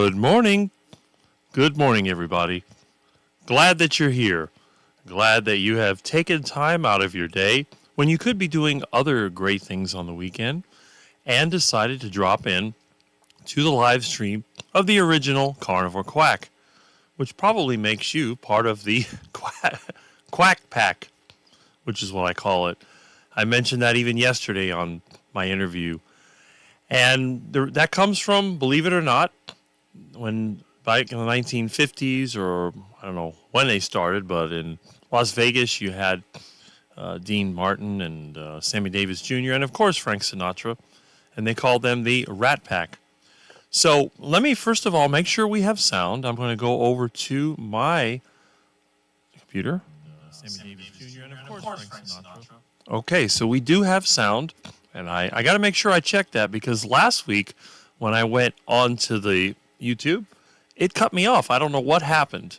Good morning. Good morning, everybody. Glad that you're here. Glad that you have taken time out of your day when you could be doing other great things on the weekend and decided to drop in to the live stream of the original Carnivore Quack, which probably makes you part of the Quack Pack, which is what I call it. I mentioned that even yesterday on my interview. And that comes from, believe it or not, when back in the 1950s, or I don't know when they started, but in Las Vegas you had Dean Martin and Sammy Davis Jr. and of course Frank Sinatra, and they called them the Rat Pack. So let me first of all make sure we have sound. I'm going to go over to my computer. Sammy Davis Jr. and of course Frank Sinatra. Okay, so we do have sound, and I got to make sure I check that because last week when I went on to the YouTube, it cut me off. I don't know what happened.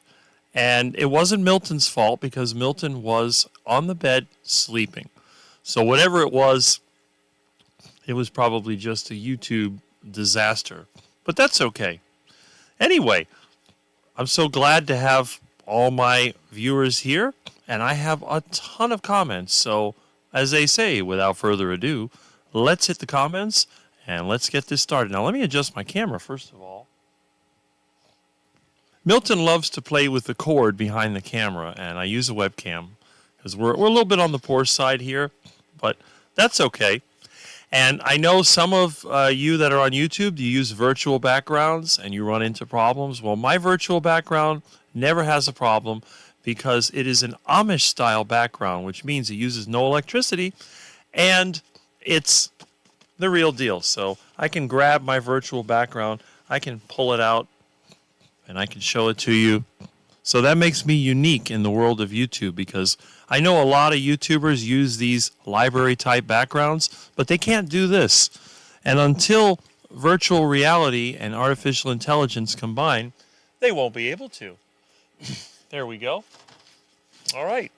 And it wasn't Milton's fault because Milton was on the bed sleeping. So whatever it was probably just a YouTube disaster. But that's okay. Anyway, I'm so glad to have all my viewers here, and I have a ton of comments. So as they say, without further ado, let's hit the comments and let's get this started. Now let me adjust my camera first of all. Milton loves to play with the cord behind the camera, and I use a webcam because we're a little bit on the poor side here, but that's okay. And I know some of you that are on YouTube, you use virtual backgrounds and you run into problems. Well, my virtual background never has a problem because it is an Amish-style background, which means it uses no electricity, and it's the real deal. So I can grab my virtual background, I can pull it out, and I can show it to you. So that makes me unique in the world of YouTube because I know a lot of YouTubers use these library-type backgrounds, but they can't do this. And until virtual reality and artificial intelligence combine, they won't be able to. There we go. All right.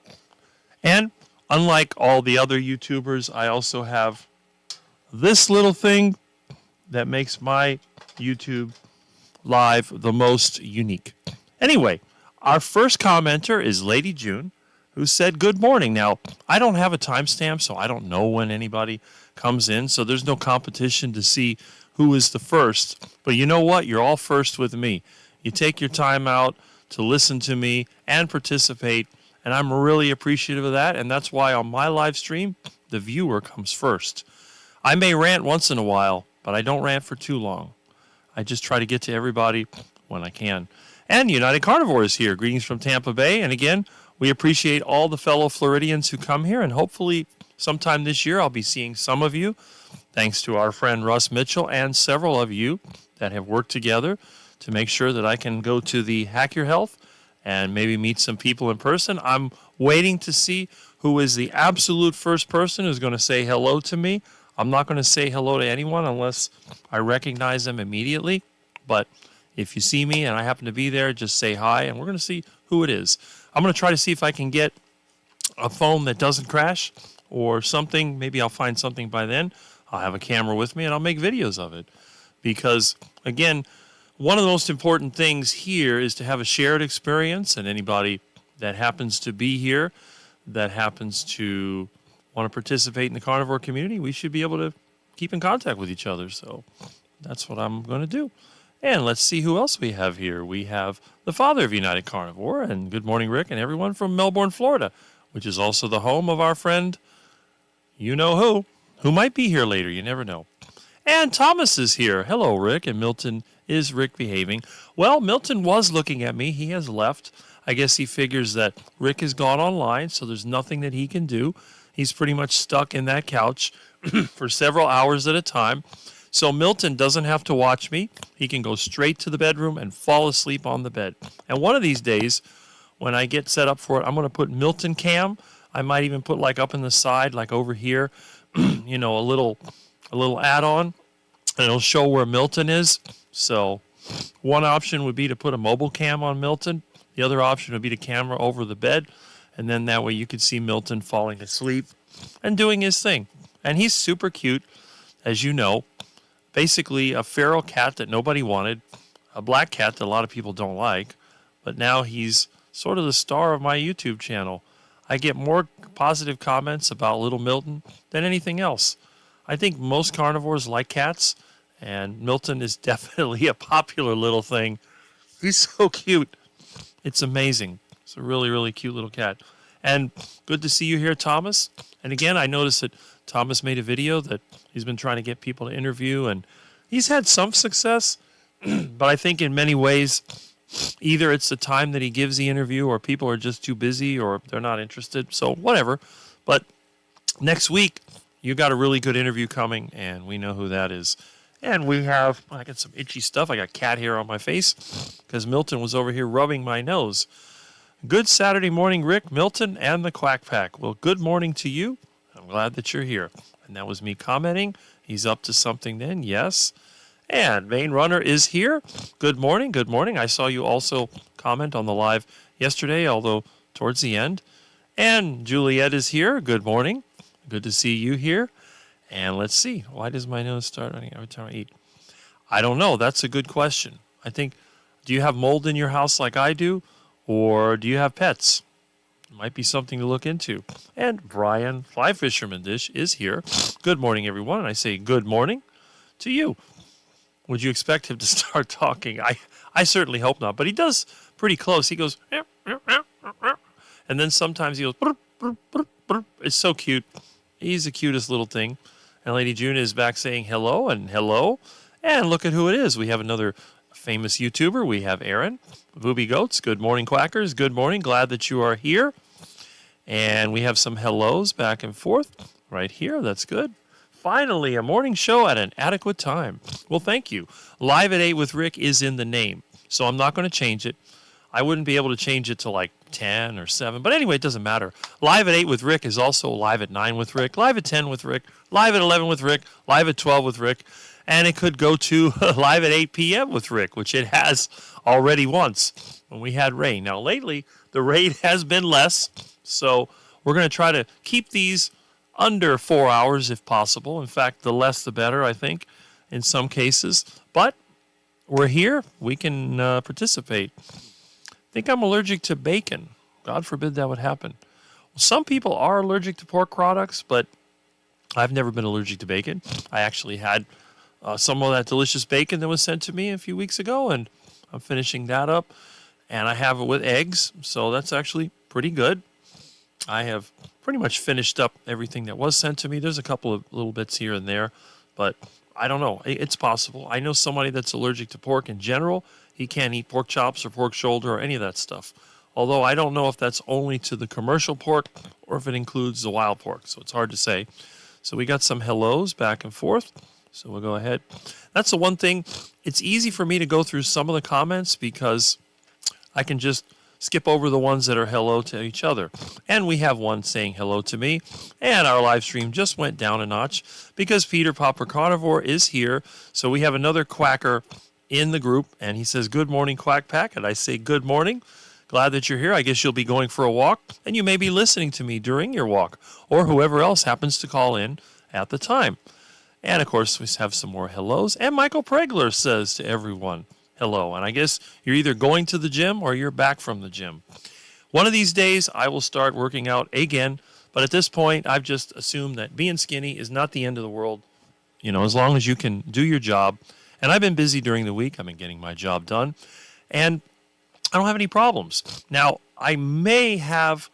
And unlike all the other YouTubers, I also have this little thing that makes my YouTube live the most unique. Anyway, our first commenter is Lady June, who said good morning. Now, I don't have a timestamp, so I don't know when anybody comes in, so there's no competition to see who is the first. But you know what? You're all first with me. You take your time out to listen to me and participate, and I'm really appreciative of that, and that's why on my live stream, the viewer comes first. I may rant once in a while, but I don't rant for too long. I just try to get to everybody when I can. And United Carnivore is here. Greetings from Tampa Bay. And again, we appreciate all the fellow Floridians who come here. And hopefully sometime this year I'll be seeing some of you, thanks to our friend Russ Mitchell and several of you that have worked together to make sure that I can go to the Hack Your Health and maybe meet some people in person. I'm waiting to see who is the absolute first person who's going to say hello to me. I'm not going to say hello to anyone unless I recognize them immediately. But if you see me and I happen to be there, just say hi, and we're going to see who it is. I'm going to try to see if I can get a phone that doesn't crash or something. Maybe I'll find something by then. I'll have a camera with me, and I'll make videos of it. Because, again, one of the most important things here is to have a shared experience, and anybody that happens to be here, that happens to want to participate in the carnivore community, we should be able to keep in contact with each other. So that's what I'm going to do. And let's see who else we have here. We have the father of United Carnivore, and good morning, Rick, and everyone from Melbourne, Florida, which is also the home of our friend, you-know-who might be here later. You never know. And Thomas is here. Hello, Rick. And Milton, is Rick behaving? Well, Milton was looking at me. He has left. I guess he figures that Rick has gone online, so there's nothing that he can do. He's pretty much stuck in that couch for several hours at a time. So Milton doesn't have to watch me. He can go straight to the bedroom and fall asleep on the bed. And one of these days, when I get set up for it, I'm going to put Milton Cam. I might even put like up in the side, like over here, you know, a little add-on, and it'll show where Milton is. So one option would be to put a mobile cam on Milton. The other option would be the camera over the bed, and then that way you could see Milton falling asleep and doing his thing. And he's super cute, as you know. Basically a feral cat that nobody wanted. a black cat that a lot of people don't like, but now he's sort of the star of my YouTube channel. I get more positive comments about little Milton than anything else. I think most carnivores like cats, and Milton is definitely a popular little thing. He's so cute. It's amazing. It's a really, really cute little cat. And good to see you here, Thomas. And again, I noticed that Thomas made a video that he's been trying to get people to interview, and he's had some success, but I think in many ways, either it's the time that he gives the interview or people are just too busy or they're not interested. So whatever. But next week, you got a really good interview coming, and we know who that is. And we have, I got some itchy stuff. I got cat hair on my face because Milton was over here rubbing my nose. Good Saturday morning, Rick, Milton, and the Quack Pack. Well, good morning to you. I'm glad that you're here. And that was me commenting. He's up to something then, yes. And Main Runner is here. Good morning, good morning. I saw you also comment on the live yesterday, although towards the end. And Juliet is here. Good morning. Good to see you here. And let's see. Why does my nose start running every time I eat? I don't know. That's a good question. I think, do you have mold in your house like I do? Or do you have pets? It might be something to look into. And Brian, Fly Fisherman Dish, is here. Good morning, everyone. And I say good morning to you. Would you expect him to start talking? I certainly hope not. But he does pretty close. He goes, and then sometimes he goes, it's so cute. He's the cutest little thing. And Lady June is back saying hello and hello. And look at who it is. We have another famous YouTuber. We have Aaron, Booby Goats. Good morning, Quackers. Good morning. Glad that you are here. And we have some hellos back and forth right here. That's good. Finally, a morning show at an adequate time. Well, thank you. Live at 8 with Rick is in the name, so I'm not going to change it. I wouldn't be able to change it to like 10 or 7, but anyway, it doesn't matter. Live at 8 with Rick is also live at 9 with Rick, live at 10 with Rick, live at 11 with Rick, live at 12 with Rick, and it could go to live at 8 p.m. with Rick, which it has already once when we had rain. Now, lately, the rain has been less, so we're going to try to keep these under 4 hours if possible. In fact, the less the better, I think, in some cases. But we're here. We can participate. I think I'm allergic to bacon. God forbid that would happen. Well, some people are allergic to pork products, but I've never been allergic to bacon. I actually had some of that delicious bacon that was sent to me a few weeks ago, and I'm finishing that up. And I have it with eggs, so that's actually pretty good. I have pretty much finished up everything that was sent to me. There's a couple of little bits here and there, but I don't know. It's possible. I know somebody that's allergic to pork in general. He can't eat pork chops or pork shoulder or any of that stuff. Although I don't know if that's only to the commercial pork or if it includes the wild pork, so it's hard to say. So we got some hellos back and forth, so we'll go ahead. That's the one thing. It's easy for me to go through some of the comments because I can just skip over the ones that are hello to each other. And we have one saying hello to me. And our live stream just went down a notch because Peter Popper Carnivore is here. So we have another quacker in the group. And he says, good morning, Quack Pack. And I say, good morning. Glad that you're here. I guess you'll be going for a walk. And you may be listening to me during your walk. Or whoever else happens to call in at the time. And, of course, we have some more hellos. And Michael Pregler says to everyone, hello. And I guess you're either going to the gym or you're back from the gym. One of these days, I will start working out again. But at this point, I've just assumed that being skinny is not the end of the world. You know, as long as you can do your job. And I've been busy during the week. I've been getting my job done. And I don't have any problems. Now, I may have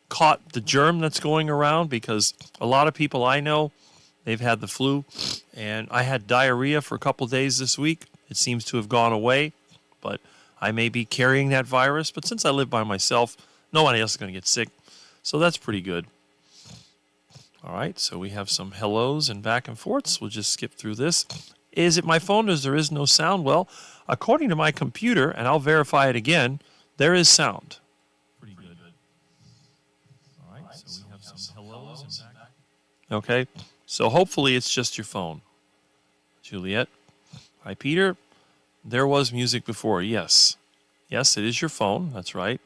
caught the germ that's going around because a lot of people I know, they've had the flu. And I had diarrhea for a couple days this week. It seems to have gone away, but I may be carrying that virus. But since I live by myself, nobody else is going to get sick. So that's pretty good. All right, so we have some hellos and back and forths. We'll just skip through this. Is it my phone as there is no sound? Well, according to my computer, and I'll verify it again, there is sound. Pretty good. All right, so we have some hellos and back. Okay, so hopefully it's just your phone. Juliet. Hi, Peter. There was music before. Yes. Yes, it is your phone. That's right.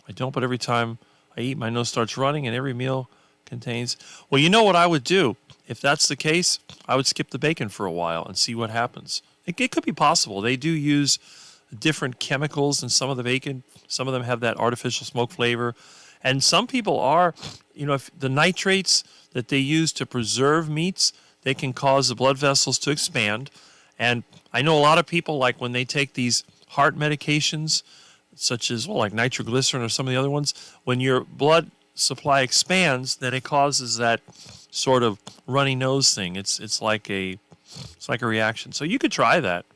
I don't, but every time I eat, my nose starts running, and every meal contains... Well, you know what I would do? If that's the case, I would skip the bacon for a while and see what happens. It could be possible. They do use different chemicals in some of the bacon. Some of them have that artificial smoke flavor. And some people are, if the nitrates that they use to preserve meats, they can cause the blood vessels to expand. And I know a lot of people, like when they take these heart medications, such as, like nitroglycerin or some of the other ones, when your blood supply expands, then it causes that sort of runny nose thing. It's like a reaction. So you could try that.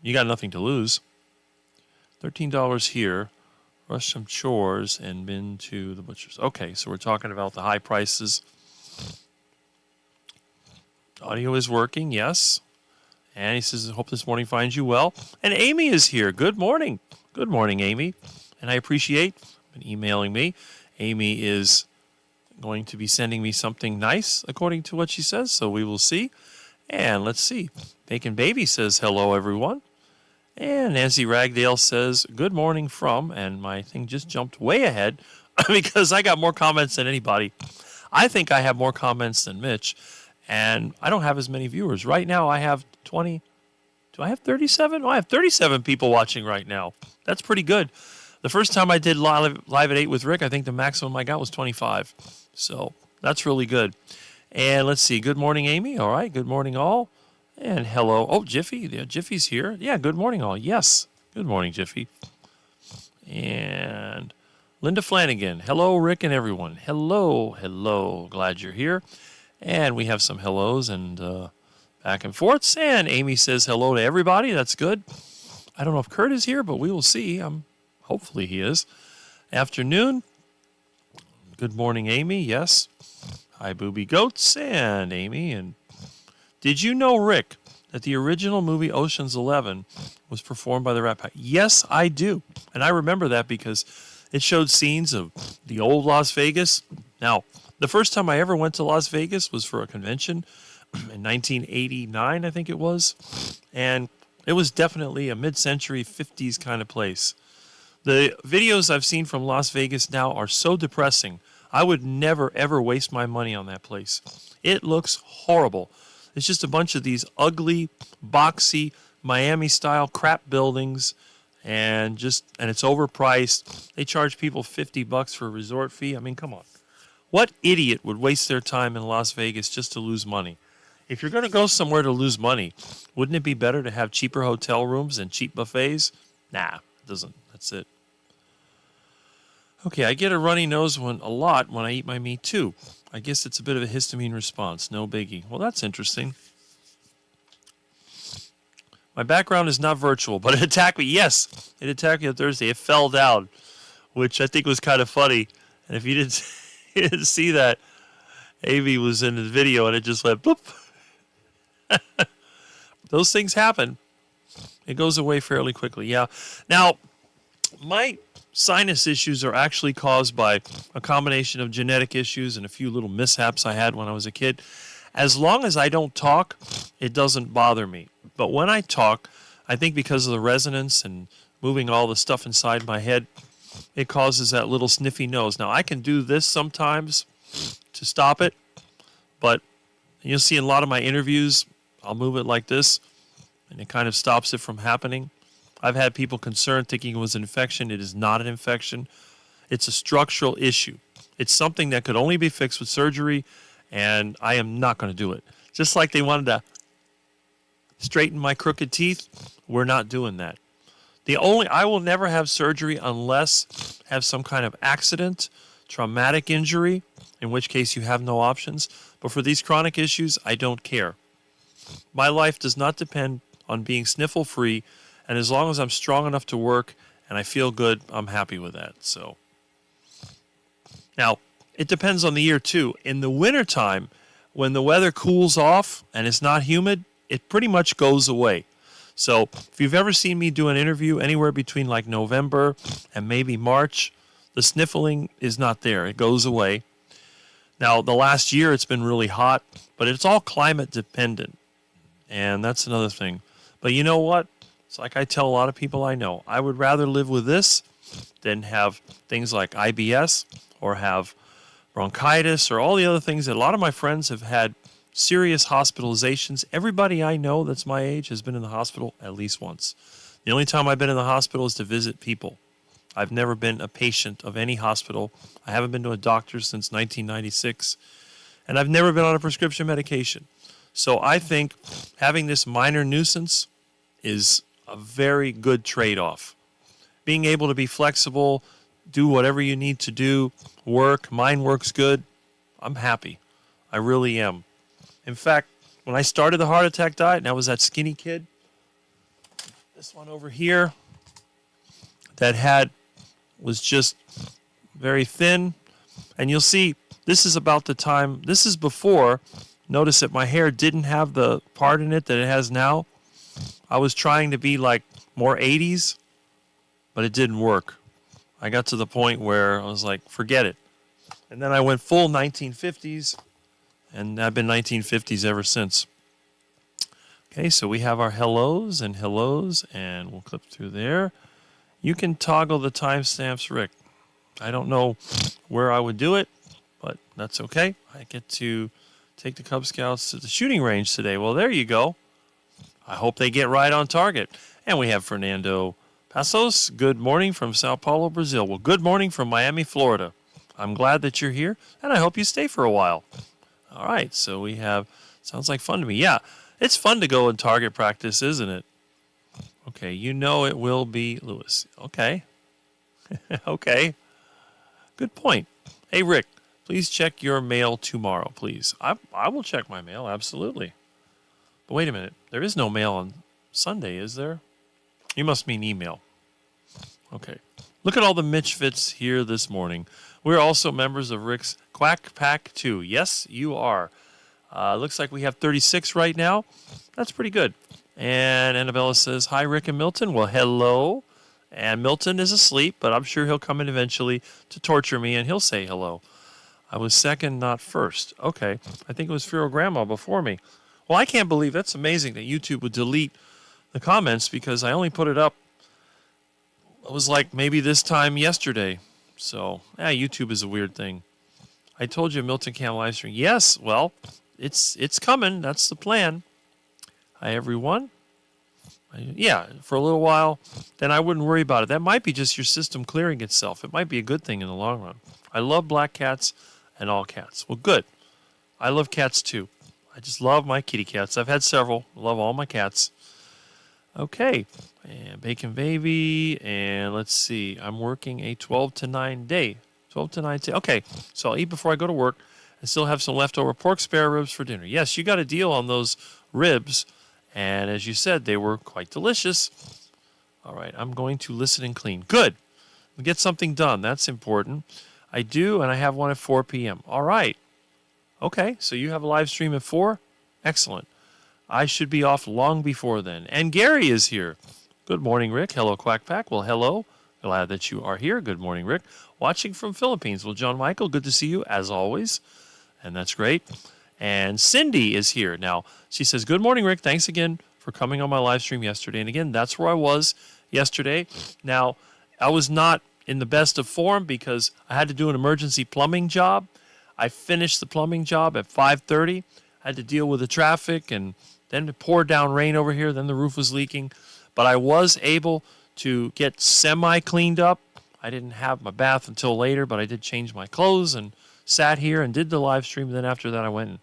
You got nothing to lose. $13 here. Rush some chores and been to the butcher's. Okay, so we're talking about the high prices. Audio is working, yes. And he says, I hope this morning finds you well. And Amy is here. Good morning. Good morning, Amy. And I appreciate been emailing me. Amy is going to be sending me something nice, according to what she says, so we will see. And let's see. Bacon Baby says, hello, everyone. And Nancy Ragdale says, good morning from, and my thing just jumped way ahead because I got more comments than anybody. I think I have more comments than Mitch, and I don't have as many viewers. Right now I have 20. Do I have 37? Oh, I have 37 people watching right now. That's pretty good. The first time I did live at 8 with Rick, I think the maximum I got was 25. So that's really good. And let's see. Good morning, Amy. All right. Good morning, all. And hello. Oh, Jiffy. Yeah, Jiffy's here. Yeah, good morning, all. Yes. Good morning, Jiffy. And Linda Flanagan. Hello, Rick and everyone. Hello. Hello. Glad you're here. And we have some hellos and back and forths. And Amy says hello to everybody. That's good. I don't know if Kurt is here, but we will see. Hopefully he is. Afternoon. Good morning, Amy. Yes. Hi, Booby Goats and Amy. And did you know, Rick, that the original movie Ocean's 11 was performed by the Rat Pack? Yes, I do. And I remember that because it showed scenes of the old Las Vegas. Now, the first time I ever went to Las Vegas was for a convention in 1989, I think it was. And it was definitely a mid-century 50s kind of place. The videos I've seen from Las Vegas now are so depressing. I would never, ever waste my money on that place. It looks horrible. It's just a bunch of these ugly, boxy, Miami-style crap buildings, and it's overpriced. They charge people $50 for a resort fee. I mean, come on. What idiot would waste their time in Las Vegas just to lose money? If you're going to go somewhere to lose money, wouldn't it be better to have cheaper hotel rooms and cheap buffets? Nah, it doesn't. That's it. Okay, I get a runny nose a lot when I eat my meat too. I guess it's a bit of a histamine response. No biggie. Well, that's interesting. My background is not virtual, but it attacked me. Yes, it attacked me on Thursday. It fell down, which I think was kind of funny. And if you didn't, you didn't see that, Amy was in the video and it just went boop. Those things happen. It goes away fairly quickly. Yeah. Now, my sinus issues are actually caused by a combination of genetic issues and a few little mishaps I had when I was a kid. As long as I don't talk, it doesn't bother me. But when I talk, I think because of the resonance and moving all the stuff inside my head, it causes that little sniffy nose. Now, I can do this sometimes to stop it, but you'll see in a lot of my interviews, I'll move it like this, and it kind of stops it from happening. I've had people concerned thinking it was an infection. It is not an infection. It's a structural issue. It's something that could only be fixed with surgery, and I am not going to do it. Just like they wanted to straighten my crooked teeth, we're not doing that. I will never have surgery unless I have some kind of accident, traumatic injury, in which case you have no options. But for these chronic issues, I don't care. My life does not depend on being sniffle-free, and as long as I'm strong enough to work and I feel good, I'm happy with that. So now, it depends on the year too. In the wintertime, when the weather cools off and it's not humid, it pretty much goes away. So if you've ever seen me do an interview anywhere between like November and maybe March, the sniffling is not there. It goes away. Now, the last year it's been really hot, but it's all climate dependent. And that's another thing. But you know what? It's like I tell a lot of people I know, I would rather live with this than have things like IBS or have bronchitis or all the other things that a lot of my friends have had serious hospitalizations. Everybody I know that's my age has been in the hospital at least once. The only time I've been in the hospital is to visit people. I've never been a patient of any hospital. I haven't been to a doctor since 1996, and I've never been on a prescription medication. So I think having this minor nuisance is a very good trade-off. Being able to be flexible, do whatever you need to do, work, mine works good, I'm happy. I really am. In fact, when I started the heart attack diet, and I was that skinny kid, this one over here, that was just very thin. And you'll see, this is about the time, this is before, notice that my hair didn't have the part in it that it has now. I was trying to be like more 80s, but it didn't work. I got to the point where I was like, forget it. And then I went full 1950s, and I've been 1950s ever since. Okay, so we have our hellos, and we'll clip through there. You can toggle the timestamps, Rick. I don't know where I would do it, but that's okay. I get to take the Cub Scouts to the shooting range today. Well, there you go. I hope they get right on target. And we have Fernando Passos. Good morning from Sao Paulo, Brazil. Well, good morning from Miami, Florida. I'm glad that you're here, and I hope you stay for a while. All right, so we have, sounds like fun to me. Yeah, it's fun to go in target practice, isn't it? Okay, you know it will be Lewis. Okay. Okay. Good point. Hey, Rick, please check your mail tomorrow, please. I will check my mail, absolutely. But wait a minute. There is no mail on Sunday, is there? You must mean email. Okay. Look at all the Mitchfits here this morning. We're also members of Rick's Quack Pack 2. Yes, you are. Looks like we have 36 right now. That's pretty good. And Annabella says, hi, Rick and Milton. Well, hello. And Milton is asleep, but I'm sure he'll come in eventually to torture me, and he'll say hello. I was second, not first. Okay. I think it was Firo Grandma before me. Well, I can't believe that's amazing that YouTube would delete the comments because I only put it up, it was like maybe this time yesterday. So, YouTube is a weird thing. I told you Milton can't live stream. Yes, well, it's coming. That's the plan. Hi, everyone. Yeah, for a little while, then I wouldn't worry about it. That might be just your system clearing itself. It might be a good thing in the long run. I love black cats and all cats. Well, good. I love cats, too. I just love my kitty cats. I've had several. I love all my cats. Okay. And Bacon Baby. And let's see. I'm working a 12 to 9 day. 12 to 9 day. Okay. So I'll eat before I go to work and still have some leftover pork spare ribs for dinner. Yes, you got a deal on those ribs. And as you said, they were quite delicious. All right. I'm going to listen and clean. Good. We get something done. That's important. I do, and I have one at 4 p.m. All right. Okay, so you have a live stream at 4? Excellent. I should be off long before then. And Gary is here. Good morning, Rick. Hello, Quack Pack. Well, hello. Glad that you are here. Good morning, Rick. Watching from Philippines. Well, John Michael, good to see you, as always. And that's great. And Cindy is here. Now, she says, good morning, Rick. Thanks again for coming on my live stream yesterday. And again, that's where I was yesterday. Now, I was not in the best of form because I had to do an emergency plumbing job. I finished the plumbing job at 5:30. I had to deal with the traffic, and then it poured down rain over here. Then the roof was leaking. But I was able to get semi-cleaned up. I didn't have my bath until later, but I did change my clothes and sat here and did the live stream. Then after that, I went and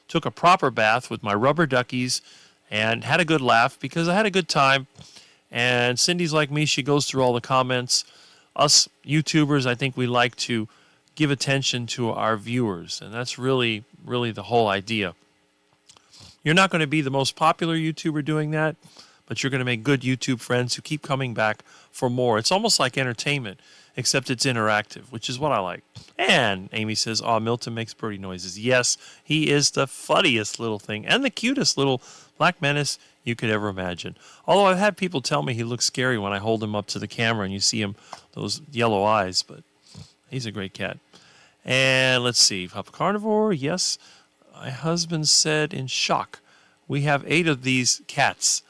took a proper bath with my rubber duckies and had a good laugh because I had a good time. And Cindy's like me. She goes through all the comments. Us YouTubers, I think we like to give attention to our viewers, and that's really, really the whole idea. You're not going to be the most popular YouTuber doing that, but you're going to make good YouTube friends who keep coming back for more. It's almost like entertainment, except it's interactive, which is what I like. And Amy says, oh, Milton makes birdie noises. Yes, he is the funniest little thing and the cutest little black menace you could ever imagine. Although I've had people tell me he looks scary when I hold him up to the camera and you see him, those yellow eyes, but he's a great cat. And let's see, Papa Carnivore, yes. My husband said in shock, we have 8 of these cats.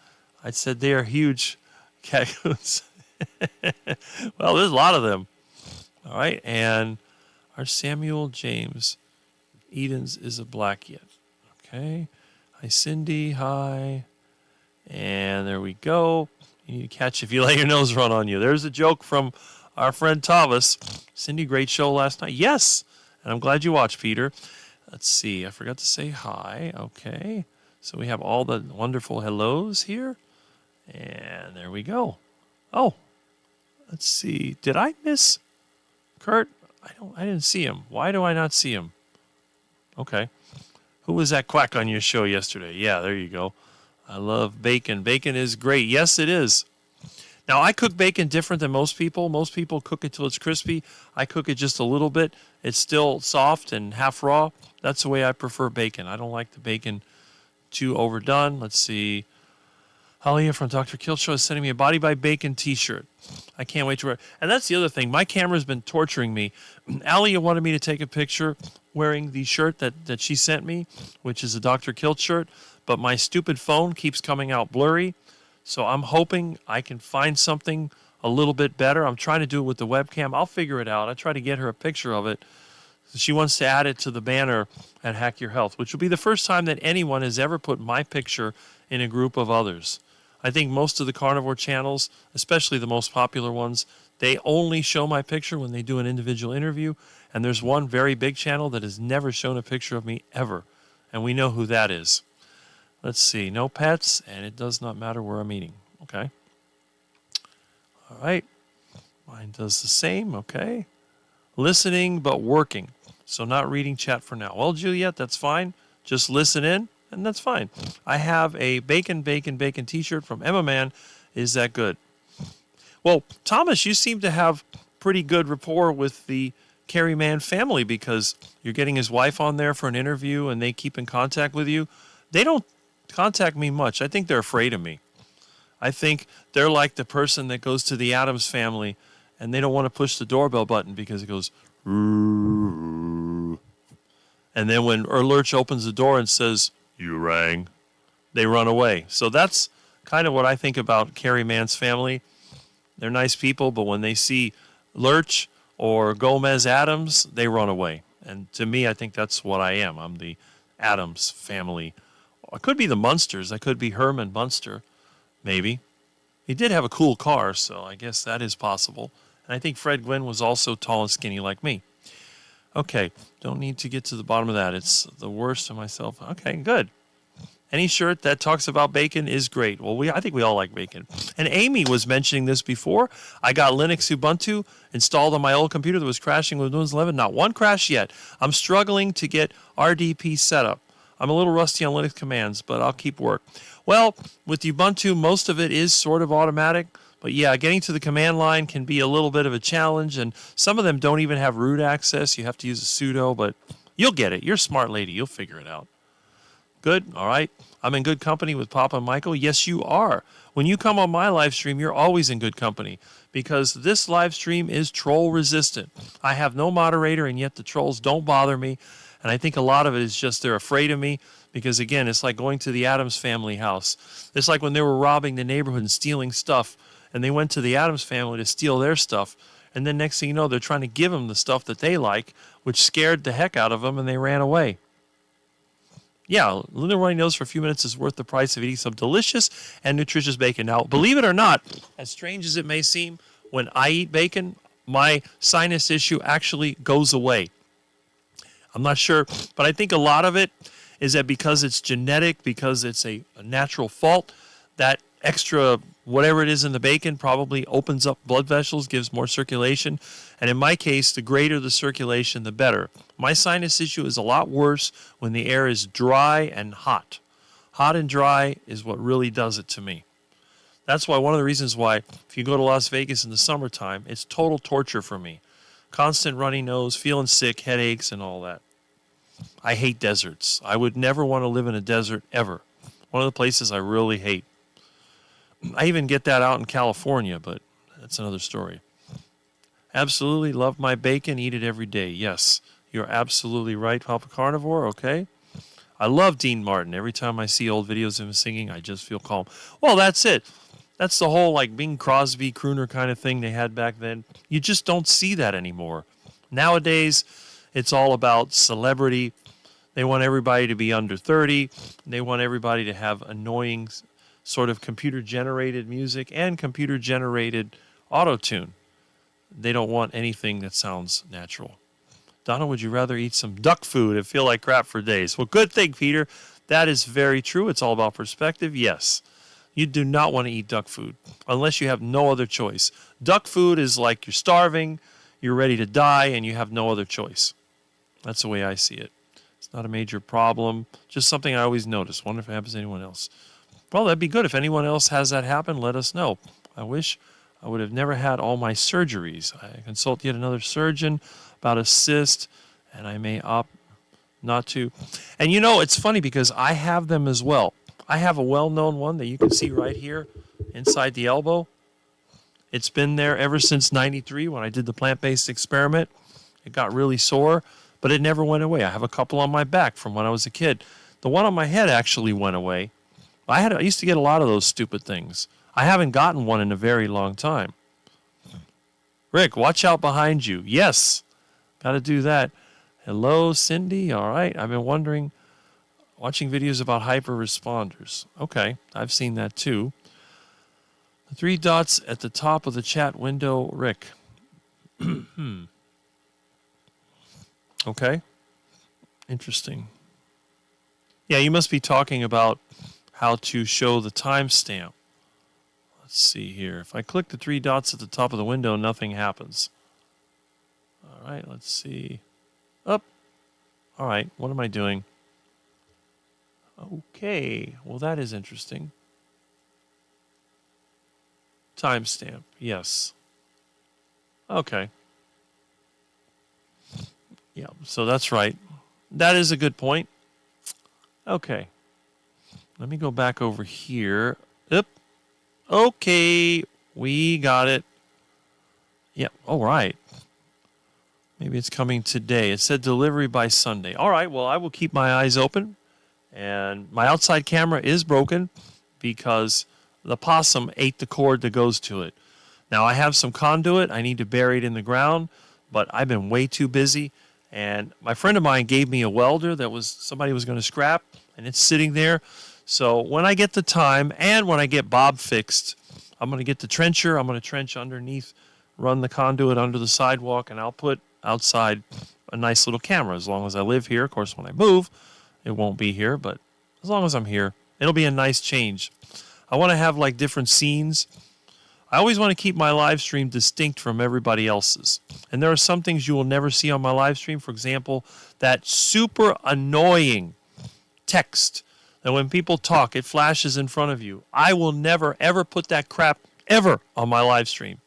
I said they are huge caccoons. Well, there's a lot of them. All right, and our Samuel James Edens is a black yet. Okay. Hi, Cindy. Hi. And there we go. You need to catch if you let your nose run on you. There's a joke from our friend Thomas. Cindy, great show last night. Yes. And I'm glad you watched, Peter. Let's see. I forgot to say hi. Okay. So we have all the wonderful hellos here. And there we go. Oh, let's see. Did I miss Kurt? I didn't see him. Why do I not see him? Okay. Who was that quack on your show yesterday? Yeah, there you go. I love bacon. Bacon is great. Yes, it is. Now, I cook bacon different than most people. Most people cook it till it's crispy. I cook it just a little bit. It's still soft and half raw. That's the way I prefer bacon. I don't like the bacon too overdone. Let's see. Halia from Dr. Killshow is sending me a Body by Bacon t-shirt. I can't wait to wear it. And that's the other thing. My camera's been torturing me. Alia wanted me to take a picture wearing the shirt that she sent me, which is a Dr. Kilt shirt, but my stupid phone keeps coming out blurry. So I'm hoping I can find something a little bit better. I'm trying to do it with the webcam. I'll figure it out. I try to get her a picture of it. She wants to add it to the banner at Hack Your Health, which will be the first time that anyone has ever put my picture in a group of others. I think most of the carnivore channels, especially the most popular ones, they only show my picture when they do an individual interview. And there's one very big channel that has never shown a picture of me ever. And we know who that is. Let's see. No pets, and it does not matter where I'm eating. Okay. All right. Mine does the same. Okay. Listening, but working. So not reading chat for now. Well, Juliet, that's fine. Just listen in. And that's fine. I have a bacon t-shirt from Emma Man. Is that good? Well, Thomas, you seem to have pretty good rapport with the Carrie Man family because you're getting his wife on there for an interview and they keep in contact with you. They don't contact me much. I think they're afraid of me. I think they're like the person that goes to the Addams family and they don't want to push the doorbell button because it goes, and then when Lurch opens the door and says, "You rang," they run away. So that's kind of what I think about Carrie Mann's family. They're nice people, but when they see Lurch or Gomez Adams, they run away. And to me, I think that's what I am. I'm the Adams family. I could be the Munsters. I could be Herman Munster, maybe. He did have a cool car, so I guess that is possible. And I think Fred Gwynn was also tall and skinny like me. Okay, don't need to get to the bottom of that. It's the worst of myself. Okay, good. Any shirt that talks about bacon is great. Well, I think we all like bacon. And Amy was mentioning this before. I got Linux Ubuntu installed on my old computer that was crashing with Windows 11. Not one crash yet. I'm struggling to get RDP set up. I'm a little rusty on Linux commands, but I'll keep work. Well, with Ubuntu, most of it is sort of automatic. But yeah, getting to the command line can be a little bit of a challenge, and some of them don't even have root access. You have to use a sudo, but you'll get it. You're a smart lady. You'll figure it out. Good. All right. I'm in good company with Papa and Michael. Yes, you are. When you come on my live stream, you're always in good company because this live stream is troll resistant. I have no moderator, and yet the trolls don't bother me. And I think a lot of it is just they're afraid of me because, again, it's like going to the Addams family house. It's like when they were robbing the neighborhood and stealing stuff. And they went to the Addams family to steal their stuff. And then next thing you know, they're trying to give them the stuff that they like, which scared the heck out of them, and they ran away. Yeah, Linda running nose for a few minutes is worth the price of eating some delicious and nutritious bacon. Now, believe it or not, as strange as it may seem, when I eat bacon, my sinus issue actually goes away. I'm not sure, but I think a lot of it is that because it's genetic, because it's a natural fault, that extra whatever it is in the bacon probably opens up blood vessels, gives more circulation. And in my case, the greater the circulation, the better. My sinus issue is a lot worse when the air is dry and hot. Hot and dry is what really does it to me. That's why one of the reasons why if you go to Las Vegas in the summertime, it's total torture for me. Constant runny nose, feeling sick, headaches, and all that. I hate deserts. I would never want to live in a desert ever. One of the places I really hate. I even get that out in California, but that's another story. Absolutely love my bacon, eat it every day. Yes, you're absolutely right, Papa Carnivore, okay? I love Dean Martin. Every time I see old videos of him singing, I just feel calm. Well, that's it. That's the whole like Bing Crosby crooner kind of thing they had back then. You just don't see that anymore. Nowadays, it's all about celebrity, They want everybody to be under 30. They want everybody to have annoying sort of computer-generated music and computer-generated auto-tune. They don't want anything that sounds natural. Donna, would you rather eat some duck food and feel like crap for days? Well, good thing, Peter. That is very true. It's all about perspective. Yes, you do not want to eat duck food unless you have no other choice. Duck food is like you're starving, you're ready to die, and you have no other choice. That's the way I see it. It's not a major problem, just something I always notice. Wonder if it happens to anyone else. Well, that'd be good. If anyone else has that happen, let us know. I wish I would have never had all my surgeries. I consult yet another surgeon about a cyst, and I may opt not to. And you know, it's funny because I have them as well. I have a well-known one that you can see right here inside the elbow. It's been there ever since 93 when I did the plant-based experiment. It got really sore, but it never went away. I have a couple on my back from when I was a kid. The one on my head actually went away. I used to get a lot of those stupid things. I haven't gotten one in a very long time. Rick, watch out behind you. Yes, got to do that. Hello, Cindy. All right. I've been wondering, watching videos about hyper responders. Okay, I've seen that too. The 3 dots at the top of the chat window, Rick. Okay. Interesting. Yeah, you must be talking about how to show the timestamp. Let's see here. If I click the 3 dots at the top of the window, nothing happens. All right, let's see. Up. All right, what am I doing? Okay, well, that is interesting. Timestamp, yes. Okay. Yeah, so that's right. That is a good point. Okay. Let me go back over here. Yep. Okay, we got it. Yep, all right. Maybe it's coming today. It said delivery by Sunday. All right, well, I will keep my eyes open. And my outside camera is broken because the possum ate the cord that goes to it. Now, I have some conduit. I need to bury it in the ground, but I've been way too busy. And my friend of mine gave me a welder that somebody was going to scrap, and it's sitting there. So when I get the time and when I get Bob fixed, I'm going to get the trencher. I'm going to trench underneath, run the conduit under the sidewalk, and I'll put outside a nice little camera as long as I live here. Of course, when I move, it won't be here, but as long as I'm here, it'll be a nice change. I want to have like different scenes. I always want to keep my live stream distinct from everybody else's. And there are some things you will never see on my live stream. For example, that super annoying text that when people talk, it flashes in front of you. I will never, ever put that crap ever on my live stream.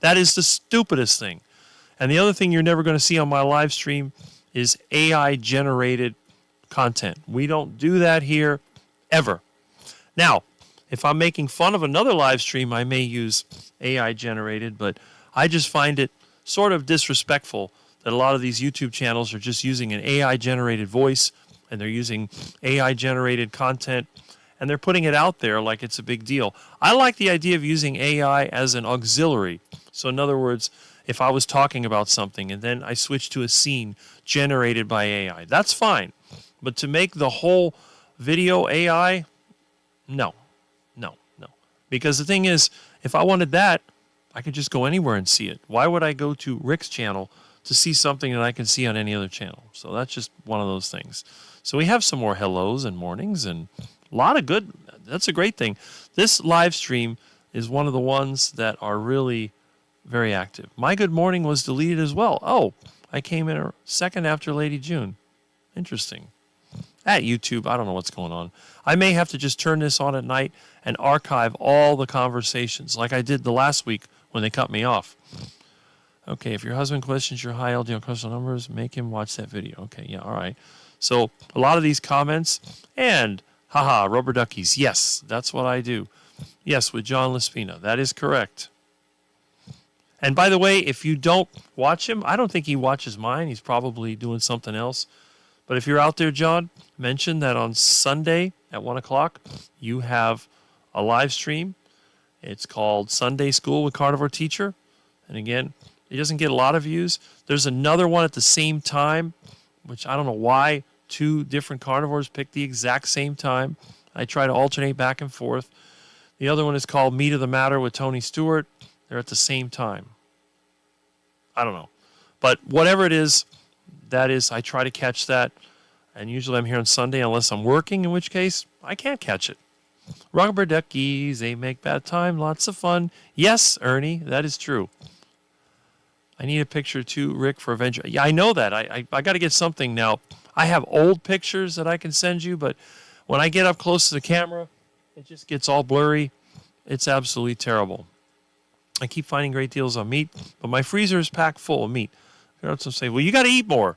That is the stupidest thing. And the other thing you're never going to see on my live stream is AI-generated content. We don't do that here ever. Now, if I'm making fun of another live stream, I may use AI-generated, but I just find it sort of disrespectful that a lot of these YouTube channels are just using an AI-generated voice, and they're using AI-generated content, and they're putting it out there like it's a big deal. I like the idea of using AI as an auxiliary. So in other words, if I was talking about something and then I switch to a scene generated by AI, that's fine. But to make the whole video AI, no. Because the thing is, if I wanted that, I could just go anywhere and see it. Why would I go to Rick's channel to see something that I can see on any other channel? So that's just one of those things. So we have some more hellos and mornings and a lot of good. That's a great thing. This live stream is one of the ones that are really very active. My good morning was deleted as well. Oh, I came in a second after Lady June. Interesting. At YouTube, I don't know what's going on. I may have to just turn this on at night and archive all the conversations like I did the last week when they cut me off. Okay, if your husband questions your high LDL cholesterol numbers, make him watch that video. Okay, yeah, all right. So a lot of these comments, and haha, rubber duckies. Yes, that's what I do. Yes, with John Laspina. That is correct. And by the way, if you don't watch him, I don't think he watches mine. He's probably doing something else. But if you're out there, John, mention that on Sunday at 1 o'clock, you have a live stream. It's called Sunday School with Carnivore Teacher. And again, it doesn't get a lot of views. There's another one at the same time, which I don't know why two different carnivores pick the exact same time. I try to alternate back and forth. The other one is called Meat of the Matter with Tony Stewart. They're at the same time. I don't know. But whatever it is, that is, I try to catch that. And usually I'm here on Sunday unless I'm working, in which case I can't catch it. Rubber duckies, they make bad time, lots of fun. Yes, Ernie, that is true. I need a picture too, Rick, for Avenger. Yeah, I know that. I got to get something now. I have old pictures that I can send you, but when I get up close to the camera, it just gets all blurry. It's absolutely terrible. I keep finding great deals on meat, but my freezer is packed full of meat. Some say, well, you got to eat more.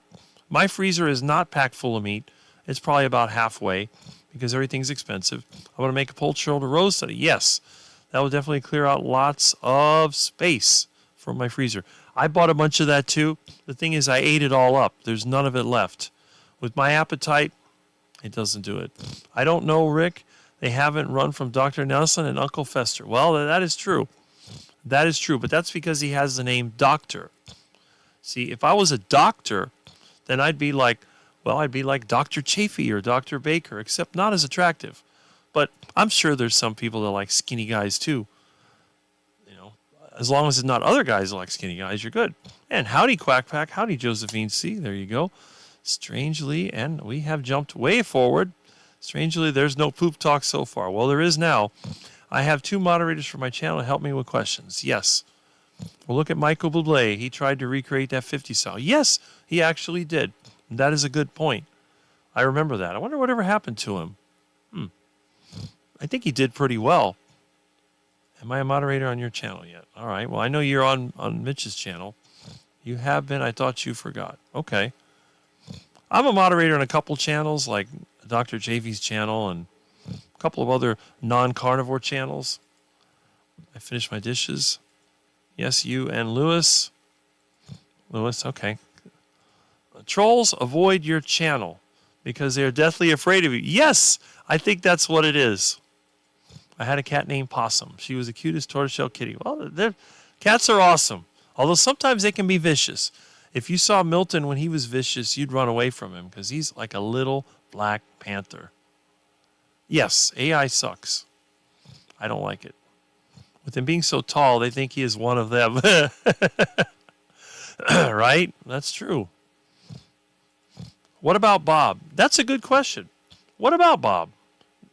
My freezer is not packed full of meat. It's probably about halfway because everything's expensive. I want to make a pulled shoulder roast study. Yes, that will definitely clear out lots of space from my freezer. I bought a bunch of that too. The thing is, I ate it all up. There's none of it left. With my appetite, it doesn't do it. I don't know, Rick. They haven't run from Dr. Nelson and Uncle Fester. Well, that is true. That is true, but that's because he has the name Doctor. See, if I was a doctor, then I'd be like Dr. Chafee or Dr. Baker, except not as attractive. But I'm sure there's some people that like skinny guys too. As long as it's not other guys that like skinny guys, you're good. And howdy, Quack Pack. Howdy, Josephine C. There you go. Strangely, and we have jumped way forward. Strangely, there's no poop talk so far. Well, there is now. I have two moderators for my channel to help me with questions. Yes. Well, look at Michael Bublé. He tried to recreate that 50 style. Yes, he actually did. That is a good point. I remember that. I wonder whatever happened to him. I think he did pretty well. Am I a moderator on your channel yet? All right. Well, I know you're on Mitch's channel. You have been. I thought you forgot. Okay. I'm a moderator on a couple channels, like Dr. JV's channel and a couple of other non-carnivore channels. I finished my dishes. Yes, you and Lewis. Lewis, okay. Trolls avoid your channel because they are deathly afraid of you. Yes, I think that's what it is. I had a cat named Possum. She was the cutest tortoiseshell kitty. Well, cats are awesome, although sometimes they can be vicious. If you saw Milton when he was vicious, you'd run away from him because he's like a little black panther. Yes, AI sucks. I don't like it. With him being so tall, they think he is one of them. Right? That's true. What about Bob? That's a good question. What about Bob?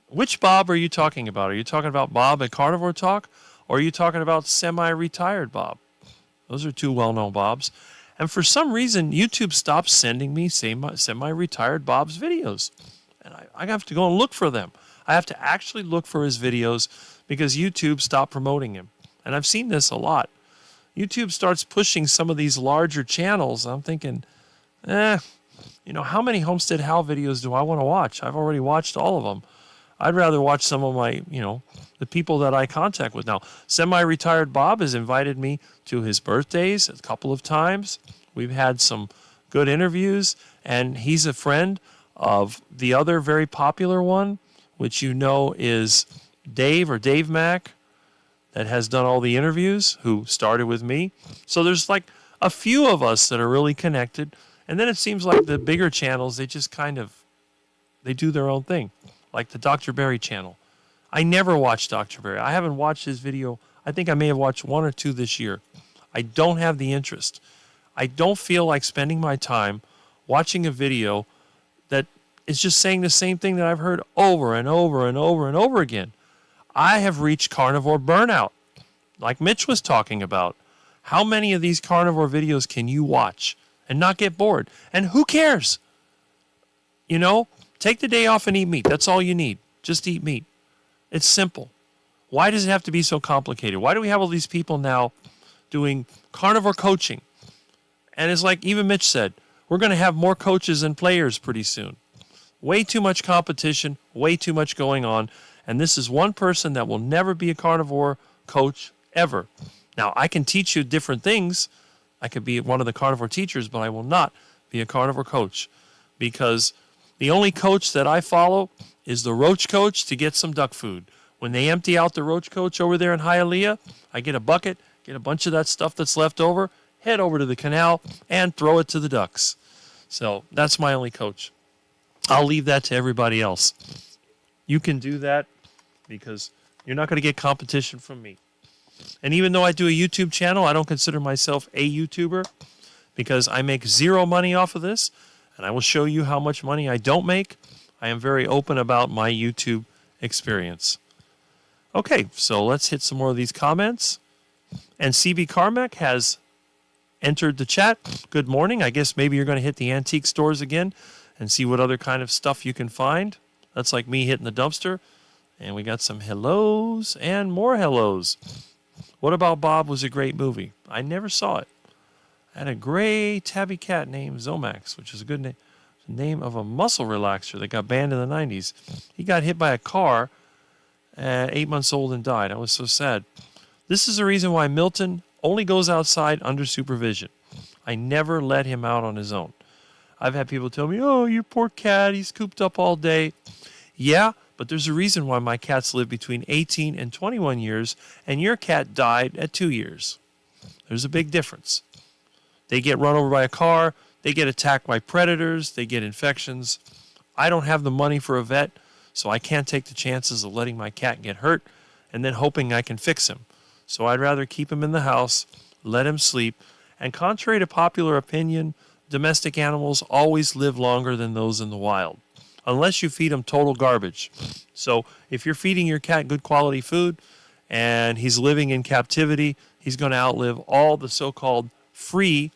Which Bob are you talking about? Are you talking about Bob at Carnivore Talk? Or are you talking about semi-retired Bob? Those are two well-known Bobs. And for some reason, YouTube stopped sending me semi-retired Bob's videos. And I have to go and look for them. I have to actually look for his videos because YouTube stopped promoting him. And I've seen this a lot. YouTube starts pushing some of these larger channels. I'm thinking, how many Homestead Hal videos do I want to watch? I've already watched all of them. I'd rather watch some of my, the people that I contact with. Now, semi-retired Bob has invited me to his birthdays a couple of times. We've had some good interviews, and he's a friend of the other very popular one, which is Dave or Dave Mack, that has done all the interviews, who started with me. So there's like a few of us that are really connected. And then it seems like the bigger channels, they just they do their own thing. Like the Dr. Berry channel. I never watched Dr. Berry. I haven't watched his video. I think I may have watched one or two this year. I don't have the interest. I don't feel like spending my time watching a video that is just saying the same thing that I've heard over and over and over and over again. I have reached carnivore burnout, like Mitch was talking about. How many of these carnivore videos can you watch and not get bored? And who cares? Take the day off and eat meat. That's all you need. Just eat meat. It's simple. Why does it have to be so complicated? Why do we have all these people now doing carnivore coaching? And it's like even Mitch said, we're going to have more coaches than players pretty soon. Way too much competition, way too much going on. And this is one person that will never be a carnivore coach ever. Now, I can teach you different things. I could be one of the carnivore teachers, but I will not be a carnivore coach because the only coach that I follow is the roach coach to get some duck food. When they empty out the roach coach over there in Hialeah, I get a bucket, get a bunch of that stuff that's left over, head over to the canal, and throw it to the ducks. So that's my only coach. I'll leave that to everybody else. You can do that because you're not going to get competition from me. And even though I do a YouTube channel, I don't consider myself a YouTuber because I make zero money off of this. And I will show you how much money I don't make. I am very open about my YouTube experience. Okay, so let's hit some more of these comments. And CB Carmack has entered the chat. Good morning. I guess maybe you're going to hit the antique stores again and see what other kind of stuff you can find. That's like me hitting the dumpster. And we got some hellos and more hellos. What About Bob was a great movie. I never saw it. I had a gray tabby cat named Zomax, which is a good name. The name of a muscle relaxer that got banned in the 90s. He got hit by a car at 8 months old and died. I was so sad. This is the reason why Milton only goes outside under supervision. I never let him out on his own. I've had people tell me, oh, your poor cat, he's cooped up all day. Yeah, but there's a reason why my cats live between 18 and 21 years, and your cat died at 2 years. There's a big difference. They get run over by a car, they get attacked by predators, they get infections. I don't have the money for a vet, so I can't take the chances of letting my cat get hurt and then hoping I can fix him. So I'd rather keep him in the house, let him sleep, and contrary to popular opinion, domestic animals always live longer than those in the wild, unless you feed them total garbage. So if you're feeding your cat good quality food and he's living in captivity, he's going to outlive all the so-called free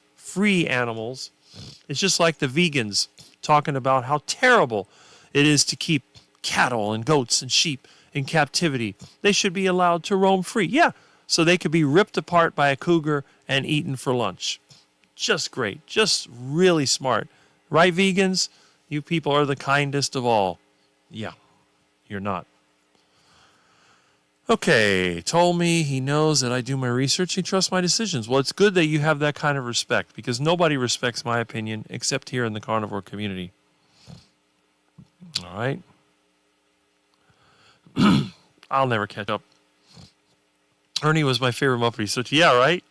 animals. It's just like the vegans talking about how terrible it is to keep cattle and goats and sheep in captivity. They should be allowed to roam free. Yeah, so they could be ripped apart by a cougar and eaten for lunch. Just great. Just really smart. Right, vegans? You people are the kindest of all. Yeah, you're not. Okay, told me he knows that I do my research. He trusts my decisions. Well, it's good that you have that kind of respect because nobody respects my opinion except here in the carnivore community. All right. I'll never catch up. Ernie was my favorite Muppet. So, yeah, right?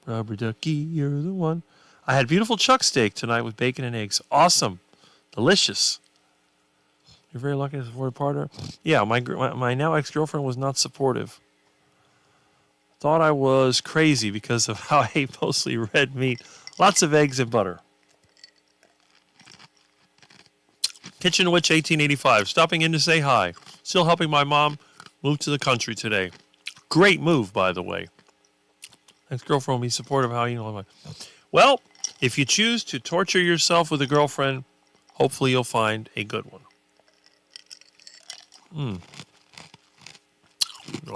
Rubber ducky, you're the one. I had beautiful chuck steak tonight with bacon and eggs. Awesome. Delicious. You're very lucky to support a partner. Yeah, my now ex-girlfriend was not supportive. Thought I was crazy because of how I ate mostly red meat. Lots of eggs and butter. Kitchen Witch 1885. Stopping in to say hi. Still helping my mom move to the country today. Great move, by the way. Ex-girlfriend will be supportive of how you know. Well, if you choose to torture yourself with a girlfriend, hopefully you'll find a good one. All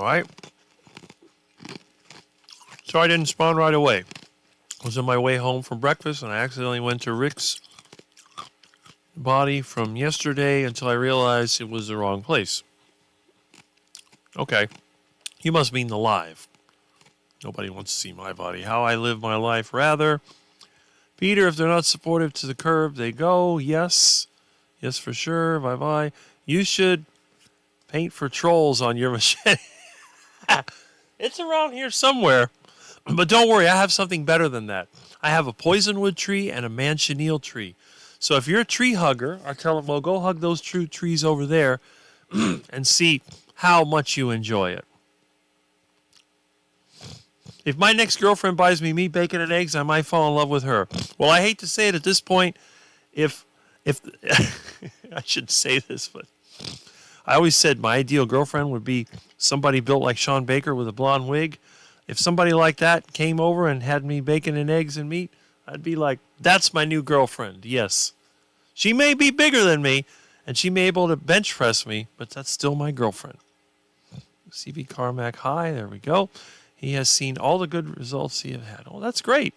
right. So I didn't spawn right away. I was on my way home from breakfast, and I accidentally went to Rick's body from yesterday until I realized it was the wrong place. Okay. You must mean the live. Nobody wants to see my body. How I live my life, rather. Peter, if they're not supportive to the curb, they go. Yes. Yes, for sure. Bye-bye. You should paint for trolls on your machete. It's around here somewhere. But don't worry, I have something better than that. I have a poisonwood tree and a manchineel tree. So if you're a tree hugger, I tell them, well, go hug those true trees over there and see how much you enjoy it. If my next girlfriend buys me meat, bacon, and eggs, I might fall in love with her. Well, I hate to say it at this point. If I shouldn't say this, but I always said my ideal girlfriend would be somebody built like Sean Baker with a blonde wig. If somebody like that came over and had me bacon and eggs and meat, I'd be like, that's my new girlfriend. Yes. She may be bigger than me, and she may be able to bench press me, but that's still my girlfriend. CB Carmack, hi. There we go. He has seen all the good results he has had. Oh, that's great.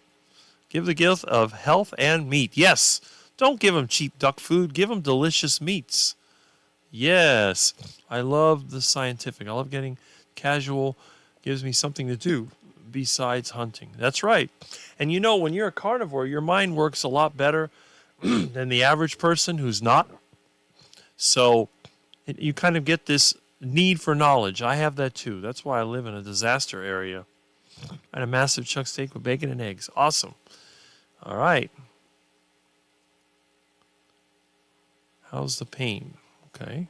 Give the gift of health and meat. Yes. Don't give him cheap duck food. Give him delicious meats. Yes. I love the scientific. I love getting casual. Gives me something to do besides hunting. That's right. And you know, when you're a carnivore, your mind works a lot better than the average person who's not. So you kind of get this need for knowledge. I have that too. That's why I live in a disaster area. And a massive chuck steak with bacon and eggs. Awesome. All right. How's the pain? Okay.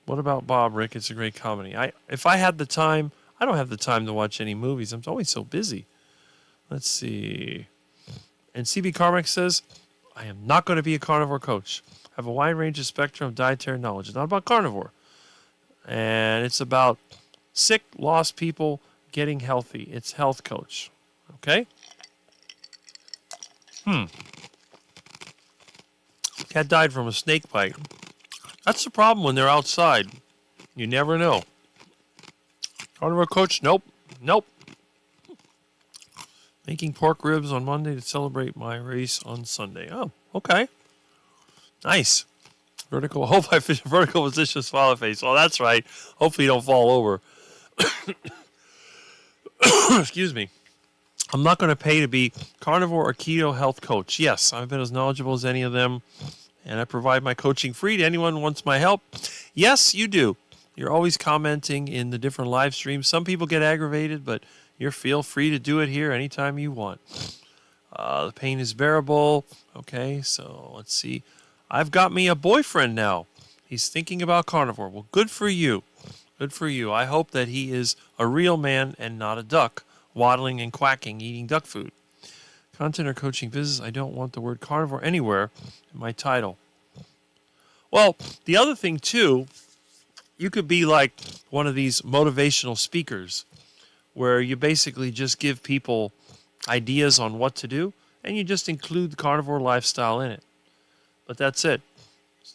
What about Bob, Rick? It's a great comedy. If I had the time, I don't have the time to watch any movies. I'm always so busy. Let's see. And CB Carmack says, I am not going to be a carnivore coach. I have a wide range of spectrum of dietary knowledge. It's not about carnivore. And it's about sick, lost people getting healthy. It's health coach. Okay? Cat died from a snake bite. That's the problem when they're outside. You never know. Carnivore coach? Nope. Nope. Making pork ribs on Monday to celebrate my race on Sunday. Oh, okay. Nice. Vertical. Hope I fish a vertical position swallow face. Well, that's right. Hopefully you don't fall over. Excuse me. I'm not going to pay to be carnivore or keto health coach. Yes, I've been as knowledgeable as any of them, and I provide my coaching free to anyone who wants my help. Yes, you do. You're always commenting in the different live streams. Some people get aggravated, but you feel free to do it here anytime you want. The pain is bearable. Okay, so let's see. I've got me a boyfriend now. He's thinking about carnivore. Well, good for you. Good for you. I hope that he is a real man and not a duck, waddling and quacking, eating duck food. Content or coaching business, I don't want the word carnivore anywhere in my title. Well, the other thing, too, you could be like one of these motivational speakers where you basically just give people ideas on what to do, and you just include the carnivore lifestyle in it. But that's it.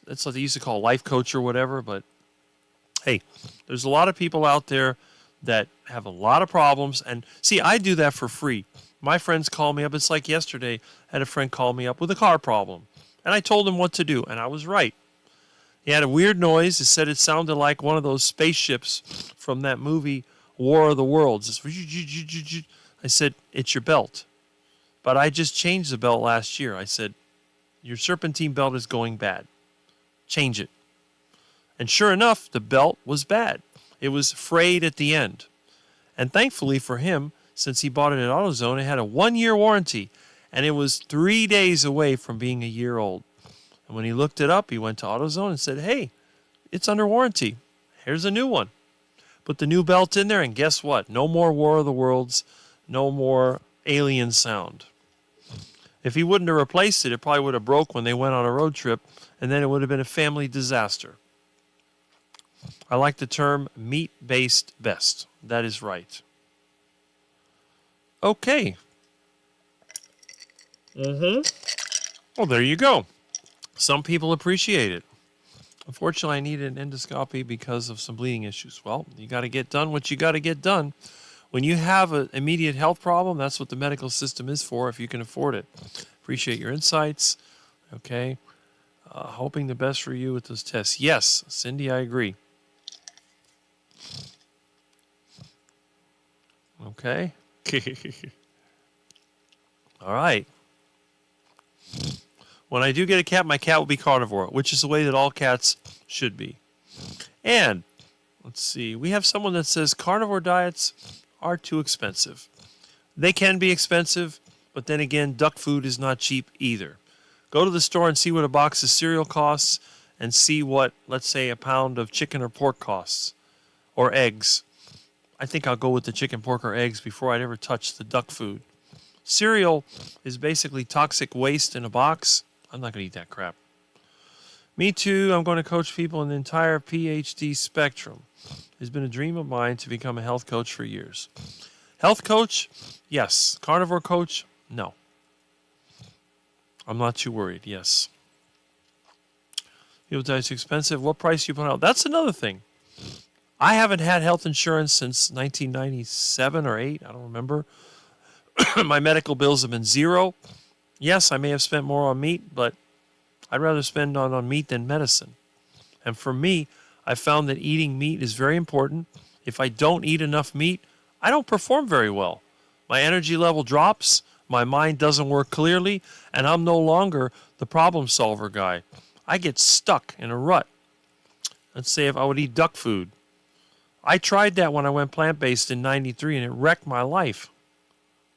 That's what they used to call life coach or whatever, but hey, there's a lot of people out there that have a lot of problems. And see, I do that for free. My friends call me up. It's like yesterday, I had a friend call me up with a car problem. And I told him what to do, and I was right. He had a weird noise. He said it sounded like one of those spaceships from that movie, War of the Worlds. I said, it's your belt. But I just changed the belt last year. I said, your serpentine belt is going bad. Change it. And sure enough, the belt was bad. It was frayed at the end. And thankfully for him, since he bought it at AutoZone, it had a 1-year warranty. And it was 3 days away from being a year old. And when he looked it up, he went to AutoZone and said, hey, it's under warranty. Here's a new one. Put the new belt in there, and guess what? No more War of the Worlds. No more alien sound. If he wouldn't have replaced it, it probably would have broke when they went on a road trip, and then it would have been a family disaster. I like the term meat-based best. That is right. Okay. Well, there you go. Some people appreciate it. Unfortunately, I needed an endoscopy because of some bleeding issues. Well, you got to get done what you got to get done. When you have an immediate health problem, that's what the medical system is for, if you can afford it. Appreciate your insights. Okay. Hoping the best for you with those tests. Yes, Cindy, I agree. Okay. All right. When I do get a cat, my cat will be carnivore, which is the way that all cats should be. And, let's see, we have someone that says carnivore diets are too expensive. They can be expensive, but then again, duck food is not cheap either. Go to the store and see what a box of cereal costs and see what, let's say, a pound of chicken or pork costs, or eggs. I think I'll go with the chicken, pork, or eggs before I'd ever touch the duck food. Cereal is basically toxic waste in a box. I'm not going to eat that crap. Me too. I'm going to coach people in the entire PhD spectrum. It's been a dream of mine to become a health coach for years. Health coach? Yes. Carnivore coach? No. I'm not too worried. Yes. People diet's expensive. What price you put out? That's another thing. I haven't had health insurance since 1997 or 8. I don't remember. My medical bills have been zero. Yes, I may have spent more on meat, but I'd rather spend on meat than medicine. And for me, I found that eating meat is very important. If I don't eat enough meat, I don't perform very well. My energy level drops, my mind doesn't work clearly, and I'm no longer the problem solver guy. I get stuck in a rut. Let's say if I would eat duck food. I tried that when I went plant-based in 93, and it wrecked my life.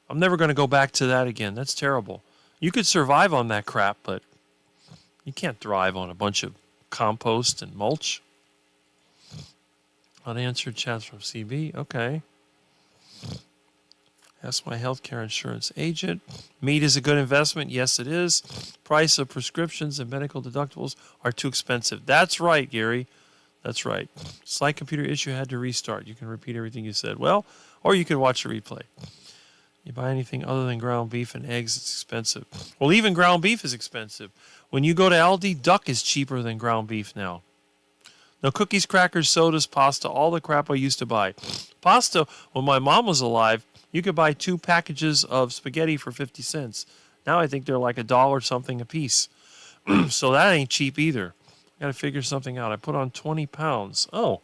I'm never going to go back to that again. That's terrible. You could survive on that crap, but You can't thrive on a bunch of compost and mulch. Unanswered chats from CB. Okay. Ask my healthcare insurance agent. Meat is a good investment. Yes, it is. Price of prescriptions and medical deductibles are too expensive. That's right, Gary. That's right. Slight computer issue, had to restart. You can repeat everything you said. Well, or you can watch a replay. You buy anything other than ground beef and eggs, it's expensive. Well, even ground beef is expensive. When you go to Aldi, duck is cheaper than ground beef now. No cookies, crackers, sodas, pasta, all the crap I used to buy. Pasta, when my mom was alive, you could buy 2 packages of spaghetti for 50 cents. Now I think they're like $1 something a piece. So that ain't cheap either. I got to figure something out. I put on 20 pounds. Oh.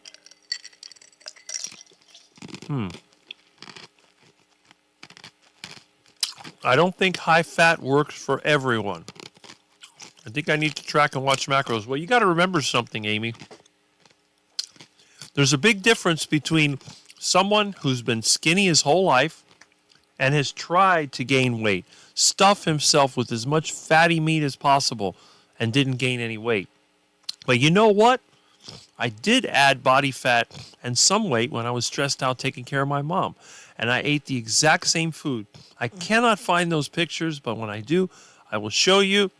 I don't think high fat works for everyone. I think I need to track and watch macros. Well, you got to remember something, Amy. There's a big difference between someone who's been skinny his whole life and has tried to gain weight, stuff himself with as much fatty meat as possible, and didn't gain any weight. But you know what? I did add body fat and some weight when I was stressed out taking care of my mom. And I ate the exact same food. I cannot find those pictures, but when I do, I will show you.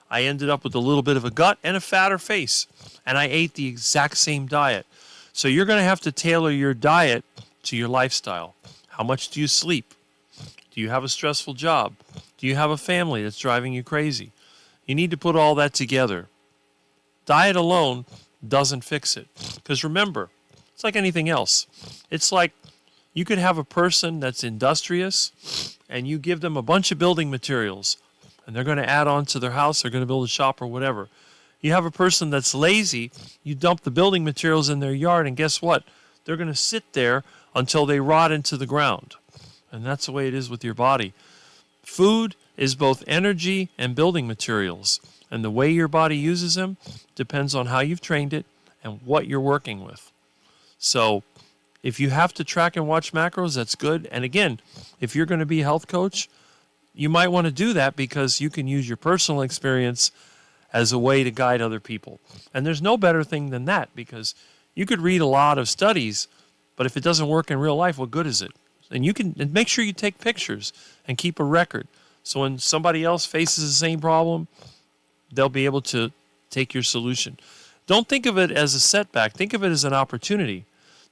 I ended up with a little bit of a gut and a fatter face. And I ate the exact same diet. So you're going to have to tailor your diet to your lifestyle. How much do you sleep? Do you have a stressful job? Do you have a family that's driving you crazy? You need to put all that together. Diet alone doesn't fix it. Because remember, it's like anything else. It's like you could have a person that's industrious and you give them a bunch of building materials and they're going to add on to their house, they're going to build a shop or whatever. You have a person that's lazy, you dump the building materials in their yard, and guess what? They're going to sit there until they rot into the ground. And that's the way it is with your body. Food is both energy and building materials. And the way your body uses them depends on how you've trained it and what you're working with. So if you have to track and watch macros, that's good. And again, if you're going to be a health coach, you might want to do that because you can use your personal experience as a way to guide other people. And there's no better thing than that, because you could read a lot of studies, but if it doesn't work in real life, what good is it? And you can make sure you take pictures and keep a record. So when somebody else faces the same problem, they'll be able to take your solution. Don't think of it as a setback. Think of it as an opportunity.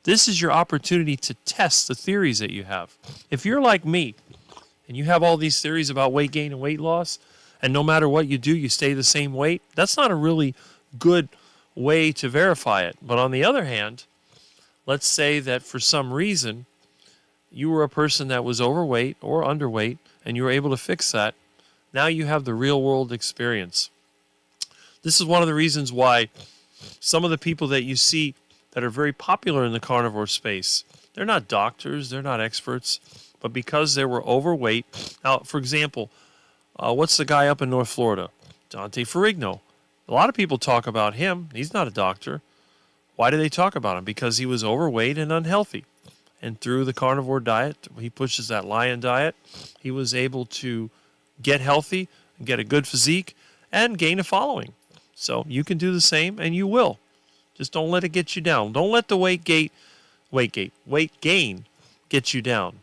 This is your opportunity to test the theories that you have. If you're like me and you have all these theories about weight gain and weight loss, and no matter what you do, you stay the same weight, that's not a really good way to verify it. But on the other hand, let's say that for some reason you were a person that was overweight or underweight and you were able to fix that. Now you have the real world experience. This is one of the reasons why some of the people that you see that are very popular in the carnivore space, they're not doctors, they're not experts, but because they were overweight. Now, for example, what's the guy up in North Florida? Dante Ferrigno. A lot of people talk about him. He's not a doctor. Why do they talk about him? Because he was overweight and unhealthy. And through the carnivore diet, he pushes that lion diet, he was able to get healthy, get a good physique, and gain a following. So you can do the same, and you will. Just don't let it get you down. Don't let the weight gain get you down.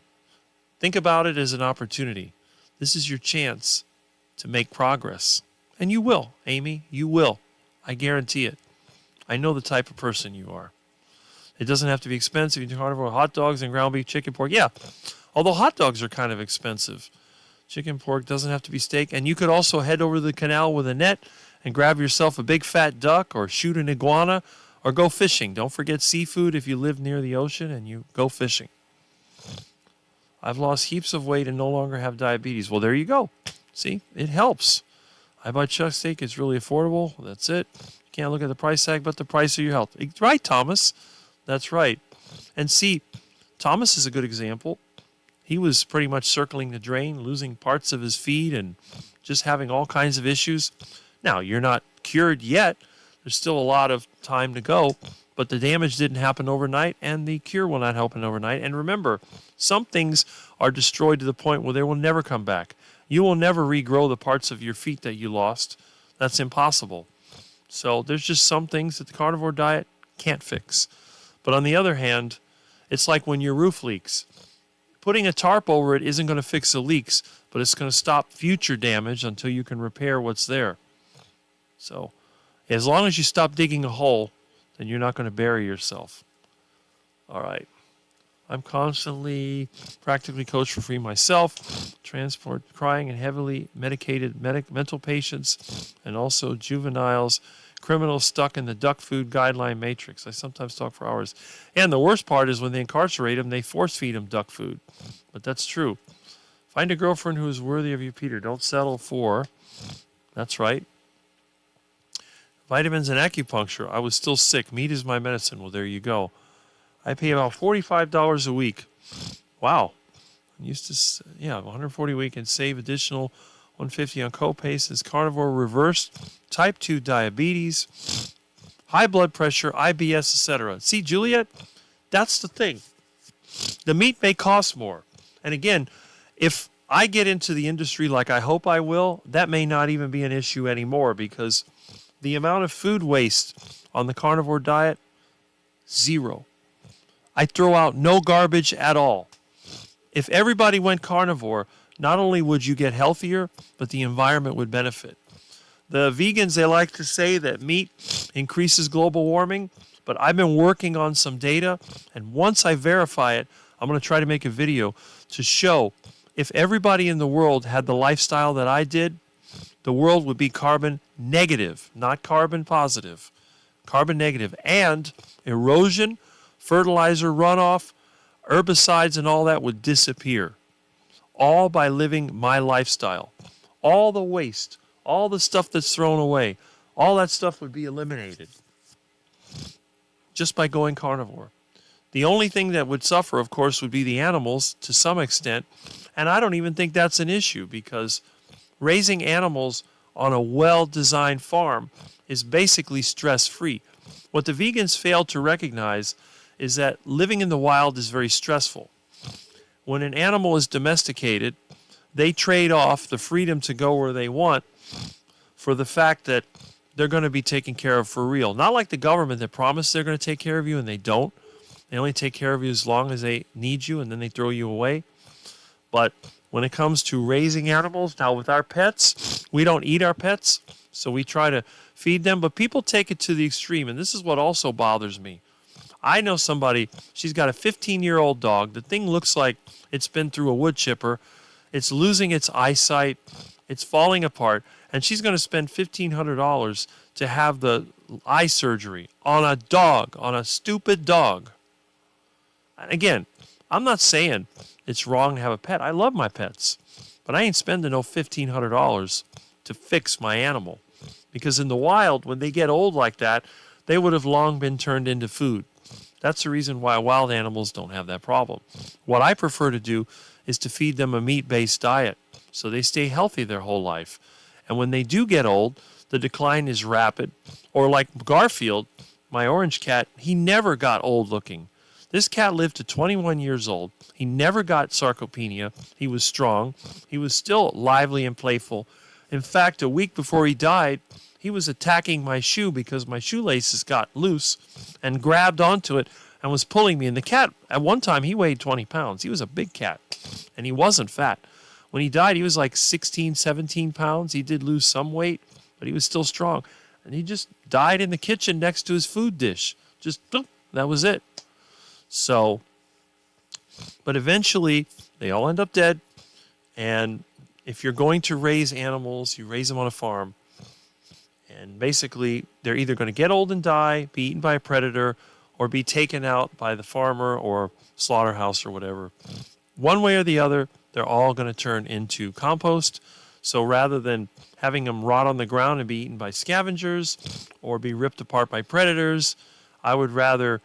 Think about it as an opportunity. This is your chance to make progress. And you will, Amy. You will. I guarantee it. I know the type of person you are. It doesn't have to be expensive. You can do carnivore, hot dogs and ground beef, chicken, pork. Yeah, although hot dogs are kind of expensive. Chicken, pork doesn't have to be steak. And you could also head over to the canal with a net and grab yourself a big fat duck or shoot an iguana or go fishing. Don't forget seafood if you live near the ocean and you go fishing. I've lost heaps of weight and no longer have diabetes. Well, there you go. See, it helps. I buy chuck steak. It's really affordable. That's it. You can't look at the price tag, but the price of your health. Right, Thomas. That's right. And see, Thomas is a good example. He was pretty much circling the drain, losing parts of his feet and just having all kinds of issues. Now, you're not cured yet. There's still a lot of time to go, but the damage didn't happen overnight, and the cure will not happen overnight. And remember, some things are destroyed to the point where they will never come back. You will never regrow the parts of your feet that you lost. That's impossible. So there's just some things that the carnivore diet can't fix. But on the other hand, it's like when your roof leaks. Putting a tarp over it isn't going to fix the leaks, but it's going to stop future damage until you can repair what's there. So as long as you stop digging a hole, then you're not going to bury yourself. All right. I'm constantly practically coached for free myself, transport crying and heavily medicated mental patients, and also juveniles, criminals stuck in the duck food guideline matrix. I sometimes talk for hours. And the worst part is when they incarcerate them, they force feed them duck food. But that's true. Find a girlfriend who is worthy of you, Peter. Don't settle for. That's right. Vitamins and acupuncture. I was still sick. Meat is my medicine. Well, there you go. I pay about $45 a week. Wow. I used to, $140 a week and save additional $150 on copays. This carnivore reversed type 2 diabetes, high blood pressure, IBS, etc. See, Juliet, that's the thing. The meat may cost more. And again, if I get into the industry like I hope I will, that may not even be an issue anymore because the amount of food waste on the carnivore diet, zero. I throw out no garbage at all. If everybody went carnivore, not only would you get healthier, but the environment would benefit. The vegans, they like to say that meat increases global warming, but I've been working on some data, and once I verify it, I'm going to try to make a video to show if everybody in the world had the lifestyle that I did, the world would be carbon negative, not carbon positive. Carbon negative. And erosion, fertilizer runoff, herbicides, and all that would disappear. All by living my lifestyle. All the waste, all the stuff that's thrown away, all that stuff would be eliminated just by going carnivore. The only thing that would suffer, of course, would be the animals to some extent, and I don't even think that's an issue because raising animals on a well-designed farm is basically stress-free. What the vegans fail to recognize is that living in the wild is very stressful. When an animal is domesticated, they trade off the freedom to go where they want for the fact that they're going to be taken care of for real. Not like the government that promised they're going to take care of you and they don't. They only take care of you as long as they need you and then they throw you away. But when it comes to raising animals, now with our pets, we don't eat our pets, so we try to feed them. But people take it to the extreme, and this is what also bothers me. I know somebody, she's got a 15-year-old dog. The thing looks like it's been through a wood chipper. It's losing its eyesight. It's falling apart. And she's going to spend $1,500 to have the eye surgery on a dog, on a stupid dog. And again, I'm not saying it's wrong to have a pet. I love my pets. But I ain't spending no $1,500 to fix my animal. Because in the wild, when they get old like that, they would have long been turned into food. That's the reason why wild animals don't have that problem. What I prefer to do is to feed them a meat-based diet so they stay healthy their whole life. And when they do get old, the decline is rapid. Or like Garfield, my orange cat, he never got old looking. This cat lived to 21 years old. He never got sarcopenia. He was strong. He was still lively and playful. In fact, a week before he died, he was attacking my shoe because my shoelaces got loose and grabbed onto it and was pulling me. And the cat, at one time, he weighed 20 pounds. He was a big cat, and he wasn't fat. When he died, he was like 16, 17 pounds. He did lose some weight, but he was still strong. And he just died in the kitchen next to his food dish. Just, boop, that was it. So, but eventually, they all end up dead. And if you're going to raise animals, you raise them on a farm. And basically, they're either going to get old and die, be eaten by a predator, or be taken out by the farmer or slaughterhouse or whatever. One way or the other, they're all going to turn into compost. So rather than having them rot on the ground and be eaten by scavengers or be ripped apart by predators, I would rather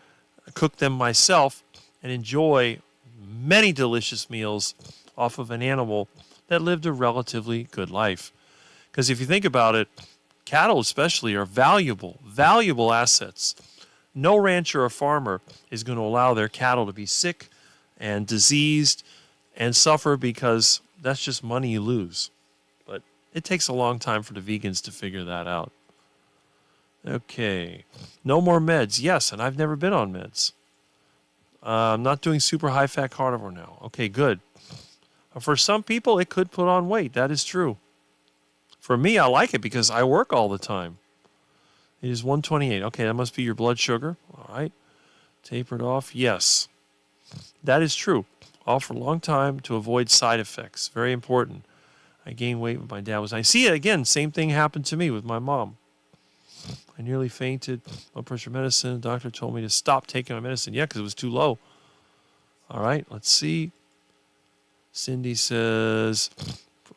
cook them myself and enjoy many delicious meals off of an animal that lived a relatively good life. Because if you think about it, cattle especially are valuable assets. No rancher or farmer is going to allow their cattle to be sick and diseased and suffer because that's just money you lose. But It takes a long time for the vegans to figure that out. Okay. No more meds. Yes, and I've never been on meds. I'm not doing super high-fat carnivore now. Okay, good. For some people, it could put on weight. That is true. For me, I like it because I work all the time. It is 128. Okay, that must be your blood sugar. All right. Tapered off. Yes. That is true. All for a long time to avoid side effects. Very important. I gained weight when my dad was. I see it again. Same thing happened to me with my mom. I nearly fainted. Blood pressure medicine. The doctor told me to stop taking my medicine. Yeah, because it was too low. All right, let's see. Cindy says,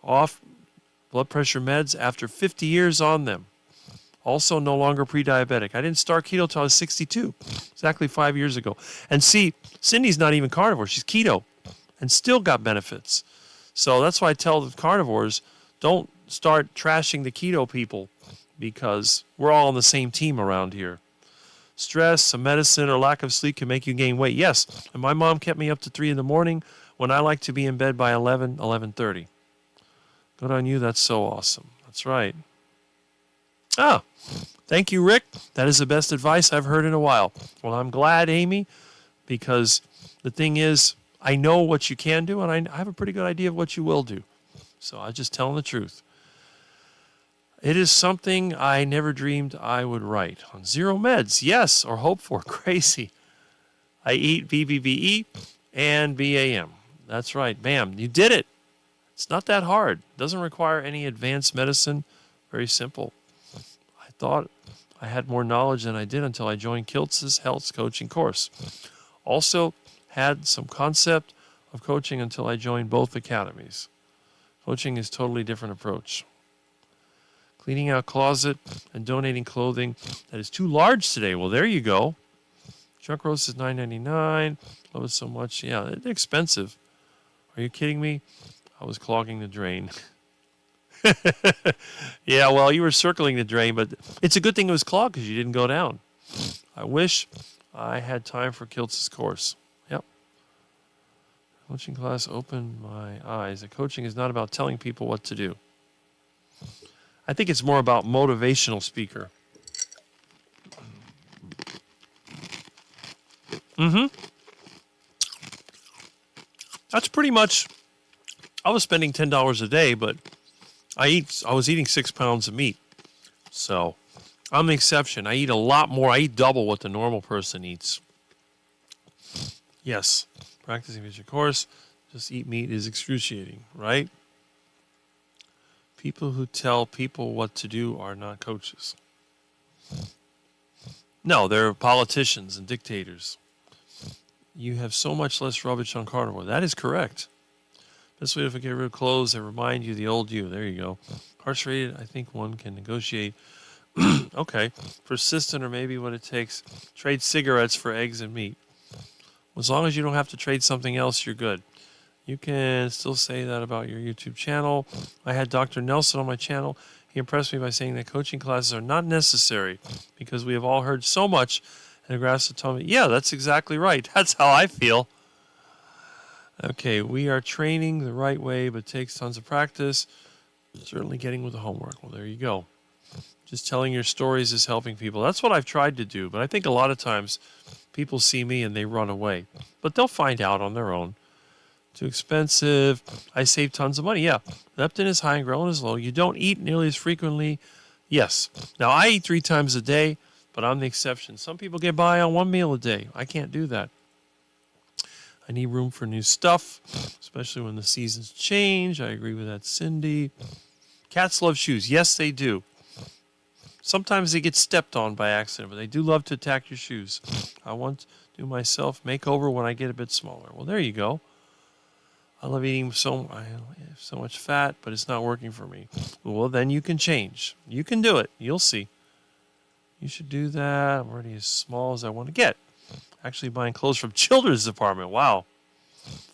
off blood pressure meds after 50 years on them. Also no longer pre-diabetic. I didn't start keto till I was 62, exactly 5 years ago. And see, Cindy's not even carnivore. She's keto and still got benefits. So that's why I tell the carnivores, don't start trashing the keto people because we're all on the same team around here. Stress, some medicine, or lack of sleep can make you gain weight. Yes, and my mom kept me up to 3 in the morning when I like to be in bed by 11, 11:30. Good on you. That's so awesome. That's right. Ah, thank you, Rick. That is the best advice I've heard in a while. Well, I'm glad, Amy, because the thing is, I know what you can do, and I have a pretty good idea of what you will do. So I'm just telling the truth. It is something I never dreamed I would write. On zero meds, yes, or hope for. Crazy. I eat BBBE and BAM. That's right. Bam. You did it. It's not that hard. It doesn't require any advanced medicine. Very simple. I thought I had more knowledge than I did until I joined Kiltz's health coaching course. Also had some concept of coaching until I joined both academies. Coaching is a totally different approach. Cleaning out closet and donating clothing that is too large today. Well, there you go. Chuck roast is $9.99. Love it so much. Yeah, they're expensive. Are you kidding me? I was clogging the drain. Yeah, well, you were circling the drain, but it's a good thing it was clogged because you didn't go down. I wish I had time for Kiltz's course. Yep. Coaching class opened my eyes. The coaching is not about telling people what to do. I think it's more about motivational speaker. That's pretty much, I was spending $10 a day, but I was eating 6 pounds of meat. So I'm the exception. I eat a lot more. I eat double what the normal person eats. Yes, practicing vision course, just eat meat is excruciating, right? People who tell people what to do are not coaches. No, they're politicians and dictators. You have so much less rubbish on carnivore. That is correct. Best way to get rid of clothes that remind you of the old you. There you go. Incarcerated, I think one can negotiate. Okay. Persistent or maybe what it takes. Trade cigarettes for eggs and meat. As long as you don't have to trade something else, you're good. You can still say that about your YouTube channel. I had Dr. Nelson on my channel. He impressed me by saying that coaching classes are not necessary because we have all heard so much. And Nebraska told me, yeah, that's exactly right. That's how I feel. Okay, we are training the right way, but it takes tons of practice. Certainly getting with the homework. Well, there you go. Just telling your stories is helping people. That's what I've tried to do. But I think a lot of times people see me and they run away. But they'll find out on their own. Too expensive. I save tons of money. Yeah. Leptin is high and ghrelin is low. You don't eat nearly as frequently. Yes. Now, I eat 3 times a day, but I'm the exception. Some people get by on 1 meal a day. I can't do that. I need room for new stuff, especially when the seasons change. I agree with that, Cindy. Cats love shoes. Yes, they do. Sometimes they get stepped on by accident, but they do love to attack your shoes. I want to do myself makeover when I get a bit smaller. Well, there you go. I love eating so much fat, but it's not working for me. Well, then you can change. You can do it. You'll see. You should do that. I'm already as small as I want to get. Actually buying clothes from children's department. Wow.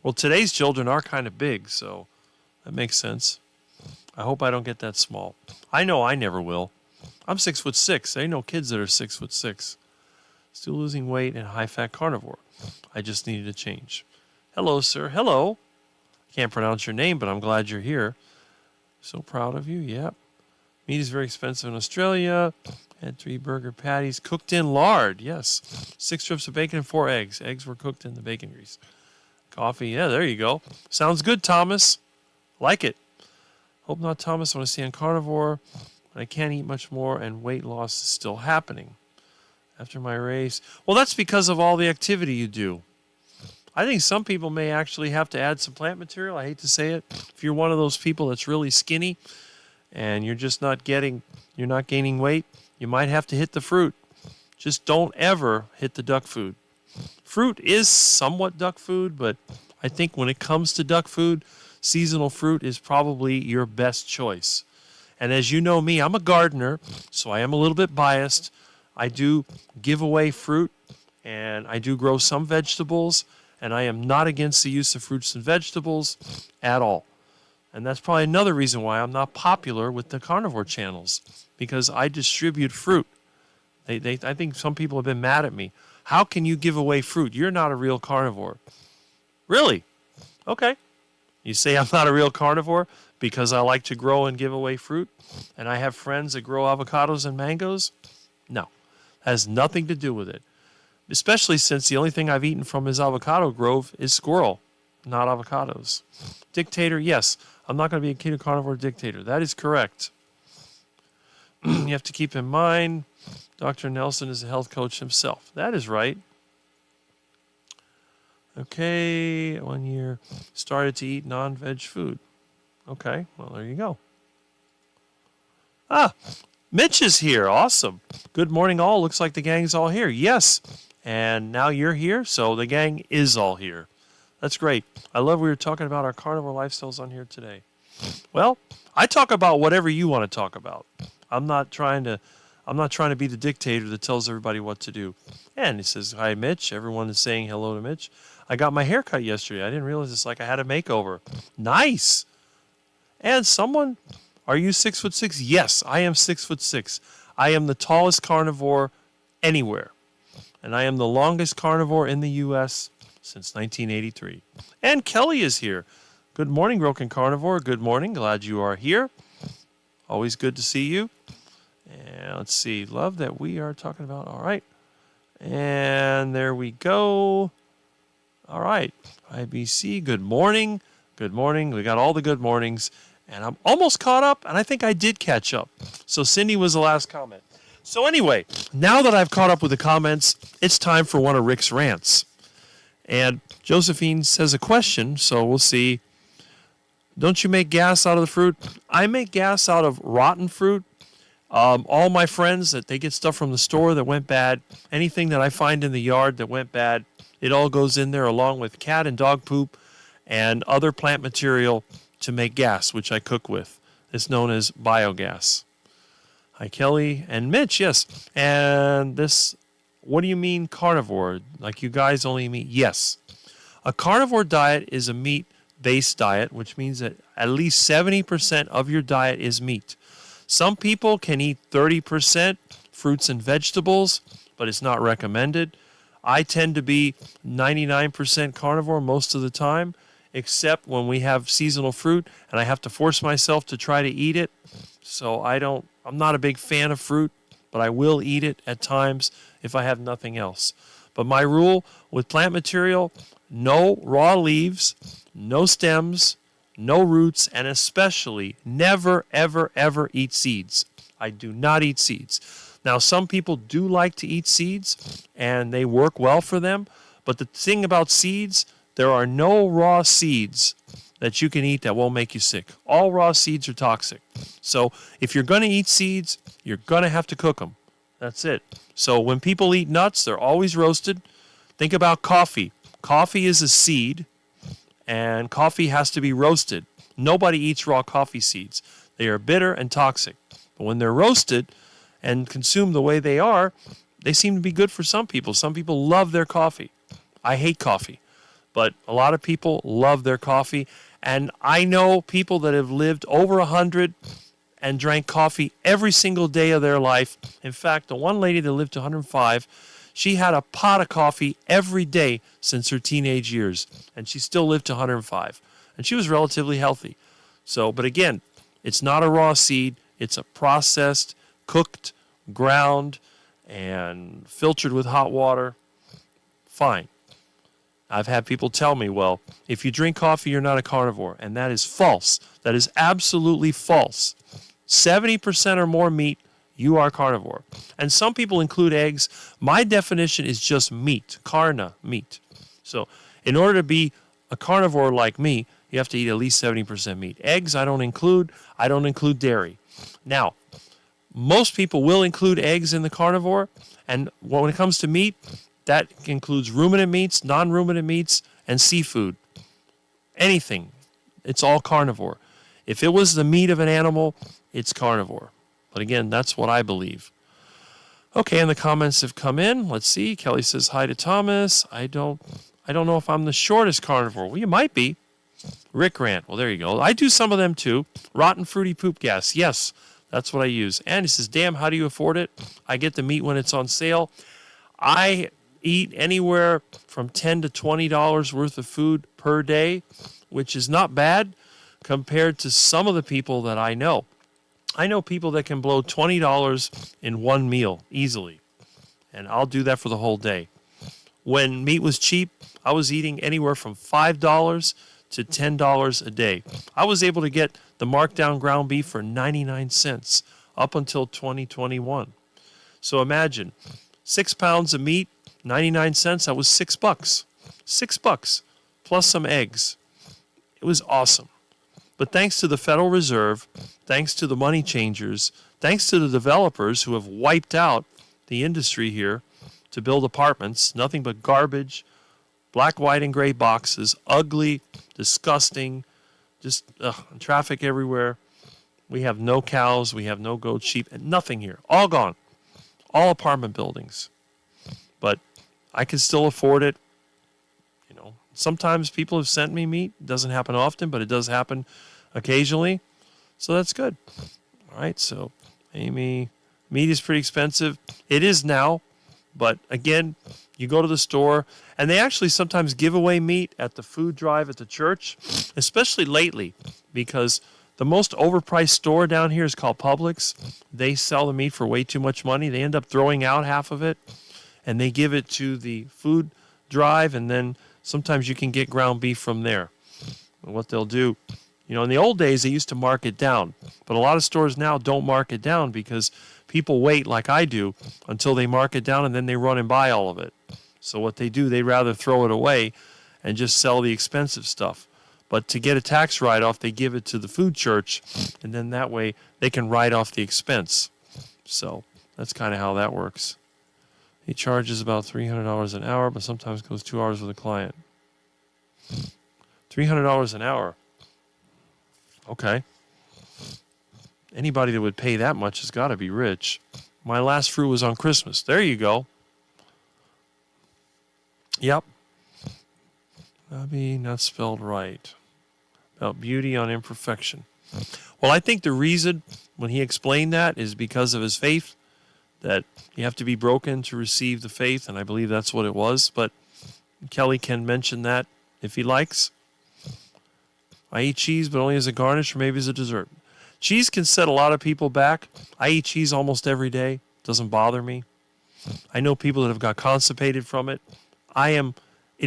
Well, today's children are kind of big, so that makes sense. I hope I don't get that small. I know I never will. I'm 6'6". I know kids that are 6'6". Still losing weight and high-fat carnivore. I just needed a change. Hello, sir. Hello. Can't pronounce your name, but I'm glad you're here. So proud of you. Yep. Meat is very expensive in Australia. Had 3 burger patties cooked in lard. Yes. 6 strips of bacon and 4 eggs. Eggs were cooked in the bacon grease. Coffee. Yeah, there you go. Sounds good, Thomas. Like it. Hope not, Thomas. I want to stay on carnivore. But I can't eat much more, and weight loss is still happening after my race. Well, that's because of all the activity you do. I think some people may actually have to add some plant material. I hate to say it. If you're one of those people that's really skinny and you're just not gaining weight, you might have to hit the fruit. Just don't ever hit the duck food. Fruit is somewhat duck food, but I think when it comes to duck food, seasonal fruit is probably your best choice. And as you know me, I'm a gardener, so I am a little bit biased. I do give away fruit, and I do grow some vegetables, and I am not against the use of fruits and vegetables at all. And that's probably another reason why I'm not popular with the carnivore channels, because I distribute fruit. I think some people have been mad at me. How can you give away fruit? You're not a real carnivore. Really? Okay. You say I'm not a real carnivore because I like to grow and give away fruit, and I have friends that grow avocados and mangoes? No. That has nothing to do with it. Especially since the only thing I've eaten from his avocado grove is squirrel, not avocados. Dictator, yes. I'm not going to be a keto carnivore dictator. That is correct. You have to keep in mind, Dr. Nelson is a health coach himself. That is right. Okay, 1 year, started to eat non-veg food. Okay, well, there you go. Mitch is here. Awesome. Good morning, all. Looks like the gang's all here. Yes. And now you're here, so the gang is all here. That's great. I love we were talking about our carnivore lifestyles on here today. Well, I talk about whatever you want to talk about. I'm not trying to be the dictator that tells everybody what to do. And he says, hi, Mitch. Everyone is saying hello to Mitch. I got my hair cut yesterday. I didn't realize it's like I had a makeover. Nice. And someone, are you 6'6"? Yes, I am 6'6". I am the tallest carnivore anywhere. And I am the longest carnivore in the U.S. since 1983. And Kelly is here. Good morning, Broken Carnivore. Good morning. Glad you are here. Always good to see you. And let's see. Love that we are talking about. All right. And there we go. All right. IBC, good morning. Good morning. We got all the good mornings. And I'm almost caught up, and I think I did catch up. So Cindy was the last comment. So anyway, now that I've caught up with the comments, it's time for one of Rick's rants. And Josephine says a question, so we'll see. Don't you make gas out of the fruit? I make gas out of rotten fruit. All my friends, that they get stuff from the store that went bad, anything that I find in the yard that went bad, it all goes in there along with cat and dog poop and other plant material to make gas, which I cook with. It's known as biogas. Hi, Kelly and Mitch, yes. And this, what do you mean carnivore? Like you guys only eat meat? Yes. A carnivore diet is a meat-based diet, which means that at least 70% of your diet is meat. Some people can eat 30% fruits and vegetables, but it's not recommended. I tend to be 99% carnivore most of the time, except when we have seasonal fruit and I have to force myself to try to eat it. So I'm not a big fan of fruit, but I will eat it at times if I have nothing else. But my rule with plant material, no raw leaves, no stems, no roots, and especially never, ever, ever eat seeds. I do not eat seeds. Now, some people do like to eat seeds, and they work well for them. But the thing about seeds, there are no raw seeds that you can eat that won't make you sick. All raw seeds are toxic. So if you're going to eat seeds, you're going to have to cook them. That's it. So when people eat nuts, they're always roasted. Think about coffee. Coffee is a seed, and coffee has to be roasted. Nobody eats raw coffee seeds. They are bitter and toxic. But when they're roasted and consumed the way they are, they seem to be good for some people. Some people love their coffee. I hate coffee, but a lot of people love their coffee. And I know people that have lived over 100 and drank coffee every single day of their life. In fact, the one lady that lived to 105, she had a pot of coffee every day since her teenage years, and she still lived to 105. And she was relatively healthy. So, but again, It's not a raw seed. It's a processed, cooked, ground, and filtered with hot water. Fine. I've had people tell me, well, if you drink coffee, you're not a carnivore. And that is false. That is absolutely false. 70% or more meat, you are carnivore. And some people include eggs. My definition is just meat, carna, meat. So in order to be a carnivore like me, you have to eat at least 70% meat. Eggs, I don't include. I don't include dairy. Now, most people will include eggs in the carnivore. And when it comes to meat, that includes ruminant meats, non-ruminant meats, and seafood. Anything. It's all carnivore. If it was the meat of an animal, it's carnivore. But again, that's what I believe. Okay, and the comments have come in. Let's see. Kelly says, hi to Thomas. I don't know if I'm the shortest carnivore. Well, you might be. Rick Grant. Well, there you go. I do some of them too. Rotten fruity poop gas. Yes, that's what I use. And he says, damn, how do you afford it? I get the meat when it's on sale. I eat anywhere from $10 to $20 worth of food per day, which is not bad compared to some of the people that I know. I know people that can blow $20 in one meal easily, and I'll do that for the whole day. When meat was cheap, I was eating anywhere from $5 to $10 a day. I was able to get the markdown ground beef for 99 cents up until 2021. So imagine 6 pounds of meat, 99 cents, that was $6. $6 plus some eggs. It was awesome. But thanks to the Federal Reserve, thanks to the money changers, thanks to the developers who have wiped out the industry here to build apartments, nothing but garbage, black, white, and gray boxes, ugly, disgusting, just traffic everywhere. We have no cows, we have no goats, sheep, and nothing here. All gone. All apartment buildings. But I can still afford it. You know, sometimes people have sent me meat. It doesn't happen often, but it does happen occasionally. So that's good. All right, so Amy, meat is pretty expensive. It is now, but again, you go to the store, and they actually sometimes give away meat at the food drive at the church, especially lately, because the most overpriced store down here is called Publix. They sell the meat for way too much money. They end up throwing out half of it, and they give it to the food drive, and then sometimes you can get ground beef from there. And what they'll do, you know, in the old days, they used to mark it down, but a lot of stores now don't mark it down because people wait, like I do, until they mark it down, and then they run and buy all of it. So what they do, they'd rather throw it away and just sell the expensive stuff. But to get a tax write-off, they give it to the food church, and then that way they can write off the expense. So that's kind of how that works. He charges about $300 an hour, but sometimes goes 2 hours with a client. $300 an hour. Okay. Anybody that would pay that much has got to be rich. My last fruit was on Christmas. There you go. Yep. Maybe not spelled right. About beauty on imperfection. Well, I think the reason when he explained that is because of his faith, that you have to be broken to receive the faith, and I believe that's what it was. But Kelly can mention that if he likes. I eat cheese, but only as a garnish or maybe as a dessert. Cheese can set a lot of people back. I eat cheese almost every day. Doesn't bother me. I know people that have got constipated from it. It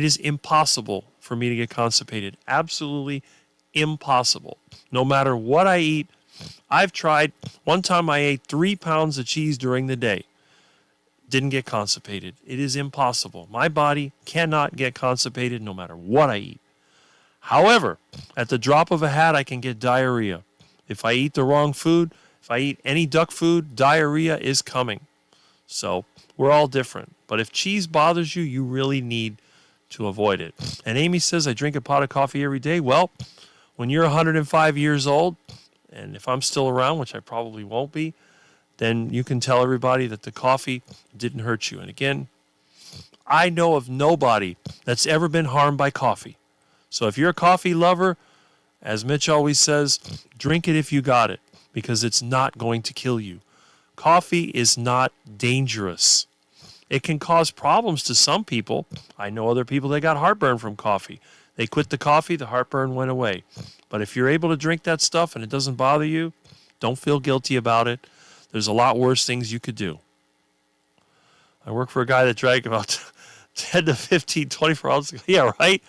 is impossible for me to get constipated. Absolutely impossible. No matter what I eat. I've tried. One time I ate 3 pounds of cheese during the day. Didn't get constipated. It is impossible. My body cannot get constipated no matter what I eat. However, at the drop of a hat, I can get diarrhea. If I eat the wrong food, if I eat any duck food, diarrhea is coming. So we're all different. But if cheese bothers you, you really need to avoid it. And Amy says, I drink a pot of coffee every day. Well, when you're 105 years old, and if I'm still around, which I probably won't be, then you can tell everybody that the coffee didn't hurt you. And again, I know of nobody that's ever been harmed by coffee. So if you're a coffee lover, as Mitch always says, drink it if you got it, because it's not going to kill you. Coffee is not dangerous. It can cause problems to some people. I know other people that got heartburn from coffee. They quit the coffee, the heartburn went away. But if you're able to drink that stuff and it doesn't bother you, don't feel guilty about it. There's a lot worse things you could do. I work for a guy that drank about 10 to 15, 24 ounces. Yeah, right?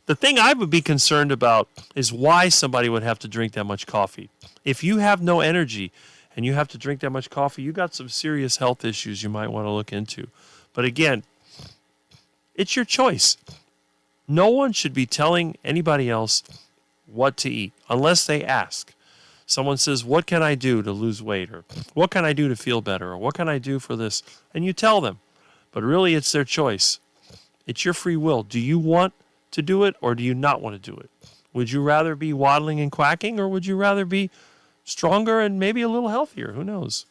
The thing I would be concerned about is why somebody would have to drink that much coffee. If you have no energy and you have to drink that much coffee, you got some serious health issues you might want to look into. But again, it's your choice. No one should be telling anybody else what to eat unless they ask. Someone says, what can I do to lose weight? Or what can I do to feel better? Or what can I do for this? And you tell them. But really, it's their choice. It's your free will. Do you want to do it or do you not want to do it? Would you rather be waddling and quacking or would you rather be stronger and maybe a little healthier? Who knows?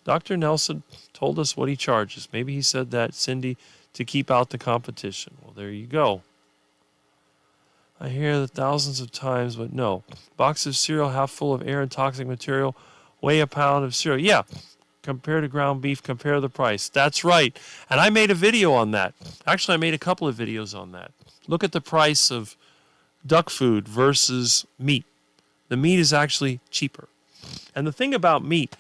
Dr. Nelson told us what he charges. Maybe he said that, Cindy, to keep out the competition. Well, there you go. I hear that thousands of times, but no. Box of cereal half full of air and toxic material, weigh a pound of cereal. Yeah, compare to ground beef, compare the price. That's right. And I made a video on that. Actually, I made a couple of videos on that. Look at the price of duck food versus meat. The meat is actually cheaper. And the thing about meat,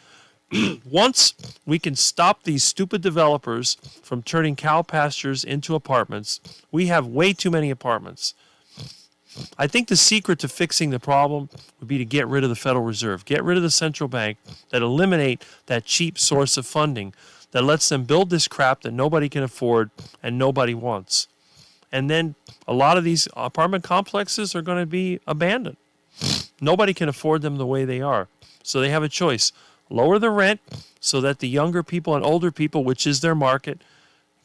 once we can stop these stupid developers from turning cow pastures into apartments, we have way too many apartments. I think the secret to fixing the problem would be to get rid of the Federal Reserve, get rid of the central bank, that eliminate that cheap source of funding that lets them build this crap that nobody can afford and nobody wants. And then a lot of these apartment complexes are going to be abandoned. Nobody can afford them the way they are. So they have a choice. Lower the rent so that the younger people and older people, which is their market,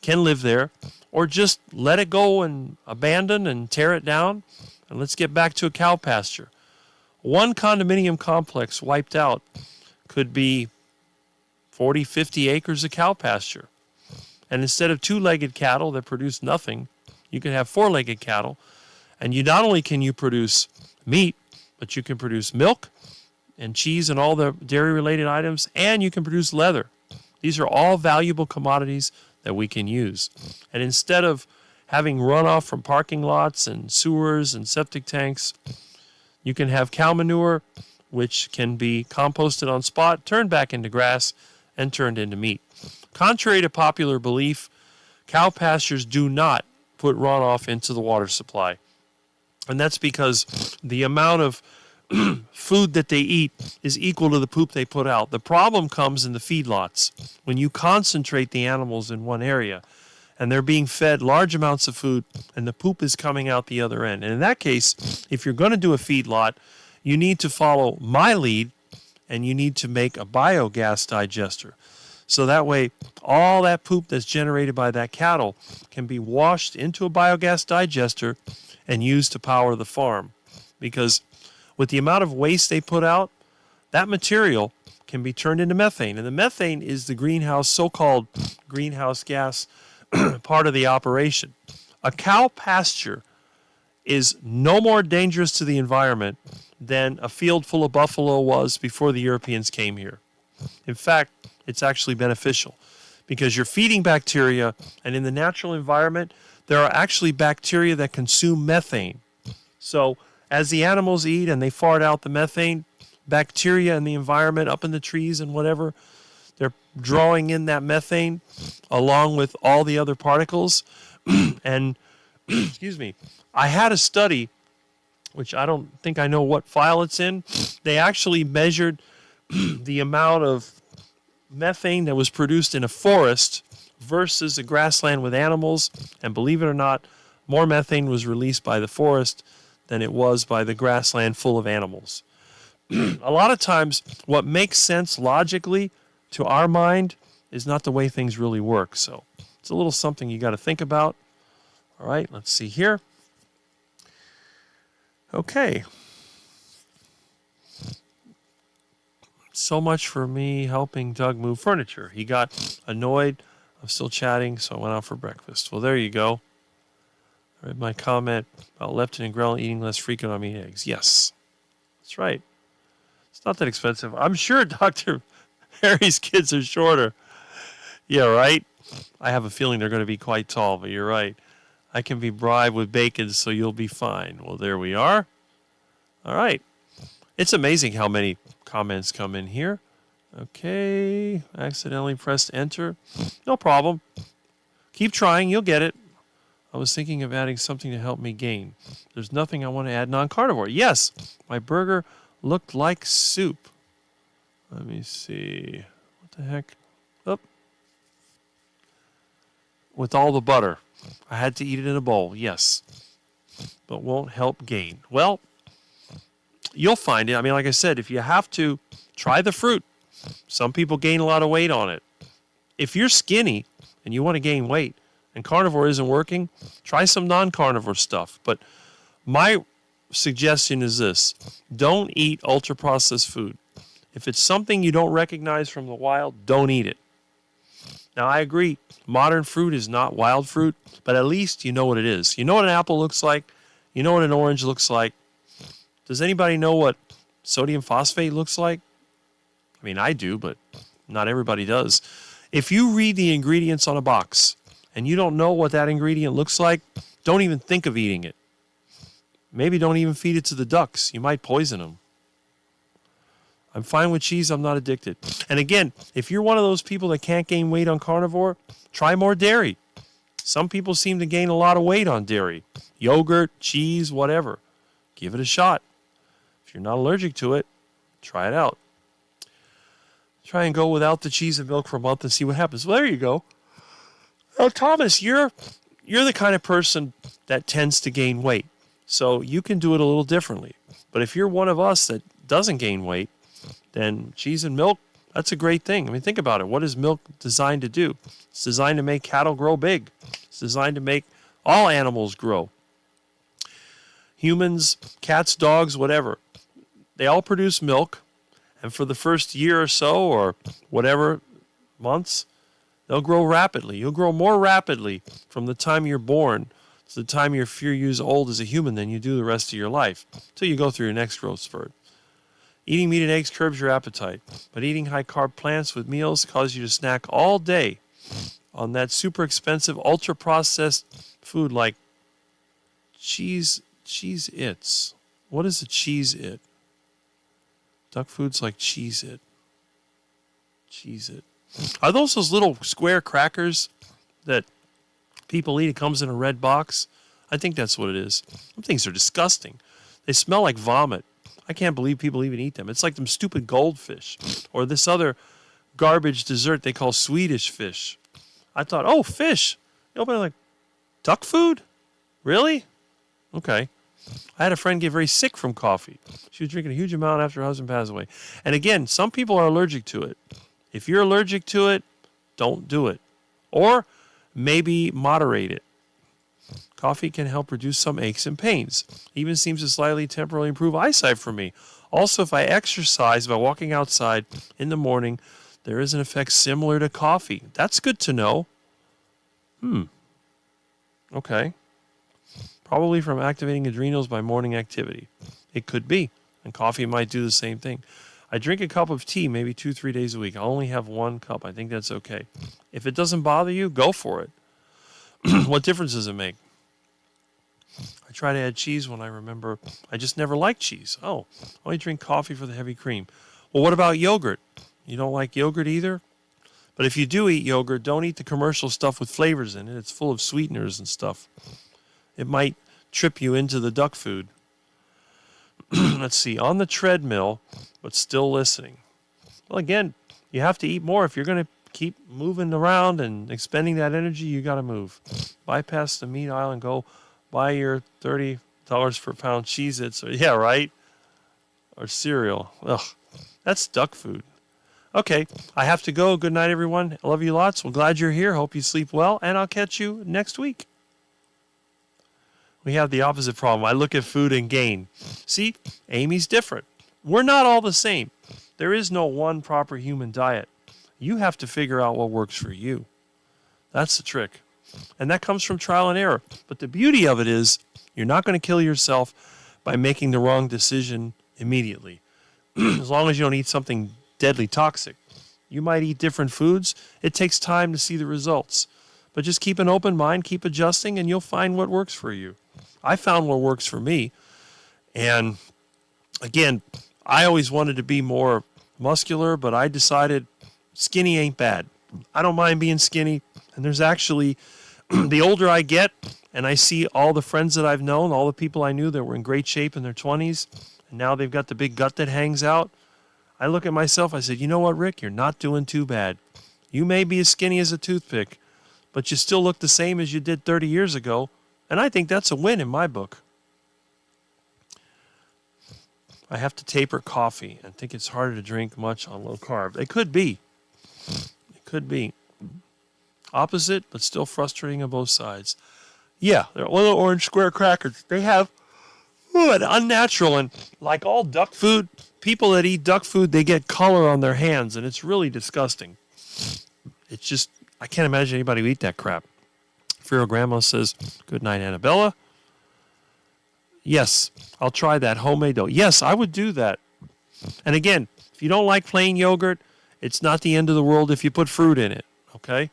can live there, or just let it go and abandon and tear it down, and let's get back to a cow pasture. One condominium complex wiped out could be 40, 50 acres of cow pasture. And instead of two-legged cattle that produce nothing, you can have four-legged cattle, and you not only can you produce meat, but you can produce milk and cheese and all the dairy-related items, and you can produce leather. These are all valuable commodities that we can use. And instead of having runoff from parking lots and sewers and septic tanks, you can have cow manure, which can be composted on spot, turned back into grass, and turned into meat. Contrary to popular belief, cow pastures do not put runoff into the water supply. And that's because the amount of food that they eat is equal to the poop they put out. The problem comes in the feedlots. When you concentrate the animals in one area and they're being fed large amounts of food and the poop is coming out the other end. And in that case, if you're going to do a feedlot, you need to follow my lead and you need to make a biogas digester. So that way, all that poop that's generated by that cattle can be washed into a biogas digester and used to power the farm. Because with the amount of waste they put out, that material can be turned into methane. And the methane is the greenhouse, so-called greenhouse gas part of the operation. A cow pasture is no more dangerous to the environment than a field full of buffalo was before the Europeans came here. In fact, it's actually beneficial because you're feeding bacteria, and in the natural environment, there are actually bacteria that consume methane. So as the animals eat and they fart out the methane, bacteria in the environment, up in the trees and whatever, they're drawing in that methane along with all the other particles. And, excuse me, I had a study, which I don't think I know what file it's in. They actually measured the amount of methane that was produced in a forest versus a grassland with animals. And believe it or not, more methane was released by the forest than it was by the grassland full of animals. A lot of times, what makes sense logically to our mind is not the way things really work. So it's a little something you got to think about. All right, let's see here. Okay. So much for me helping Doug move furniture. He got annoyed. I'm still chatting, so I went out for breakfast. Well, there you go. I read my comment about leptin and ghrelin eating less frequent on meat eggs. Yes, that's right. It's not that expensive. I'm sure Dr. Harry's kids are shorter. Yeah, right? I have a feeling they're going to be quite tall, but you're right. I can be bribed with bacon, so you'll be fine. Well, there we are. All right. It's amazing how many comments come in here. Okay. Accidentally pressed enter. No problem. Keep trying. You'll get it. I was thinking of adding something to help me gain. There's nothing I want to add non-carnivore. Yes, my burger looked like soup. Let me see. What the heck? Oh. With all the butter. I had to eat it in a bowl. Yes. But won't help gain. Well, you'll find it. I mean, like I said, if you have to, try the fruit. Some people gain a lot of weight on it. If you're skinny and you want to gain weight and carnivore isn't working, try some non-carnivore stuff. But my suggestion is this. Don't eat ultra-processed food. If it's something you don't recognize from the wild, don't eat it. Now, I agree, modern fruit is not wild fruit, but at least you know what it is. You know what an apple looks like. You know what an orange looks like. Does anybody know what sodium phosphate looks like? I mean, I do, but not everybody does. If you read the ingredients on a box and you don't know what that ingredient looks like, don't even think of eating it. Maybe don't even feed it to the ducks. You might poison them. I'm fine with cheese. I'm not addicted. And again, if you're one of those people that can't gain weight on carnivore, try more dairy. Some people seem to gain a lot of weight on dairy. Yogurt, cheese, whatever. Give it a shot. If you're not allergic to it, try it out. Try and go without the cheese and milk for a month and see what happens. Well, there you go. Now, Thomas, you're the kind of person that tends to gain weight. So you can do it a little differently. But if you're one of us that doesn't gain weight, then cheese and milk, that's a great thing. I mean, think about it. What is milk designed to do? It's designed to make cattle grow big. It's designed to make all animals grow. Humans, cats, dogs, whatever. They all produce milk. And for the first year or so, or whatever months, they'll grow rapidly. You'll grow more rapidly from the time you're born to the time you're a few years old as a human than you do the rest of your life, until you go through your next growth spurt. Eating meat and eggs curbs your appetite, but eating high-carb plants with meals causes you to snack all day on that super expensive, ultra-processed food like Cheez-Its. What is a Cheez-It? Duck foods like Cheez-It. Cheez-It. Are those little square crackers that people eat? It comes in a red box. I think that's what it is. Some things are disgusting. They smell like vomit. I can't believe people even eat them. It's like them stupid goldfish or this other garbage dessert they call Swedish fish. I thought, oh, fish. You open it like, duck food? Really? Okay. I had a friend get very sick from coffee. She was drinking a huge amount after her husband passed away. And again, some people are allergic to it. If you're allergic to it, don't do it. Or maybe moderate it. Coffee can help reduce some aches and pains. Even seems to slightly temporarily improve eyesight for me. Also, if I exercise by walking outside in the morning, there is an effect similar to coffee. That's good to know. Okay. Probably from activating adrenals by morning activity. It could be. And coffee might do the same thing. I drink a cup of tea maybe 2-3 days a week. I only have one cup. I think that's okay. If it doesn't bother you, go for it. What difference does it make? I try to add cheese when I remember I just never liked cheese. Oh, I only drink coffee for the heavy cream. Well, what about yogurt? You don't like yogurt either? But if you do eat yogurt, don't eat the commercial stuff with flavors in it. It's full of sweeteners and stuff. It might trip you into the duck food. Let's see. On the treadmill, but still listening. Well, again, you have to eat more. If you're going to keep moving around and expending that energy, you got to move. Bypass the meat aisle and go buy your $30 per pound Cheez-Its. Yeah, right? Or cereal. Ugh, that's duck food. Okay, I have to go. Good night, everyone. I love you lots. Well, glad you're here. Hope you sleep well, and I'll catch you next week. We have the opposite problem. I look at food and gain. See, Amy's different. We're not all the same. There is no one proper human diet. You have to figure out what works for you. That's the trick. And that comes from trial and error. But the beauty of it is you're not going to kill yourself by making the wrong decision immediately. As long as you don't eat something deadly toxic. You might eat different foods. It takes time to see the results. But just keep an open mind, keep adjusting, and you'll find what works for you. I found what works for me. And Again, I always wanted to be more muscular, but I decided skinny ain't bad. I don't mind being skinny. And there's actually, the older I get and I see all the friends that I've known, all the people I knew that were in great shape in their 20s, and now they've got the big gut that hangs out, I look at myself, I said, you know what, Rick, you're not doing too bad. You may be as skinny as a toothpick, but you still look the same as you did 30 years ago, and I think that's a win in my book. I have to taper coffee and think it's harder to drink much on low carb. It could be. It could be. Opposite, but still frustrating on both sides. Yeah, they're little orange square crackers. They have an unnatural, and like all duck food, people that eat duck food, they get color on their hands, and it's really disgusting. It's just, I can't imagine anybody who eat that crap. Fero Grandma says, good night, Annabella. Yes, I'll try that homemade dough. Yes, I would do that. And again, if you don't like plain yogurt, it's not the end of the world if you put fruit in it, okay?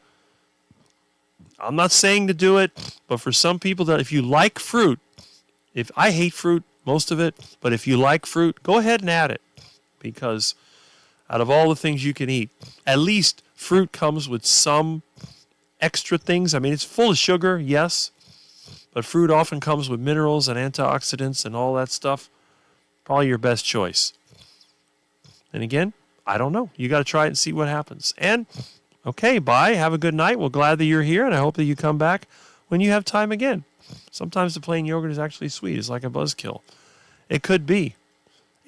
I'm not saying to do it, but for some people that if you like fruit, if I hate fruit, most of it, but if you like fruit, go ahead and add it, because out of all the things you can eat, at least fruit comes with some extra things. I mean, it's full of sugar, yes, but fruit often comes with minerals and antioxidants and all that stuff. Probably your best choice. And again, I don't know. You got to try it and see what happens. And okay, bye. Have a good night. We're glad that you're here, and I hope that you come back when you have time again. Sometimes the plain yogurt is actually sweet. It's like a buzzkill. It could be.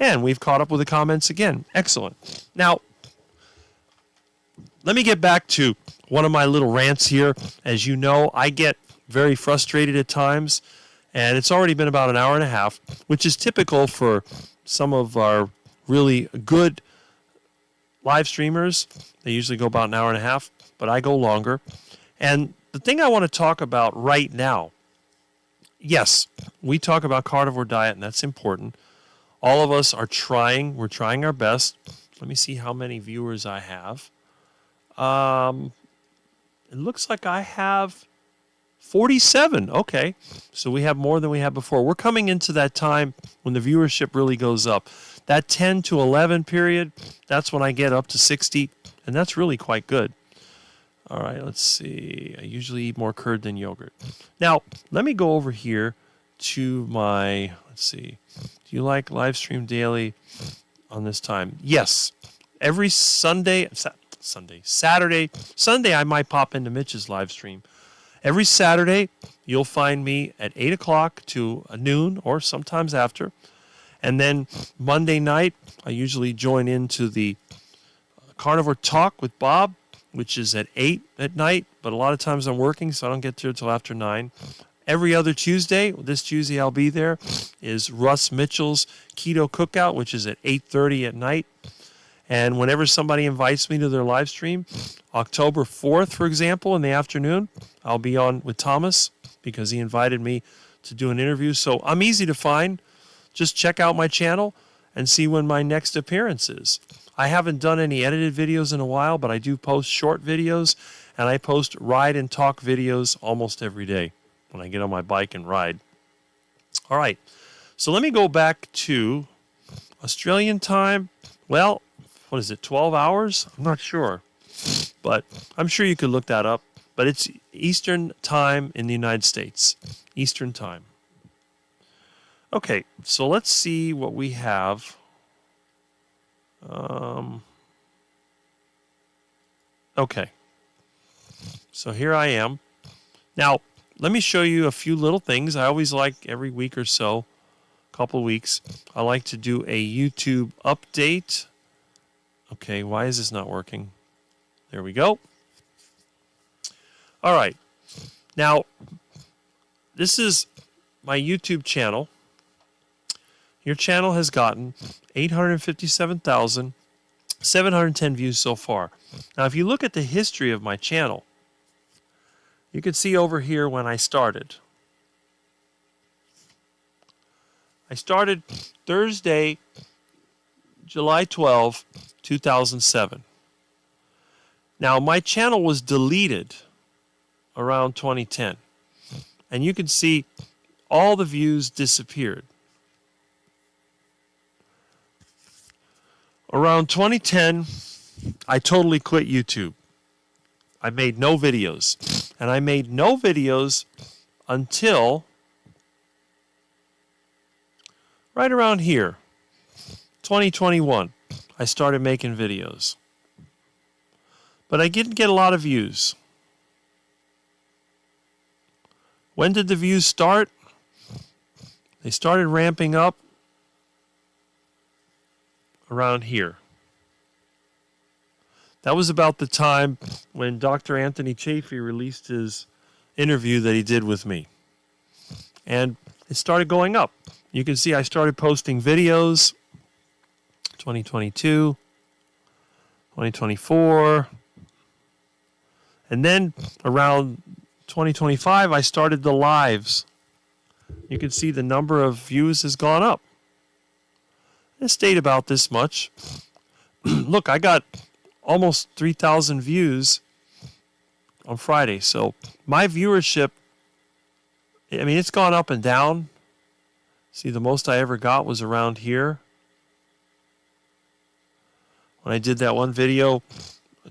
And we've caught up with the comments again. Excellent. Now, let me get back to one of my little rants here. As you know, I get very frustrated at times, and it's already been about an hour and a half, which is typical for some of our really good live streamers. They usually go about an hour and a half, but I go longer. And the thing I want to talk about right now, yes, we talk about carnivore diet, and that's important. All of us are trying. We're trying our best. Let me see how many viewers I have. It looks like I have 47. Okay, so we have more than we had before. We're coming into that time when the viewership really goes up. That 10 to 11 period, that's when I get up to 60, and that's really quite good. All right, let's see. I usually eat more curd than yogurt. Now, let me go over here to my, let's see. Do you like live stream daily on this time? Yes. Every Saturday, Sunday I might pop into Mitch's live stream. Every Saturday, you'll find me at 8 o'clock to noon or sometimes after. And then Monday night, I usually join into the Carnivore Talk with Bob, which is at 8 at night. But a lot of times I'm working, so I don't get there until after 9. Every other Tuesday, this Tuesday I'll be there, is Russ Mitchell's Keto Cookout, which is at 8:30 at night. And whenever somebody invites me to their live stream, October 4th, for example, in the afternoon, I'll be on with Thomas because he invited me to do an interview. So I'm easy to find. Just check out my channel and see when my next appearance is. I haven't done any edited videos in a while, but I do post short videos, and I post ride and talk videos almost every day when I get on my bike and ride. All right, so let me go back to Australian time. Well, what is it, 12 hours? I'm not sure, but I'm sure you could look that up. But it's Eastern time in the United States, Eastern time. Okay, so let's see what we have. Okay, so here I am. Now, let me show you a few little things. I always like every week or so, couple weeks, I like to do a YouTube update. Okay, why is this not working? There we go. All right. Now, this is my YouTube channel. Your channel has gotten 857,710 views so far. Now, if you look at the history of my channel, you can see over here when I started. I started Thursday, July 12, 2007. Now, my channel was deleted around 2010. And you can see all the views disappeared. Around 2010, I totally quit YouTube. I made no videos. And I made no videos until right around here, 2021. I started making videos. But I didn't get a lot of views. When did the views start? They started ramping up around here. That was about the time when Dr. Anthony Chafee released his interview that he did with me. And it started going up. You can see I started posting videos 2022, 2024, and then around 2025 I started the lives. You can see the number of views has gone up. It stayed about this much. Look, I got almost 3,000 views on Friday. So my viewership, I mean, it's gone up and down. See, the most I ever got was around here. When I did that one video,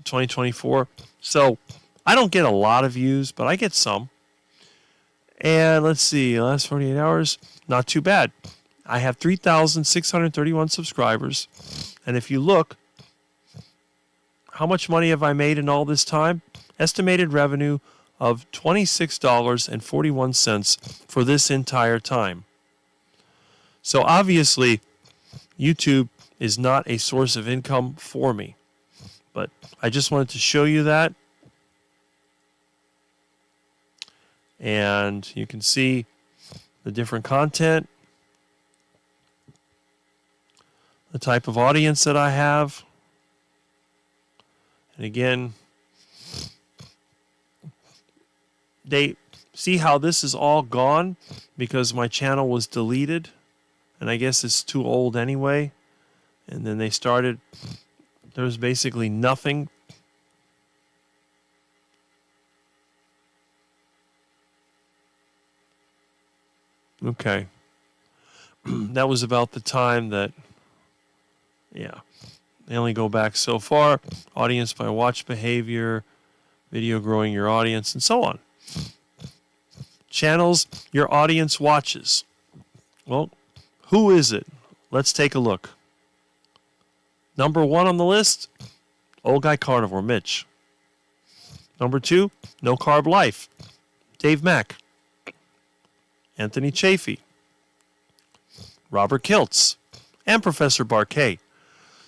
2024. So I don't get a lot of views, but I get some. And let's see, last 48 hours, not too bad. I have 3,631 subscribers. And if you look, how much money have I made in all this time? Estimated revenue of $26.41 for this entire time. So obviously, YouTube is not a source of income for me. But I just wanted to show you that. And you can see the different content, the type of audience that I have. And again, they see how this is all gone because my channel was deleted. And I guess it's too old anyway. And then they started, there was basically nothing. Okay. That was about the time that, yeah, they only go back so far. Audience by watch behavior, video growing your audience, and so on. Channels your audience watches. Well, who is it? Let's take a look. Number 1 on the list, Old Guy Carnivore, Mitch. Number 2, No Carb Life, Dave Mack. Anthony Chafee, Robert Kiltz, and Professor Barkay.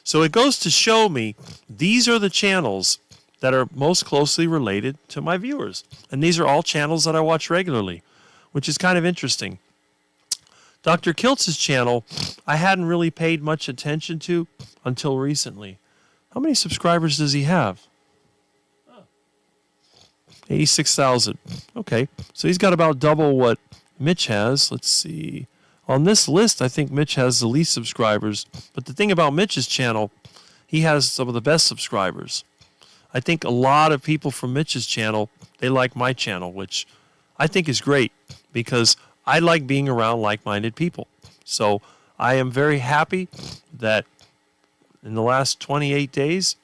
So it goes to show me these are the channels that are most closely related to my viewers. And these are all channels that I watch regularly, which is kind of interesting. Dr. Kiltz's channel, I hadn't really paid much attention to until recently. How many subscribers does he have? 86,000. Okay, so he's got about double what Mitch has. Let's see. On this list, I think Mitch has the least subscribers. But the thing about Mitch's channel, he has some of the best subscribers. I think a lot of people from Mitch's channel, they like my channel, which I think is great because I like being around like-minded people. So I am very happy that in the last 28 days,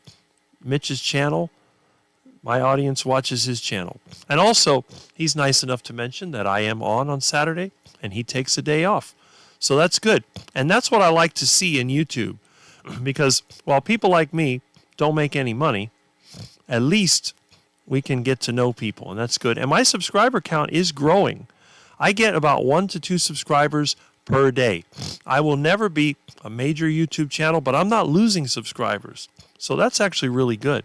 Mitch's channel, my audience watches his channel. And also, he's nice enough to mention that I am on Saturday, and he takes a day off. So that's good. And that's what I like to see in YouTube. Because while people like me don't make any money, at least we can get to know people, and that's good. And my subscriber count is growing. I get about 1 to 2 subscribers per day. I will never be a major YouTube channel, but I'm not losing subscribers. So that's actually really good.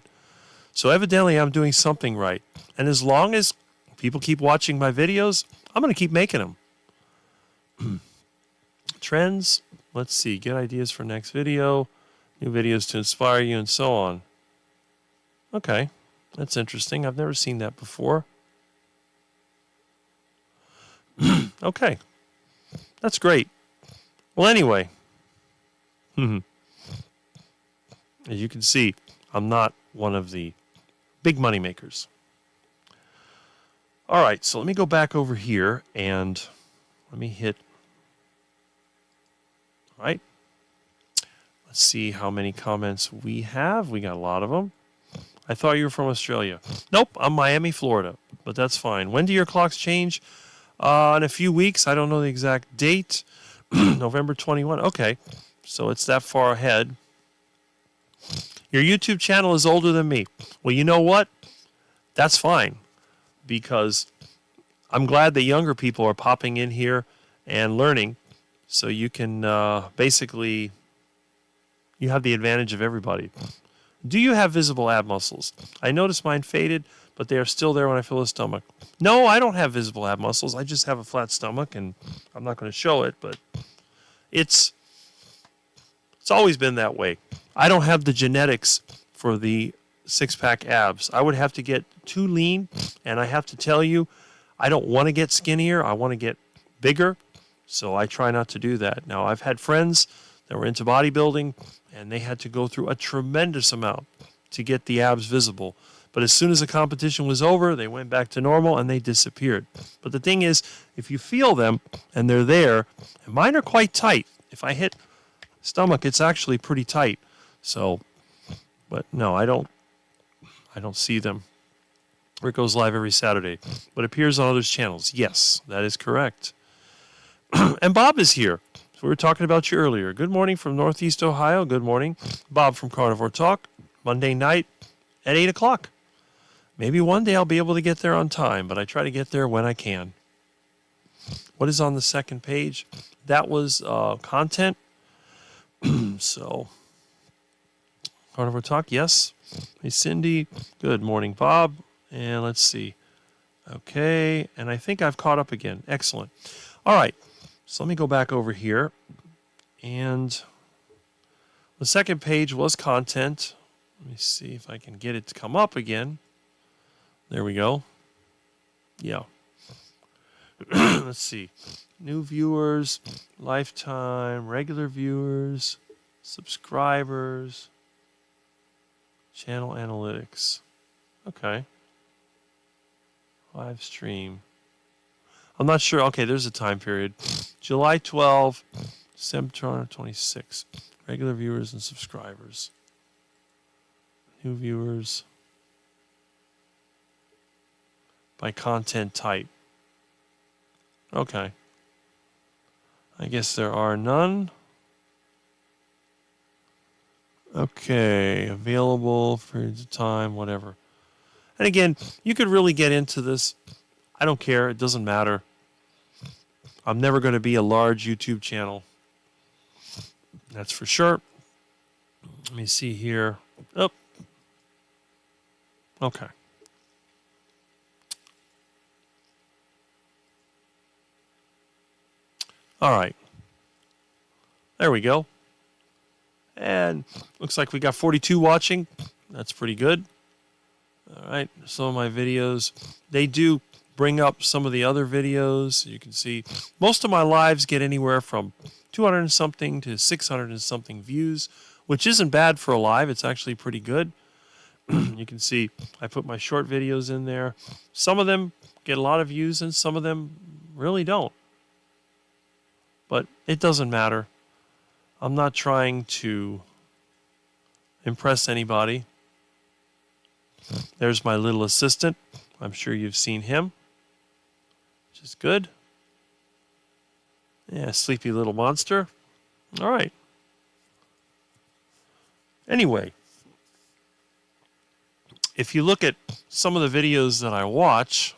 So evidently I'm doing something right. And as long as people keep watching my videos, I'm going to keep making them. Trends. Let's see. Get ideas for next video. New videos to inspire you and so on. Okay. That's interesting. I've never seen that before. Okay. That's great. Well, anyway. As you can see, I'm not one of the big money makers. All right, so let me go back over here and let me hit. All right. Let's Let's see how many comments we have. We got a lot of them. I thought you were from Australia. Nope, I'm Miami, Florida, but that's fine. When do your clocks change? In a few weeks. I don't know the exact date. November 21. Okay, so it's that far ahead. Your YouTube channel is older than me. Well, you know what? That's fine, because I'm glad that younger people are popping in here and learning, so you can basically, you have the advantage of everybody. Do you have visible ab muscles? I noticed mine faded, but they are still there when I fill the stomach. No, I don't have visible ab muscles. I just have a flat stomach, and I'm not going to show it, but it's always been that way. I don't have the genetics for the six-pack abs. I would have to get too lean, and I have to tell you, I don't want to get skinnier. I want to get bigger, so I try not to do that. Now, I've had friends that were into bodybuilding, and they had to go through a tremendous amount to get the abs visible. But as soon as the competition was over, they went back to normal, and they disappeared. But the thing is, if you feel them, and they're there, and mine are quite tight. If I hit stomach, it's actually pretty tight. So, but no, I don't see them. Rick goes live every Saturday, but appears on others' channels. Yes, that is correct. And Bob is here. So we were talking about you earlier. Good morning from Northeast Ohio. Good morning. Bob from Carnivore Talk. Monday night at 8 o'clock. Maybe one day I'll be able to get there on time, but I try to get there when I can. What is on the second page? That was content. So, Carnivore Talk, yes. Hey, Cindy. Good morning, Bob. And let's see. Okay, and I think I've caught up again. Excellent. All right, so let me go back over here. And the second page was content. Let me see if I can get it to come up again. There we go. Yeah. Let's see. New viewers, lifetime, regular viewers, subscribers, channel analytics. Okay. Live stream. I'm not sure. Okay, there's a time period. July 12, September 26. Regular viewers and subscribers. New viewers. By content type. Okay. I guess there are none. Okay, available for the time, whatever. And again, you could really get into this. I don't care. It doesn't matter. I'm never going to be a large YouTube channel. That's for sure. Let me see here. Oh. Okay. All right. There we go. And looks like we got 42 watching. That's pretty good. All right. Some of my videos, they do bring up some of the other videos. You can see most of my lives get anywhere from 200 and something to 600 and something views, which isn't bad for a live. It's actually pretty good. You can see I put my short videos in there. Some of them get a lot of views and some of them really don't. But it doesn't matter. I'm not trying to impress anybody. There's my little assistant. I'm sure you've seen him, which is good. Yeah, sleepy little monster. All right. Anyway, if you look at some of the videos that I watch,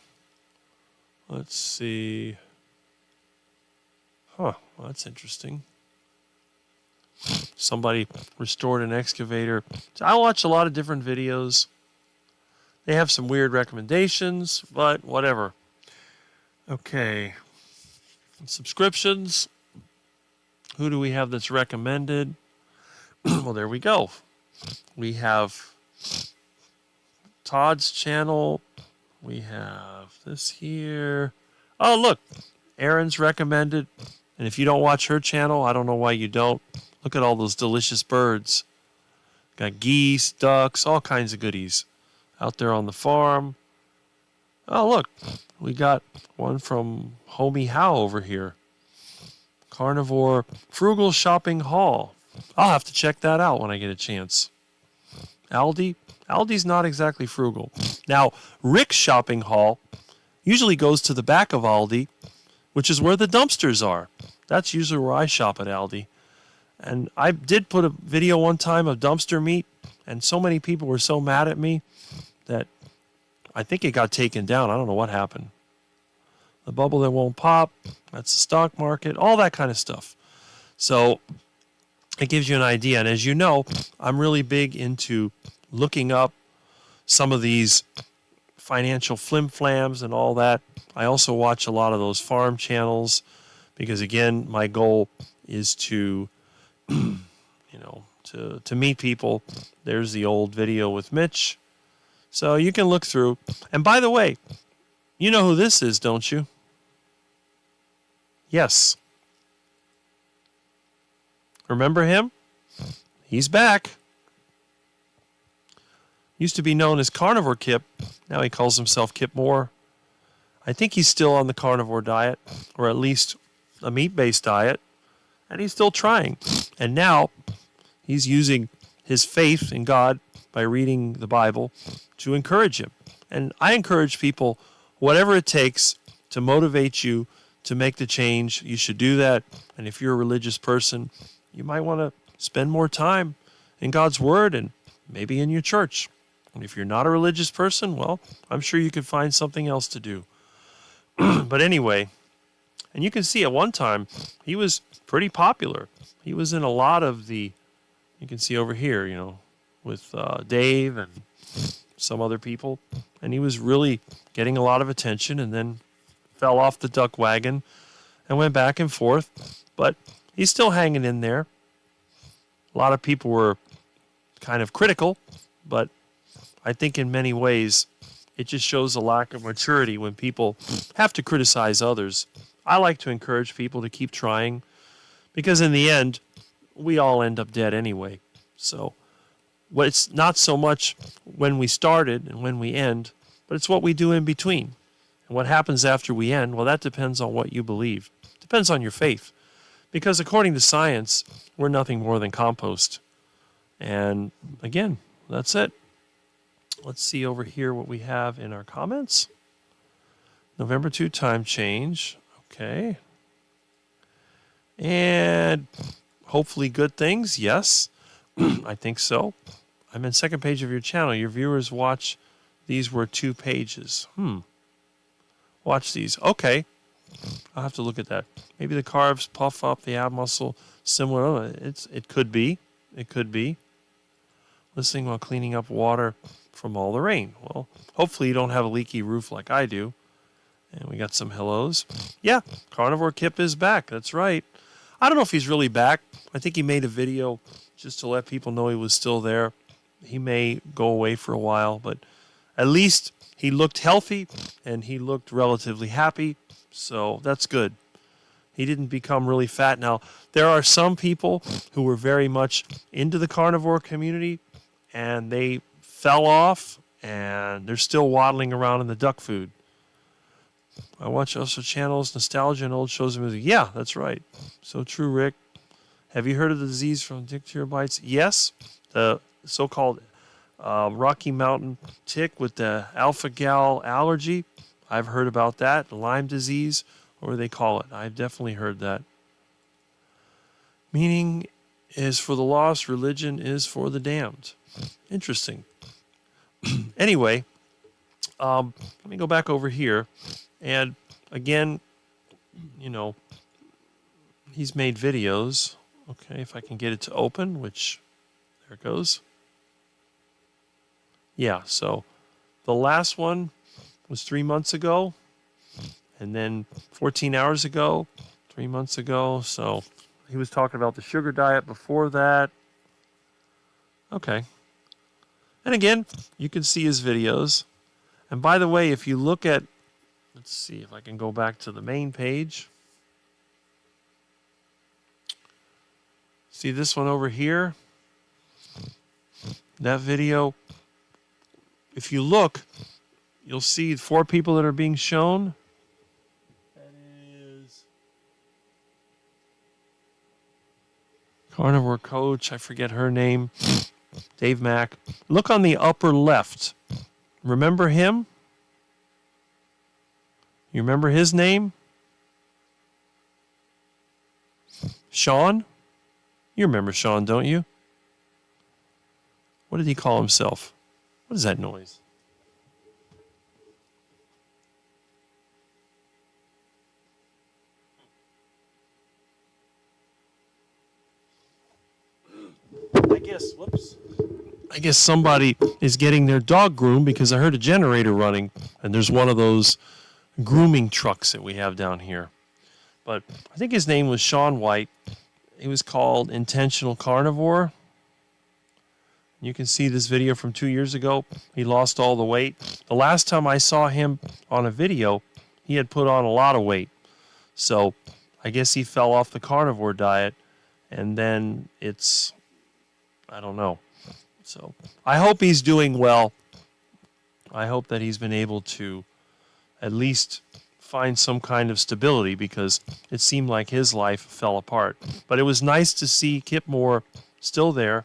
let's see. Huh, well, that's interesting. Somebody restored an excavator. So I watch a lot of different videos. They have some weird recommendations, but whatever. Okay. Subscriptions. Who do we have that's recommended? Well, there we go. We have Todd's channel. We have this here. Oh, look. Erin's recommended. And if you don't watch her channel, I don't know why you don't. Look at all those delicious birds. Got geese, ducks, all kinds of goodies out there on the farm. Oh, look. We got one from Homie How over here. Carnivore Frugal Shopping Haul. I'll have to check that out when I get a chance. Aldi's not exactly frugal. Now, Rick's shopping haul usually goes to the back of Aldi, which is where the dumpsters are. That's usually where I shop at Aldi. And I did put a video one time of dumpster meat, and so many people were so mad at me that I think it got taken down. I don't know what happened. The bubble that won't pop, that's the stock market, all that kind of stuff. So it gives you an idea. And as you know, I'm really big into looking up some of these financial flim-flams and all that. I also watch a lot of those farm channels because, again, my goal is to, to meet people. There's the old video with Mitch. So you can look through. And by the way, you know who this is, don't you? Yes. Remember him? He's back. Used to be known as Carnivore Kip. Now he calls himself Kip Moore. I think he's still on the carnivore diet, or at least a meat-based diet, and he's still trying. And now he's using his faith in God by reading the Bible to encourage him. And I encourage people, whatever it takes to motivate you to make the change, you should do that. And if you're a religious person, you might want to spend more time in God's Word and maybe in your church. And if you're not a religious person, well, I'm sure you could find something else to do. But anyway, and you can see at one time, he was pretty popular. He was in a lot of the, you can see over here, with Dave and some other people. And he was really getting a lot of attention and then fell off the duck wagon and went back and forth. But he's still hanging in there. A lot of people were kind of critical, but I think in many ways it just shows a lack of maturity when people have to criticize others. I like to encourage people to keep trying because in the end, we all end up dead anyway. So it's not so much when we started and when we end, but it's what we do in between. And what happens after we end, well, that depends on what you believe. It depends on your faith. Because according to science, we're nothing more than compost. And again, that's it. Let's see over here what we have in our comments. November 2 time change. Okay. And hopefully good things. Yes, I think so. I'm in second page of your channel. Your viewers watch. These were 2 pages. Watch these. Okay. I'll have to look at that. Maybe the carbs puff up the ab muscle. Similar. It could be. It could be. Listening while cleaning up water from all the rain. Well, hopefully you don't have a leaky roof like I do. And we got some hellos. Yeah, Carnivore Kip is back. That's right. I don't know if he's really back. I think he made a video just to let people know he was still there. He may go away for a while, but at least he looked healthy and he looked relatively happy. So that's good. He didn't become really fat. Now, there are some people who were very much into the carnivore community and they fell off and they're still waddling around in the duck food. I watch also channels, nostalgia and old shows and music. Yeah, that's right. So true, Rick. Have you heard of the disease from tick bites? Yes, the so-called Rocky Mountain tick with the alpha-gal allergy. I've heard about that. Lyme disease, or they call it. I've definitely heard that. Meaning is for the lost, religion is for the damned. Interesting. Anyway, let me go back over here. And again, he's made videos. Okay, if I can get it to open, which, there it goes. Yeah, so the last one was 3 months ago. And then 14 hours ago, 3 months ago. So he was talking about the sugar diet before that. Okay. And again, you can see his videos. And by the way, if you look at, let's see if I can go back to the main page. See this one over here? That video. If you look, you'll see 4 people that are being shown. That is Carnivore coach, I forget her name. Dave Mack. Look on the upper left. Remember him? You remember his name? Sean? You remember Sean, don't you? What did he call himself? What is that noise? I guess somebody is getting their dog groomed because I heard a generator running, and there's one of those grooming trucks that we have down here. But I think his name was Sean White. He was called Intentional Carnivore. You can see this video from 2 years ago. He lost all the weight. The last time I saw him on a video, he had put on a lot of weight. So I guess he fell off the carnivore diet, and then I don't know. So I hope he's doing well. I hope that he's been able to at least find some kind of stability, because it seemed like his life fell apart. But it was nice to see Kip Moore still there.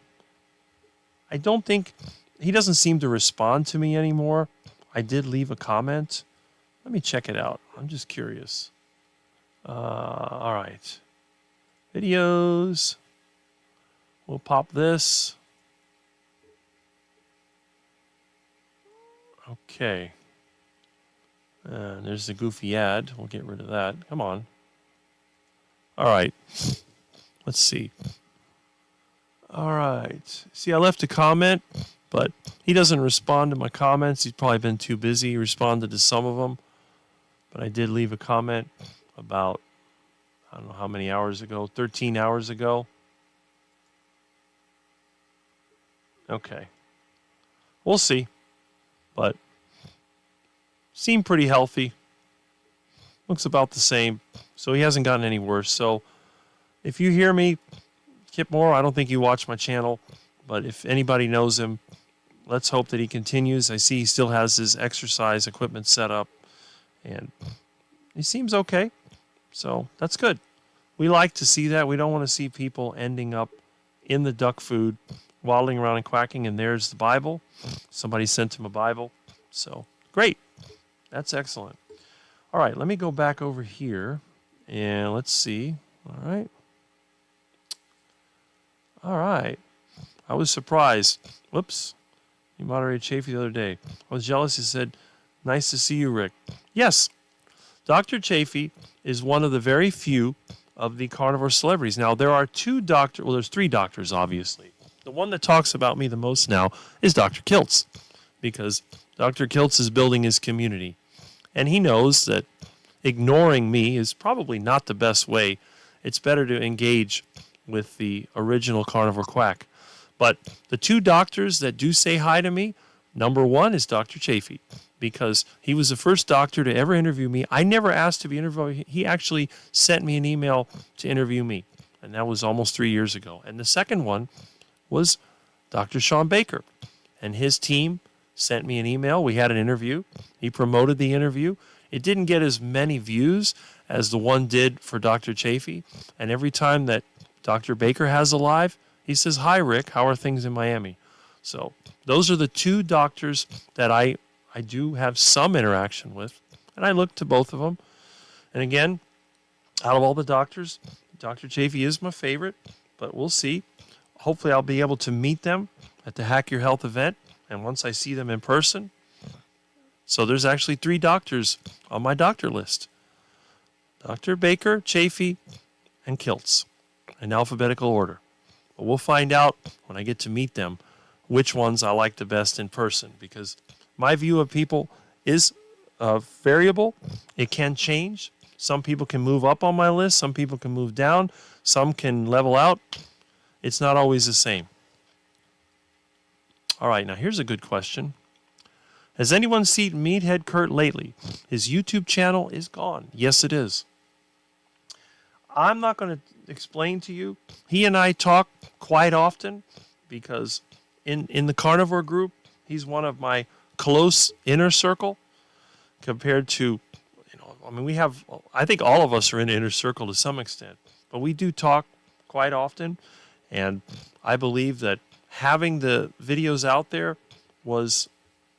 I don't think he doesn't seem to respond to me anymore. I did leave a comment. Let me check it out. I'm just curious. All right. Videos. We'll pop this. Okay. There's the goofy ad. We'll get rid of that. Come on. All right. Let's see. All right. See, I left a comment, but he doesn't respond to my comments. He's probably been too busy. He responded to some of them, but I did leave a comment about, I don't know how many hours ago, 13 hours ago. Okay. We'll see. But seemed pretty healthy. Looks about the same. So he hasn't gotten any worse. So if you hear me, Kip Moore, I don't think you watch my channel, but if anybody knows him, let's hope that he continues. I see he still has his exercise equipment set up, and he seems okay. So that's good. We like to see that. We don't want to see people ending up in the duck food, waddling around and quacking, and there's the Bible. Somebody sent him a Bible. So great. That's excellent. All right, let me go back over here, and let's see. All right. All right. I was surprised. Whoops. You moderated Chafee the other day. I was jealous. He said, nice to see you, Rick. Yes. Dr. Chafee is one of the very few of the carnivore celebrities. Now, there are there's three doctors, obviously. The one that talks about me the most now is Dr. Kiltz, because Dr. Kiltz is building his community. And he knows that ignoring me is probably not the best way. It's better to engage with the original carnivore quack. But the two doctors that do say hi to me, number one is Dr. Chafee, because he was the first doctor to ever interview me. I never asked to be interviewed. He actually sent me an email to interview me, and that was almost 3 years ago. And the second one was Dr. Sean Baker, and his team sent me an email. We had an interview. He promoted the interview. It didn't get as many views as the one did for Dr. Chafee, and every time that Dr. Baker has a live, he says, hi, Rick, how are things in Miami? So those are the two doctors that I do have some interaction with, and I look to both of them. And again, out of all the doctors, Dr. Chafee is my favorite, but we'll see. Hopefully I'll be able to meet them at the Hack Your Health event, and once I see them in person. So there's actually 3 doctors on my doctor list. Dr. Baker, Chafee, and Kiltz, in alphabetical order. But we'll find out when I get to meet them which ones I like the best in person, because my view of people is variable. It can change. Some people can move up on my list. Some people can move down. Some can level out. It's not always the same. All right, now here's a good question. Has anyone seen Meathead Kurt lately? His YouTube channel is gone. Yes, it is. I'm not going to explain to you. He and I talk quite often because in the carnivore group, he's one of my close inner circle compared to, I think all of us are in inner circle to some extent, but we do talk quite often. And I believe that having the videos out there was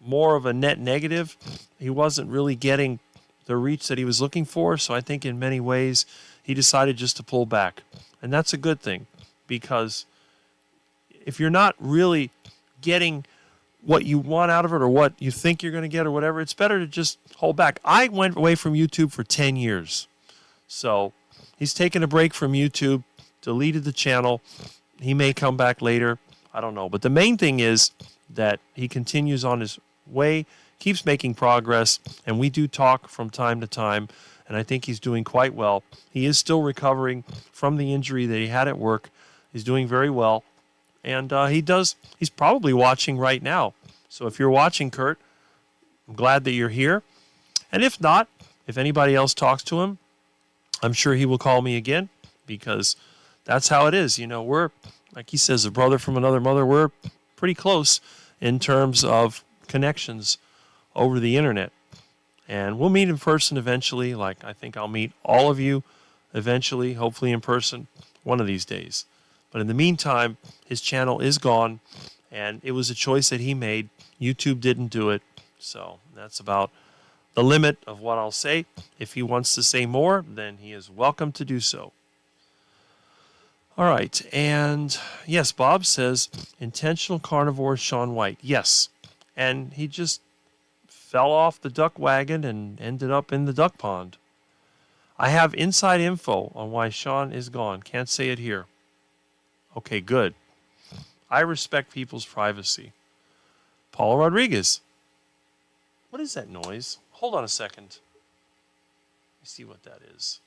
more of a net negative. He wasn't really getting the reach that he was looking for. So I think in many ways he decided just to pull back. And that's a good thing, because if you're not really getting what you want out of it or what you think you're going to get or whatever, it's better to just hold back. I went away from YouTube for 10 years. So he's taken a break from YouTube, deleted the channel. He may come back later. I don't know. But the main thing is that he continues on his way, keeps making progress, and we do talk from time to time, and I think he's doing quite well. He is still recovering from the injury that he had at work. He's doing very well, and he's probably watching right now. So if you're watching, Kurt, I'm glad that you're here. And if not, if anybody else talks to him, I'm sure he will call me again, because that's how it is. You know, we're, like he says, a brother from another mother. We're pretty close in terms of connections over the internet. And we'll meet in person eventually. Like, I think I'll meet all of you eventually, hopefully in person, one of these days. But in the meantime, his channel is gone, and it was a choice that he made. YouTube didn't do it. So that's about the limit of what I'll say. If he wants to say more, then he is welcome to do so. All right, and yes, Bob says, intentional carnivore Shaun White. Yes, and he just fell off the duck wagon and ended up in the duck pond. I have inside info on why Shaun is gone. Can't say it here. Okay, good. I respect people's privacy. Paul Rodriguez. What is that noise? Hold on a second. Let me see what that is.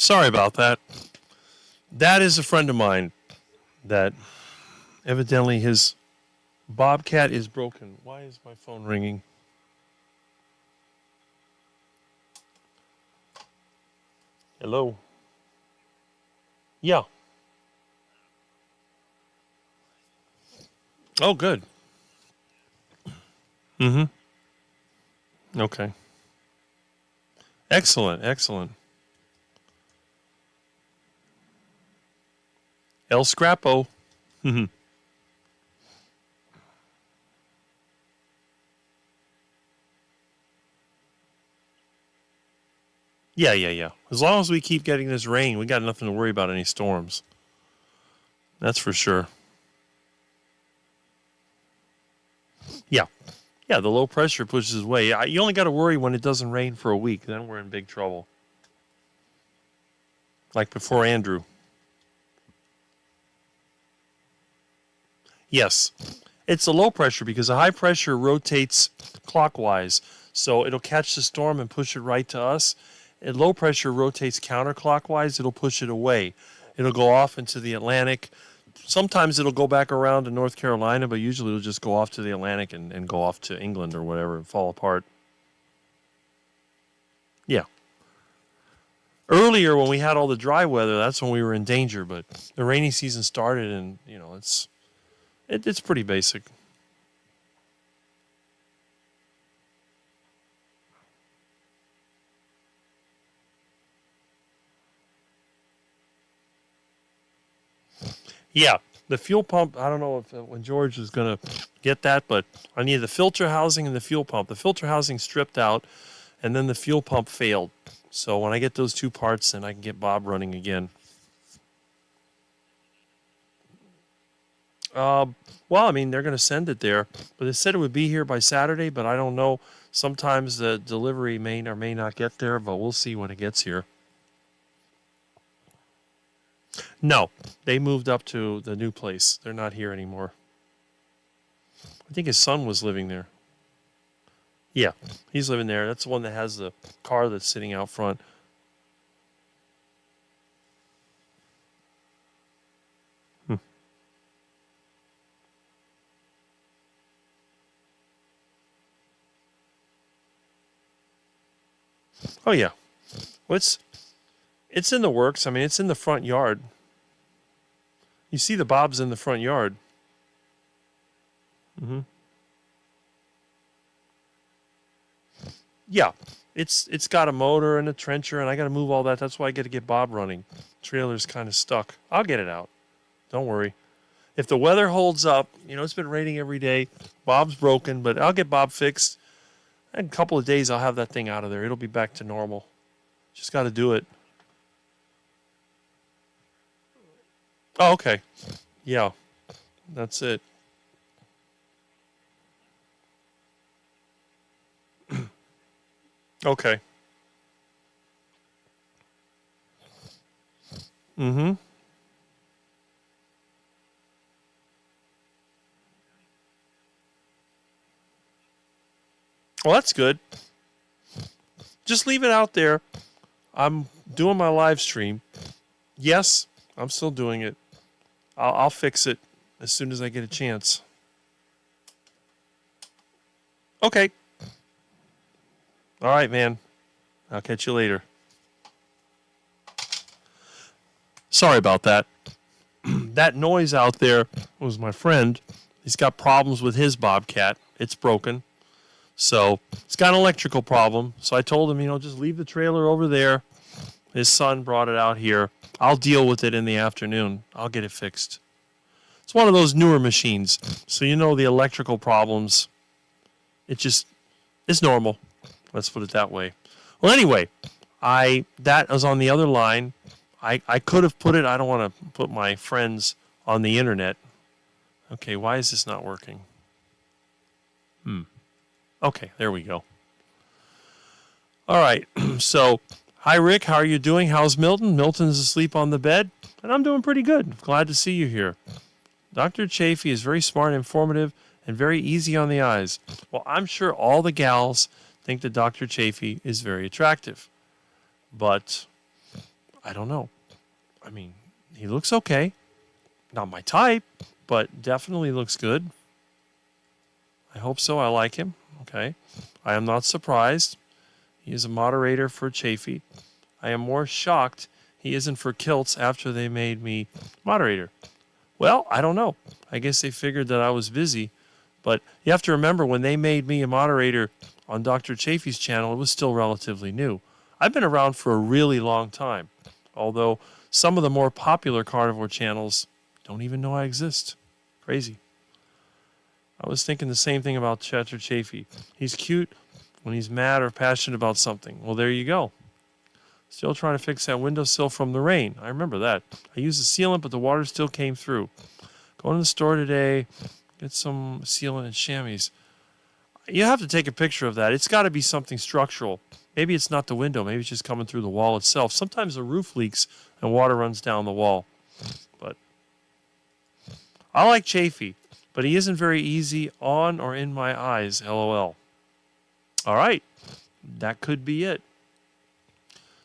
Sorry about that. That is a friend of mine that evidently his Bobcat is broken. Why is my phone ringing? Hello? Yeah. Oh, good. Mm-hmm. Okay. Excellent, excellent. El Scrapo. Mm-hmm. Yeah. As long as we keep getting this rain, we got nothing to worry about any storms. That's for sure. Yeah. Yeah, the low pressure pushes away. You only got to worry when it doesn't rain for a week. Then we're in big trouble. Like before Andrew. Yes. It's a low pressure because the high pressure rotates clockwise. So it'll catch the storm and push it right to us. And low pressure rotates counterclockwise. It'll push it away. It'll go off into the Atlantic, Sometimes it'll go back around to North Carolina, but usually it'll just go off to the Atlantic and go off to England or whatever and fall apart. Yeah. Earlier when we had all the dry weather, that's when we were in danger, but the rainy season started and, it's pretty basic. Yeah, the fuel pump, I don't know if when George is going to get that, but I need the filter housing and the fuel pump. The filter housing stripped out, and then the fuel pump failed. So when I get those two parts, then I can get Bob running again. Well, I mean, they're going to send it there, but they said it would be here by Saturday, but I don't know. Sometimes the delivery may or may not get there, but we'll see when it gets here. No, they moved up to the new place. They're not here anymore. I think his son was living there. Yeah, he's living there. That's the one that has the car that's sitting out front. Hmm. Oh yeah. It's in the works. I mean, it's in the front yard. You see the Bob's in the front yard. Hmm. Yeah, it's got a motor and a trencher, and I got to move all that. That's why I got to get Bob running. Trailer's kind of stuck. I'll get it out. Don't worry. If the weather holds up, it's been raining every day. Bob's broken, but I'll get Bob fixed. In a couple of days, I'll have that thing out of there. It'll be back to normal. Just got to do it. Oh, okay. Yeah, that's it. Okay. Mm-hmm. Well, that's good. Just leave it out there. I'm doing my live stream. Yes, I'm still doing it. I'll fix it as soon as I get a chance. Okay. All right, man. I'll catch you later. Sorry about that. That noise out there was my friend. He's got problems with his Bobcat. It's broken. So it's got an electrical problem. So I told him, just leave the trailer over there. His son brought it out here. I'll deal with it in the afternoon. I'll get it fixed. It's one of those newer machines. So the electrical problems. It's normal. Let's put it that way. Well, anyway, that was on the other line. I could have put it. I don't want to put my friends on the internet. Okay, why is this not working? Okay, there we go. All right, so hi, Rick. How are you doing? How's Milton? Milton's asleep on the bed, and I'm doing pretty good. Glad to see you here. Dr. Chafee is very smart, informative, and very easy on the eyes. Well, I'm sure all the gals think that Dr. Chafee is very attractive, but I don't know. I mean, he looks okay. Not my type, but definitely looks good. I hope so. I like him. Okay. I am not surprised. He is a moderator for Chafee. I am more shocked he isn't for Kilts after they made me moderator. Well, I don't know. I guess they figured that I was busy. But you have to remember, when they made me a moderator on Dr. Chafee's channel, it was still relatively new. I've been around for a really long time, although some of the more popular carnivore channels don't even know I exist. Crazy. I was thinking the same thing about Dr. Chafee. He's cute when he's mad or passionate about something. Well, there you go. Still trying to fix that windowsill from the rain. I remember that. I used the sealant, but the water still came through. Going to the store today, get some sealant and chamois. You have to take a picture of that. It's got to be something structural. Maybe it's not the window. Maybe it's just coming through the wall itself. Sometimes the roof leaks and water runs down the wall. But I like Chafee, but he isn't very easy on or in my eyes, LOL. All right, that could be it.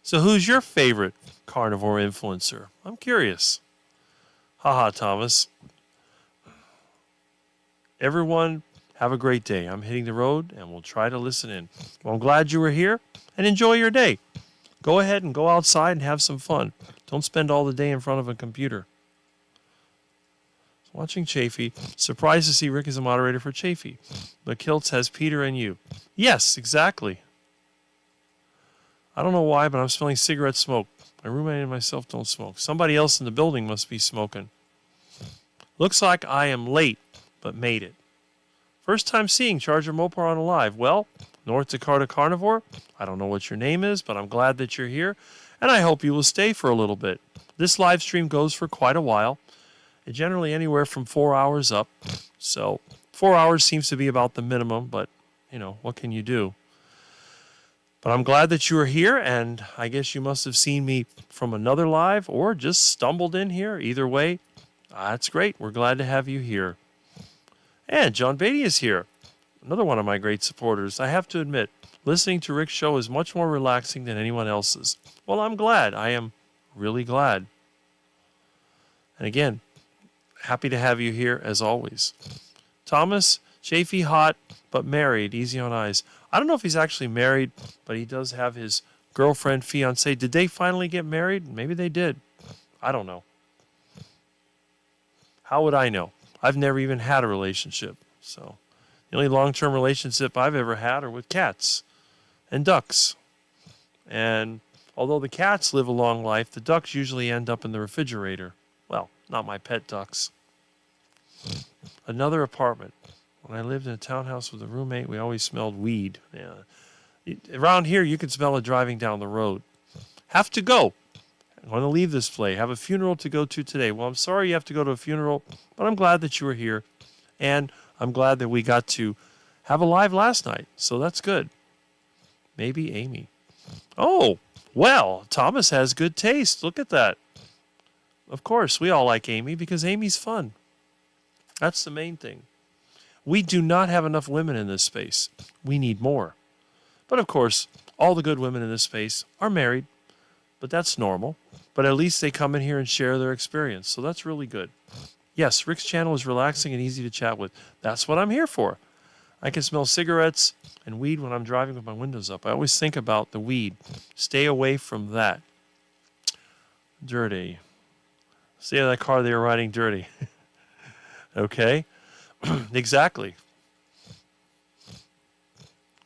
So who's your favorite carnivore influencer? I'm curious. Haha, Thomas. Everyone, have a great day. I'm hitting the road and we'll try to listen in. Well, I'm glad you were here and enjoy your day. Go ahead and go outside and have some fun. Don't spend all the day in front of a computer. Watching Chafee. Surprised to see Rick as a moderator for Chafee. But Kiltz has Peter and you. Yes, exactly. I don't know why, but I'm smelling cigarette smoke. My roommate and myself don't smoke. Somebody else in the building must be smoking. Looks like I am late, but made it. First time seeing Charger Mopar on Alive. Well, North Dakota Carnivore, I don't know what your name is, but I'm glad that you're here, and I hope you will stay for a little bit. This live stream goes for quite a while. Generally anywhere from 4 hours up. So 4 hours seems to be about the minimum, but, what can you do? But I'm glad that you are here, and I guess you must have seen me from another live or just stumbled in here. Either way, that's great. We're glad to have you here. And John Beatty is here, another one of my great supporters. I have to admit, listening to Rick's show is much more relaxing than anyone else's. Well, I'm glad. I am really glad. And again, happy to have you here as always. Thomas, Chafee hot, but married, easy on eyes. I don't know if he's actually married, but he does have his girlfriend, fiancée. Did they finally get married? Maybe they did. I don't know. How would I know? I've never even had a relationship. So the only long-term relationship I've ever had are with cats and ducks. And although the cats live a long life, the ducks usually end up in the refrigerator. Well, not my pet ducks. Another apartment. When I lived in a townhouse with a roommate, we always smelled weed. Yeah. Around here, you can smell it driving down the road. Have to go. I want to leave this place. Have a funeral to go to today. Well, I'm sorry you have to go to a funeral, but I'm glad that you were here. And I'm glad that we got to have a live last night. So that's good. Maybe Amy. Oh, well, Thomas has good taste. Look at that. Of course, we all like Amy because Amy's fun. That's the main thing. We do not have enough women in this space. We need more. But of course, all the good women in this space are married, but that's normal. But at least they come in here and share their experience, so that's really good. Yes, Rick's channel is relaxing and easy to chat with. That's what I'm here for. I can smell cigarettes and weed when I'm driving with my windows up. I always think about the weed. Stay away from that. Dirty. See that car they were riding dirty. Okay. Exactly.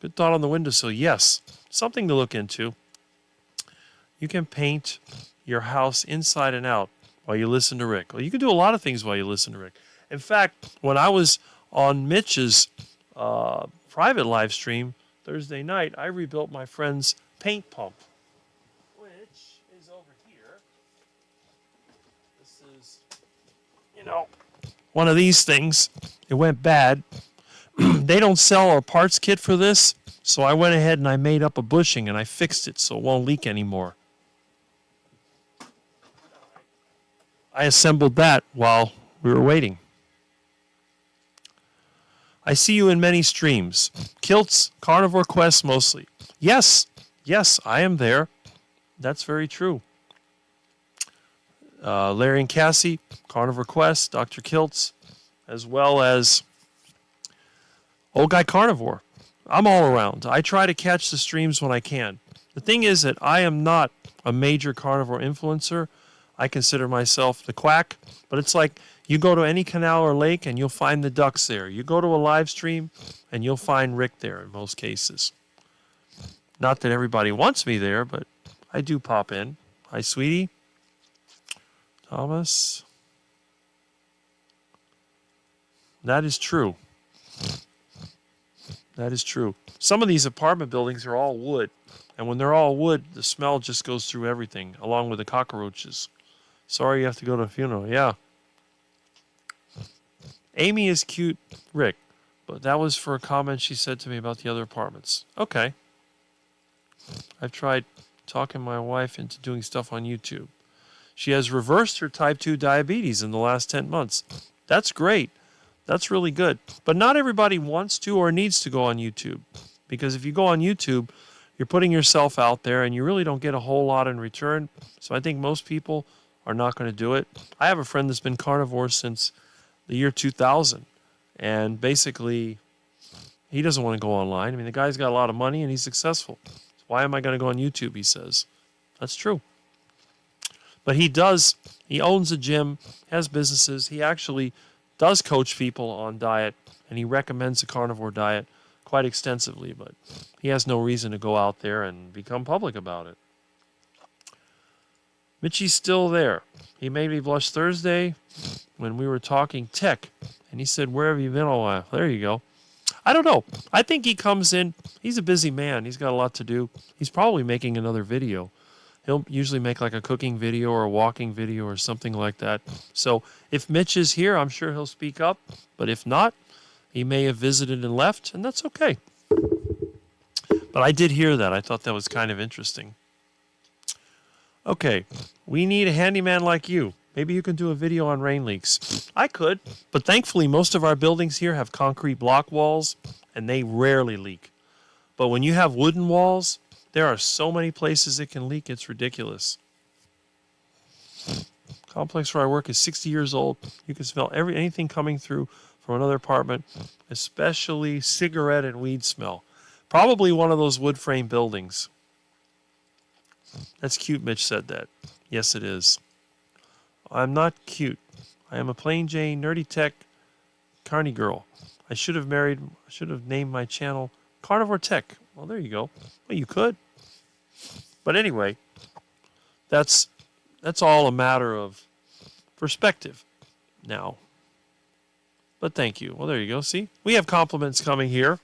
Good thought on the windowsill. Yes. Something to look into. You can paint your house inside and out while you listen to Rick. Well, you can do a lot of things while you listen to Rick. In fact, when I was on Mitch's private live stream Thursday night, I rebuilt my friend's paint pump, which is over here. This is, one of these things. It went bad. They don't sell a parts kit for this, so I went ahead and I made up a bushing and I fixed it so it won't leak anymore. I assembled that while we were waiting. I see you in many streams. Kiltz, Carnivore Quest mostly. Yes, I am there. That's very true. Larry and Cassie, Carnivore Quest, Dr. Kiltz, as well as Old Guy Carnivore. I'm all around. I try to catch the streams when I can. The thing is that I am not a major carnivore influencer. I consider myself the quack, but it's like you go to any canal or lake and you'll find the ducks there. You go to a live stream and you'll find Rick there in most cases. Not that everybody wants me there, but I do pop in. Hi, sweetie. Thomas. That is true. That is true. Some of these apartment buildings are all wood. And when they're all wood, the smell just goes through everything, along with the cockroaches. Sorry you have to go to a funeral. Yeah. Amy is cute, Rick. But that was for a comment she said to me about the other apartments. Okay. I've tried talking my wife into doing stuff on YouTube. She has reversed her type 2 diabetes in the last 10 months. That's great. That's really good. But not everybody wants to or needs to go on YouTube. Because if you go on YouTube, you're putting yourself out there and you really don't get a whole lot in return. So I think most people are not going to do it. I have a friend that's been carnivore since the year 2000, and basically he doesn't want to go online. I mean, the guy's got a lot of money and he's successful. Why am I going to go on YouTube, he says. That's true. But he owns a gym, has businesses. He actually does coach people on diet, and he recommends the carnivore diet quite extensively, but he has no reason to go out there and become public about it. Mitchie's still there. He made me blush Thursday when we were talking tech, and he said, "Where have you been a while?" There you go. I don't know. I think he comes in. He's a busy man. He's got a lot to do. He's probably making another video. He'll usually make like a cooking video or a walking video or something like that. So if Mitch is here, I'm sure he'll speak up. But if not, he may have visited and left, and that's okay. But I did hear that. I thought that was kind of interesting. Okay, we need a handyman like you. Maybe you can do a video on rain leaks. I could, but thankfully most of our buildings here have concrete block walls, and they rarely leak. But when you have wooden walls, there are so many places it can leak, it's ridiculous. Complex where I work is 60 years old. You can smell anything coming through from another apartment, especially cigarette and weed smell. Probably one of those wood frame buildings. That's cute, Mitch said that. Yes, it is. I'm not cute. I am a plain Jane, nerdy tech, carny girl. I should have named my channel Carnivore Tech. Well, there you go. Well, you could. But anyway, that's all a matter of perspective now. But thank you. Well, there you go. See? We have compliments coming here.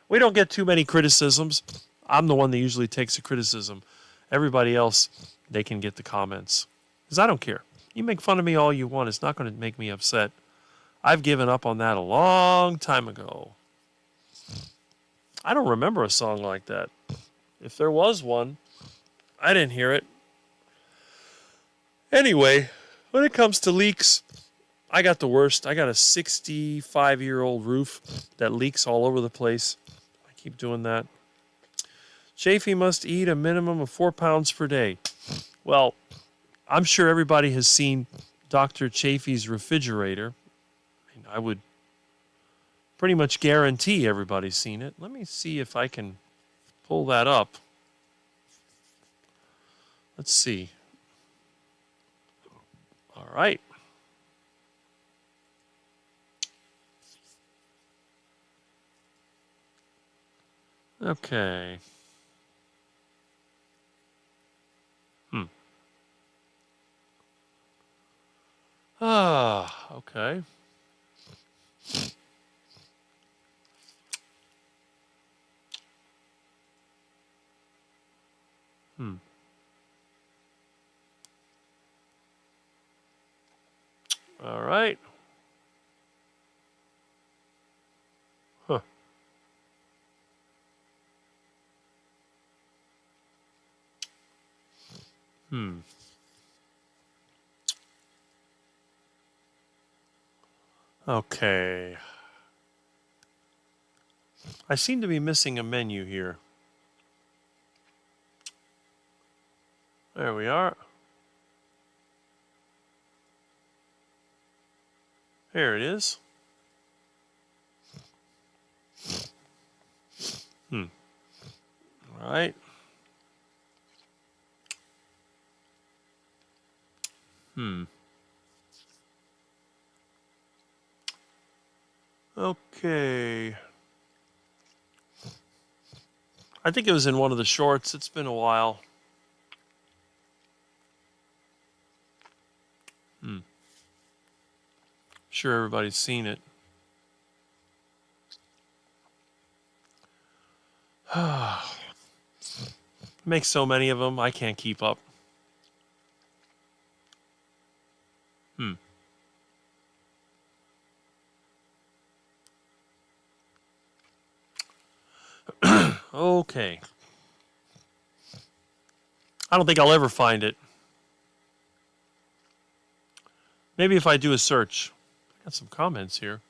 We don't get too many criticisms. I'm the one that usually takes the criticism. Everybody else, they can get the comments. Because I don't care. You make fun of me all you want. It's not going to make me upset. I've given up on that a long time ago. I don't remember a song like that. If there was one, I didn't hear it. Anyway, when it comes to leaks, I got the worst. I got a 65-year-old roof that leaks all over the place. I keep doing that. Chafee must eat a minimum of 4 pounds per day. Well, I'm sure everybody has seen Dr. Chafee's refrigerator. I would pretty much guarantee everybody's seen it. Let me see if I can pull that up. Let's see. All right. Okay. Okay. All right. Huh. Okay. I seem to be missing a menu here. There we are. Here it is. All right. Okay. I think it was in one of the shorts. It's been a while. Sure everybody's seen it. Makes so many of them, I can't keep up. Okay. I don't think I'll ever find it. Maybe if I do a search. I got some comments here.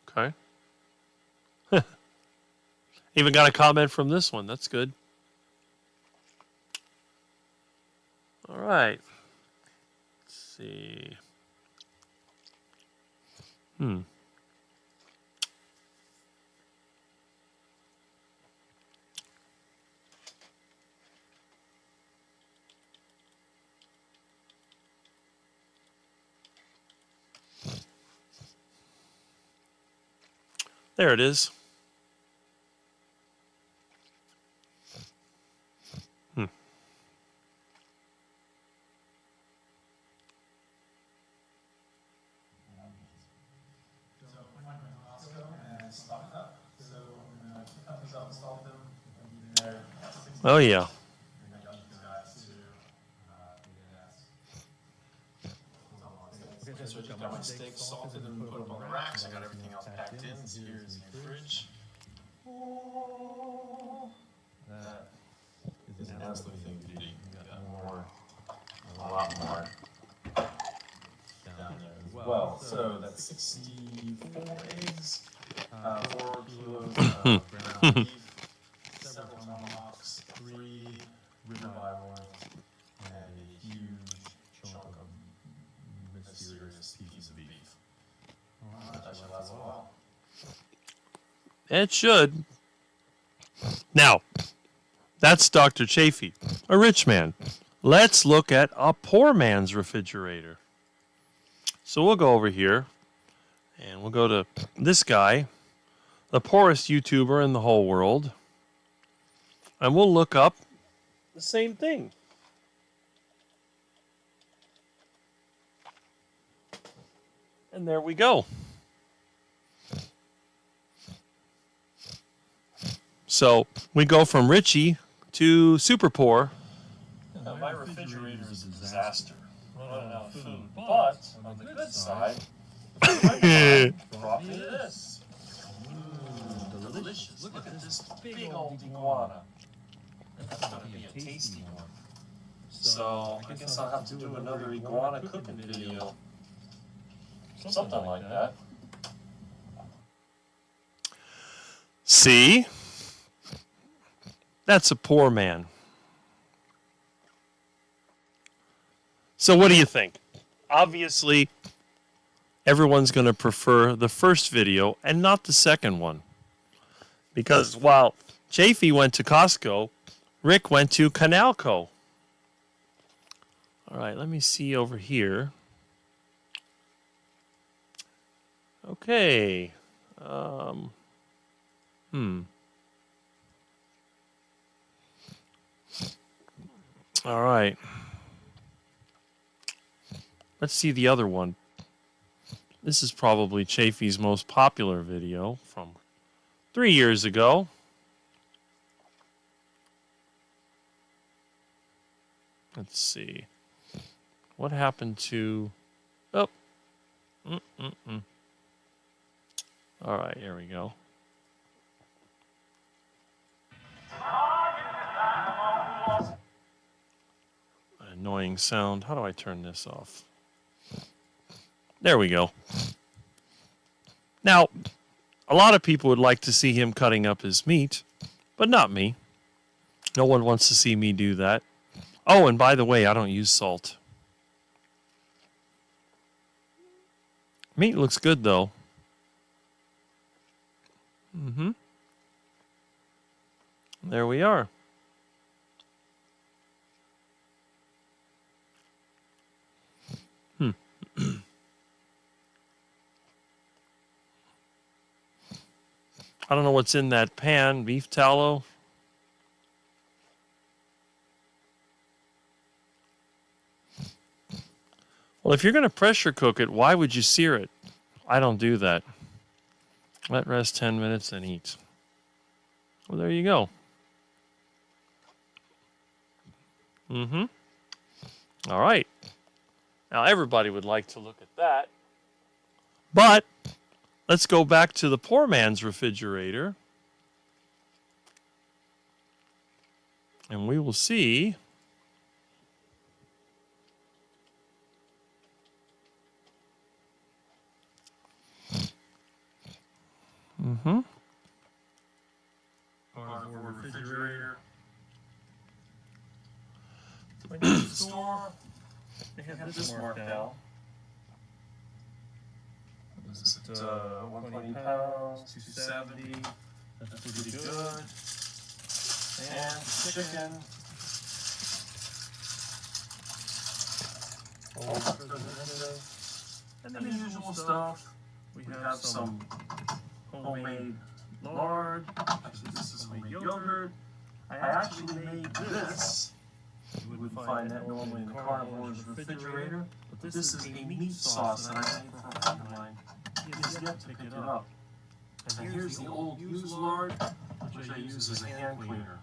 Okay. Even got a comment from this one. That's good. All right. Let's see. There it is. Oh, yeah. Okay, so I just got my steak salted and put up on the racks. I got everything else packed in. This here is the fridge. Oh, that is an absolute thing to do. You got more, a lot more down there as well. So that's 64 eggs, 4 kilos of ground beef, several tomahawks, 3 ribeye loins, and a huge chunk of mysterious piece of beef. That should last a while. It should. Now, that's Dr. Chafee, a rich man. Let's look at a poor man's refrigerator. So we'll go over here, and we'll go to this guy, the poorest YouTuber in the whole world, and we'll look up the same thing. And there we go. So we go from Richie to super poor. My refrigerator is a disaster. Running out of food. But on the good side, brought me this. Delicious. Look at this big old iguana. That's gonna be a tasty one. So I guess I'll have to do another iguana cooking video. Something like that. See? That's a poor man. So what do you think? Obviously, everyone's going to prefer the first video and not the second one. Because while Chafee went to Costco, Rick went to Canalco. All right, let me see over here. Okay. All right. Let's see the other one. This is probably Chafee's most popular video from 3 years ago. Let's see. What happened to... Oh. All right, here we go. Annoying sound. How do I turn this off? There we go. Now, a lot of people would like to see him cutting up his meat, but not me. No one wants to see me do that. Oh, and by the way, I don't use salt. Meat looks good, though. There we are. I don't know what's in that pan. Beef tallow. Well, if you're going to pressure cook it, why would you sear it? I don't do that. Let rest 10 minutes and eat. Well, there you go. All right. Now, everybody would like to look at that. But let's go back to the poor man's refrigerator. And we will see. store, they have this marked out. This is 120 pounds, 270. That's pretty good. And chicken. And then the usual stuff. We have some homemade lard. Actually, this is homemade yogurt. I actually made this. You wouldn't find that normally in the carnivore's refrigerator. But this is a meat sauce that I made for a friend of mine. He has yet to pick it up. And here's the old used lard, which I use as a hand cleaner.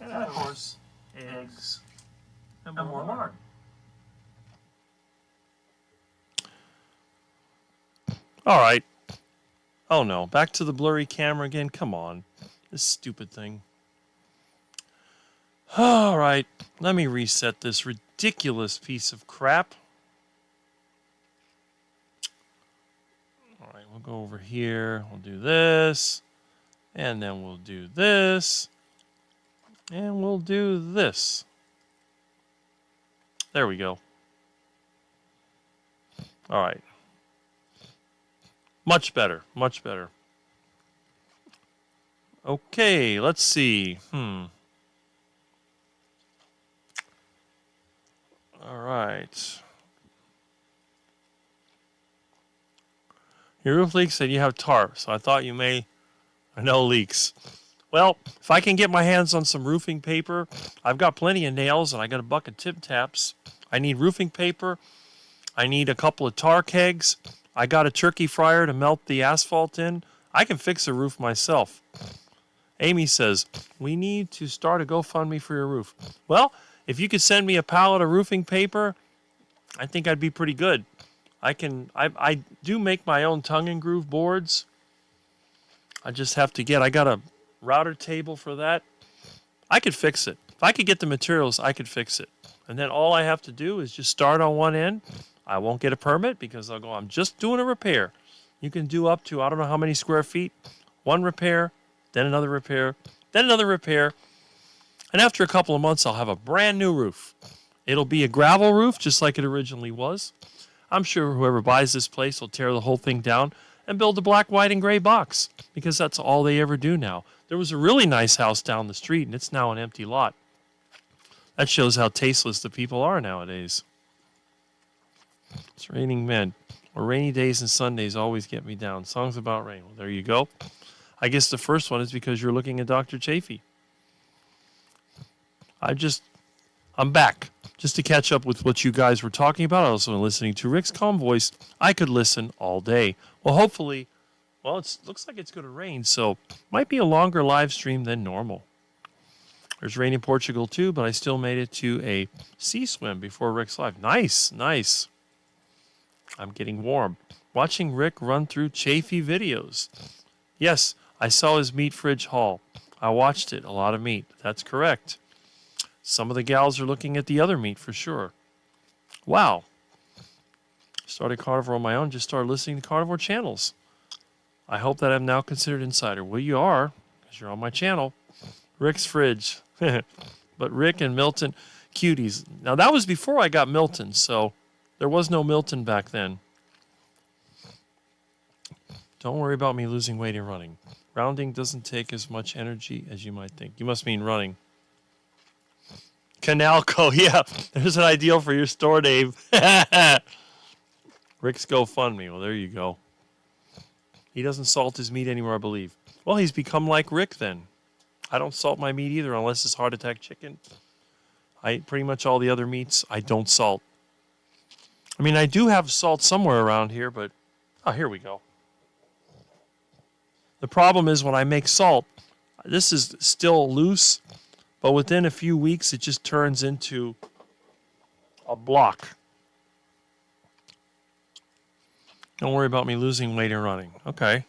And of course, eggs and more lard. All right. Oh no, back to the blurry camera again. Come on. This stupid thing. All right, let me reset this ridiculous piece of crap. All right, we'll go over here. We'll do this. And then we'll do this. And we'll do this. There we go. All right. Much better. Much better. Okay, let's see. All right. Your roof leaks and you have tarp, so I thought you may know leaks. Well, if I can get my hands on some roofing paper, I've got plenty of nails and I got a bucket of tip taps. I need roofing paper. I need a couple of tar kegs. I got a turkey fryer to melt the asphalt in. I can fix a roof myself. Amy says, we need to start a GoFundMe for your roof. Well, if you could send me a pallet of roofing paper, I think I'd be pretty good. I do make my own tongue and groove boards. I just have to I got a router table for that. I could fix it. If I could get the materials, I could fix it. And then all I have to do is just start on one end. I won't get a permit because I'll go, I'm just doing a repair. You can do up to, I don't know how many square feet. One repair, then another repair, then another repair. And after a couple of months, I'll have a brand new roof. It'll be a gravel roof, just like it originally was. I'm sure whoever buys this place will tear the whole thing down and build a black, white, and gray box, because that's all they ever do now. There was a really nice house down the street, and it's now an empty lot. That shows how tasteless the people are nowadays. It's raining men. Or rainy days and Sundays always get me down. Songs about rain. Well, there you go. I guess the first one is because you're looking at Dr. Chafee. I'm back just to catch up with what you guys were talking about. I also been listening to Rick's calm voice. I could listen all day. Well, hopefully, it looks like it's going to rain, so might be a longer live stream than normal. There's rain in Portugal too, but I still made it to a sea swim before Rick's live. Nice, nice. I'm getting warm. Watching Rick run through Chafee videos. Yes, I saw his meat fridge haul. I watched it. A lot of meat. That's correct. Some of the gals are looking at the other meat for sure. Wow. Started carnivore on my own. Just started listening to carnivore channels. I hope that I'm now considered insider. Well, you are, because you're on my channel. Rick's fridge. But Rick and Milton, cuties. Now, that was before I got Milton, so there was no Milton back then. Don't worry about me losing weight and running. Rounding doesn't take as much energy as you might think. You must mean running. Canalco, yeah. There's an ideal for your store, Dave. Rick's GoFundMe. Well, there you go. He doesn't salt his meat anymore, I believe. Well, he's become like Rick then. I don't salt my meat either unless it's heart attack chicken. I eat pretty much all the other meats. I don't salt. I mean, I do have salt somewhere around here, but... Oh, here we go. The problem is when I make salt, this is still loose, but within a few weeks, it just turns into a block. Don't worry about me losing weight and running. Okay.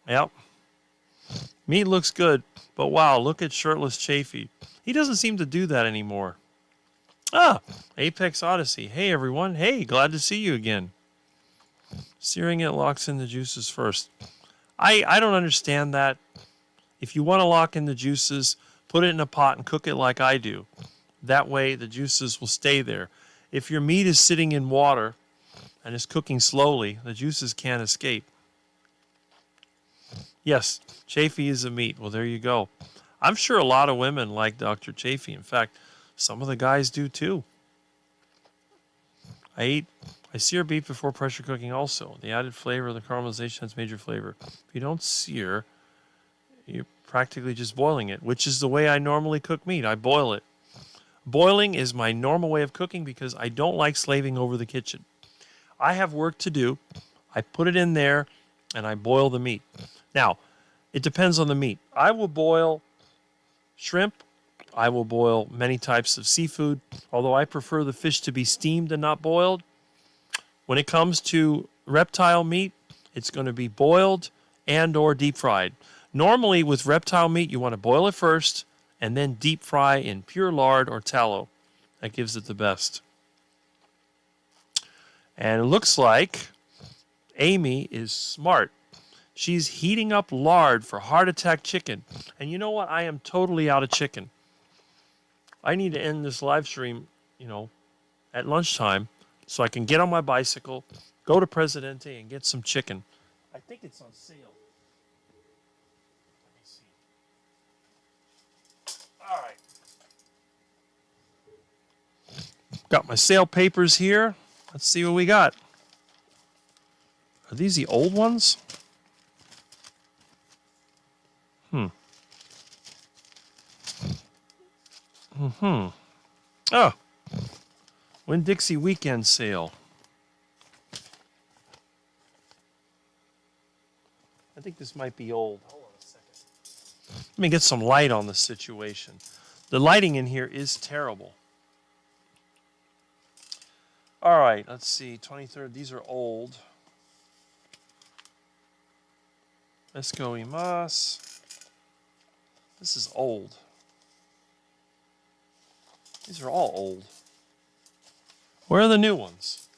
Yep. Meat looks good, but wow, look at shirtless Chafee. He doesn't seem to do that anymore. Ah, Apex Odyssey. Hey, everyone. Hey, glad to see you again. Searing it locks in the juices first. I don't understand that. If you want to lock in the juices, put it in a pot and cook it like I do. That way the juices will stay there. If your meat is sitting in water and is cooking slowly, the juices can't escape. Yes, Chafee is a meat. Well, there you go. I'm sure a lot of women like Dr. Chafee. In fact, some of the guys do too. I sear beef before pressure cooking also. The added flavor of the caramelization has major flavor. If you don't sear, you're practically just boiling it, which is the way I normally cook meat. I boil it. Boiling is my normal way of cooking because I don't like slaving over the kitchen. I have work to do. I put it in there and I boil the meat. Now, it depends on the meat. I will boil shrimp. I will boil many types of seafood, although I prefer the fish to be steamed and not boiled. When it comes to reptile meat, it's going to be boiled and or deep fried. Normally with reptile meat, you want to boil it first and then deep fry in pure lard or tallow. That gives it the best. And it looks like Amy is smart. She's heating up lard for heart attack chicken. And you know what? I am totally out of chicken. I need to end this live stream, at lunchtime so I can get on my bicycle, go to Presidente and get some chicken. I think it's on sale. Let me see. All right. Got my sale papers here. Let's see what we got. Are these the old ones? Oh, Winn-Dixie weekend sale. I think this might be old. Hold on a second. Let me get some light on the situation. The lighting in here is terrible. All right, let's see. 23rd. These are old. Esco Imas. This is old. These are all old. Where are the new ones?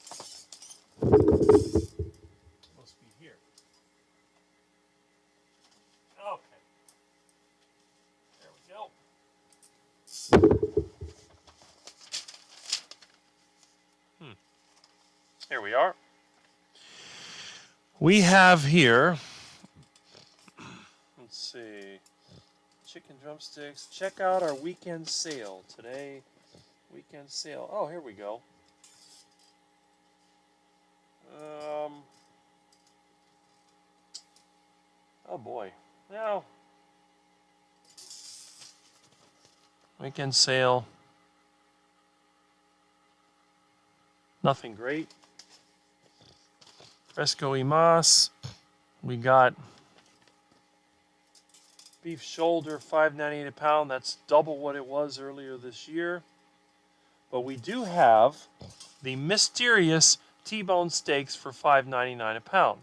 Must be here. Okay. There we go. Here we are. We have here, let's see, chicken drumsticks. Check out our weekend sale today. Weekend sale. Oh, here we go. Oh boy. No. Weekend sale. Nothing great. Fresco Imas. We got beef shoulder, $5.98 a pound. That's double what it was earlier this year. But we do have the mysterious T-bone steaks for $5.99 a pound.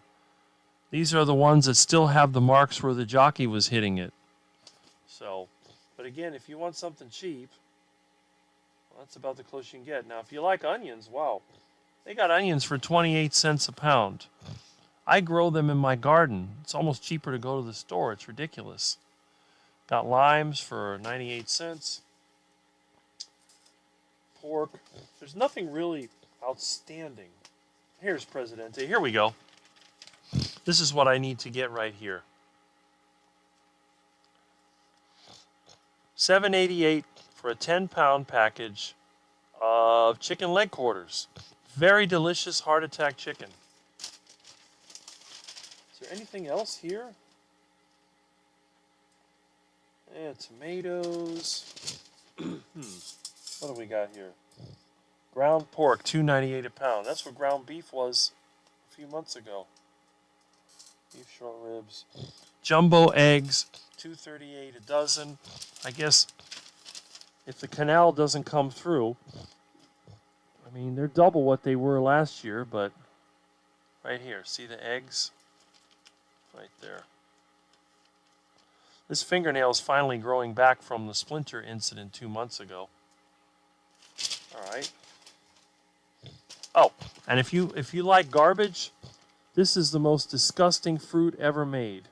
These are the ones that still have the marks where the jockey was hitting it. So, but again, if you want something cheap, well, that's about the closest you can get. Now, if you like onions, wow. They got onions for 28 cents a pound. I grow them in my garden. It's almost cheaper to go to the store. It's ridiculous. Got limes for 98 cents. Pork. There's nothing really outstanding. Here's Presidente. Here we go. This is what I need to get right here. $7.88 for a 10-pound package of chicken leg quarters. Very delicious heart attack chicken. Is there anything else here? Yeah, tomatoes. What do we got here? Ground pork, $2.98 a pound. That's what ground beef was a few months ago. Beef short ribs. Jumbo eggs, $2.38 a dozen. I guess if the canal doesn't come through, I mean, they're double what they were last year, but right here, see the eggs? Right there. This fingernail is finally growing back from the splinter incident 2 months ago. All right. Oh, and if you like garbage, this is the most disgusting fruit ever made.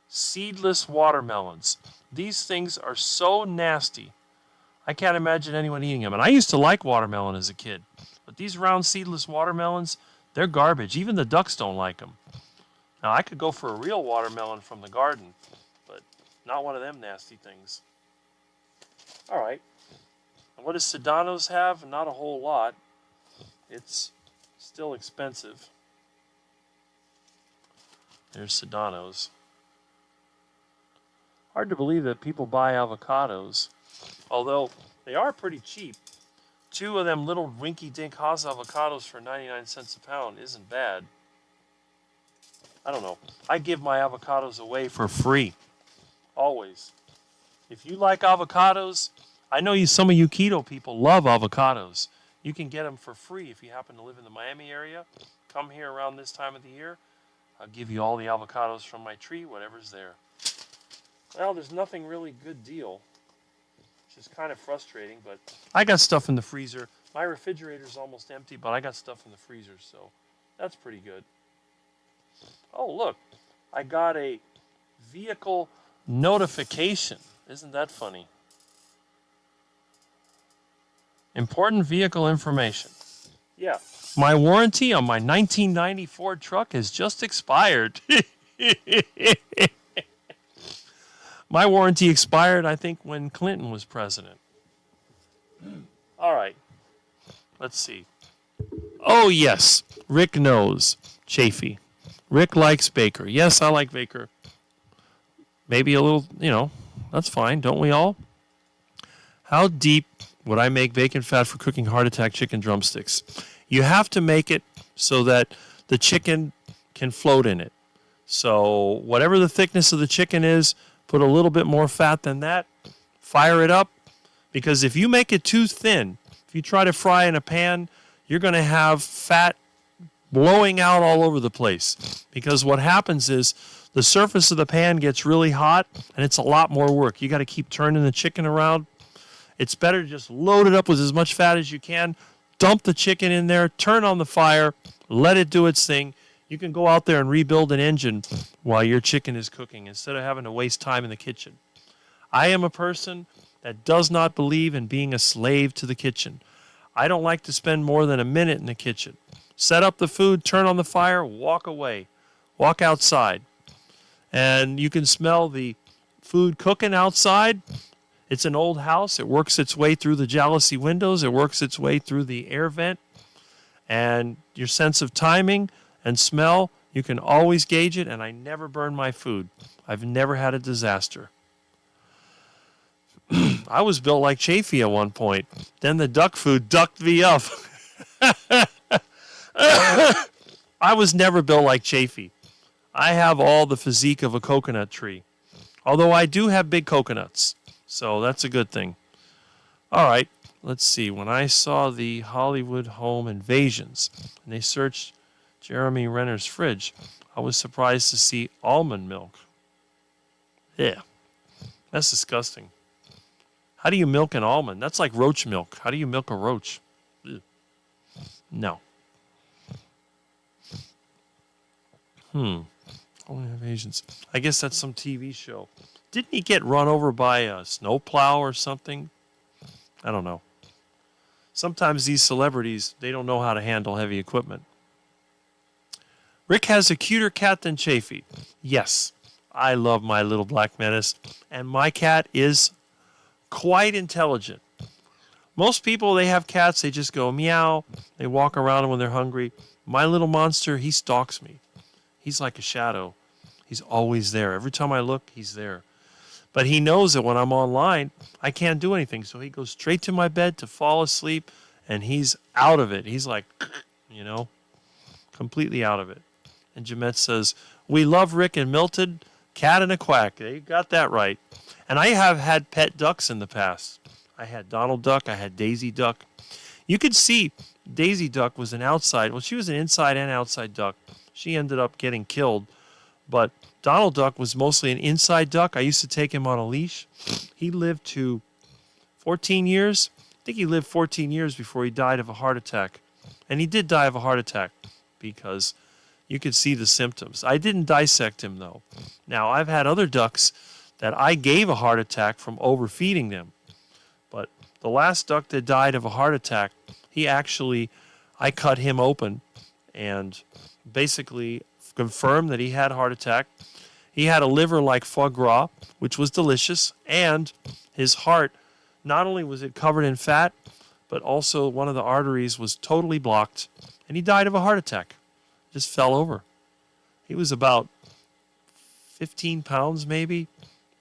Seedless watermelons. These things are so nasty. I can't imagine anyone eating them. And I used to like watermelon as a kid. But these round seedless watermelons, they're garbage. Even the ducks don't like them. Now, I could go for a real watermelon from the garden, but not one of them nasty things. All right. And what does Sedano's have? Not a whole lot. It's still expensive. There's Sedano's. Hard to believe that people buy avocados, although they are pretty cheap. 2 of them little rinky-dink Haas avocados for 99 cents a pound isn't bad. I don't know. I give my avocados away for free. Always. If you like avocados, I know some of you keto people love avocados. You can get them for free if you happen to live in the Miami area. Come here around this time of the year. I'll give you all the avocados from my tree, whatever's there. Well, there's nothing really good deal, which is kind of frustrating, but I got stuff in the freezer. My refrigerator's almost empty, but I got stuff in the freezer, so that's pretty good. Oh, look, I got a vehicle notification. Isn't that funny? Important vehicle information. Yeah, my warranty on my 1990 Ford truck has just expired. My warranty expired, I think, when Clinton was president. All right, let's see. Oh, yes, Rick knows. Chafee. Rick likes Baker. Yes, I like Baker. Maybe a little, that's fine. Don't we all? How deep would I make bacon fat for cooking heart attack chicken drumsticks? You have to make it so that the chicken can float in it. So whatever the thickness of the chicken is, put a little bit more fat than that. Fire it up. Because if you make it too thin, if you try to fry in a pan, you're going to have fat blowing out all over the place. Because what happens is the surface of the pan gets really hot, and it's a lot more work. You got to keep turning the chicken around. It's better to just load it up with as much fat as you can, dump the chicken in there, turn on the fire, let it do its thing. You can go out there and rebuild an engine while your chicken is cooking instead of having to waste time in the kitchen. I am a person that does not believe in being a slave to the kitchen. I don't like to spend more than a minute in the kitchen. Set up the food, turn on the fire, walk away. Walk outside. And you can smell the food cooking outside. It's an old house. It works its way through the jalousie windows. It works its way through the air vent. And your sense of timing and smell, you can always gauge it. And I never burn my food. I've never had a disaster. I was built like Chafee at one point. Then the duck food ducked me up. I was never built like Chafee. I have all the physique of a coconut tree. Although I do have big coconuts. So that's a good thing. All right, let's see. When I saw the Hollywood Home Invasions, and they searched Jeremy Renner's fridge, I was surprised to see almond milk. Yeah, that's disgusting. How do you milk an almond? That's like roach milk. How do you milk a roach? Ugh. No. Home Invasions. I guess that's some TV show. Didn't he get run over by a snowplow or something? I don't know. Sometimes these celebrities, they don't know how to handle heavy equipment. Rick has a cuter cat than Chafee. Yes, I love my little black menace, and my cat is quite intelligent. Most people, they have cats, they just go meow, they walk around when they're hungry. My little monster, he stalks me. He's like a shadow. He's always there. Every time I look, he's there. But he knows that when I'm online, I can't do anything. So he goes straight to my bed to fall asleep, and he's out of it. He's like, completely out of it. And Jeanette says, we love Rick and Milton, cat and a quack. They got that right. And I have had pet ducks in the past. I had Donald Duck. I had Daisy Duck. You could see Daisy Duck was an outside. Well, she was an inside and outside duck. She ended up getting killed. But Donald Duck was mostly an inside duck. I used to take him on a leash. He lived to 14 years. I think he lived 14 years before he died of a heart attack. And he did die of a heart attack because you could see the symptoms. I didn't dissect him, though. Now, I've had other ducks that I gave a heart attack from overfeeding them. But The last duck that died of a heart attack, I cut him open and basically confirmed that he had a heart attack. He had a liver like foie gras, which was delicious, and his heart, not only was it covered in fat, but also one of the arteries was totally blocked, and he died of a heart attack. Just fell over. He was about 15 pounds maybe.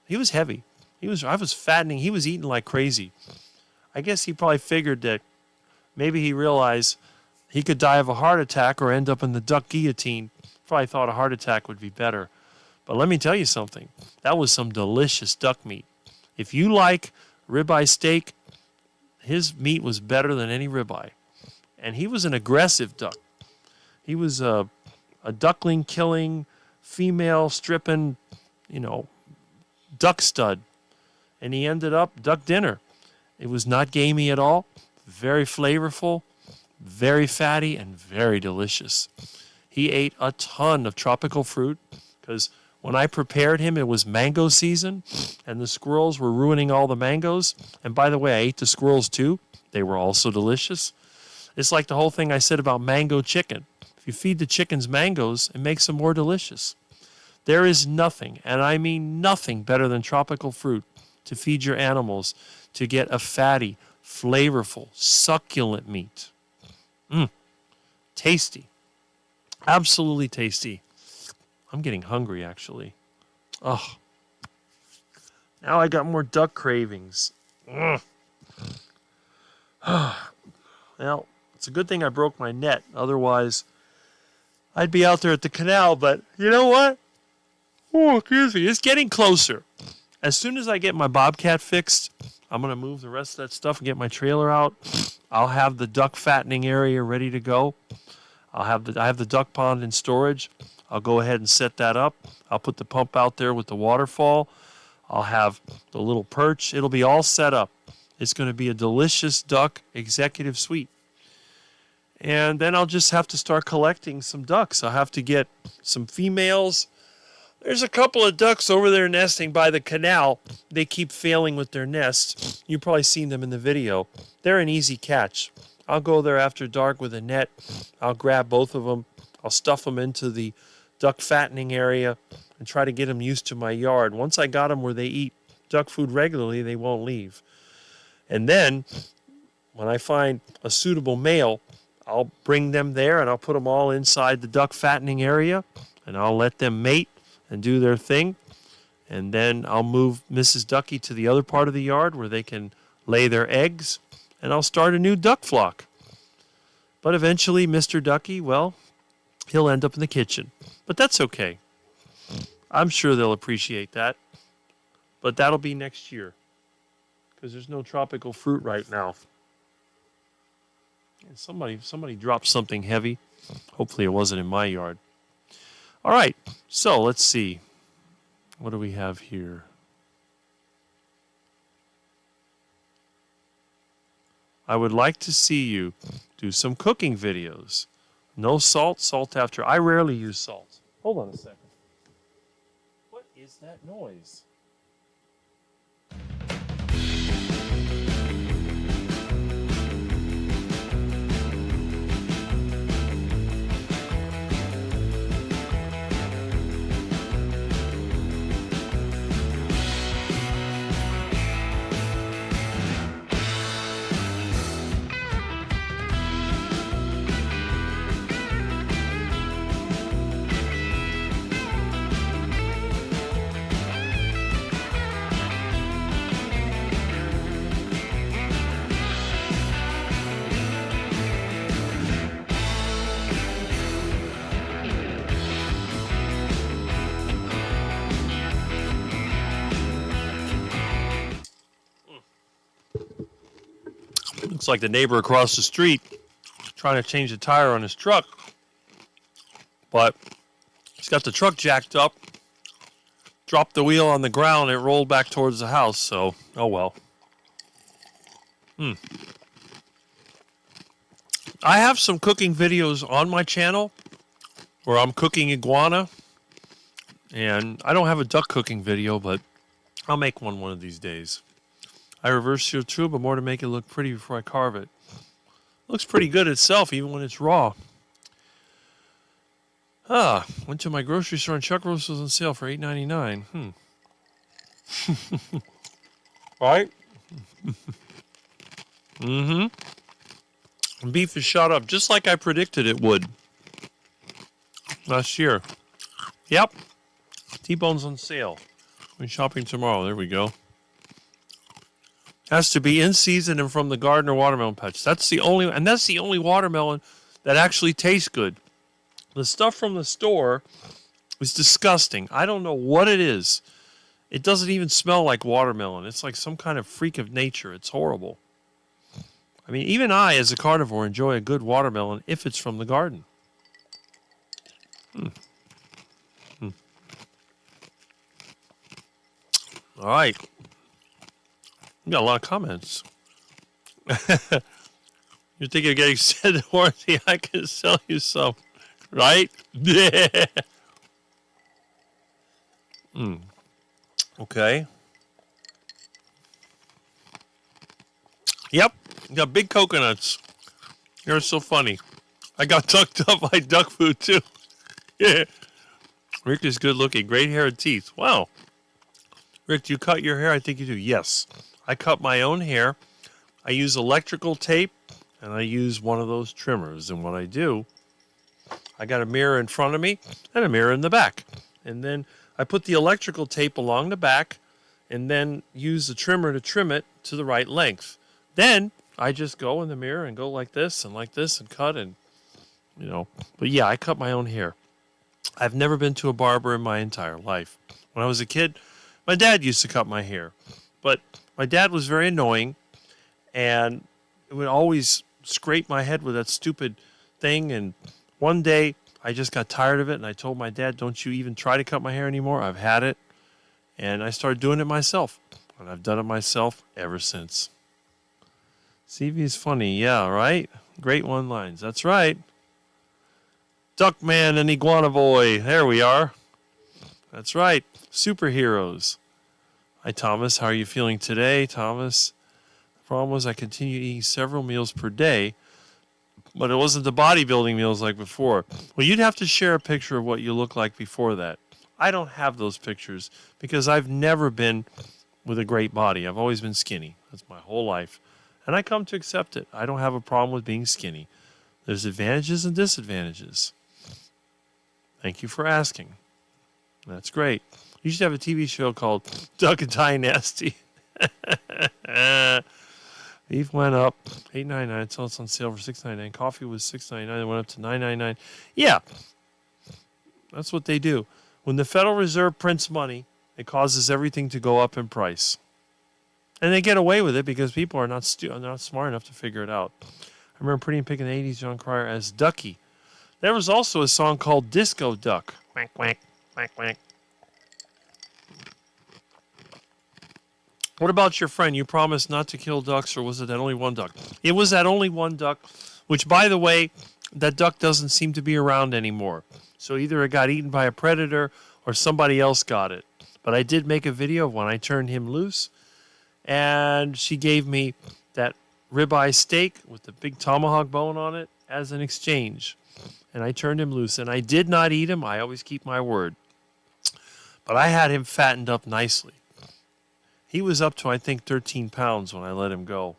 He was heavy. I was fattening. He was eating like crazy. I guess he probably figured that maybe he realized he could die of a heart attack or end up in the duck guillotine. Probably thought a heart attack would be better. But let me tell you something. That was some delicious duck meat. If you like ribeye steak, his meat was better than any ribeye. And he was an aggressive duck. He was a duckling killing, female stripping, duck stud. And he ended up duck dinner. It was not gamey at all. Very flavorful, very fatty, and very delicious. He ate a ton of tropical fruit because when I prepared him, it was mango season, and the squirrels were ruining all the mangoes. And by the way, I ate the squirrels too. They were also delicious. It's like the whole thing I said about mango chicken. If you feed the chickens mangoes, it makes them more delicious. There is nothing, and I mean nothing, better than tropical fruit to feed your animals to get a fatty, flavorful, succulent meat. Tasty. Absolutely tasty. I'm getting hungry, actually. Oh. Now I got more duck cravings. Well, it's a good thing I broke my net. Otherwise, I'd be out there at the canal. But you know what? Oh, excuse me. It's getting closer. As soon as I get my bobcat fixed, I'm going to move the rest of that stuff and get my trailer out. I'll have the duck fattening area ready to go. I have the duck pond in storage. I'll go ahead and set that up. I'll put the pump out there with the waterfall. I'll have the little perch. It'll be all set up. It's going to be a delicious duck executive suite. And then I'll just have to start collecting some ducks. I'll have to get some females. There's a couple of ducks over there nesting by the canal. They keep failing with their nests. You've probably seen them in the video. They're an easy catch. I'll go there after dark with a net. I'll grab both of them. I'll stuff them into the duck fattening area and try to get them used to my yard. Once I got them where they eat duck food regularly, they won't leave. And then when I find a suitable male, I'll bring them there and I'll put them all inside the duck fattening area and I'll let them mate and do their thing. And then I'll move Mrs. Ducky to the other part of the yard where they can lay their eggs, and I'll start a new duck flock. But eventually, Mr. Ducky, well, he'll end up in the kitchen. But that's okay. I'm sure they'll appreciate that. But that'll be next year, because there's no tropical fruit right now. And somebody dropped something heavy. Hopefully it wasn't in my yard. All right, so let's see. What do we have here? I would like to see you do some cooking videos. No salt, salt after. I rarely use salt. Hold on a second. What is that noise? Looks like the neighbor across the street trying to change the tire on his truck. But he's got the truck jacked up, dropped the wheel on the ground, and it rolled back towards the house. So, oh well. I have some cooking videos on my channel where I'm cooking iguana. And I don't have a duck cooking video, but I'll make one of these days. I reverse seal true, but more to make it look pretty before I carve it. Looks pretty good itself, even when it's raw. Went to my grocery store and chuck roast was on sale for $8.99. Right? Beef is shot up just like I predicted it would last year. Yep. T-bone's on sale. We're shopping tomorrow. There we go. Has to be in season and from the garden or watermelon patch. That's the only watermelon that actually tastes good. The stuff from the store is disgusting. I don't know what it is. It doesn't even smell like watermelon. It's like some kind of freak of nature. It's horrible. I mean, even I, as a carnivore, enjoy a good watermelon if it's from the garden. All right. We got a lot of comments. You're thinking of getting extended warranty? I can sell you some. Right? Yeah. Okay. Yep. You got big coconuts. You're so funny. I got tucked up by duck food too. Yeah. Rick is good looking. Great hair and teeth. Wow. Rick, do you cut your hair? I think you do. Yes. I cut my own hair. I use electrical tape and I use one of those trimmers. And what I do, I got a mirror in front of me and a mirror in the back. And then I put the electrical tape along the back and then use the trimmer to trim it to the right length. Then I just go in the mirror and go like this and cut and, But yeah, I cut my own hair. I've never been to a barber in my entire life. When I was a kid, my dad used to cut my hair. But my dad was very annoying and it would always scrape my head with that stupid thing. And one day I just got tired of it and I told my dad, don't you even try to cut my hair anymore. I've had it. And I started doing it myself. And I've done it myself ever since. CV is funny. Yeah, right? Great one-lines. That's right. Duckman and Iguana Boy. There we are. That's right. Superheroes. Hi, Thomas. How are you feeling today, Thomas? The problem was I continued eating several meals per day, but it wasn't the bodybuilding meals like before. Well, you'd have to share a picture of what you look like before that. I don't have those pictures because I've never been with a great body. I've always been skinny. That's my whole life. And I come to accept it. I don't have a problem with being skinny. There's advantages and disadvantages. Thank you for asking. That's great. You should have a TV show called Duck and Tie Nasty. Beef went up $8.99 until it's on sale for $6.99. Coffee was $6.99. It went up to $9.99. Yeah, that's what they do. When the Federal Reserve prints money, it causes everything to go up in price. And they get away with it because people are not smart enough to figure it out. I remember Pretty in Pig in the 80s, John Cryer as Ducky. There was also a song called Disco Duck. Quack, quack, quack, quack. What about your friend? You promised not to kill ducks, or was it that only one duck? It was that only one duck, which, by the way, that duck doesn't seem to be around anymore. So either it got eaten by a predator or somebody else got it. But I did make a video of when I turned him loose, and she gave me that ribeye steak with the big tomahawk bone on it as an exchange. And I turned him loose, and I did not eat him. I always keep my word. But I had him fattened up nicely. He was up to, I think, 13 pounds when I let him go.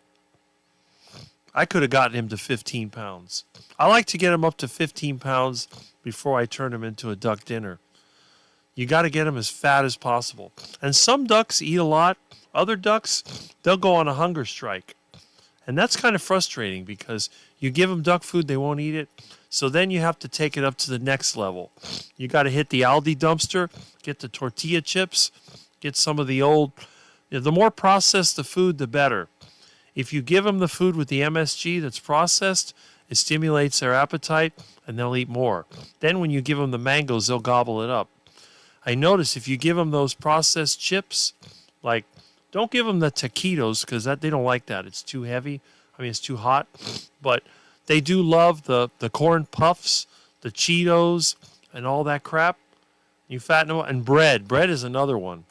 I could have gotten him to 15 pounds. I like to get him up to 15 pounds before I turn him into a duck dinner. You got to get him as fat as possible. And some ducks eat a lot. Other ducks, they'll go on a hunger strike. And that's kind of frustrating because you give them duck food, they won't eat it. So then you have to take it up to the next level. You got to hit the Aldi dumpster, get the tortilla chips, get some of the old... The more processed the food, the better. If you give them the food with the MSG that's processed, it stimulates their appetite and they'll eat more. Then when you give them the mangoes, they'll gobble it up. I notice if you give them those processed chips, like don't give them the taquitos because they don't like that. It's too heavy. I mean, it's too hot. But they do love the corn puffs, the Cheetos, and all that crap. You fatten them up. And bread. Bread is another one.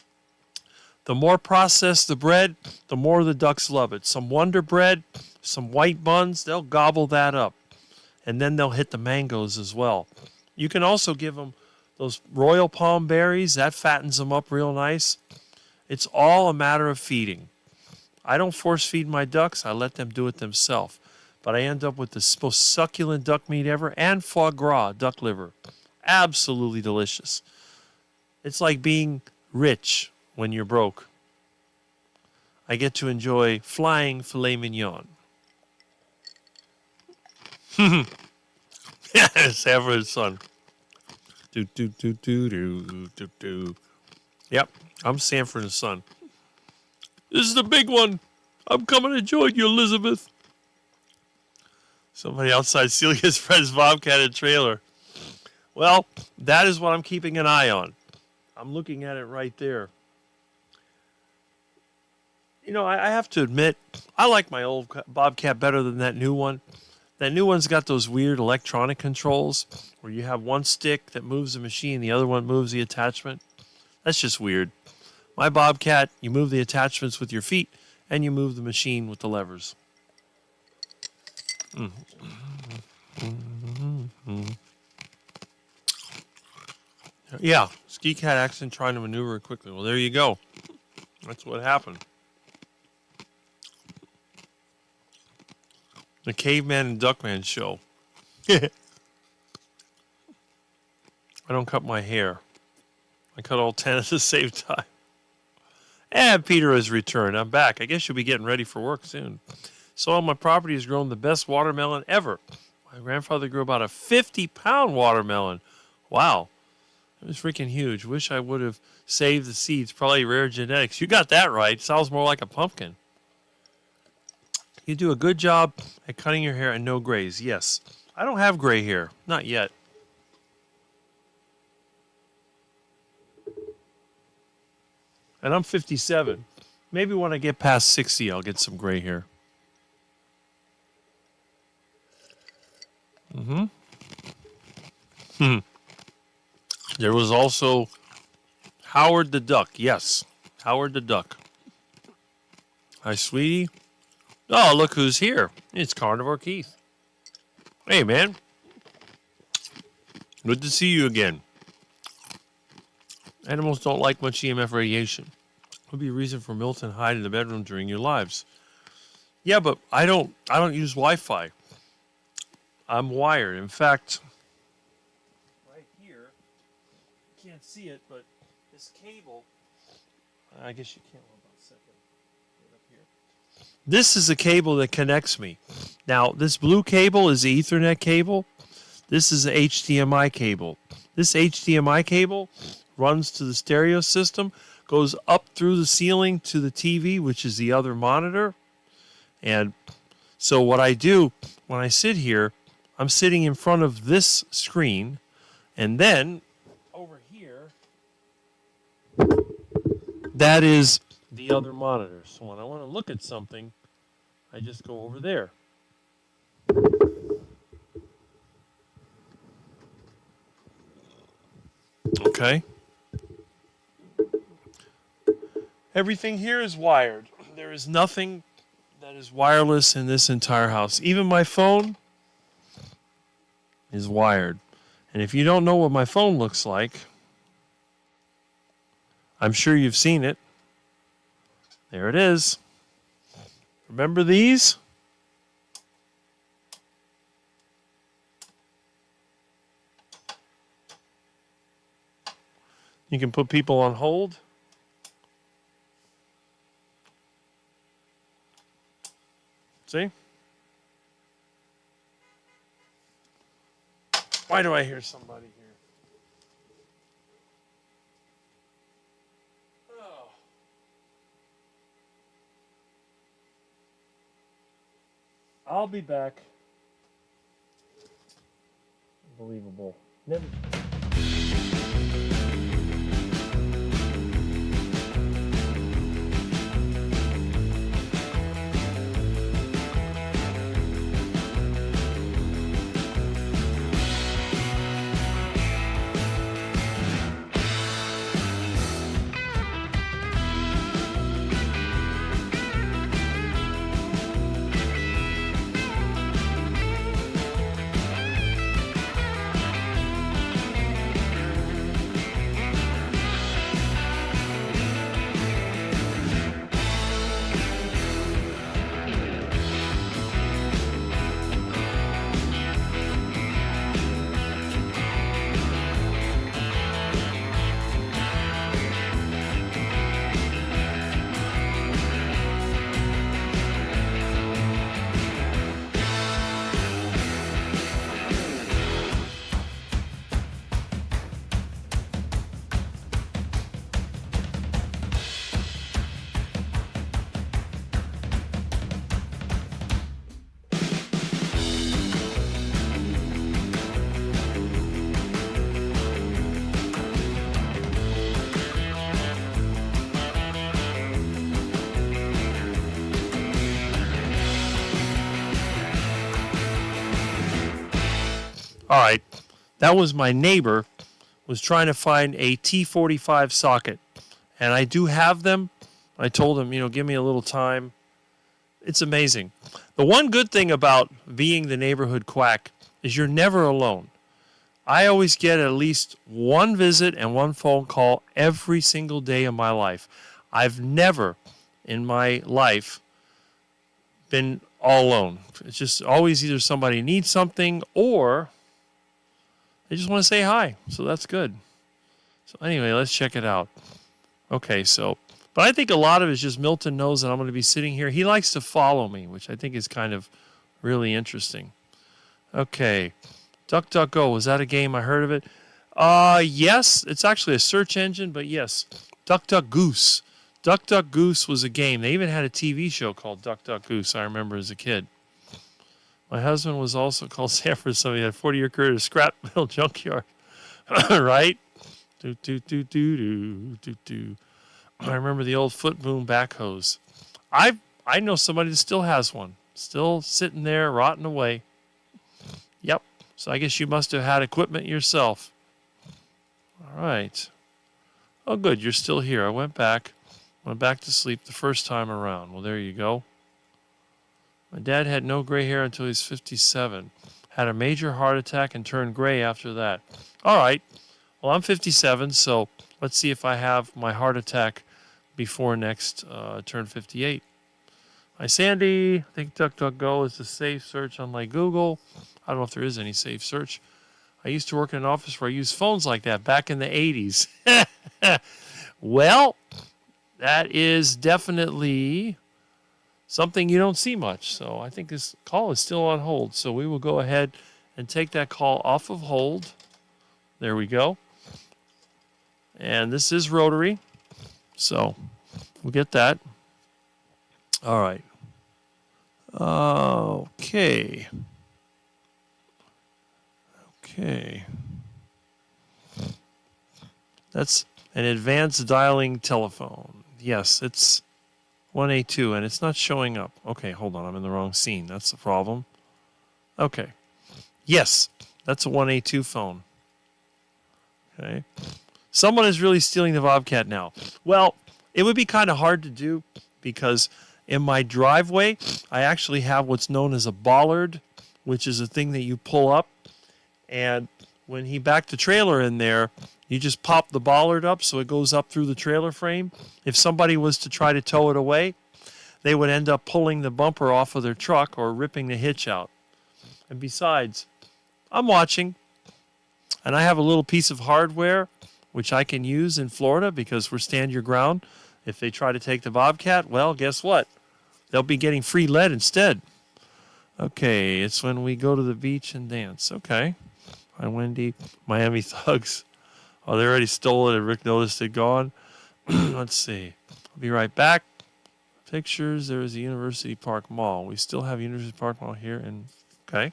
The more processed the bread, the more the ducks love it. Some Wonder Bread, some white buns, they'll gobble that up. And then they'll hit the mangoes as well. You can also give them those royal palm berries. That fattens them up real nice. It's all a matter of feeding. I don't force feed my ducks. I let them do it themselves. But I end up with the most succulent duck meat ever and foie gras, duck liver. Absolutely delicious. It's like being rich when you're broke. I get to enjoy flying filet mignon. Sanford's son. Do, do, do, do, do, do, do. Yep, I'm Sanford and Son. This is the big one. I'm coming to join you, Elizabeth. Somebody outside Celia's friend's bobcat and trailer. Well, that is what I'm keeping an eye on. I'm looking at it right there. You know, I have to admit, I like my old bobcat better than that new one. That new one's got those weird electronic controls where you have one stick that moves the machine, the other one moves the attachment. That's just weird. My bobcat, you move the attachments with your feet and you move the machine with the levers. Yeah, ski cat accident trying to maneuver it quickly. Well, there you go. That's what happened. The Caveman and Duckman show. I don't cut my hair. I cut all 10 at the same time. And Peter has returned. I'm back. I guess you'll be getting ready for work soon. So my property has grown the best watermelon ever. My grandfather grew about a 50-pound watermelon. Wow. It was freaking huge. Wish I would have saved the seeds. Probably rare genetics. You got that right. Sounds more like a pumpkin. You do a good job at cutting your hair and no grays. Yes. I don't have gray hair. Not yet. And I'm 57. Maybe when I get past 60, I'll get some gray hair. There was also Howard the Duck. Yes, Howard the Duck. Hi, sweetie. Oh, look who's here. It's Carnivore Keith. Hey, man. Good to see you again. Animals don't like much EMF radiation. Would be a reason for Milton hide in the bedroom during your lives. Yeah, but I don't use Wi-Fi. I'm wired. In fact, right here, you can't see it, but this cable, I guess you can't. Hold on a second. Get up here. This is the cable that connects me. Now, this blue cable is the Ethernet cable. This is the HDMI cable. This HDMI cable runs to the stereo system, goes up through the ceiling to the TV, which is the other monitor. And so what I do when I sit here, I'm sitting in front of this screen, and then over here, that is the other monitor. So when I want to look at something, I just go over there. Okay. Everything here is wired. There is nothing that is wireless in this entire house. Even my phone is wired. And if you don't know what my phone looks like, I'm sure you've seen it. There it is. Remember these? You can put people on hold. See? Why do I hear somebody here? Oh. I'll be back. Unbelievable. Never. All right, that was my neighbor was trying to find a T45 socket, and I do have them. I told him, give me a little time. It's amazing. The one good thing about being the neighborhood quack is you're never alone. I always get at least one visit and one phone call every single day of my life. I've never in my life been all alone. It's just always either somebody needs something or they just want to say hi. So that's good. So anyway, let's check it out. Okay, but I think a lot of it is just Milton knows that I'm going to be sitting here. He likes to follow me, which I think is kind of really interesting. Okay, DuckDuckGo, was that a game? I heard of it. Yes, it's actually a search engine, but yes, DuckDuckGoose. DuckDuckGoose was a game. They even had a TV show called DuckDuckGoose, I remember as a kid. My husband was also called Sam for somebody. He had a 40-year career at a scrap metal junkyard. Right? Do, do, do, do, do, do, do. I remember the old foot boom backhoes. I know somebody that still has one. Still sitting there, rotting away. Yep. So I guess you must have had equipment yourself. All right. Oh, good. You're still here. I went back to sleep the first time around. Well, there you go. My dad had no gray hair until he was 57. Had a major heart attack and turned gray after that. All right. Well, I'm 57, so let's see if I have my heart attack before next turn 58. Hi, Sandy. I think DuckDuckGo is a safe search unlike Google. I don't know if there is any safe search. I used to work in an office where I used phones like that back in the 80s. Well, that is definitely something you don't see much. So I think this call is still on hold. So we will go ahead and take that call off of hold. There we go. And this is rotary. So we'll get that. All right. Okay. That's an advanced dialing telephone. Yes, it's 1A2 and it's not showing up. Okay, hold on. I'm in the wrong scene. That's the problem. Okay. Yes, that's a 1A2 phone. Okay. Someone is really stealing the Bobcat now. Well, it would be kind of hard to do because in my driveway, I actually have what's known as a bollard, which is a thing that you pull up. And when he backed the trailer in there, you just pop the bollard up so it goes up through the trailer frame. If somebody was to try to tow it away, they would end up pulling the bumper off of their truck or ripping the hitch out. And besides, I'm watching, and I have a little piece of hardware which I can use in Florida because we're stand your ground. If they try to take the Bobcat, well, guess what? They'll be getting free lead instead. Okay, it's when we go to the beach and dance. Okay. Hi, Wendy. Miami Thugs. Oh, they already stole it and Rick noticed it gone. Let's see. I'll be right back. Pictures. There is a University Park Mall. We still have University Park Mall here. Okay.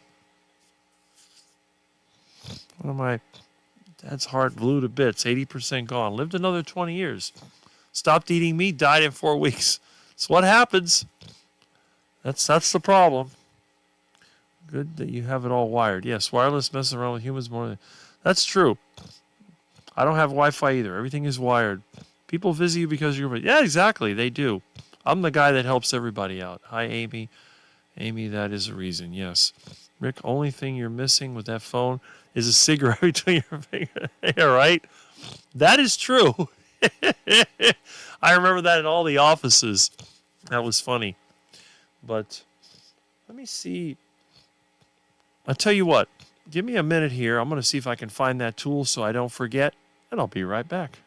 One of my dad's heart blew to bits. 80% gone. Lived another 20 years. Stopped eating meat. Died in 4 weeks. It's what happens. That's the problem. Good that you have it all wired. Yes, wireless messes around with humans more than... That's true. I don't have Wi-Fi either. Everything is wired. People visit you because you're... Yeah, exactly. They do. I'm the guy that helps everybody out. Hi, Amy. Amy, that is a reason. Yes. Rick, only thing you're missing with that phone is a cigarette between your fingers. Yeah, right? That is true. I remember that in all the offices. That was funny. But let me see. I'll tell you what. Give me a minute here. I'm going to see if I can find that tool so I don't forget, and I'll be right back.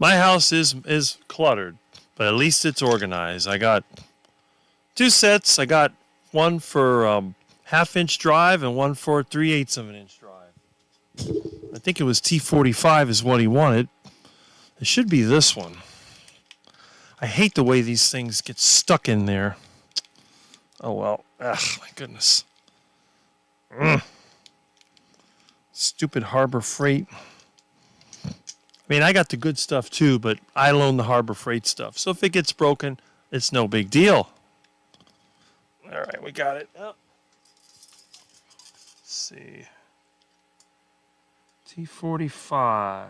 My house is cluttered, but at least it's organized. I got 2 sets. I got one for half-inch drive and one for 3/8 of an inch drive. I think it was T45 is what he wanted. It should be this one. I hate the way these things get stuck in there. Oh well. Ugh, my goodness. Stupid Harbor Freight. I mean, I got the good stuff too, but I loan the Harbor Freight stuff. So if it gets broken, it's no big deal. All right, we got it. Oh. Let's see. T45.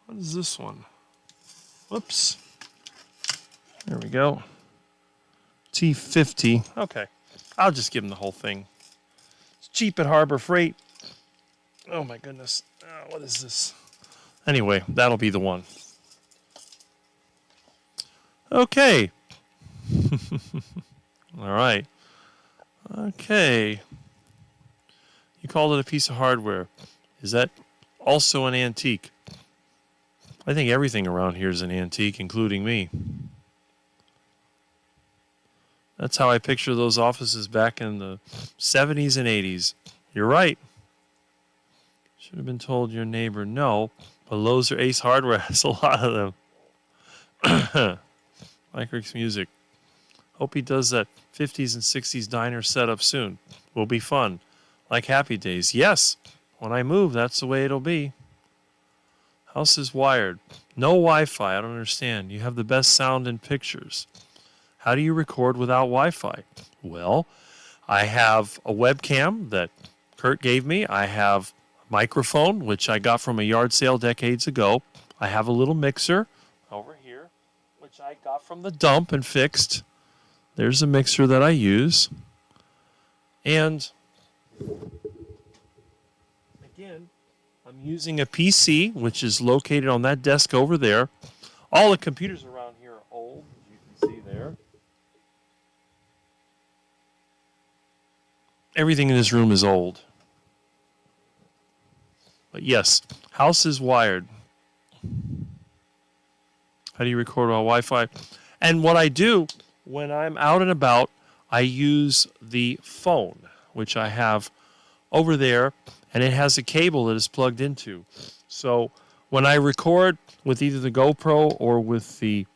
What is this one? Whoops. There we go. T50. Okay. I'll just give him the whole thing. It's cheap at Harbor Freight. Oh my goodness. What is this? Anyway, that'll be the one. Okay. All right. Okay. You called it a piece of hardware. Is that also an antique? I think everything around here is an antique, including me. That's how I picture those offices back in the 70s and 80s. You're right. Should have been told your neighbor no, but Lowe's or Ace Hardware has a lot of them. Mike Rick's music. Hope he does that 50s and 60s diner setup soon. Will be fun. Like Happy Days. Yes, when I move, that's the way it'll be. House is wired. No Wi-Fi. I don't understand. You have the best sound and pictures. How do you record without Wi-Fi? Well, I have a webcam that Kurt gave me. I have a microphone, which I got from a yard sale decades ago. I have a little mixer over here, which I got from the dump and fixed. There's a mixer that I use. And again, I'm using a PC, which is located on that desk over there. All the computers around here are old, as you can see there. Everything in this room is old. But yes, house is wired. How do you record on Wi-Fi? And what I do when I'm out and about, I use the phone, which I have over there, and it has a cable that is plugged into. So when I record with either the GoPro or with the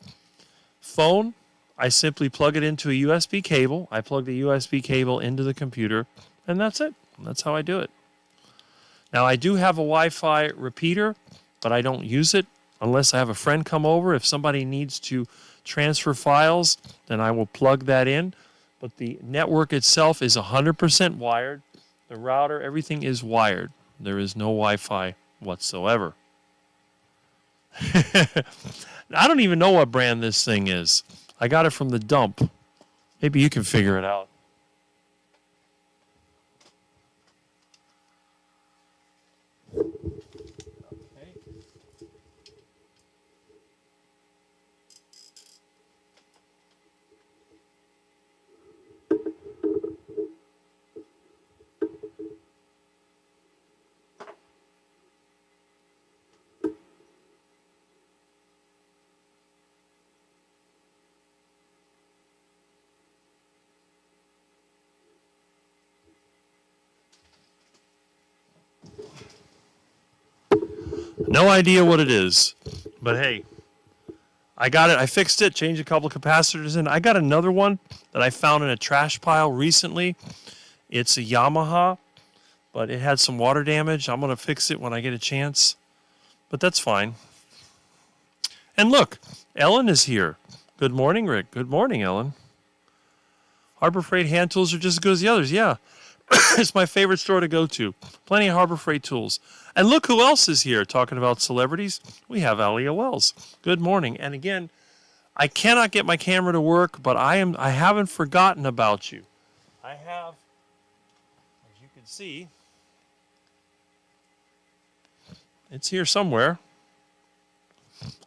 phone, I simply plug it into a USB cable. I plug the USB cable into the computer, and that's it. That's how I do it. Now, I do have a Wi-Fi repeater, but I don't use it unless I have a friend come over. If somebody needs to transfer files, then I will plug that in. But the network itself is 100% wired. The router, everything is wired. There is no Wi-Fi whatsoever. I don't even know what brand this thing is. I got it from the dump. Maybe you can figure it out. No idea what it is, but hey, I got it. I fixed it, changed a couple of capacitors in. I got another one that I found in a trash pile recently. It's a Yamaha, but it had some water damage. I'm going to fix it when I get a chance, but that's fine. And look, Ellen is here. Good morning, Rick. Good morning, Ellen. Harbor Freight hand tools are just as good as the others. Yeah, it's my favorite store to go to. Plenty of Harbor Freight tools. And look who else is here talking about celebrities. We have Alia Wells. Good morning. And again, I cannot get my camera to work, but I haven't forgotten about you. I have, as you can see, it's here somewhere.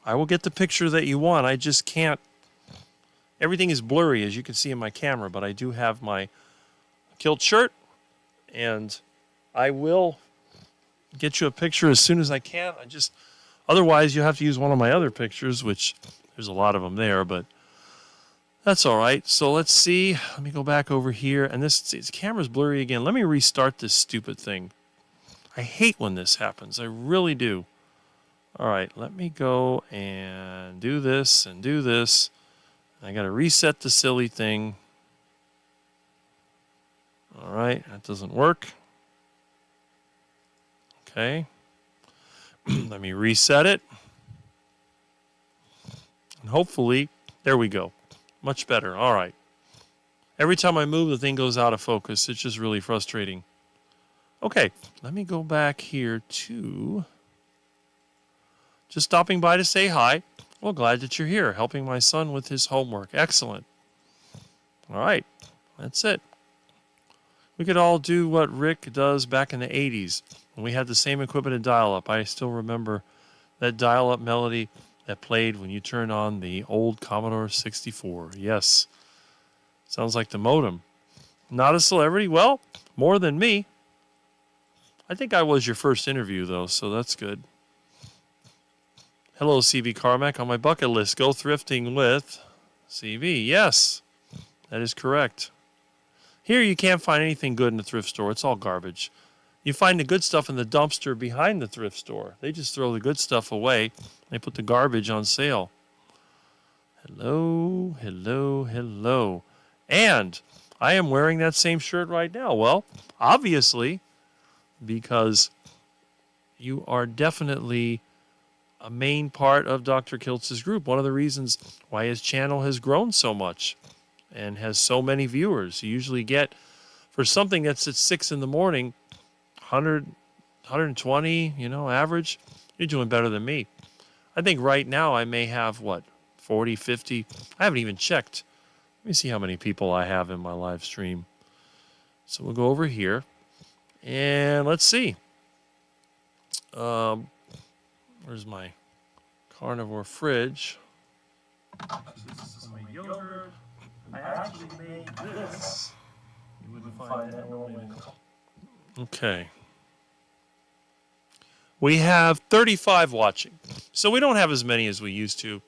I will get the picture that you want. I just can't. Everything is blurry, as you can see in my camera, but I do have my kilt shirt, and I will get you a picture as soon as I can. Otherwise, you have to use one of my other pictures, which there's a lot of them there, but that's all right. So let's see. Let me go back over here. And this camera's blurry again. Let me restart this stupid thing. I hate when this happens. I really do. All right, let me go and do this and do this. I got to reset the silly thing. All right, that doesn't work. Okay. Let me reset it. And hopefully, there we go. Much better. All right. Every time I move, the thing goes out of focus. It's just really frustrating. Okay, let me go back here to just stopping by to say hi. Well, glad that you're here, helping my son with his homework. Excellent. All right, that's it. We could all do what Rick does back in the 80s when we had the same equipment in dial-up. I still remember that dial-up melody that played when you turned on the old Commodore 64. Yes, sounds like the modem. Not a celebrity? Well, more than me. I think I was your first interview, though, so that's good. Hello, CV Carmack. On my bucket list, go thrifting with CV. Yes, that is correct. Here you can't find anything good in the thrift store. It's all garbage. You find the good stuff in the dumpster behind the thrift store. They just throw the good stuff away. They put the garbage on sale. Hello, hello, hello. And I am wearing that same shirt right now. Well, obviously, because you are definitely a main part of Dr. Kiltz's group. One of the reasons why his channel has grown so much and has so many viewers. You usually get, for something that's at 6 in the morning, 100, 120, average. You're doing better than me. I think right now I may have, 40, 50? I haven't even checked. Let me see how many people I have in my live stream. So we'll go over here. And let's see. Where's my carnivore fridge? This is my yogurt. I actually made this. You wouldn't find that normally. Okay. We have 35 watching. So we don't have as many as we used to.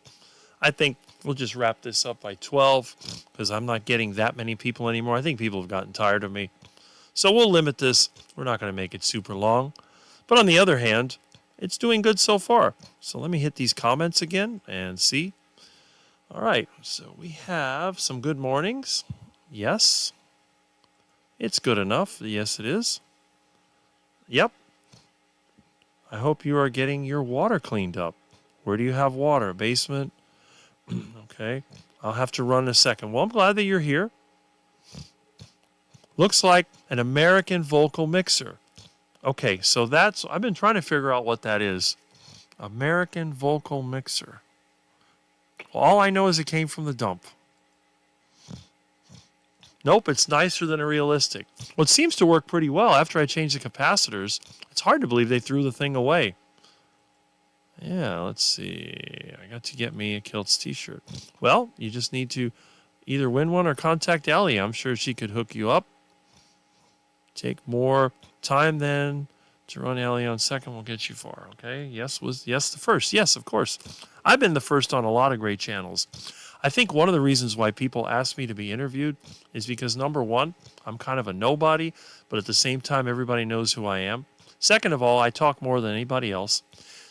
I think we'll just wrap this up by 12 because I'm not getting that many people anymore. I think people have gotten tired of me. So we'll limit this. We're not going to make it super long. But on the other hand, it's doing good so far. So let me hit these comments again and see. All right. So we have some good mornings. Yes. It's good enough. Yes, it is. Yep. I hope you are getting your water cleaned up. Where do you have water? Basement? Okay. I'll have to run in a second. Well, I'm glad that you're here. Looks like an American vocal mixer. Okay, so I've been trying to figure out what that is. American vocal mixer. Well, all I know is it came from the dump. Nope, it's nicer than a realistic. Well, it seems to work pretty well. After I changed the capacitors, it's hard to believe they threw the thing away. Yeah, let's see. I got to get me a Kiltz t-shirt. Well, you just need to either win one or contact Ellie. I'm sure she could hook you up. Take more time than to run Ellie on second will get you far. Okay. Yes the first. Yes, of course. I've been the first on a lot of great channels. I think one of the reasons why people ask me to be interviewed is because, number one, I'm kind of a nobody, but at the same time, everybody knows who I am. Second of all, I talk more than anybody else.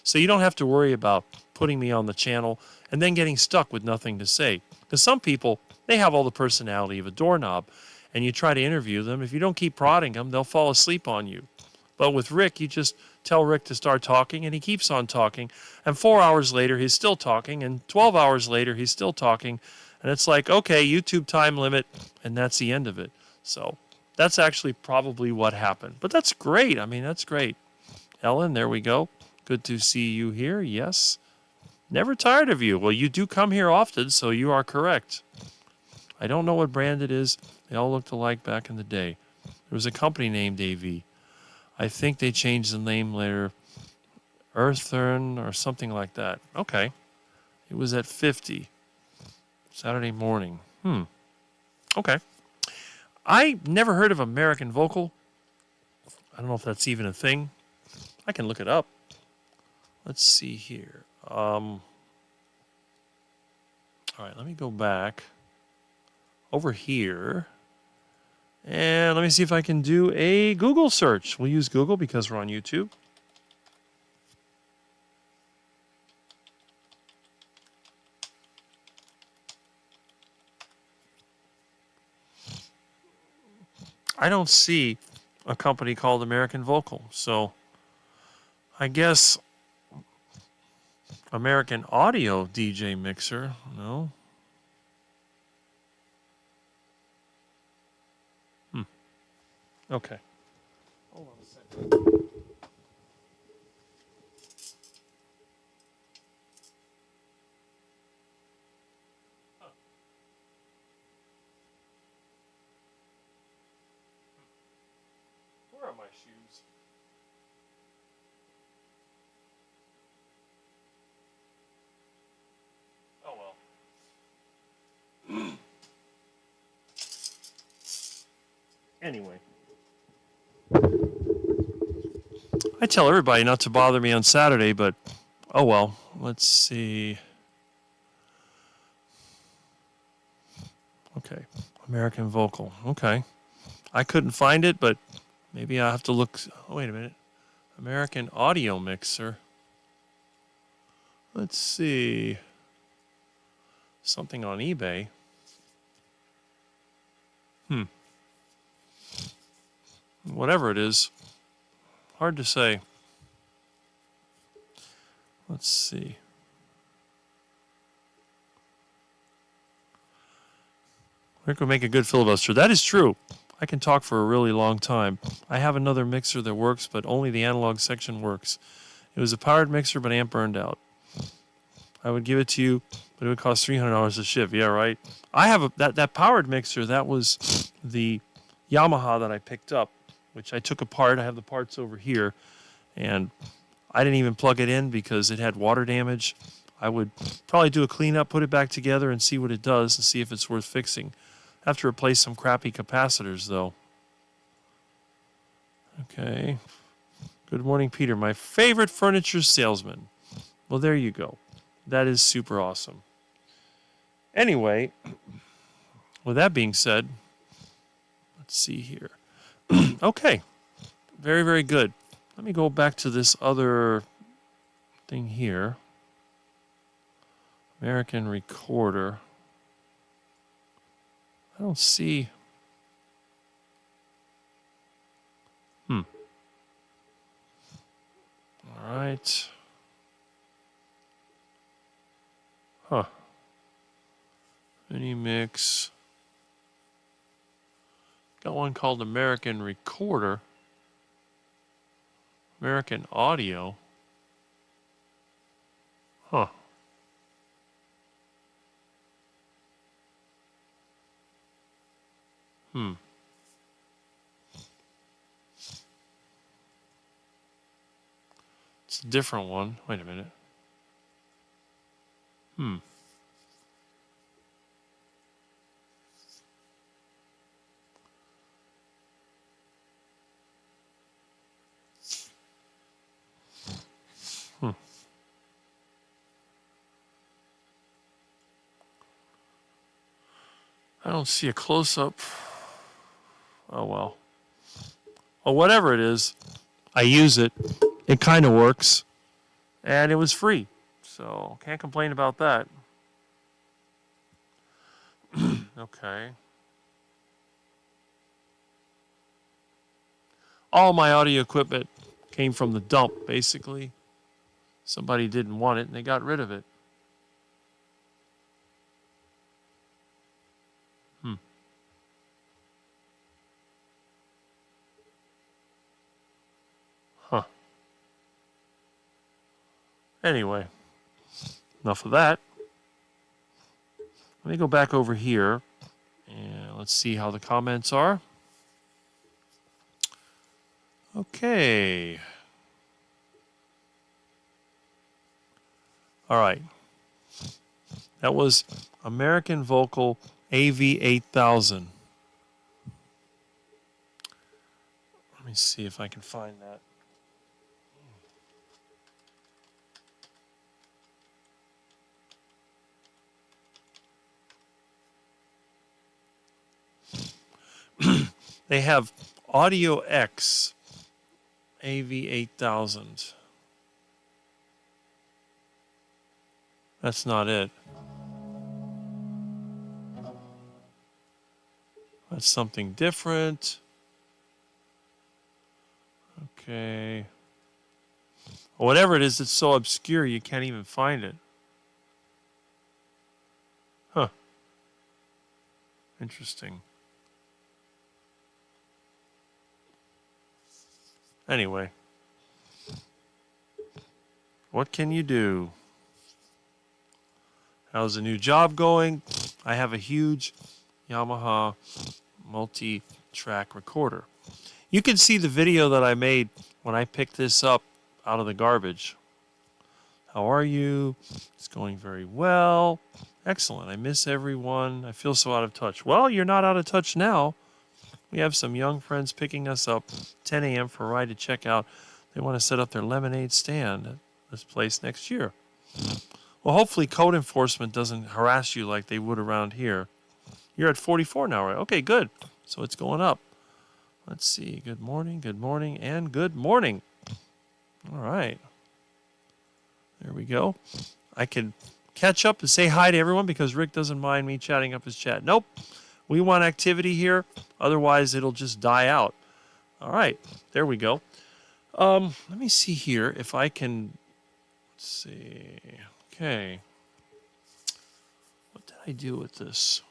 So you don't have to worry about putting me on the channel and then getting stuck with nothing to say. Because some people, they have all the personality of a doorknob, and you try to interview them. If you don't keep prodding them, they'll fall asleep on you. But with Rick, you just tell Rick to start talking, and he keeps on talking. And 4 hours later, he's still talking. And 12 hours later, he's still talking. And it's like, okay, YouTube time limit, and that's the end of it. So that's actually probably what happened. But that's great. I mean, that's great. Ellen, there we go. Good to see you here. Yes. Never tired of you. Well, you do come here often, so you are correct. I don't know what brand it is. They all looked alike back in the day. There was a company named AV. I think they changed the name later. Earthern or something like that. Okay. It was at 50. Saturday morning. Okay. I never heard of American Vocal. I don't know if that's even a thing. I can look it up. Let's see here. All right, let me go back over here. And let me see if I can do a Google search. We'll use Google because we're on YouTube. I don't see a company called American Vocal, so I guess American Audio DJ Mixer. No. Okay. Hold on a second. Where are my shoes? Oh well. Anyway. I tell everybody not to bother me on Saturday, but oh well. Let's see. Okay. American Vocal. Okay. I couldn't find it, but maybe I'll have to look. Oh, wait a minute. American Audio Mixer. Let's see. Something on eBay. Whatever it is. Hard to say. Let's see. Rick would make a good filibuster. That is true. I can talk for a really long time. I have another mixer that works, but only the analog section works. It was a powered mixer, but amp burned out. I would give it to you, but it would cost $300 to ship. Yeah, right. I have that powered mixer. That was the Yamaha that I picked up, which I took apart. I have the parts over here, and I didn't even plug it in because it had water damage. I would probably do a cleanup, put it back together, and see what it does, and see if it's worth fixing. I have to replace some crappy capacitors, though. Okay. Good morning, Peter. My favorite furniture salesman. Well, there you go. That is super awesome. Anyway, with that being said, let's see here. Okay. Very, very good. Let me go back to this other thing here. American Recorder. I don't see. All right. Huh. Mini mix. Got one called American Recorder. American Audio. Huh. It's a different one. Wait a minute. I don't see a close-up. Oh, well. Well, whatever it is, I use it. It kind of works. And it was free. So, can't complain about that. Okay. All my audio equipment came from the dump, basically. Somebody didn't want it, and they got rid of it. Huh. Anyway, enough of that. Let me go back over here, and let's see how the comments are. Okay. All right. That was American Vocal AV8000. Let me see if I can find that. They have Audio X AV8000. That's not it. That's something different. Okay. Whatever it is, it's so obscure you can't even find it. Huh. Interesting. Anyway. What can you do? How's the new job going? I have a huge Yamaha multi-track recorder. You can see the video that I made when I picked this up out of the garbage. How are you? It's going very well. Excellent. I miss everyone. I feel so out of touch. Well, you're not out of touch now. We have some young friends picking us up 10 a.m. for a ride to check out. They want to set up their lemonade stand at this place next year. Well, hopefully code enforcement doesn't harass you like they would around here. You're at 44 now, right? Okay, good. So it's going up. Let's see. Good morning, and good morning. All right. There we go. I can catch up and say hi to everyone because Rick doesn't mind me chatting up his chat. Nope. We want activity here. Otherwise, it'll just die out. All right. There we go. Let me see here if I can... Let's see. Okay. What did I do with this?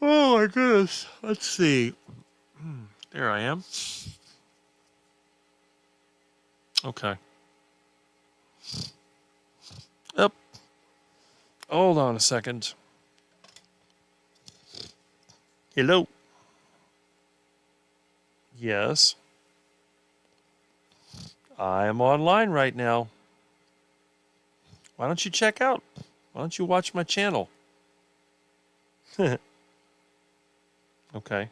Oh, my goodness. Let's see. There I am. Okay. Up. Hold on a second. Hello. Yes. I am online right now. Why don't you check out? Why don't you watch my channel? Okay.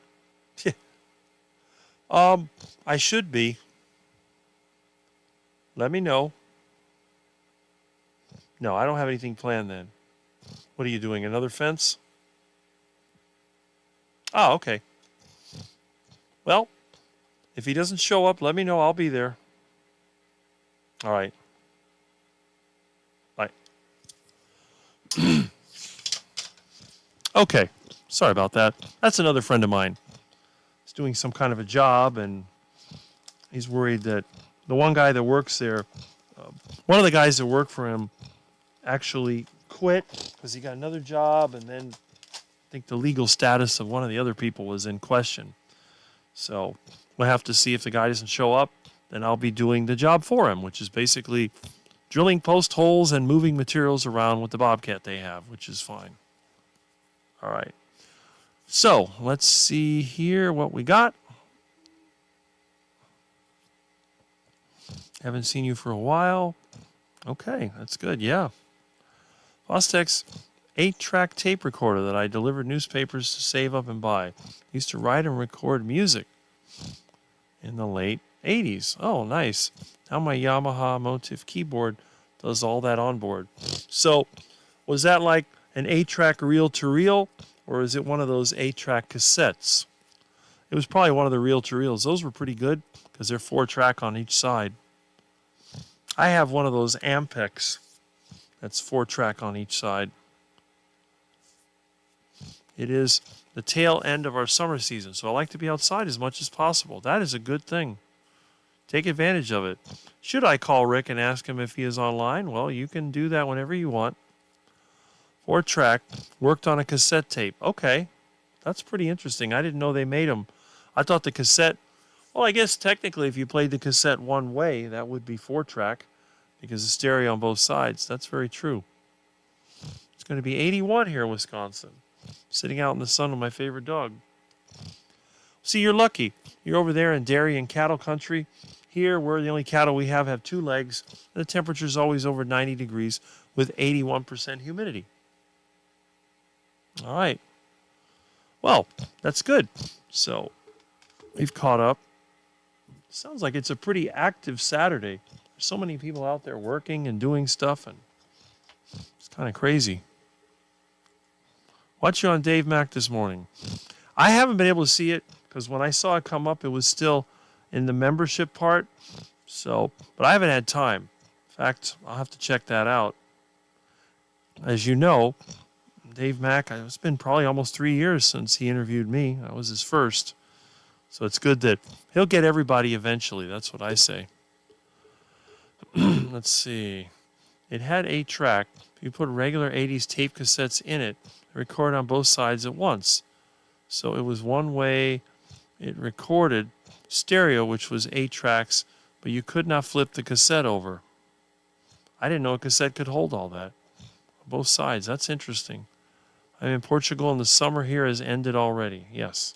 I should be. Let me know. No, I don't have anything planned then. What are you doing? Another fence? Oh, okay. Well, if he doesn't show up, let me know. I'll be there. All right. Bye. Okay. Sorry about that. That's another friend of mine. He's doing some kind of a job, and he's worried that the one guy that works there, one of the guys that work for him actually quit because he got another job, and then I think the legal status of one of the other people was in question. So we'll have to see if the guy doesn't show up, then I'll be doing the job for him, which is basically drilling post holes and moving materials around with the Bobcat they have, which is fine. All right. So let's see here what we got. Haven't seen you for a while. Okay, that's good. Yeah. Fostex 8-track tape recorder that I delivered newspapers to save up and buy. Used to write and record music in the late 80s. Oh, nice. Now my Yamaha Motif keyboard does all that on board. So was that like an 8-track reel-to-reel, or is it one of those 8-track cassettes? It was probably one of the reel-to-reels. Those were pretty good because they're 4-track on each side. I have one of those Ampex that's 4-track on each side. It is the tail end of our summer season, so I like to be outside as much as possible. That is a good thing. Take advantage of it. Should I call Rick and ask him if he is online? Well, you can do that whenever you want. 4-track, worked on a cassette tape. Okay, that's pretty interesting. I didn't know they made them. I thought the cassette, well, I guess technically if you played the cassette one way, that would be 4-track because the stereo on both sides. That's very true. It's going to be 81 here in Wisconsin. Sitting out in the sun with my favorite dog. See, you're lucky. You're over there in dairy and cattle country. Here, we're the only cattle we have 2 legs. The temperature's always over 90 degrees with 81% humidity. All right. Well, that's good. So, we've caught up. Sounds like it's a pretty active Saturday. There's so many people out there working and doing stuff, and it's kind of crazy. Watch you on Dave Mack this morning. I haven't been able to see it because when I saw it come up, it was still in the membership part. So, but I haven't had time. In fact, I'll have to check that out. As you know, Dave Mack, it's been probably almost 3 years since he interviewed me. I was his first. So it's good that he'll get everybody eventually. That's what I say. Let's see. It had 8-track. If you put regular 80s tape cassettes in it, it recorded on both sides at once. So it was one way. It recorded stereo, which was 8 tracks, but you could not flip the cassette over. I didn't know a cassette could hold all that. Both sides. That's interesting. I'm in Portugal and the summer here has ended already. Yes.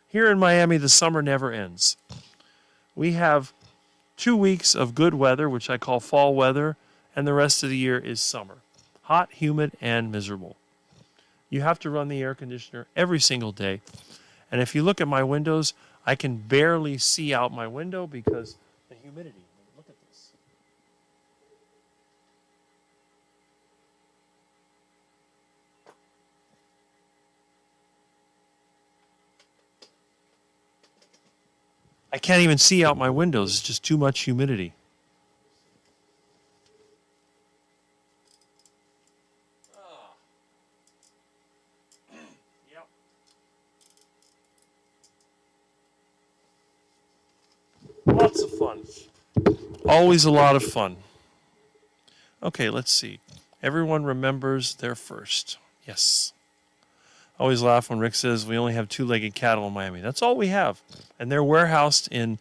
Here in Miami, the summer never ends. We have 2 weeks of good weather, which I call fall weather, and the rest of the year is summer. Hot, humid, and miserable. You have to run the air conditioner every single day. And if you look at my windows, I can barely see out my window because the humidity. Look at this. I can't even see out my windows. It's just too much humidity. Yep. Lots of fun. Always a lot of fun. Okay, let's see. Everyone remembers their first. Yes. I always laugh when Rick says we only have 2-legged cattle in Miami. That's all we have. And they're warehoused in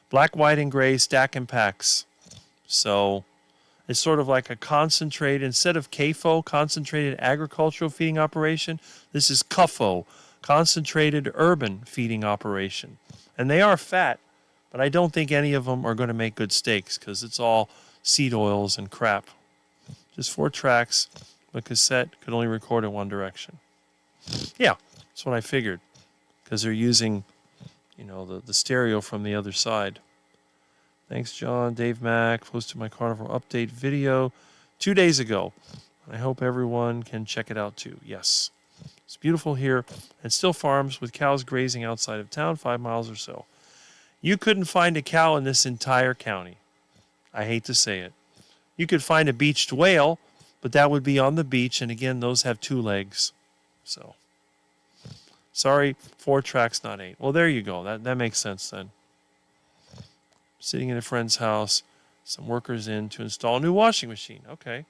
black, white, and gray stack and packs. So it's sort of like a concentrated, instead of CAFO, concentrated agricultural feeding operation, this is CUFO, concentrated urban feeding operation. And they are fat, but I don't think any of them are going to make good steaks because it's all seed oils and crap. Just 4 tracks. The cassette could only record in one direction. Yeah, that's what I figured because they're using, the stereo from the other side. Thanks, John. Dave Mack posted my carnivore update video 2 days ago. I hope everyone can check it out too. Yes, it's beautiful here and still farms with cows grazing outside of town 5 miles or so. You couldn't find a cow in this entire county. I hate to say it. You could find a beached whale, but that would be on the beach, and again, those have 2 legs. So, sorry, 4 tracks, not 8. Well, there you go. That makes sense then. Sitting in a friend's house, some workers in to install a new washing machine. Okay.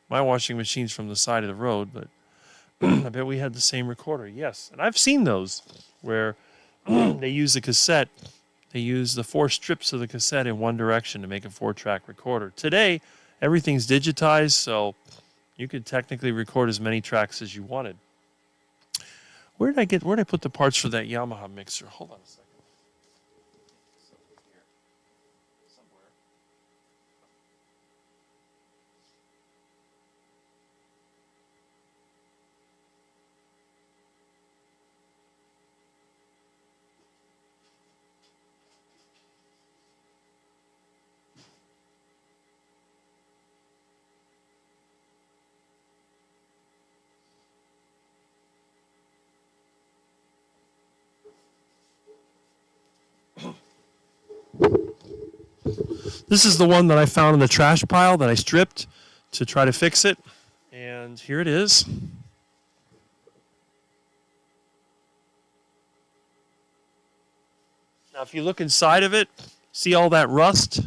My washing machine's from the side of the road, but I bet we had the same recorder. Yes, and I've seen those where they use the cassette. They use the 4 strips of the cassette in one direction to make a 4-track recorder. Today, everything's digitized, so you could technically record as many tracks as you wanted. Where did I put the parts for that Yamaha mixer? Hold on a second. This is the one that I found in the trash pile that I stripped to try to fix it. And here it is. Now, if you look inside of it, see all that rust?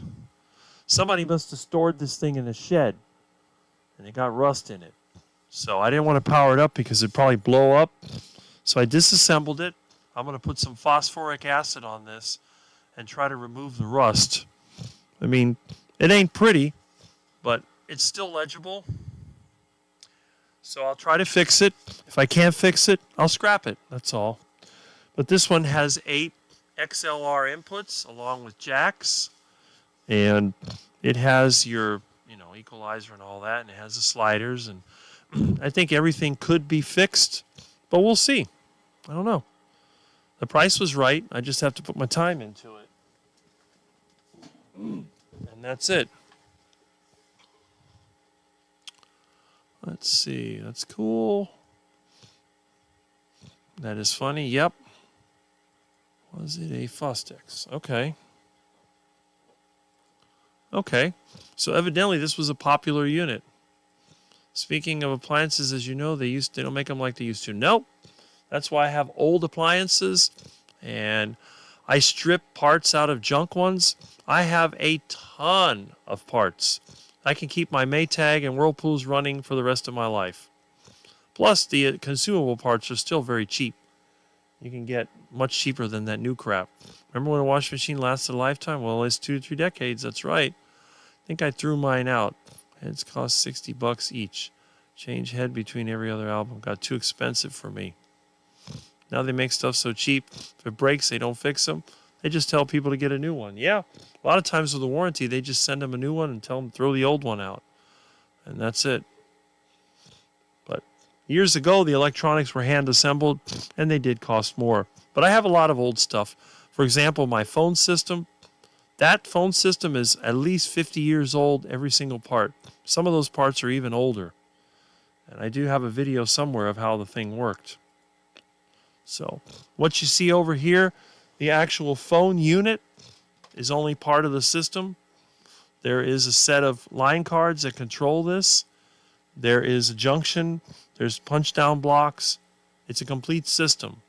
Somebody must have stored this thing in a shed, and it got rust in it. So I didn't want to power it up because it'd probably blow up. So I disassembled it. I'm going to put some phosphoric acid on this and try to remove the rust. I mean, it ain't pretty, but it's still legible. So I'll try to fix it. If I can't fix it, I'll scrap it. That's all. But this one has 8 XLR inputs along with jacks. And it has your, equalizer and all that. And it has the sliders. And I think everything could be fixed. But we'll see. I don't know. The price was right. I just have to put my time into it. And that's it. Let's see. That's cool. That is funny. Yep. Was it a Fostex? Okay. Okay. So evidently this was a popular unit. Speaking of appliances, as you know, they don't make them like they used to. Nope. That's why I have old appliances and I strip parts out of junk ones. I have a ton of parts. I can keep my Maytag and Whirlpools running for the rest of my life. Plus, the consumable parts are still very cheap. You can get much cheaper than that new crap. Remember when a washing machine lasted a lifetime? Well, it's 2 to 3 decades. That's right. I think I threw mine out. It's cost $60 each. Change head between every other album. Got too expensive for me. Now they make stuff so cheap. If it breaks, they don't fix them. They just tell people to get a new one. Yeah, a lot of times with a warranty, they just send them a new one and tell them to throw the old one out. And that's it. But years ago, the electronics were hand-assembled, and they did cost more. But I have a lot of old stuff. For example, my phone system. That phone system is at least 50 years old, every single part. Some of those parts are even older. And I do have a video somewhere of how the thing worked. So what you see over here, the actual phone unit is only part of the system. There is a set of line cards that control this. There is a junction. There's punch down blocks. It's a complete system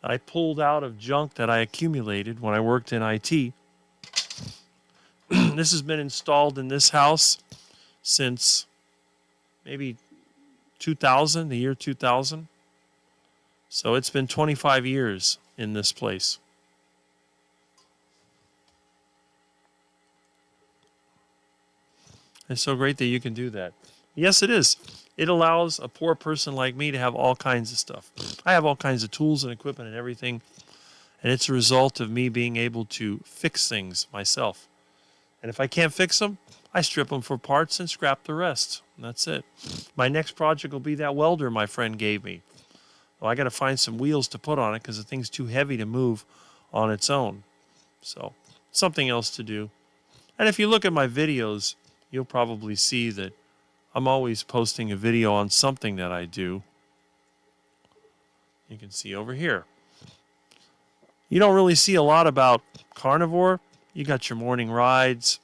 that I pulled out of junk that I accumulated when I worked in IT. This has been installed in this house since maybe 2000, the year 2000. So it's been 25 years in this place. It's so great that you can do that. Yes, it is. It allows a poor person like me to have all kinds of stuff. I have all kinds of tools and equipment and everything. And it's a result of me being able to fix things myself. And if I can't fix them, I strip them for parts and scrap the rest. And that's it. My next project will be that welder my friend gave me. Well, I got to find some wheels to put on it because the thing's too heavy to move on its own. So, something else to do. And if you look at my videos, you'll probably see that I'm always posting a video on something that I do. You can see over here. You don't really see a lot about carnivore. You got your morning rides,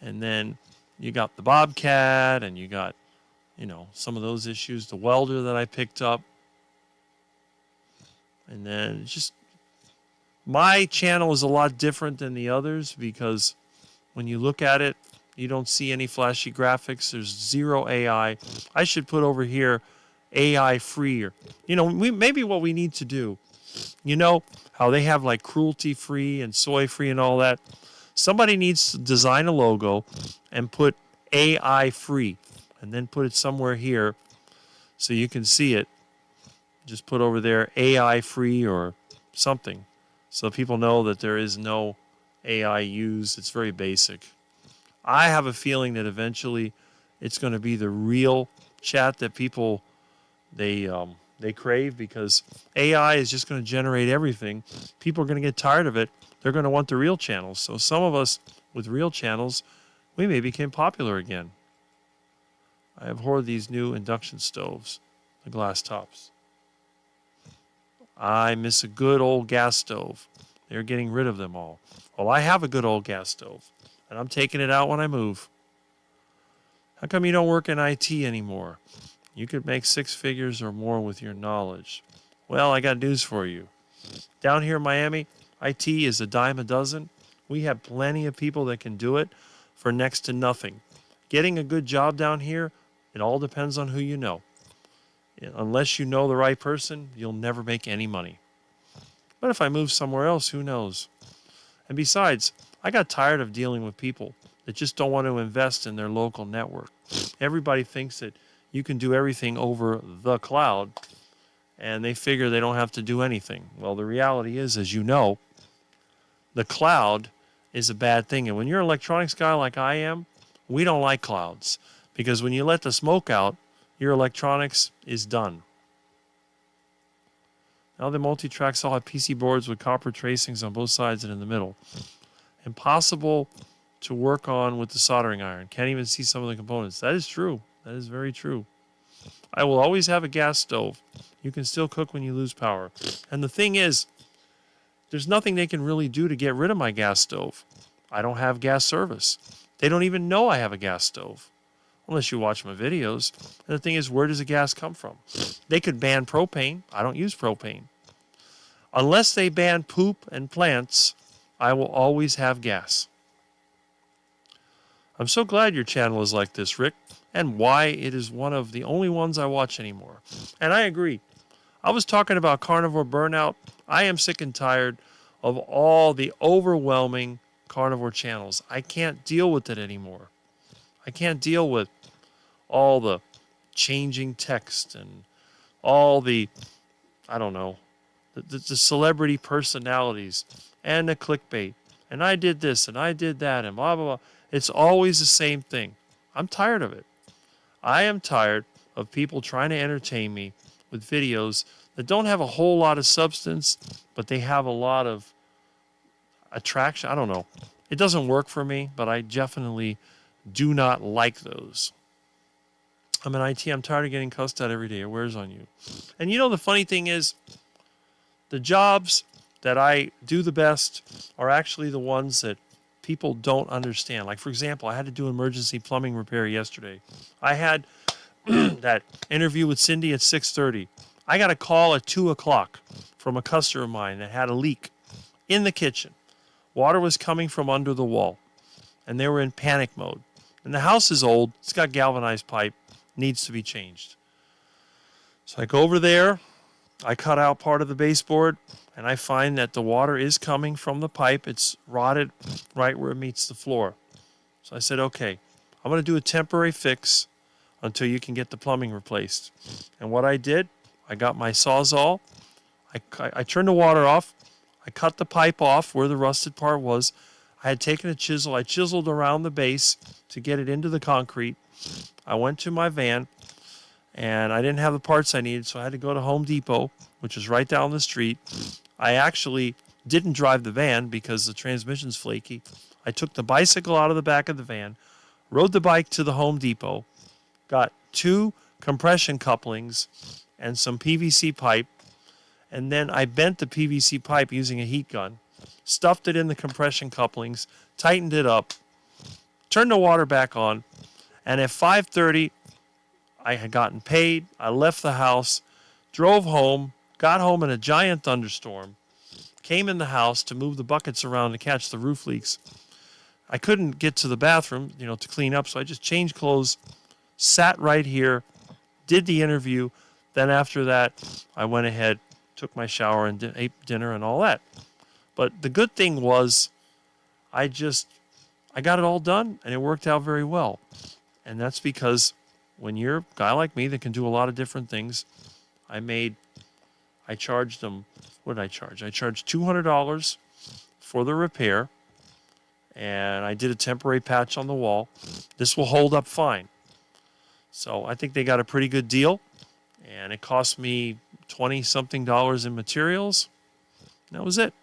and then you got the Bobcat, and you got, some of those issues, the welder that I picked up. And then just my channel is a lot different than the others because when you look at it, you don't see any flashy graphics. There's zero AI. I should put over here AI free. Or, maybe what we need to do, how they have like cruelty free and soy free and all that. Somebody needs to design a logo and put AI free and then put it somewhere here so you can see it. Just put over there AI free or something so people know that there is no AI used. It's very basic. I have a feeling that eventually it's going to be the real chat that people they crave because AI is just going to generate everything. People are going to get tired of it. They're going to want the real channels. So some of us with real channels, we may become popular again. I have hoarded these new induction stoves, the glass tops. I miss a good old gas stove. They're getting rid of them all. Well, I have a good old gas stove, and I'm taking it out when I move. How come you don't work in IT anymore? You could make 6 figures or more with your knowledge. Well, I got news for you. Down here in Miami, IT is a dime a dozen. We have plenty of people that can do it for next to nothing. Getting a good job down here, it all depends on who you know. Unless you know the right person, you'll never make any money. But if I move somewhere else, who knows? And besides, I got tired of dealing with people that just don't want to invest in their local network. Everybody thinks that you can do everything over the cloud, and they figure they don't have to do anything. Well, the reality is, as you know, the cloud is a bad thing. And when you're an electronics guy like I am, we don't like clouds. Because when you let the smoke out, your electronics is done. Now the multi-tracks all have PC boards with copper tracings on both sides and in the middle. Impossible to work on with the soldering iron. Can't even see some of the components. That is true. That is very true. I will always have a gas stove. You can still cook when you lose power. And the thing is, there's nothing they can really do to get rid of my gas stove. I don't have gas service. They don't even know I have a gas stove, unless you watch my videos. And the thing is, where does the gas come from? They could ban propane. I don't use propane. Unless they ban poop and plants, I will always have gas. I'm so glad your channel is like this, Rick, and why it is one of the only ones I watch anymore. And I agree. I was talking about carnivore burnout. I am sick and tired of all the overwhelming carnivore channels. I can't deal with it anymore. I can't deal with all the changing text and all the, I don't know, the celebrity personalities and the clickbait. And I did this and I did that and blah, blah, blah. It's always the same thing. I'm tired of it. I am tired of people trying to entertain me with videos that don't have a whole lot of substance, but they have a lot of attraction. I don't know. It doesn't work for me, but I definitely do not like those. I'm in IT. I'm tired of getting cussed at every day. It wears on you. And you know, the funny thing is, the jobs that I do the best are actually the ones that people don't understand. Like, for example, I had to do emergency plumbing repair yesterday. I had that interview with Cindy at 6:30. I got a call at 2 o'clock from a customer of mine that had a leak in the kitchen. Water was coming from under the wall, and they were in panic mode. And the house is old. It's got galvanized pipe. Needs to be changed. So I go over there. I cut out part of the baseboard, and I find that the water is coming from the pipe. It's rotted right where it meets the floor. So I said, okay, I'm going to do a temporary fix until you can get the plumbing replaced. And what I did, I got my Sawzall. I turned the water off. I cut the pipe off where the rusted part was. I had taken a chisel. I chiseled around the base to get it into the concrete. I went to my van, and I didn't have the parts I needed, so I had to go to Home Depot, which is right down the street. I actually didn't drive the van because the transmission's flaky. I took the bicycle out of the back of the van, rode the bike to the Home Depot, got 2 compression couplings and some PVC pipe, and then I bent the PVC pipe using a heat gun, stuffed it in the compression couplings, tightened it up, turned the water back on, and at 5:30, I had gotten paid. I left the house, drove home, got home in a giant thunderstorm, came in the house to move the buckets around to catch the roof leaks. I couldn't get to the bathroom, to clean up, so I just changed clothes, sat right here, did the interview. Then after that, I went ahead, took my shower, and ate dinner and all that. But the good thing was I got it all done, and it worked out very well. And that's because when you're a guy like me that can do a lot of different things, I charged them, what did I charge? I charged $200 for the repair, and I did a temporary patch on the wall. This will hold up fine. So I think they got a pretty good deal, and it cost me $20-something in materials. And that was it.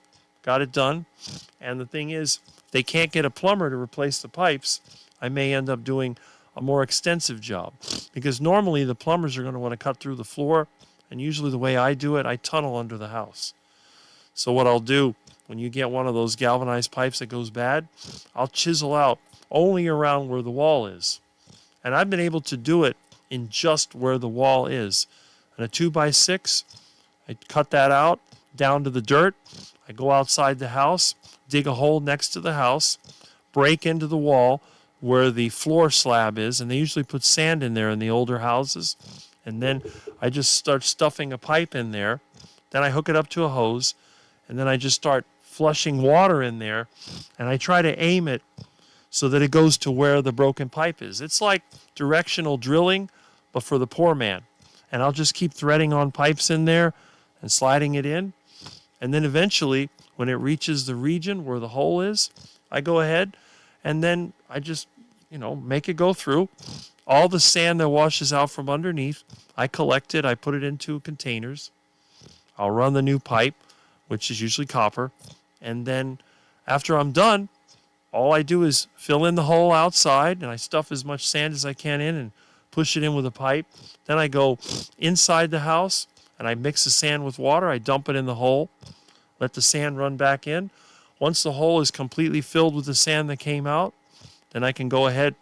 Got it done. And the thing is, if they can't get a plumber to replace the pipes, I may end up doing a more extensive job, because normally the plumbers are going to want to cut through the floor, and usually the way I do it, I tunnel under the house. So what I'll do, when you get one of those galvanized pipes that goes bad, I'll chisel out only around where the wall is. And I've been able to do it in just where the wall is. And a 2x6, I cut that out down to the dirt. I go outside the house, dig a hole next to the house, break into the wall where the floor slab is, and they usually put sand in there in the older houses. And then I just start stuffing a pipe in there. Then I hook it up to a hose, and then I just start flushing water in there, and I try to aim it so that it goes to where the broken pipe is. It's like directional drilling, but for the poor man. And I'll just keep threading on pipes in there and sliding it in. And then eventually, when it reaches the region where the hole is, I go ahead and then I just, make it go through. All the sand that washes out from underneath, I collect it. I put it into containers. I'll run the new pipe, which is usually copper. And then after I'm done, all I do is fill in the hole outside, and I stuff as much sand as I can in and push it in with a pipe. Then I go inside the house, and I mix the sand with water. I dump it in the hole, let the sand run back in. Once the hole is completely filled with the sand that came out, then I can go ahead,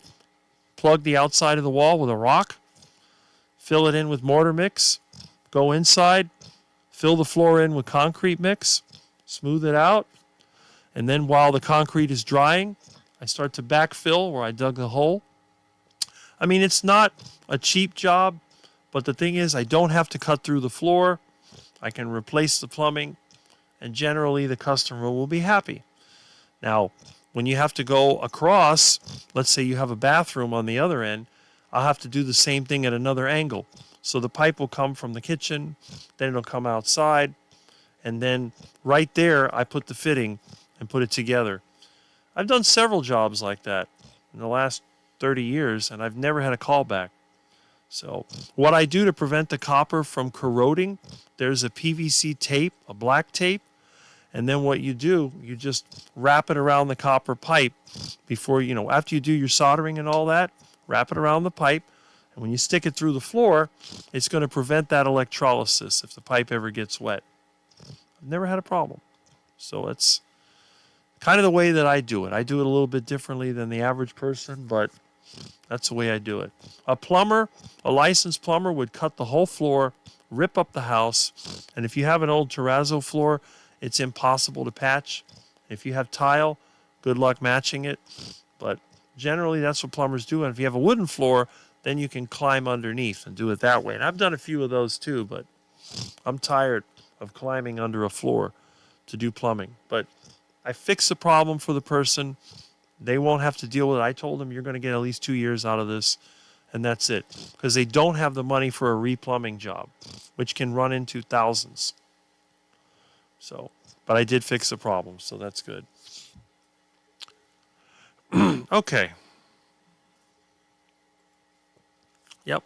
plug the outside of the wall with a rock, fill it in with mortar mix, go inside, fill the floor in with concrete mix, smooth it out, and then while the concrete is drying, I start to backfill where I dug the hole. I mean, it's not a cheap job, but the thing is I don't have to cut through the floor. I can replace the plumbing, and generally the customer will be happy. Now, when you have to go across, let's say you have a bathroom on the other end, I'll have to do the same thing at another angle. So the pipe will come from the kitchen, then it'll come outside, and then right there I put the fitting and put it together. I've done several jobs like that in the last 30 years, and I've never had a callback. So what I do to prevent the copper from corroding, there's a PVC tape, a black tape, and then what you do, you just wrap it around the copper pipe before, after you do your soldering and all that, wrap it around the pipe, and when you stick it through the floor, it's going to prevent that electrolysis if the pipe ever gets wet. I've never had a problem. So it's kind of the way that I do it. I do it a little bit differently than the average person, but that's the way I do it. A licensed plumber would cut the whole floor, rip up the house, and if you have an old terrazzo floor, it's impossible to patch. If you have tile, good luck matching it. But generally, that's what plumbers do. And if you have a wooden floor, then you can climb underneath and do it that way. And I've done a few of those too, but I'm tired of climbing under a floor to do plumbing. But I fix the problem for the person. They won't have to deal with it. I told them you're going to get at least 2 years out of this, and that's it. Because they don't have the money for a replumbing job, which can run into thousands. So, but I did fix the problem, so that's good. Okay. Yep.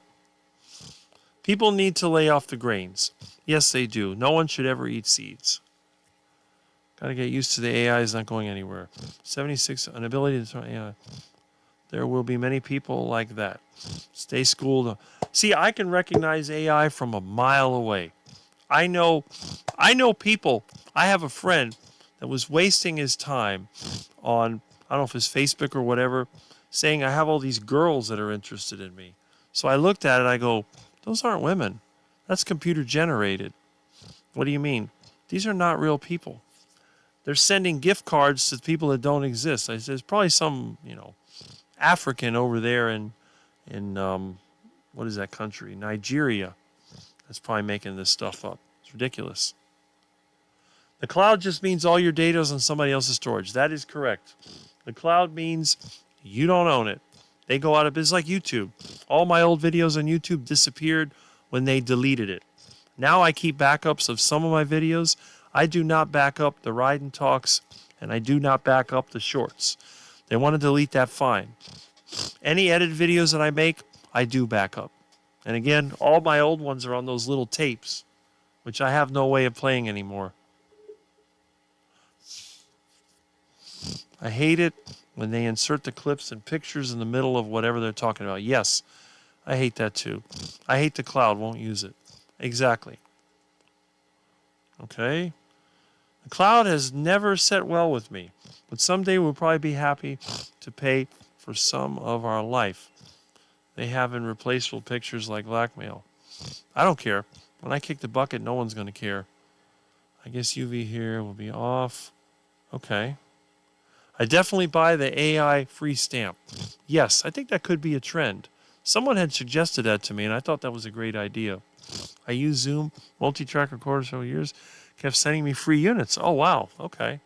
People need to lay off the grains. Yes, they do. No one should ever eat seeds. Got to get used to the AI is not going anywhere. 76, an ability to turn AI. There will be many people like that. Stay schooled. See, I can recognize AI from a mile away. I know people. I have a friend that was wasting his time on, I don't know if it's Facebook or whatever, saying I have all these girls that are interested in me. So I looked at it, I go, those aren't women. That's computer generated. What do you mean? These are not real people. They're sending gift cards to people that don't exist. I said, there's probably some, African over there in what is that country? Nigeria. That's probably making this stuff up. It's ridiculous. The cloud just means all your data is on somebody else's storage. That is correct. The cloud means you don't own it. They go out of business like YouTube. All my old videos on YouTube disappeared when they deleted it. Now I keep backups of some of my videos. I do not back up the ride and talks, and I do not back up the shorts. They want to delete that, fine. Any edited videos that I make, I do back up. And again, all my old ones are on those little tapes, which I have no way of playing anymore. I hate it when they insert the clips and pictures in the middle of whatever they're talking about. Yes, I hate that too. I hate the cloud, won't use it. Exactly. Okay? The cloud has never set well with me, but someday we'll probably be happy to pay for some of our life. They have irreplaceable pictures like blackmail. I don't care. When I kick the bucket, no one's going to care. I guess UV here will be off. Okay. I definitely buy the AI free stamp. Yes, I think that could be a trend. Someone had suggested that to me, and I thought that was a great idea. I use Zoom, multi-track recorder several years, kept sending me free units. Oh, wow. Okay.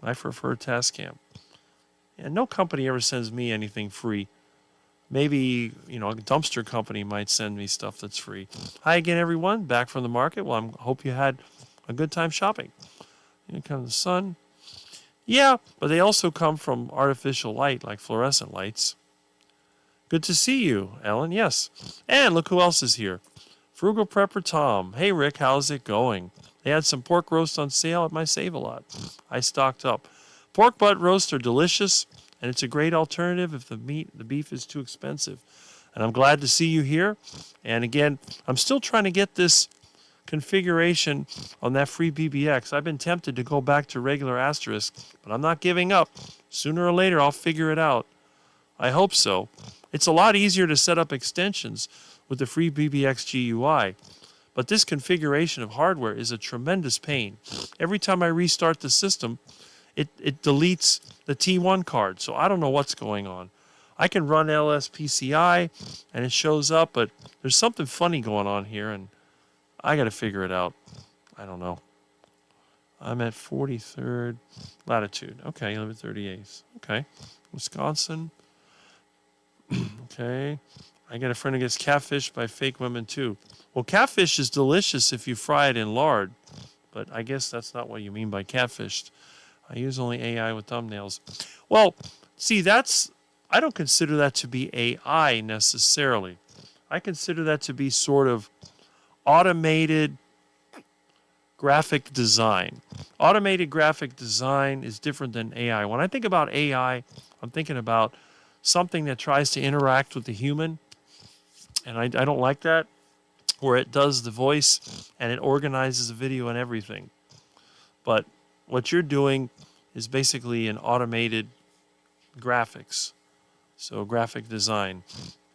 I prefer Tascam. And no company ever sends me anything free. Maybe, a dumpster company might send me stuff that's free. Hi again, everyone. Back from the market. Well, I hope you had a good time shopping. Here comes the sun. Yeah, but they also come from artificial light, like fluorescent lights. Good to see you, Ellen. Yes. And look who else is here. Frugal Prepper Tom. Hey, Rick, how's it going? They had some pork roast on sale at my Save-A-Lot. I stocked up. Pork butt roasts are delicious, and it's a great alternative if the beef is too expensive. And I'm glad to see you here. And again, I'm still trying to get this configuration on that free BBX. I've been tempted to go back to regular asterisk, but I'm not giving up. Sooner or later, I'll figure it out. I hope so. It's a lot easier to set up extensions with the free BBX GUI, but this configuration of hardware is a tremendous pain. Every time I restart the system, it deletes the T1 card, so I don't know what's going on. I can run LSPCI, and it shows up, but there's something funny going on here, and I got to figure it out. I don't know. I'm at 43rd latitude. Okay, 1138. Okay. Wisconsin. Okay. I got a friend who gets catfished by fake women, too. Well, catfish is delicious if you fry it in lard, but I guess that's not what you mean by catfished. I use only AI with thumbnails. Well, see, I don't consider that to be AI necessarily. I consider that to be sort of automated graphic design. Automated graphic design is different than AI. When I think about AI, I'm thinking about something that tries to interact with the human, and I don't like that, where it does the voice and it organizes the video and everything. But what you're doing is basically an automated graphics. So graphic design,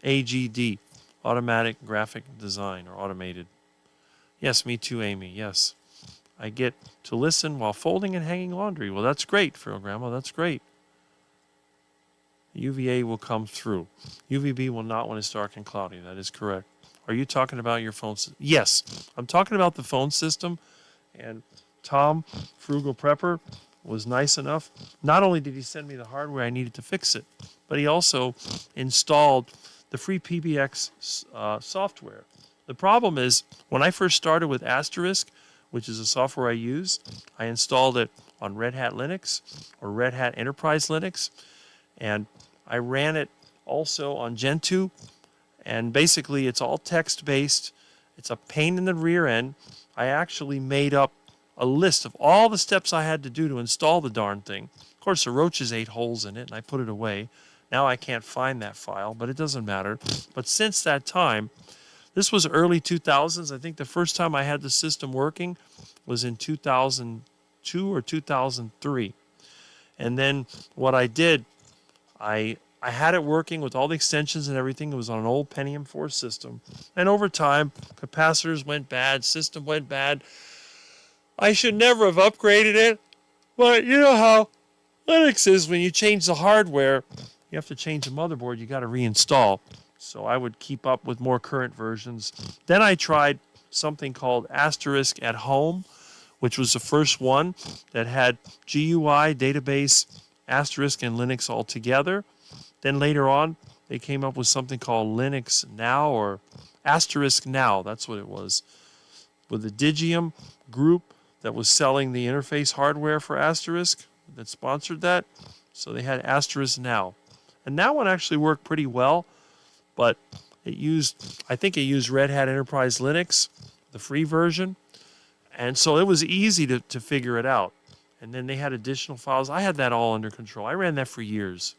AGD, automatic graphic design or automated. Yes, me too, Amy. Yes. I get to listen while folding and hanging laundry. Well, that's great, Phil Grandma. That's great. UVA will come through. UVB will not when it's dark and cloudy. That is correct. Are you talking about your phone system? Yes. I'm talking about the phone system. And Tom, Frugal Prepper, was nice enough. Not only did he send me the hardware I needed to fix it, but he also installed the free PBX software. The problem is, when I first started with Asterisk, which is a software I use, I installed it on Red Hat Linux or Red Hat Enterprise Linux, and I ran it also on Gentoo, and basically it's all text-based. It's a pain in the rear end. I actually made up a list of all the steps I had to do to install the darn thing. Of course, the roaches ate holes in it, and I put it away. Now I can't find that file, but it doesn't matter. But since that time, this was early 2000s. I think the first time I had the system working was in 2002 or 2003. And then what I did, I had it working with all the extensions and everything. It was on an old Pentium 4 system. And over time, capacitors went bad, system went bad. I should never have upgraded it. But you know how Linux is, when you change the hardware, you have to change the motherboard, you got to reinstall. So I would keep up with more current versions. Then I tried something called Asterisk at Home, which was the first one that had GUI, database, Asterisk, and Linux all together. Then later on, they came up with something called Linux Now, or Asterisk Now. That's what it was. With the Digium group that was selling the interface hardware for Asterisk that sponsored that. So they had Asterisk Now. And that one actually worked pretty well, but I think it used Red Hat Enterprise Linux, the free version. And so it was easy to figure it out. And then they had additional files. I had that all under control. I ran that for years.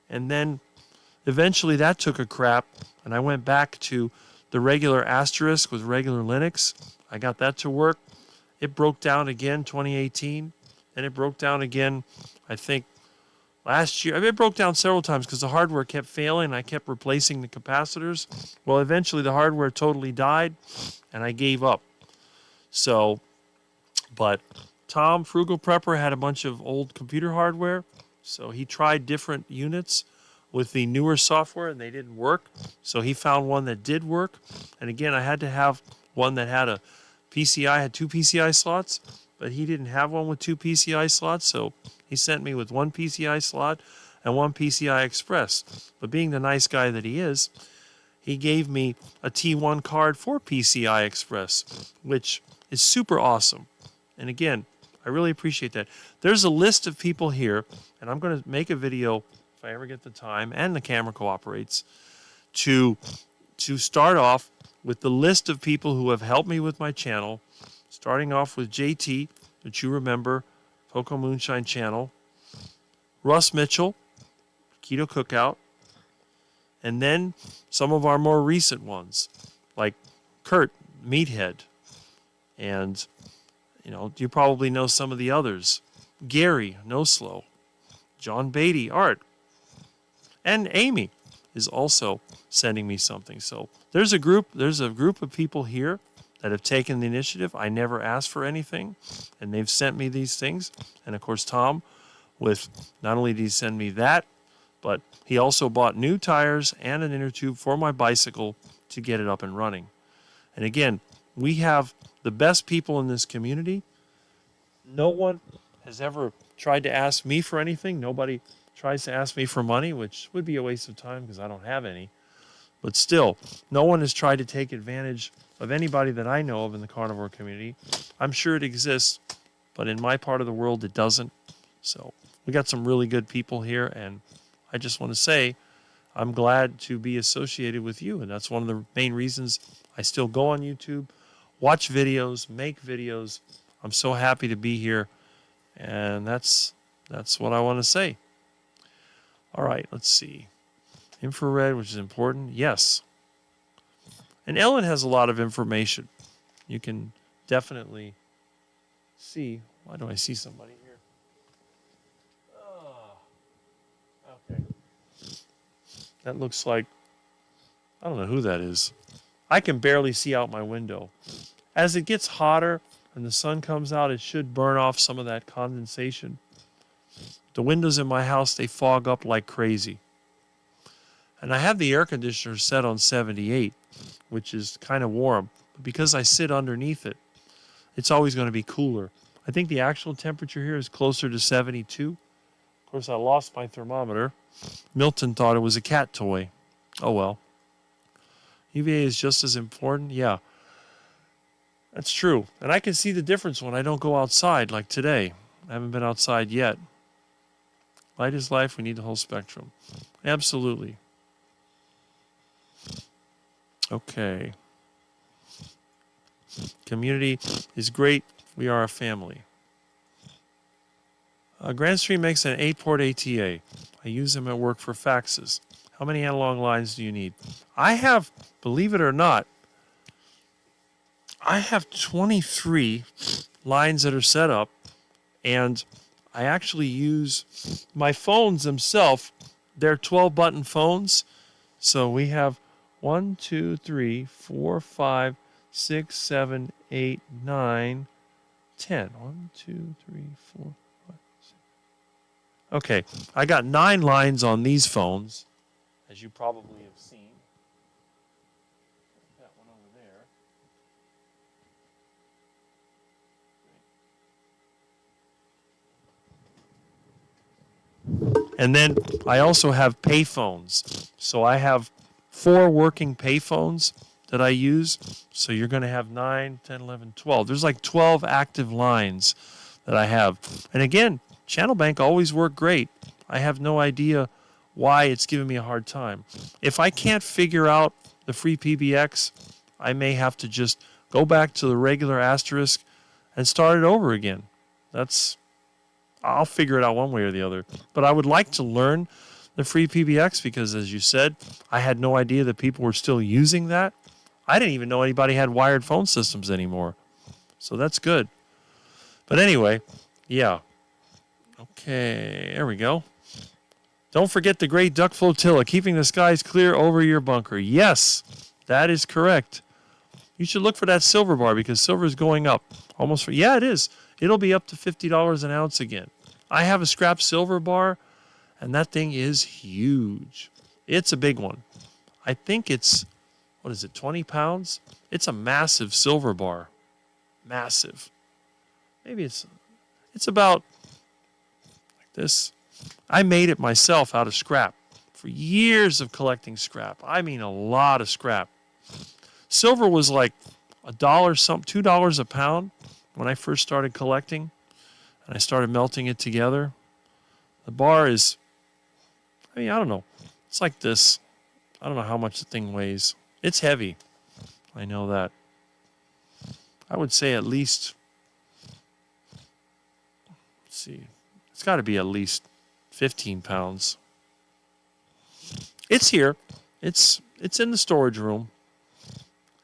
And then eventually that took a crap, and I went back to the regular Asterisk with regular Linux. I got that to work. It broke down again 2018, and it broke down again, I think, last year. I mean, it broke down several times because the hardware kept failing, and I kept replacing the capacitors. Well, eventually the hardware totally died, and I gave up. So, but Tom, Frugal Prepper, had a bunch of old computer hardware, so he tried different units with the newer software, and they didn't work. So he found one that did work. And again, I had to have one that had a PCI, had 2 PCI slots, but he didn't have one with 2 PCI slots, so he sent me with 1 PCI slot and 1 PCI Express. But being the nice guy that he is, he gave me a T1 card for PCI Express, which is super awesome. And again, I really appreciate that. There's a list of people here, and I'm going to make a video, if I ever get the time and the camera cooperates, to start off with the list of people who have helped me with my channel, starting off with JT, which you remember, Poco Moonshine Channel, Russ Mitchell, Keto Cookout, and then some of our more recent ones, like Kurt, Meathead, And, you probably know some of the others. Gary, No Slow, John Beatty, Art, and Amy is also sending me something. So there's a group of people here that have taken the initiative. I never asked for anything, and they've sent me these things. And of course, Tom, with not only did he send me that, but he also bought new tires and an inner tube for my bicycle to get it up and running. And again, we have the best people in this community. No one has ever tried to ask me for anything. Nobody tries to ask me for money, which would be a waste of time because I don't have any. But still, no one has tried to take advantage of anybody that I know of in the carnivore community. I'm sure it exists, but in my part of the world, it doesn't. So we got some really good people here, and I just want to say I'm glad to be associated with you, and that's one of the main reasons I still go on YouTube, watch videos, make videos. I'm so happy to be here, and that's what I want to say. All right, let's see. Infrared, which is important. Yes. And Ellen has a lot of information. You can definitely see. Why do I see somebody here? Oh, okay. That looks like, I don't know who that is. I can barely see out my window. As it gets hotter and the sun comes out, it should burn off some of that condensation. The windows in my house, they fog up like crazy. And I have the air conditioner set on 78, which is kind of warm. But because I sit underneath it, it's always going to be cooler. I think the actual temperature here is closer to 72. Of course, I lost my thermometer. Milton thought it was a cat toy. Oh well. UVA is just as important. Yeah, that's true. And I can see the difference when I don't go outside like today. I haven't been outside yet. Light is life. We need the whole spectrum. Absolutely. Okay. Community is great. We are a family. Grandstream makes an 8-port ATA. I use them at work for faxes. How many analog lines do you need? I have, believe it or not, I have 23 lines that are set up, and I actually use my phones themselves. They're 12-button phones. So we have 1, 2, 3, 4, 5, 6, 7, 8, 9, 10. 1, 2, 3, 4, 5, 6. Okay, I got 9 lines on these phones, as you probably have seen. That one over there. And then I also have payphones. So I have 4 working payphones that I use. So you're going to have 9, 10, 11, 12. There's like 12 active lines that I have. And again, Channel Bank always worked great. I have no idea why it's giving me a hard time. If I can't figure out the free PBX, I may have to just go back to the regular asterisk and start it over again. I'll figure it out one way or the other. But I would like to learn the free PBX because, as you said, I had no idea that people were still using that. I didn't even know anybody had wired phone systems anymore. So that's good. But anyway, yeah. Okay, there we go. Don't forget the great duck flotilla, keeping the skies clear over your bunker. Yes, that is correct. You should look for that silver bar because silver is going up. Yeah, it is. It'll be up to $50 an ounce again. I have a scrap silver bar, and that thing is huge. It's a big one. I think it's, 20 pounds? It's a massive silver bar. Massive. Maybe it's about like this. I made it myself out of scrap for years of collecting scrap. I mean, a lot of scrap. Silver was like $2 a pound when I first started collecting, and I started melting it together. The bar is, I don't know. It's like this. I don't know how much the thing weighs. It's heavy. I know that. I would say at least, let's see, it's got to be at least 15 pounds. It's here. It's in the storage room.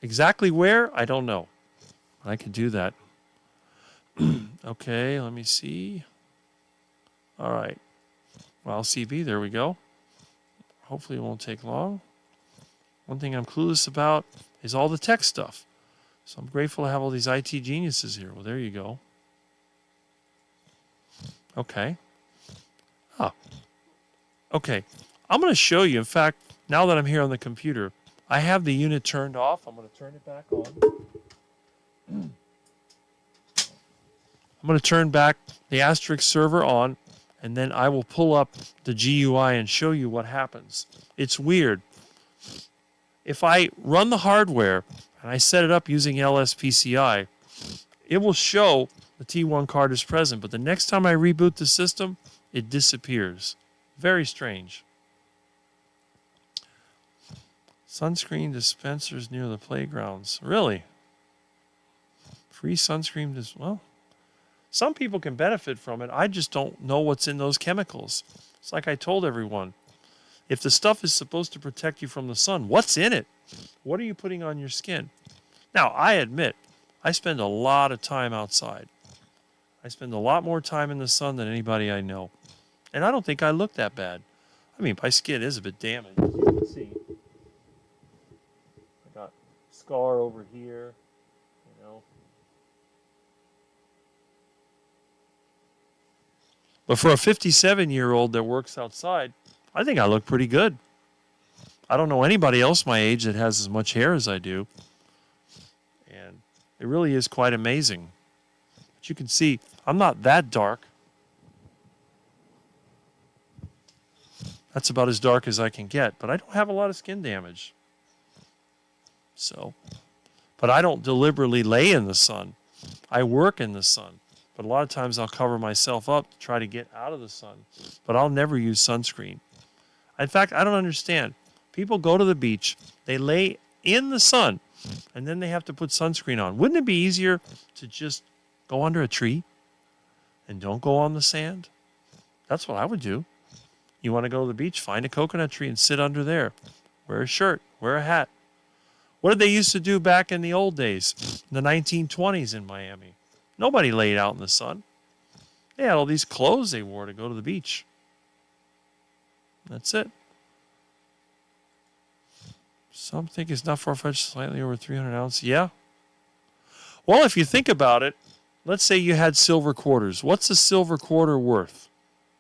Exactly where? I don't know. I could do that. Okay, let me see. All right. Well, CV, there we go. Hopefully it won't take long. One thing I'm clueless about is all the tech stuff. So I'm grateful to have all these IT geniuses here. Well, there you go. Okay. Ah, okay. I'm going to show you. In fact, now that I'm here on the computer, I have the unit turned off. I'm going to turn it back on. I'm going to turn back the asterisk server on, and then I will pull up the GUI and show you what happens. It's weird. If I run the hardware and I set it up using LSPCI, it will show the T1 card is present, but the next time I reboot the system, it disappears. Very strange. Sunscreen dispensers near the playgrounds. Really? Free sunscreen well, some people can benefit from it. I just don't know what's in those chemicals. It's like I told everyone. If the stuff is supposed to protect you from the sun, what's in it? What are you putting on your skin? Now, I admit, I spend a lot of time outside. I spend a lot more time in the sun than anybody I know. And I don't think I look that bad. I mean, my skin is a bit damaged, as you can see. I got a scar over here, you know. But for a 57-year-old that works outside, I think I look pretty good. I don't know anybody else my age that has as much hair as I do. And it really is quite amazing. But you can see, I'm not that dark. That's about as dark as I can get. But I don't have a lot of skin damage. So, but I don't deliberately lay in the sun. I work in the sun. But a lot of times I'll cover myself up to try to get out of the sun. But I'll never use sunscreen. In fact, I don't understand. People go to the beach, they lay in the sun, and then they have to put sunscreen on. Wouldn't it be easier to just go under a tree and don't go on the sand? That's what I would do. You want to go to the beach, find a coconut tree and sit under there. Wear a shirt, wear a hat. What did they used to do back in the old days, in the 1920s in Miami? Nobody laid out in the sun. They had all these clothes they wore to go to the beach. That's it. Some think it's not far-fetched, slightly over 300 ounces. Yeah. Well, if you think about it, let's say you had silver quarters. What's a silver quarter worth?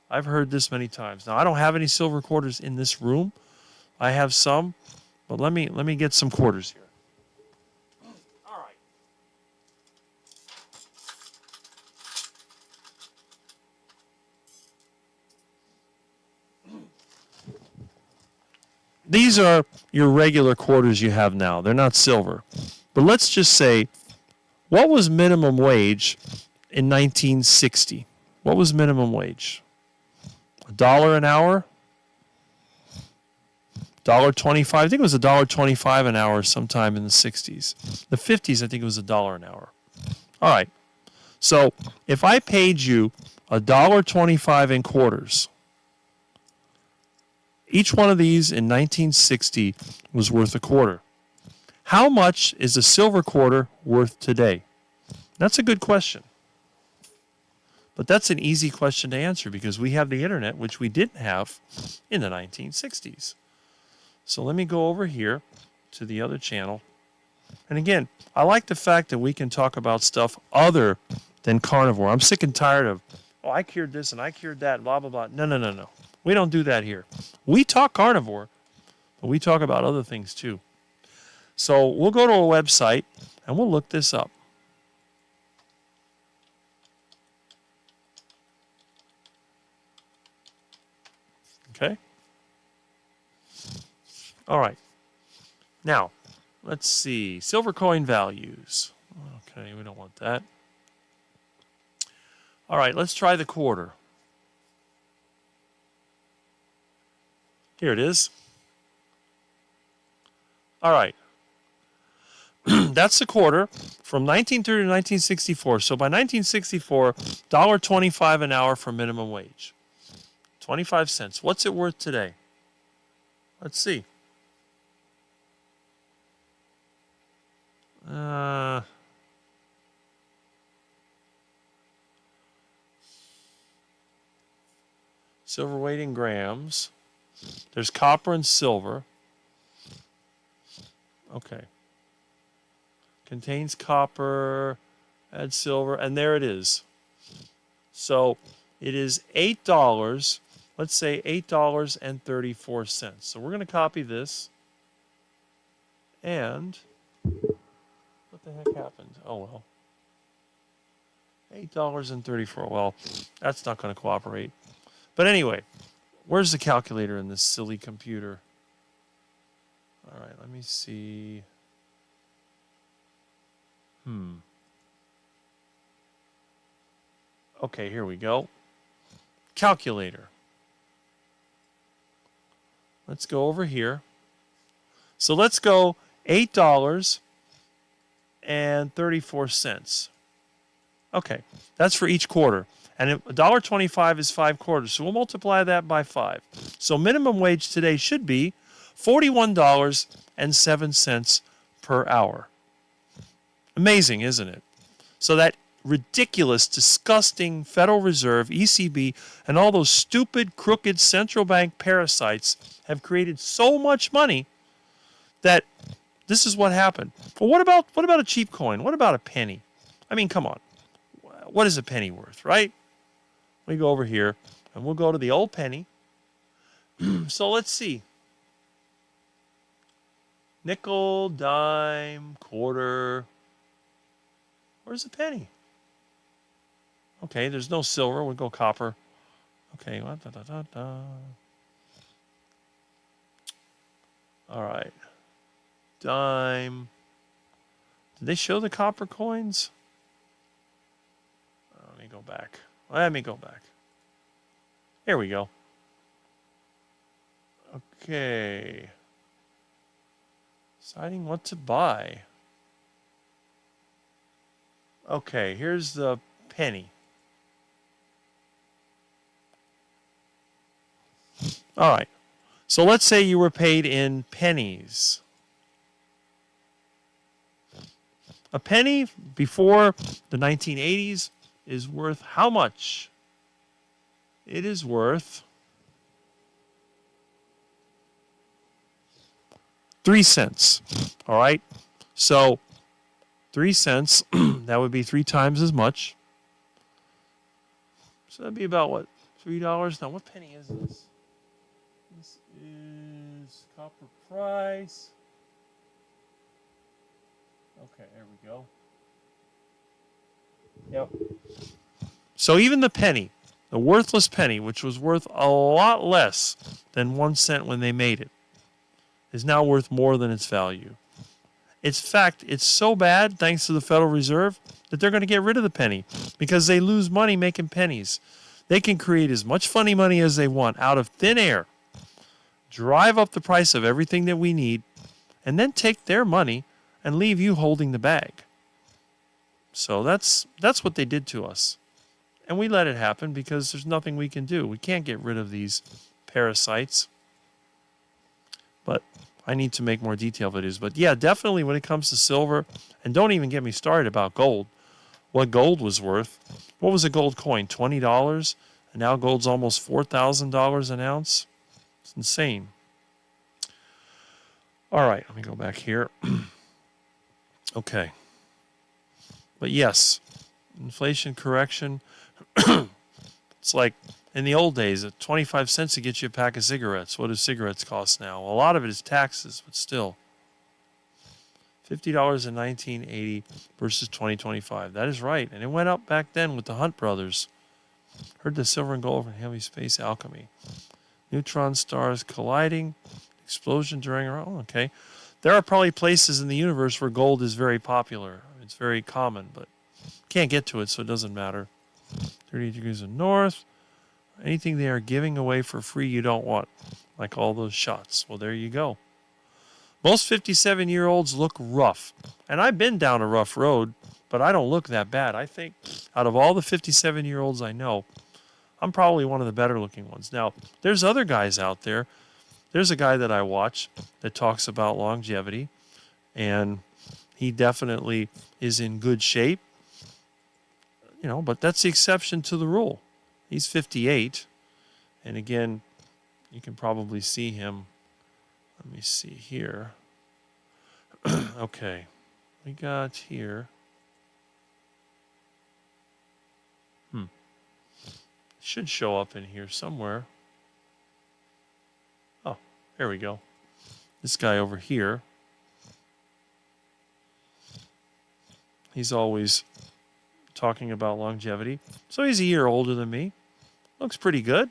I've heard this many times. Now, I don't have any silver quarters in this room. I have some, but let me get some quarters here. All right. These are your regular quarters you have now. They're not silver. But let's just say, what was minimum wage in 1960? What was minimum wage? $1 an hour? $1.25? I think it was $1.25 an hour sometime in the 60s. The 50s, I think it was $1 an hour. All right. So if I paid you $1.25 in quarters, each one of these in 1960 was worth a quarter. How much is a silver quarter worth today? That's a good question. But that's an easy question to answer because we have the internet, which we didn't have in the 1960s. So let me go over here to the other channel. And again, I like the fact that we can talk about stuff other than carnivore. I'm sick and tired of, oh, I cured this and I cured that, blah, blah, blah. No. We don't do that here. We talk carnivore, but we talk about other things too. So we'll go to a website and we'll look this up. Okay? All right. Now, let's see. Silver coin values. Okay, we don't want that. All right, let's try the quarter. Here it is. All right. That's the quarter from 1930 to 1964. So by 1964, $1.25 an hour for minimum wage. 25 cents. What's it worth today? Let's see. Silver weight in grams. There's copper and silver. Okay. Contains copper, add silver, and there it is. So it is $8. Let's say $8.34. So we're going to copy this. And what the heck happened? Oh, well. $8.34. Well, that's not going to cooperate. But anyway, where's the calculator in this silly computer? All right, let me see. Okay, here we go. Calculator. Let's go over here. So let's go $8.34. Okay, that's for each quarter. And $1.25 is 5 quarters. So we'll multiply that by 5. So minimum wage today should be $41.07 per hour. Amazing, isn't it? So that ridiculous, disgusting Federal Reserve, ECB, and all those stupid, crooked central bank parasites have created so much money that this is what happened. Well, what about a cheap coin? What about a penny? I mean, come on. What is a penny worth, right? We go over here, and we'll go to the old penny. So let's see. Nickel, dime, quarter. Where's the penny? Okay, there's no silver. We'll go copper. Okay. All right. Dime. Did they show the copper coins? Let me go back. Here we go. Okay. Deciding what to buy. Okay, here's the penny. All right. So let's say you were paid in pennies. A penny before the 1980s is worth how much? It is worth 3 cents. All right. So 3 cents, that would be 3 times as much. So that'd be about what? $3? Now, what penny is this? This is copper price. Okay, there we go. Yep. So even the penny, the worthless penny, which was worth a lot less than 1 cent when they made it, is now worth more than its value. In fact, it's so bad, thanks to the Federal Reserve, that they're going to get rid of the penny because they lose money making pennies. They can create as much funny money as they want out of thin air, drive up the price of everything that we need, and then take their money and leave you holding the bag. So that's what they did to us. And we let it happen because there's nothing we can do. We can't get rid of these parasites. But I need to make more detailed videos. But yeah, definitely when it comes to silver, and don't even get me started about gold, what gold was worth. What was a gold coin? $20? And now gold's almost $4,000 an ounce? It's insane. All right, let me go back here. Okay. But yes, inflation correction. It's like in the old days, at 25 cents to get you a pack of cigarettes. What do cigarettes cost now? A lot of it is taxes, but still. $50 in 1980 versus 2025. That is right. And it went up back then with the Hunt brothers. Heard the silver and gold from heavy space alchemy. Neutron stars colliding. Explosion during our own. Okay. There are probably places in the universe where gold is very popular. It's very common, but can't get to it, so it doesn't matter. 30 degrees of north. Anything they are giving away for free you don't want, like all those shots. Well, there you go. Most 57-year-olds look rough, and I've been down a rough road, but I don't look that bad. I think out of all the 57-year-olds I know, I'm probably one of the better-looking ones. Now, there's other guys out there. There's a guy that I watch that talks about longevity, and he definitely is in good shape. But that's the exception to the rule. He's 58, And again, you can probably see him. Let me see here. Okay, we got here. Should show up in here somewhere. Oh, here we go. This guy over here. He's always talking about longevity. So he's a year older than me. Looks pretty good.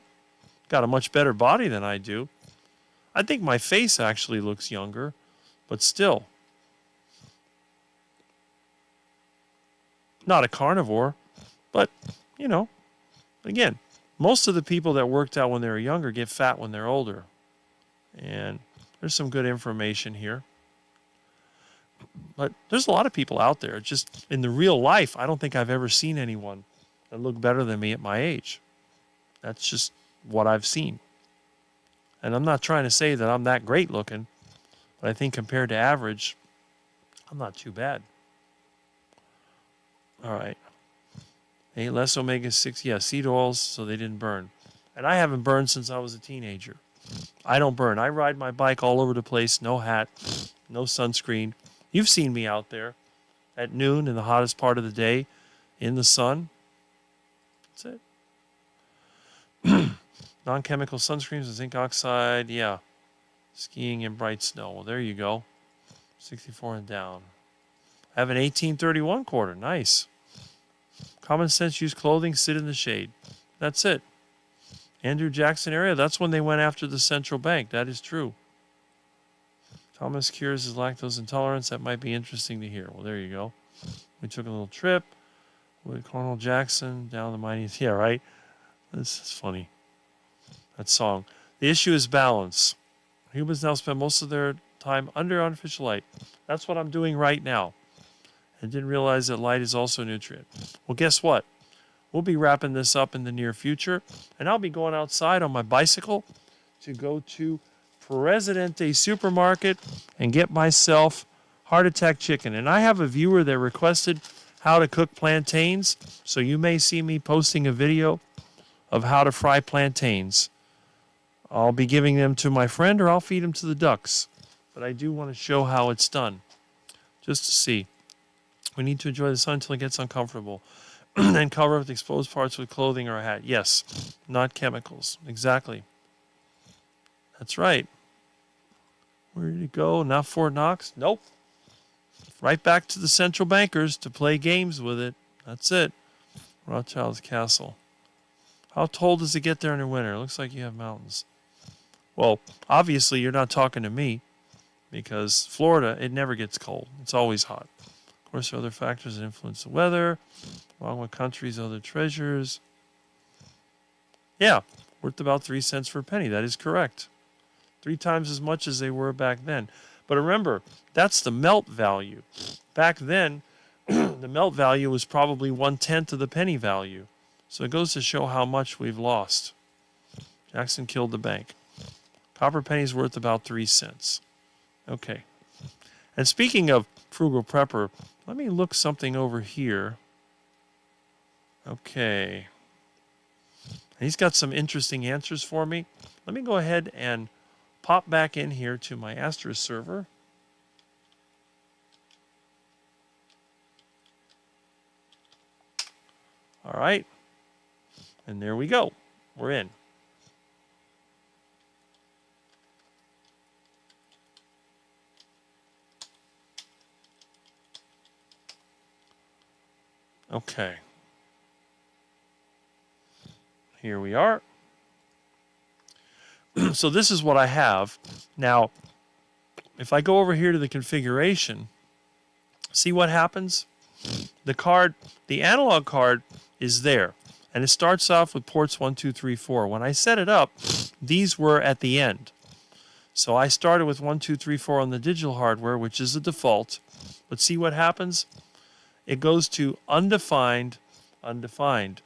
Got a much better body than I do. I think my face actually looks younger, but still. Not a carnivore, but, you know, again, most of the people that worked out when they were younger get fat when they're older. And there's some good information here. But there's a lot of people out there. Just in the real life, I don't think I've ever seen anyone that looked better than me at my age. That's just what I've seen. And I'm not trying to say that I'm that great looking, but I think compared to average, I'm not too bad. All right. Hey, less omega-6. Yeah, seed oils, so they didn't burn. And I haven't burned since I was a teenager. I don't burn. I ride my bike all over the place, no hat, no sunscreen. You've seen me out there at noon in the hottest part of the day in the sun. That's it. Non-chemical sunscreens with zinc oxide. Yeah. Skiing in bright snow. Well, there you go. 64 and down. I have an 1831 quarter. Nice. Common sense, use clothing, sit in the shade. That's it. Andrew Jackson area, that's when they went after the central bank. That is true. Thomas cures his lactose intolerance. That might be interesting to hear. Well, there you go. We took a little trip with Colonel Jackson down the mighty. Yeah, right? This is funny. That song. The issue is balance. Humans now spend most of their time under artificial light. That's what I'm doing right now. I didn't realize that light is also a nutrient. Well, guess what? We'll be wrapping this up in the near future, and I'll be going outside on my bicycle to go to Presidente Supermarket and get myself heart attack chicken. And I have a viewer that requested how to cook plantains, so you may see me posting a video of how to fry plantains. I'll be giving them to my friend, or I'll feed them to the ducks. But I do want to show how it's done, just to see. We need to enjoy the sun until it gets uncomfortable. And cover with exposed parts with clothing or a hat. Yes, not chemicals. Exactly. That's right. Where did it go? Not Fort Knox? Nope. Right back to the central bankers to play games with it. That's it. Rothschild's Castle. How cold does it get there in the winter? It looks like you have mountains. Well, obviously you're not talking to me, because Florida, it never gets cold. It's always hot. Of course, there are other factors that influence the weather, along with countries' other treasures. Yeah, worth about 3 cents for a penny. That is correct. 3 times as much as they were back then. But remember, that's the melt value. Back then, the melt value was probably 1/10 of the penny value. So it goes to show how much we've lost. Jackson killed the bank. Copper penny's worth about 3 cents. Okay. And speaking of frugal prepper, let me look something over here. Okay. He's got some interesting answers for me. Let me go ahead and pop back in here to my Astra server. All right. And there we go. We're in. Okay. Here we are. So this is what I have. Now, if I go over here to the configuration, see what happens? The card, the analog card is there. And it starts off with ports 1, 2, 3, 4. When I set it up, these were at the end. So I started with 1, 2, 3, 4 on the digital hardware, which is the default. But see what happens? It goes to undefined, undefined.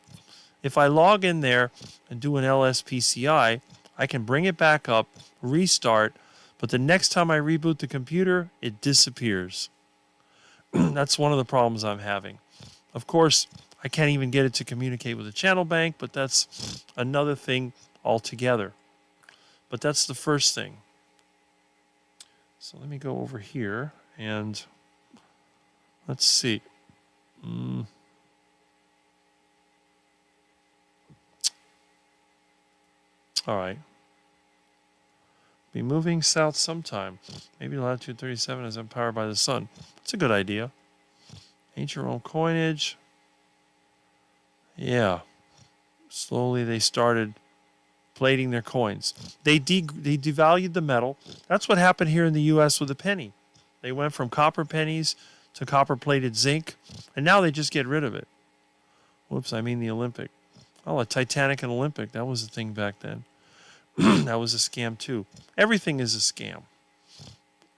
If I log in there and do an LSPCI, I can bring it back up, restart, but the next time I reboot the computer, it disappears. That's one of the problems I'm having. Of course, I can't even get it to communicate with the channel bank, but that's another thing altogether. But that's the first thing. So let me go over here and let's see. All right. Be moving south sometime. Maybe latitude 37 is empowered by the sun. It's a good idea. Ancient Rome coinage. Yeah. Slowly they started plating their coins. They devalued the metal. That's what happened here in the U.S. with the penny. They went from copper pennies to copper-plated zinc, and now they just get rid of it. Whoops, I mean the Olympic. Oh, a Titanic and Olympic. That was a thing back then. That was a scam too. Everything is a scam.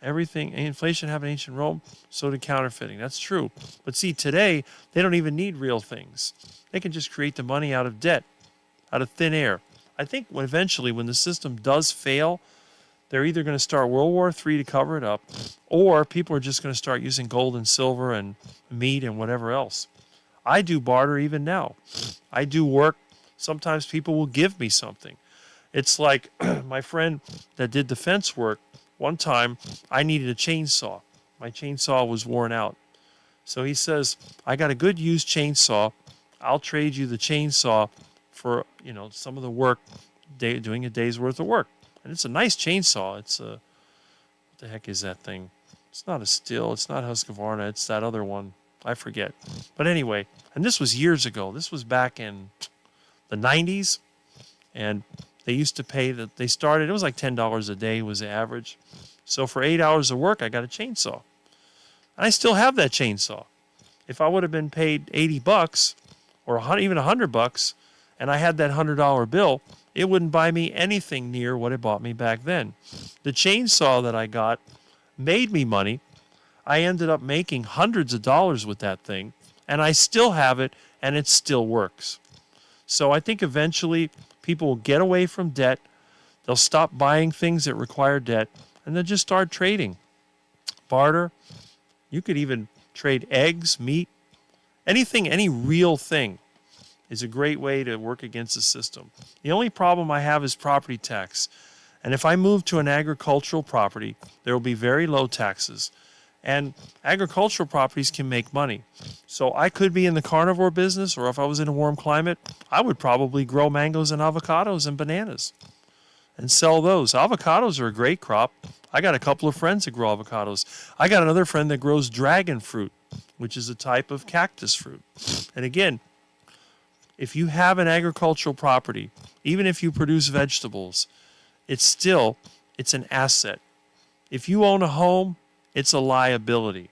Everything. Inflation happened in ancient Rome, so did counterfeiting. That's true. But see, today, they don't even need real things. They can just create the money out of debt, out of thin air. I think eventually, when the system does fail, they're either going to start World War III to cover it up, or people are just going to start using gold and silver and meat and whatever else. I do barter even now. I do work. Sometimes people will give me something. It's like my friend that did the fence work. One time, I needed a chainsaw. My chainsaw was worn out. So he says, I got a good used chainsaw. I'll trade you the chainsaw for, some of the work, doing a day's worth of work. And it's a nice chainsaw. It's what the heck is that thing? It's not a Stihl. It's not Husqvarna. It's that other one. I forget. But anyway, and this was years ago. This was back in the 90s. And they used to pay that. They started, it was like $10 a day was the average. So for 8 hours of work, I got a chainsaw. And I still have that chainsaw. If I would have been paid $80 or even $100, and I had that $100 bill, it wouldn't buy me anything near what it bought me back then. The chainsaw that I got made me money. I ended up making hundreds of dollars with that thing, and I still have it, and it still works. So I think eventually people will get away from debt. They'll stop buying things that require debt, and they'll just start trading. Barter. You could even trade eggs, meat, anything, any real thing is a great way to work against the system. The only problem I have is property tax. And if I move to an agricultural property, there will be very low taxes. And agricultural properties can make money. So I could be in the carnivore business, or if I was in a warm climate, I would probably grow mangoes and avocados and bananas and sell those. Avocados are a great crop. I got a couple of friends that grow avocados. I got another friend that grows dragon fruit, which is a type of cactus fruit. And again, if you have an agricultural property, even if you produce vegetables, it's an asset. If you own a home, it's a liability.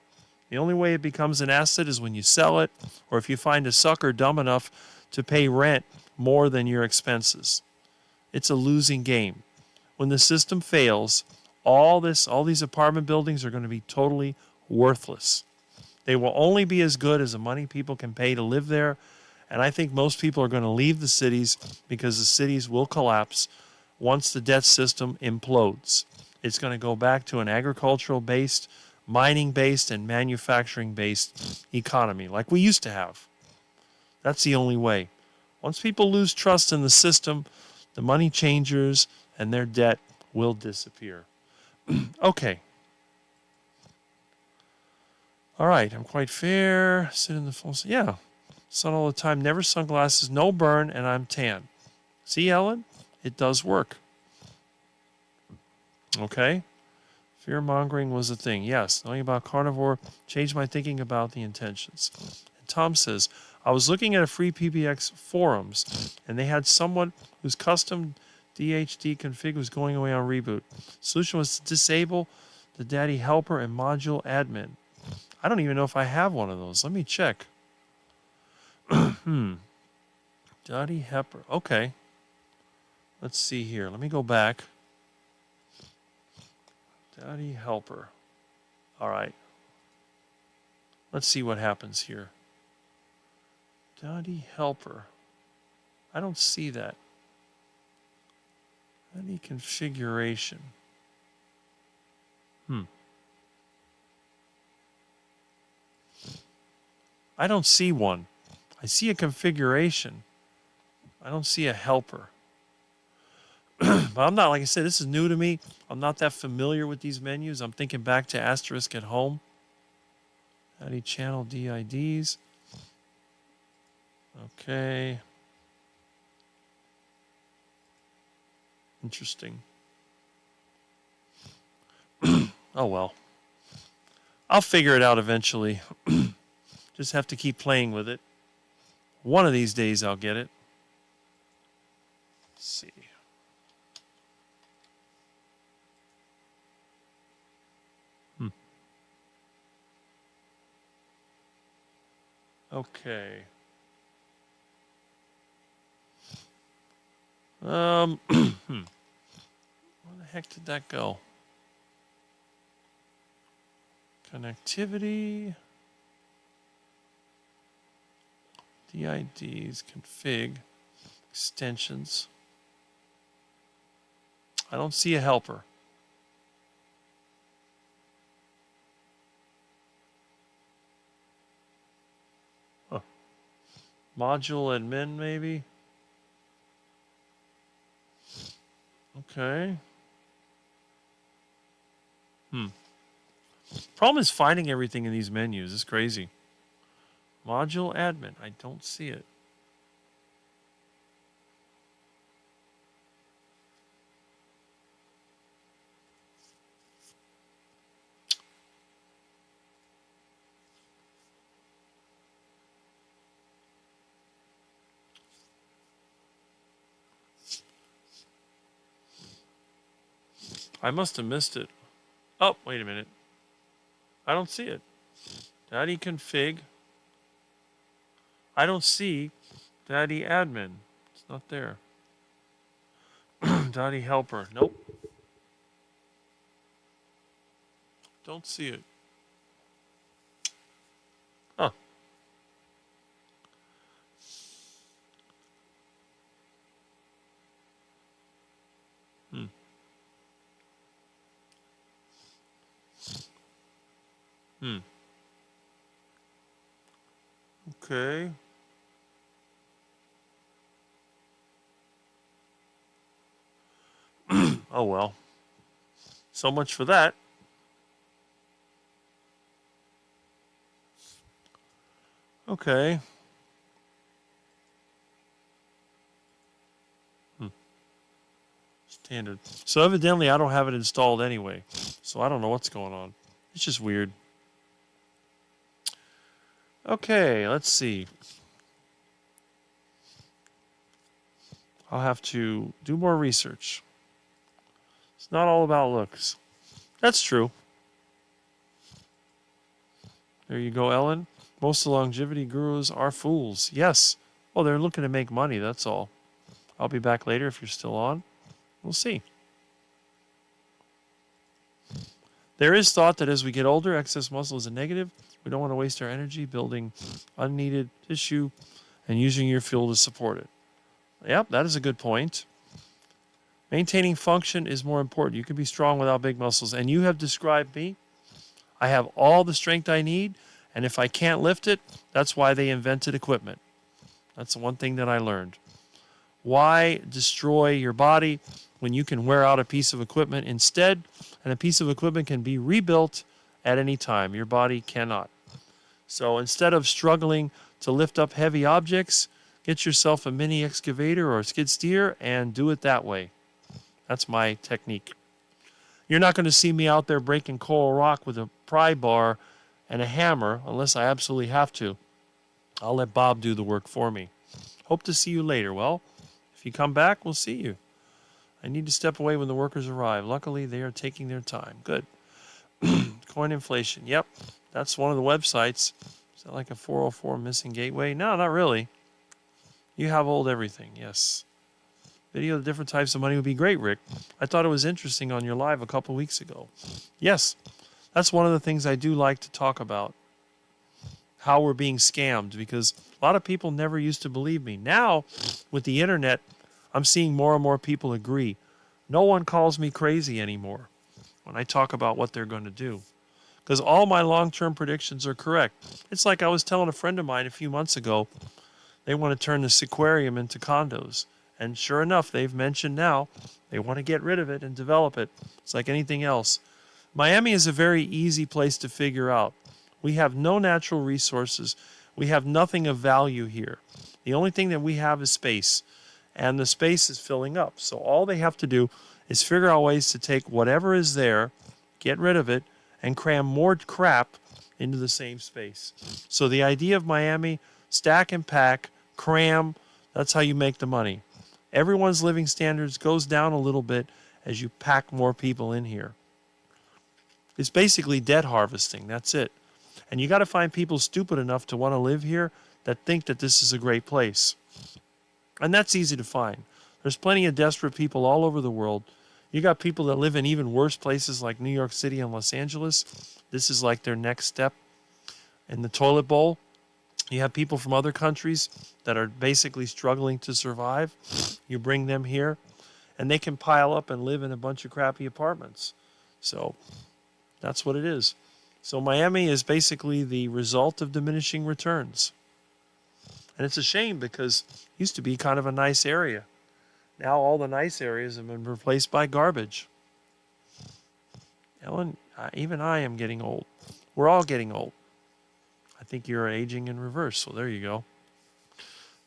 The only way it becomes an asset is when you sell it, or if you find a sucker dumb enough to pay rent more than your expenses. It's a losing game. When the system fails, all these apartment buildings are going to be totally worthless. They will only be as good as the money people can pay to live there. And I think most people are going to leave the cities because the cities will collapse once the debt system implodes. It's going to go back to an agricultural-based, mining-based, and manufacturing-based economy like we used to have. That's the only way. Once people lose trust in the system, the money changers and their debt will disappear. Okay. All right, I'm quite fair. Sit in the full sun. Yeah. Sun all the time. Never sunglasses. No burn, and I'm tan. See, Ellen? It does work. Okay. Fear-mongering was a thing. Yes. Knowing about carnivore changed my thinking about the intentions. And Tom says, I was looking at a free PBX forums, and they had someone whose custom DHD config was going away on reboot. Solution was to disable the daddy helper and module admin. I don't even know if I have one of those. Let me check. Daddy helper. Okay. Let's see here. Let me go back. Daddy helper. All right. Let's see what happens here. Daddy helper. I don't see that. Any configuration. I don't see one. I see a configuration. I don't see a helper. But I'm not, like I said, this is new to me. I'm not that familiar with these menus. I'm thinking back to Asterisk at home. Any channel DIDs. Okay. Interesting. Oh well. I'll figure it out eventually. Just have to keep playing with it. One of these days I'll get it. Let's see. Okay. Where the heck did that go? Connectivity. DIDs, config, extensions. I don't see a helper. Huh. Module admin, maybe? Okay. Problem is finding everything in these menus. It's crazy. Module admin. I don't see it. I must have missed it. Oh, wait a minute. I don't see it. Daddy config. I don't see Daddy admin. It's not there. Daddy helper. Nope. Don't see it. Huh. Okay. Oh well. So much for that. Okay. Standard. So evidently I don't have it installed anyway. So I don't know what's going on. It's just weird. Okay, let's see. I'll have to do more research. It's not all about looks. That's true. There you go, Ellen. Most of the longevity gurus are fools. Yes. Well, they're looking to make money, that's all. I'll be back later if you're still on. We'll see. There is thought that as we get older, excess muscle is a negative. We don't want to waste our energy building unneeded tissue and using your fuel to support it. Yep, that is a good point. Maintaining function is more important. You can be strong without big muscles. And you have described me. I have all the strength I need. And if I can't lift it, that's why they invented equipment. That's the one thing that I learned. Why destroy your body when you can wear out a piece of equipment instead? And a piece of equipment can be rebuilt at any time. Your body cannot. So instead of struggling to lift up heavy objects, get yourself a mini excavator or a skid steer and do it that way. That's my technique. You're not going to see me out there breaking coral rock with a pry bar and a hammer unless I absolutely have to. I'll let Bob do the work for me. Hope to see you later. Well, if you come back, we'll see you. I need to step away when the workers arrive. Luckily, they are taking their time. Good. Coin inflation. Yep, that's one of the websites. Is that like a 404 missing gateway? No, not really. You have old everything. Yes. Video of different types of money would be great, Rick. I thought it was interesting on your live a couple weeks ago. Yes, that's one of the things I do like to talk about. How we're being scammed, because a lot of people never used to believe me. Now, with the internet, I'm seeing more and more people agree. No one calls me crazy anymore when I talk about what they're going to do, because all my long-term predictions are correct. It's like I was telling a friend of mine a few months ago, they want to turn this aquarium into condos. And sure enough, they've mentioned now they want to get rid of it and develop it. It's like anything else. Miami is a very easy place to figure out. We have no natural resources. We have nothing of value here. The only thing that we have is space, and the space is filling up. So all they have to do is figure out ways to take whatever is there, get rid of it, and cram more crap into the same space. So the idea of Miami, stack and pack, cram, that's how you make the money. Everyone's living standards goes down a little bit as you pack more people in here. It's basically debt harvesting. That's it. And you got to find people stupid enough to want to live here that think that this is a great place. And that's easy to find. There's plenty of desperate people all over the world. You got people that live in even worse places like New York City and Los Angeles. This is like their next step in the toilet bowl. You have people from other countries that are basically struggling to survive. You bring them here, and they can pile up and live in a bunch of crappy apartments. So that's what it is. So Miami is basically the result of diminishing returns. And it's a shame because it used to be kind of a nice area. Now all the nice areas have been replaced by garbage. Ellen, even I am getting old. We're all getting old. I think you're aging in reverse, so there you go.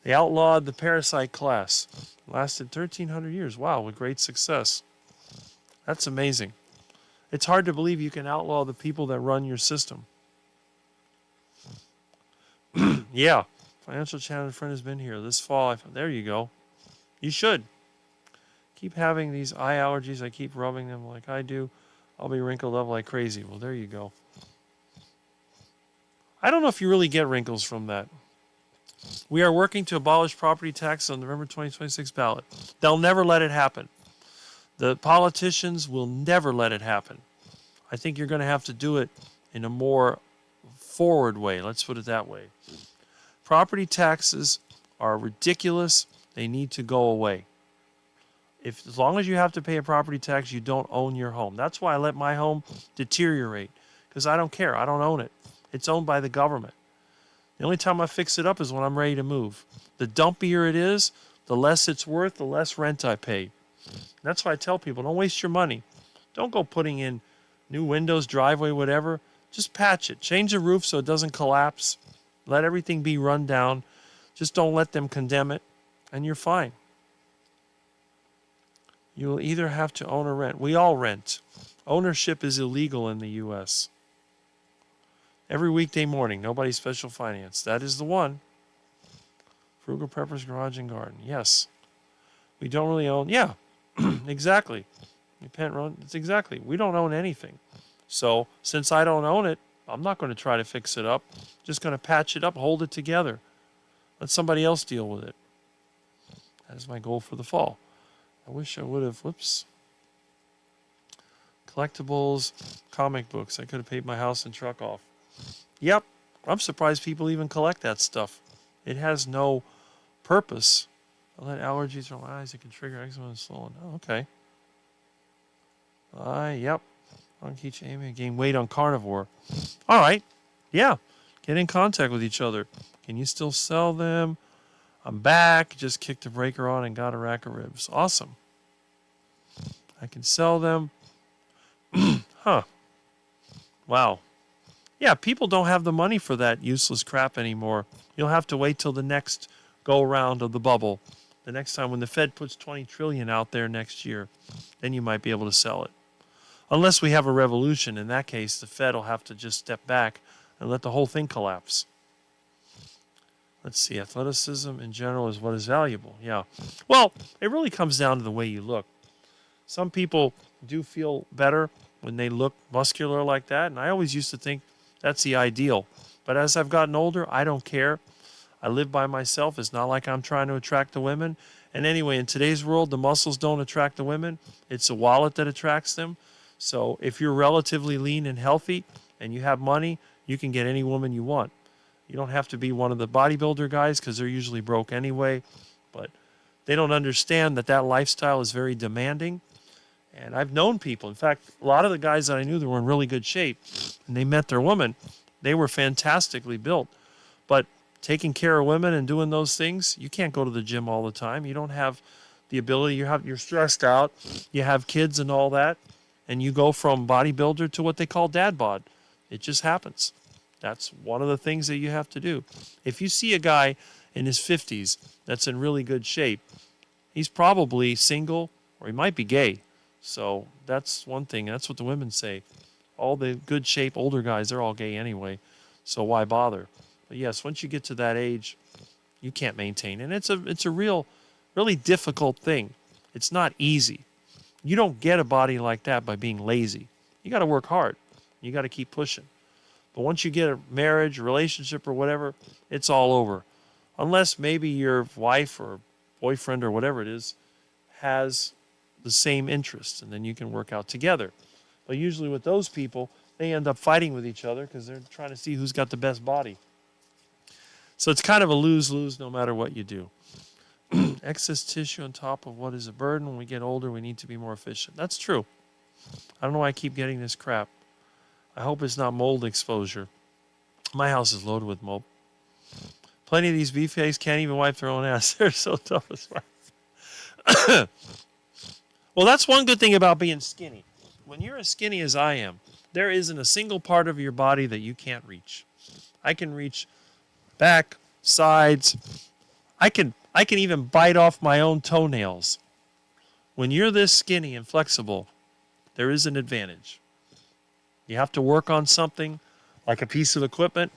They outlawed the parasite class. It lasted 1,300 years. Wow, with great success. That's amazing. It's hard to believe you can outlaw the people that run your system. Yeah, Financial Channel friend has been here this fall. There you go. You should. Keep having these eye allergies. I keep rubbing them like I do. I'll be wrinkled up like crazy. Well, there you go. I don't know if you really get wrinkles from that. We are working to abolish property tax on November 2026 ballot. They'll never let it happen. The politicians will never let it happen. I think you're going to have to do it in a more forward way. Let's put it that way. Property taxes are ridiculous. They need to go away. As long as you have to pay a property tax, you don't own your home. That's why I let my home deteriorate, because I don't care. I don't own it. It's owned by the government. The only time I fix it up is when I'm ready to move. The dumpier it is, the less it's worth, the less rent I pay. That's why I tell people, don't waste your money. Don't go putting in new windows, driveway, whatever. Just patch it. Change the roof so it doesn't collapse. Let everything be run down. Just don't let them condemn it, and you're fine. You will either have to own or rent. We all rent. Ownership is illegal in the U.S. Every weekday morning, nobody special finance. That is the one. Frugal Preppers Garage and Garden. Yes. We don't really own. Yeah, exactly. It's exactly. We don't own anything. So since I don't own it, I'm not going to try to fix it up. Just going to patch it up, hold it together. Let somebody else deal with it. That is my goal for the fall. I wish I would have. Whoops. Collectibles, comic books. I could have paid my house and truck off. Yep. I'm surprised people even collect that stuff. It has no purpose. I'll let allergies from my eyes. It can trigger eczema and swollen. Oh, okay. Yep. On Keach Amy, gain weight on carnivore. All right. Yeah. Get in contact with each other. Can you still sell them? I'm back. Just kicked the breaker on and got a rack of ribs. Awesome. I can sell them. Huh. Wow. Yeah, people don't have the money for that useless crap anymore. You'll have to wait till the next go round of the bubble. The next time when the Fed puts 20 trillion out there next year, then you might be able to sell it. Unless we have a revolution. In that case, the Fed will have to just step back and let the whole thing collapse. Let's see. Athleticism in general is what is valuable. Yeah. Well, it really comes down to the way you look. Some people do feel better when they look muscular like that, and I always used to think that's the ideal. But as I've gotten older, I don't care. I live by myself. It's not like I'm trying to attract the women. And anyway, in today's world, the muscles don't attract the women. It's the wallet that attracts them. So if you're relatively lean and healthy and you have money, you can get any woman you want. You don't have to be one of the bodybuilder guys because they're usually broke anyway. But they don't understand that that lifestyle is very demanding. And I've known people. In fact, a lot of the guys that I knew that were in really good shape and they met their woman, they were fantastically built. But taking care of women and doing those things, you can't go to the gym all the time. You don't have the ability, you're stressed out, you have kids and all that, and you go from bodybuilder to what they call dad bod. It just happens. That's one of the things that you have to do. If you see a guy in his 50s that's in really good shape, he's probably single or he might be gay. So that's one thing. That's what the women say. All the good shape older guys, they're all gay anyway. So why bother? But yes, once you get to that age, you can't maintain. And it's a really difficult thing. It's not easy. You don't get a body like that by being lazy. You got to work hard. You got to keep pushing. But once you get a marriage, relationship, or whatever, it's all over. Unless maybe your wife or boyfriend or whatever it is has the same interests, and then you can work out together. But usually with those people, they end up fighting with each other because they're trying to see who's got the best body. So it's kind of a lose-lose no matter what you do. Excess tissue on top of what is a burden. When we get older, we need to be more efficient. That's true. I don't know why I keep getting this crap. I hope it's not mold exposure. My house is loaded with mold. Plenty of these beefcakes can't even wipe their own ass. They're so tough as fuck. Well, that's one good thing about being skinny. When you're as skinny as I am, there isn't a single part of your body that you can't reach. I can reach back, sides. I can even bite off my own toenails. When you're this skinny and flexible, there is an advantage. You have to work on something like a piece of equipment.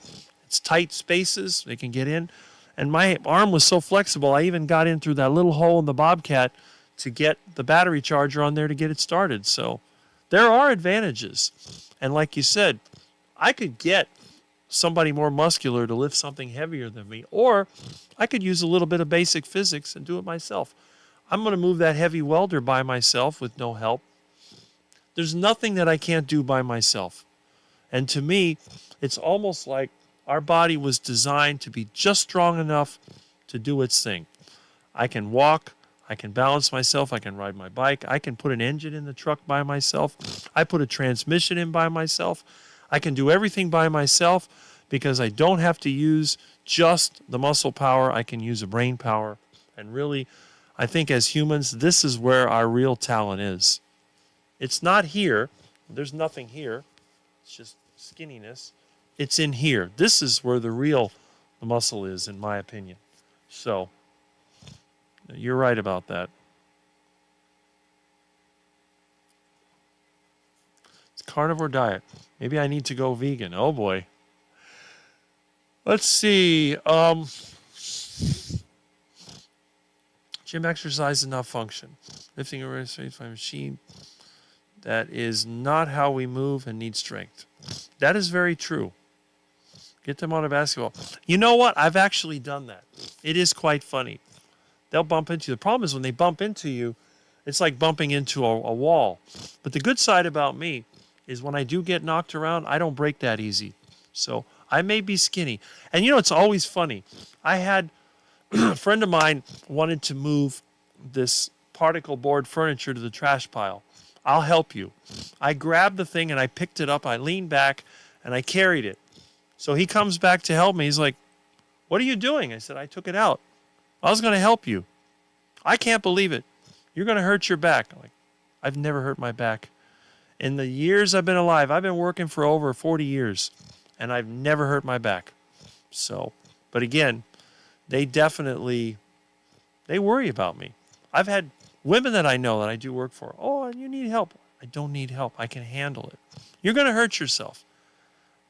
It's tight spaces. They can get in. And my arm was so flexible, I even got in through that little hole in the Bobcat to get the battery charger on there to get it started. So there are advantages. And like you said, I could get somebody more muscular to lift something heavier than me, or I could use a little bit of basic physics and do it myself. I'm going to move that heavy welder by myself with no help. There's nothing that I can't do by myself. And to me, it's almost like our body was designed to be just strong enough to do its thing. I can walk, I can balance myself, I can ride my bike, I can put an engine in the truck by myself, I put a transmission in by myself, I can do everything by myself because I don't have to use just the muscle power, I can use a brain power. And really, I think as humans, this is where our real talent is. It's not here, there's nothing here, it's just skinniness. It's in here. This is where the muscle is, in my opinion. So, you're right about that. It's carnivore diet. Maybe I need to go vegan. Oh boy. Let's see. Gym exercise is not function. Lifting a straight by machine. That is not how we move and need strength. That is very true. Get them on a basketball. You know what? I've actually done that. It is quite funny. They'll bump into you. The problem is when they bump into you, it's like bumping into a wall. But the good side about me is when I do get knocked around, I don't break that easy. So I may be skinny. And you know, it's always funny. I had a friend of mine wanted to move this particle board furniture to the trash pile. I'll help you. I grabbed the thing and I picked it up. I leaned back and I carried it. So he comes back to help me. He's like, "What are you doing?" I said, "I took it out. I was going to help you." "I can't believe it. You're going to hurt your back." I'm like, I've never hurt my back. In the years I've been alive, I've been working for over 40 years, and I've never hurt my back. So, but again, they worry about me. I've had women that I know that I do work for. "Oh, you need help." I don't need help. I can handle it. You're going to hurt yourself.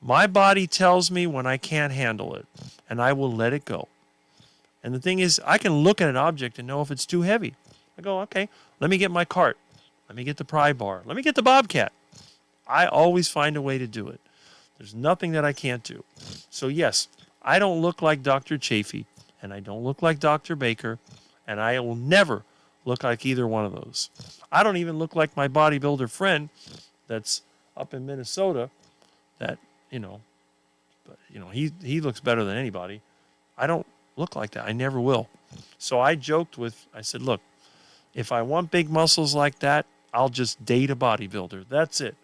My body tells me when I can't handle it, and I will let it go. And the thing is, I can look at an object and know if it's too heavy. I go, okay, let me get my cart. Let me get the pry bar. Let me get the Bobcat. I always find a way to do it. There's nothing that I can't do. So yes, I don't look like Dr. Chafee, and I don't look like Dr. Baker, and I will never look like either one of those. I don't even look like my bodybuilder friend that's up in Minnesota that, he looks better than anybody. I don't look like that. I never will. So I said, look, if I want big muscles like that, I'll just date a bodybuilder. That's it.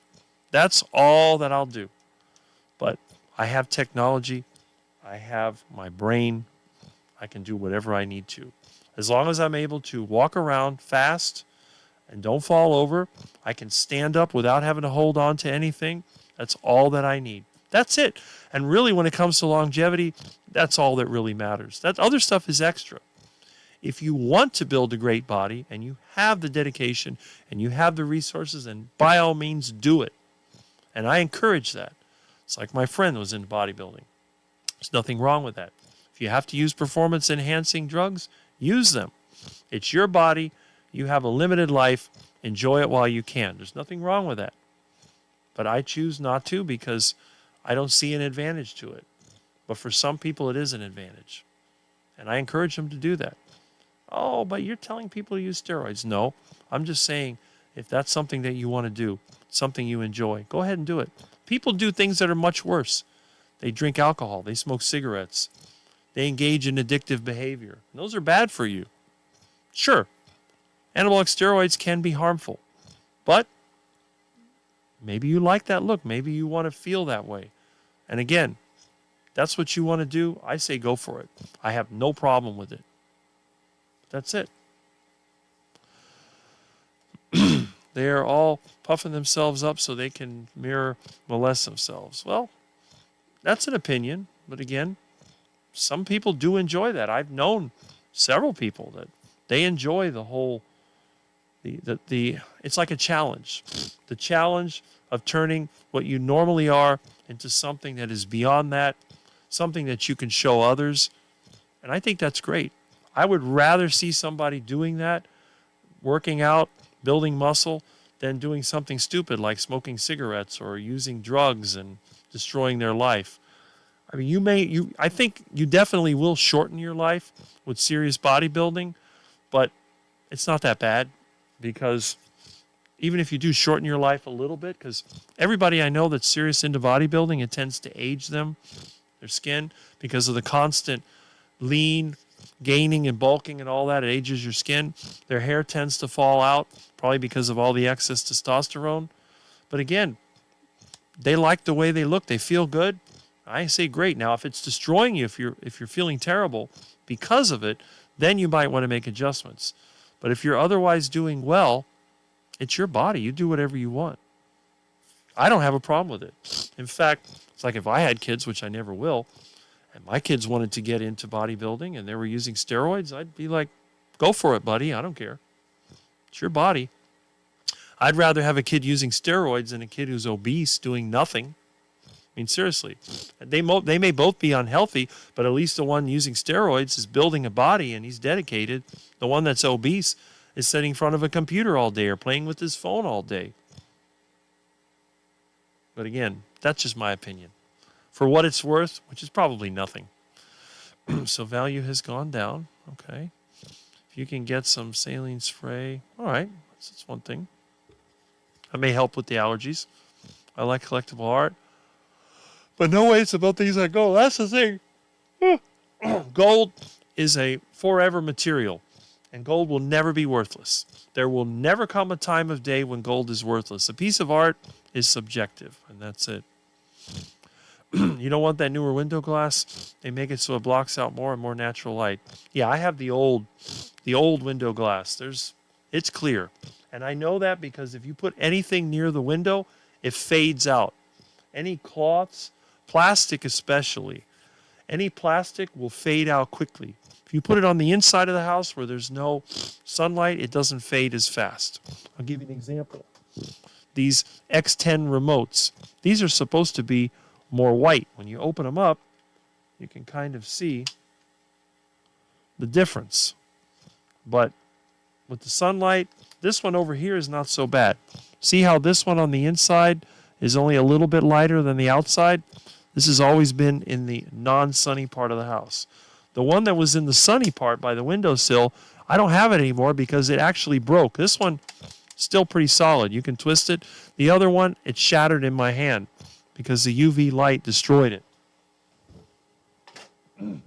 That's all that I'll do. But I have technology. I have my brain. I can do whatever I need to. As long as I'm able to walk around fast and don't fall over, I can stand up without having to hold on to anything. That's all that I need. That's it. And really, when it comes to longevity, that's all that really matters. That other stuff is extra. If you want to build a great body and you have the dedication and you have the resources, then by all means do it. And I encourage that. It's like my friend was into bodybuilding. There's nothing wrong with that. If you have to use performance enhancing drugs, use them. It's your body. You have a limited life. Enjoy it while you can. There's nothing wrong with that. But I choose not to because I don't see an advantage to it. But for some people, it is an advantage. And I encourage them to do that. Oh, but you're telling people to use steroids. No, I'm just saying if that's something that you want to do, something you enjoy, go ahead and do it. People do things that are much worse. They drink alcohol. They smoke cigarettes. They engage in addictive behavior. And those are bad for you. Sure, anabolic steroids can be harmful. But maybe you like that look. Maybe you want to feel that way. And again, that's what you want to do. I say go for it. I have no problem with it. That's it. They are all puffing themselves up so they can molest themselves. Well, that's an opinion. But again, some people do enjoy that. I've known several people that they enjoy the whole, it's like a challenge. The challenge of turning what you normally are into something that is beyond that, something that you can show others. And I think that's great. I would rather see somebody doing that, working out, building muscle, than doing something stupid like smoking cigarettes or using drugs and destroying their life. I mean, I think you definitely will shorten your life with serious bodybuilding, but it's not that bad because even if you do shorten your life a little bit, because everybody I know that's serious into bodybuilding, it tends to age them, their skin, because of the constant lean, gaining and bulking and all that. It ages your skin. Their hair tends to fall out, probably because of all the excess testosterone. But again, they like the way they look. They feel good. I say great. Now, if it's destroying you, if you're feeling terrible because of it, then you might want to make adjustments. But if you're otherwise doing well, it's your body. You do whatever you want. I don't have a problem with it. In fact, it's like if I had kids, which I never will, and my kids wanted to get into bodybuilding and they were using steroids, I'd be like, go for it, buddy. I don't care. It's your body. I'd rather have a kid using steroids than a kid who's obese doing nothing. I mean, seriously. They may both be unhealthy, but at least the one using steroids is building a body and he's dedicated. The one that's obese is sitting in front of a computer all day or playing with his phone all day. But again, that's just my opinion. For what it's worth, which is probably nothing. So value has gone down. Okay. If you can get some saline spray, all right, that's one thing. That may help with the allergies. I like collectible art. But no way it's about things like gold. That's the thing. Gold is a forever material, and gold will never be worthless. There will never come a time of day when gold is worthless. A piece of art is subjective, and that's it. You don't want that newer window glass? They make it so it blocks out more and more natural light. Yeah, I have the old window glass. It's clear. And I know that because if you put anything near the window, it fades out. Any cloths, plastic especially, any plastic will fade out quickly. If you put it on the inside of the house where there's no sunlight, it doesn't fade as fast. I'll give you an example. These X10 remotes, these are supposed to be more white. When you open them up, you can kind of see the difference. But with the sunlight, this one over here is not so bad. See how this one on the inside is only a little bit lighter than the outside? This has always been in the non-sunny part of the house. The one that was in the sunny part by the windowsill, I don't have it anymore because it actually broke. This one, still pretty solid. You can twist it. The other one, it shattered in my hand because the UV light destroyed it. And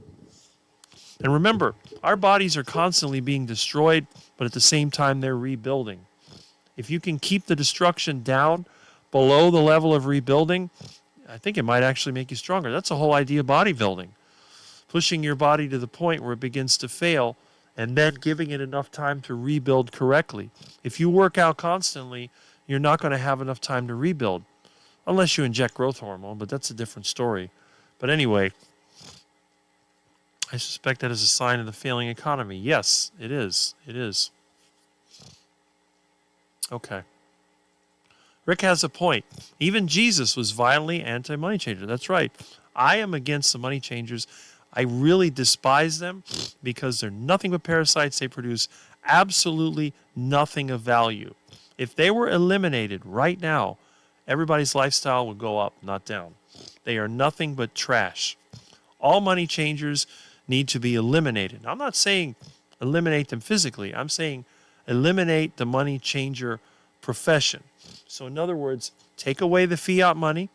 remember, our bodies are constantly being destroyed, but at the same time, they're rebuilding. If you can keep the destruction down below the level of rebuilding, I think it might actually make you stronger. That's the whole idea of bodybuilding. pushing your body to the point where it begins to fail, and then giving it enough time to rebuild correctly. If you work out constantly, you're not going to have enough time to rebuild, unless you inject growth hormone, but that's a different story. But anyway, I suspect that is a sign of the failing economy. Yes, it is. It is. Okay. Rick has a point. Even Jesus was violently anti-money changer. That's right. I am against the money changers. I really despise them because they're nothing but parasites. They produce absolutely nothing of value. If they were eliminated right now, everybody's lifestyle would go up, not down. They are nothing but trash. All money changers need to be eliminated. Now, I'm not saying eliminate them physically. I'm saying eliminate the money changer profession. So in other words, take away the fiat money,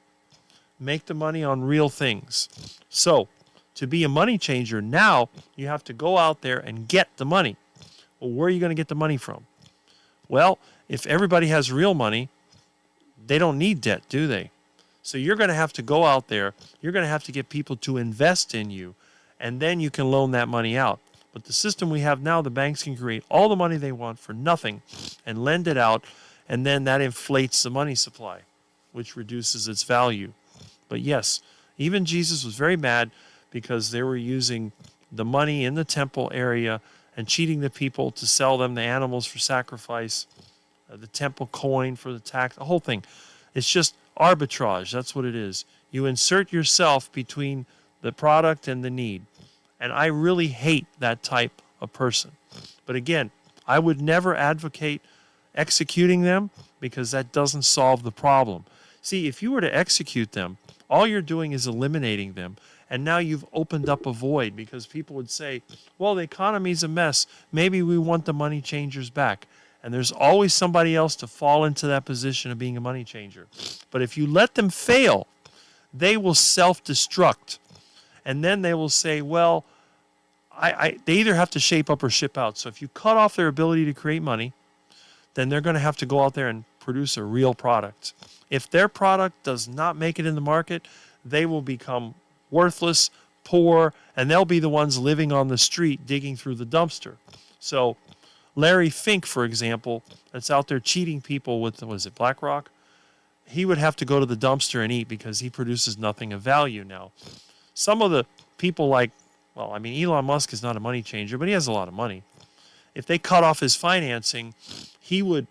make the money on real things. So to be a money changer now, you have to go out there and get the money. Well, where are you going to get the money from? Well, if everybody has real money, they don't need debt, do they? So you're going to have to go out there. You're going to have to get people to invest in you, and then you can loan that money out. But the system we have now, the banks can create all the money they want for nothing and lend it out, and then that inflates the money supply, which reduces its value. But yes, even Jesus was very mad because they were using the money in the temple area and cheating the people to sell them the animals for sacrifice, the temple coin for the tax, the whole thing. It's just arbitrage. That's what it is. You insert yourself between the product and the need. And I really hate that type of person. But again, I would never advocate executing them because that doesn't solve the problem. See, if you were to execute them, all you're doing is eliminating them. And now you've opened up a void because people would say, well, the economy's a mess. Maybe we want the money changers back. And there's always somebody else to fall into that position of being a money changer. But if you let them fail, they will self-destruct. And then they will say, well, they either have to shape up or ship out. So if you cut off their ability to create money, then they're going to have to go out there and produce a real product. If their product does not make it in the market, they will become worthless, poor, and they'll be the ones living on the street digging through the dumpster. So Larry Fink, for example, that's out there cheating people with, BlackRock? He would have to go to the dumpster and eat because he produces nothing of value now. Some of the people like, Elon Musk is not a money changer, but he has a lot of money. If they cut off his financing, he would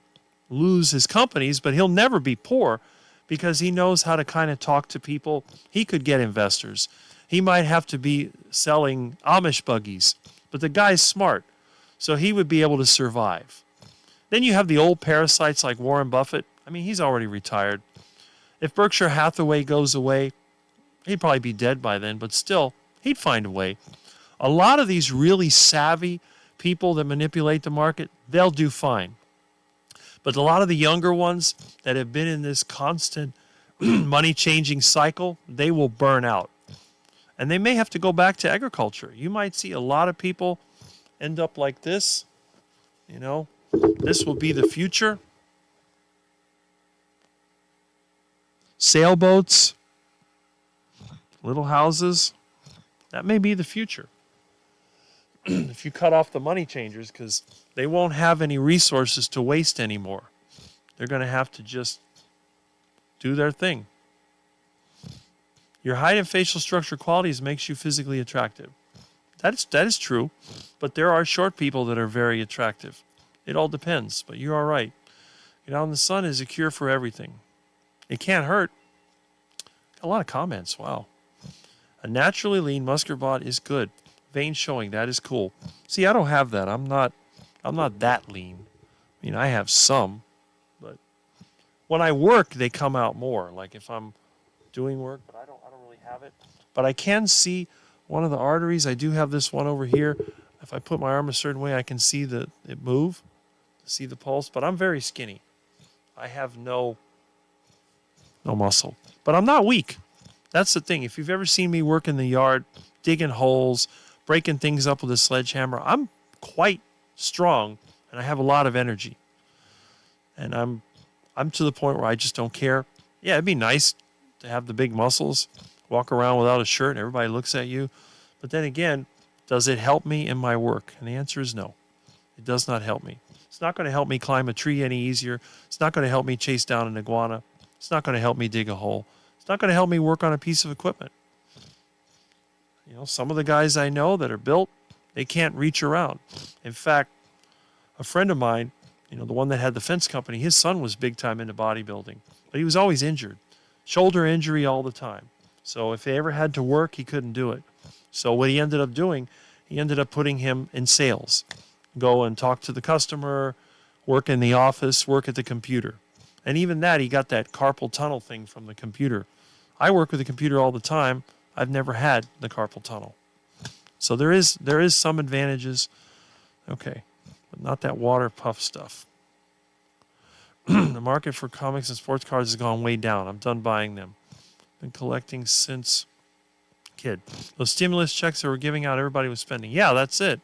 lose his companies, but he'll never be poor because he knows how to kind of talk to people. He could get investors. He might have to be selling Amish buggies, but the guy's smart, so he would be able to survive. Then you have the old parasites like Warren Buffett. He's already retired. If Berkshire Hathaway goes away, he'd probably be dead by then, but still, he'd find a way. A lot of these really savvy people that manipulate the market, they'll do fine. But a lot of the younger ones that have been in this constant money-changing cycle, they will burn out. And they may have to go back to agriculture. You might see a lot of people end up like this. This will be the future. Sailboats, little houses, that may be the future. If you cut off the money changers, because they won't have any resources to waste anymore. They're going to have to just do their thing. Your height and facial structure qualities makes you physically attractive. That is true, but there are short people that are very attractive. It all depends, but you are right. Get out in the sun is a cure for everything. It can't hurt. A lot of comments, wow. A naturally lean muscular bod is good. Veins showing, that is cool. See, I don't have that. I'm not that lean. I have some, but when I work, they come out more. Like if I'm doing work, but I don't really have it. But I can see one of the arteries. I do have this one over here. If I put my arm a certain way, I can see it move, see the pulse. But I'm very skinny. I have no muscle. But I'm not weak. That's the thing. If you've ever seen me work in the yard, digging holes, breaking things up with a sledgehammer, I'm quite strong and I have a lot of energy. And I'm to the point where I just don't care. Yeah, it'd be nice to have the big muscles, walk around without a shirt and everybody looks at you. But then again, does it help me in my work? And the answer is no. It does not help me. It's not going to help me climb a tree any easier. It's not going to help me chase down an iguana. It's not going to help me dig a hole. It's not going to help me work on a piece of equipment. You know, some of the guys I know that are built, they can't reach around. In fact, a friend of mine, you know, the one that had the fence company, his son was big time into bodybuilding, but he was always injured. Shoulder injury all the time. So if they ever had to work, he couldn't do it. So what he ended up doing, he ended up putting him in sales. Go and talk to the customer, work in the office, work at the computer. And even that, he got that carpal tunnel thing from the computer. I work with the computer all the time. I've never had the carpal tunnel. So there is some advantages. Okay, but not that water puff stuff. The market for comics and sports cards has gone way down. I'm done buying them. Been collecting since kid. Those stimulus checks that we're giving out, everybody was spending. Yeah, that's it.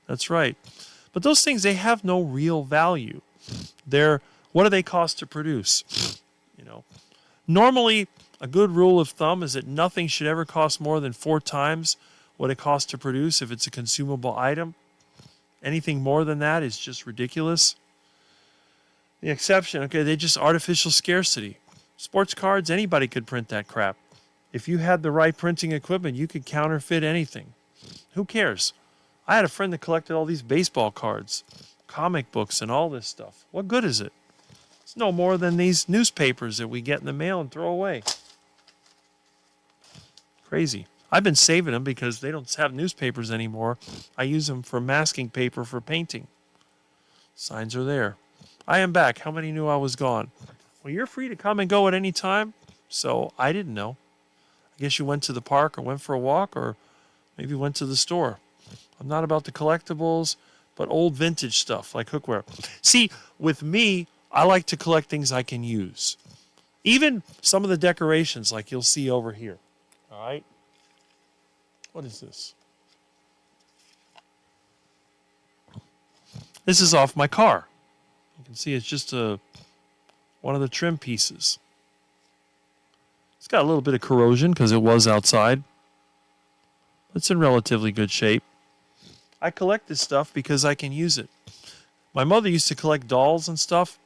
That's right. But those things, they have no real value. What do they cost to produce? You know, normally a good rule of thumb is that nothing should ever cost more than 4 times what it costs to produce if it's a consumable item. Anything more than that is just ridiculous. The exception, okay, they just artificial scarcity. Sports cards, anybody could print that crap. If you had the right printing equipment, you could counterfeit anything. Who cares? I had a friend that collected all these baseball cards, comic books, and all this stuff. What good is it? It's no more than these newspapers that we get in the mail and throw away. Crazy. I've been saving them because they don't have newspapers anymore. I use them for masking paper for painting. Signs are there. I am back. How many knew I was gone? Well, you're free to come and go at any time. So I didn't know. I guess you went to the park or went for a walk or maybe went to the store. I'm not about the collectibles, but old vintage stuff like cookware. See, with me, I like to collect things I can use. Even some of the decorations like you'll see over here. All right? What is this? This is off my car. You can see it's just one of the trim pieces. It's got a little bit of corrosion because it was outside. It's in relatively good shape. I collect this stuff because I can use it. My mother used to collect dolls and stuff.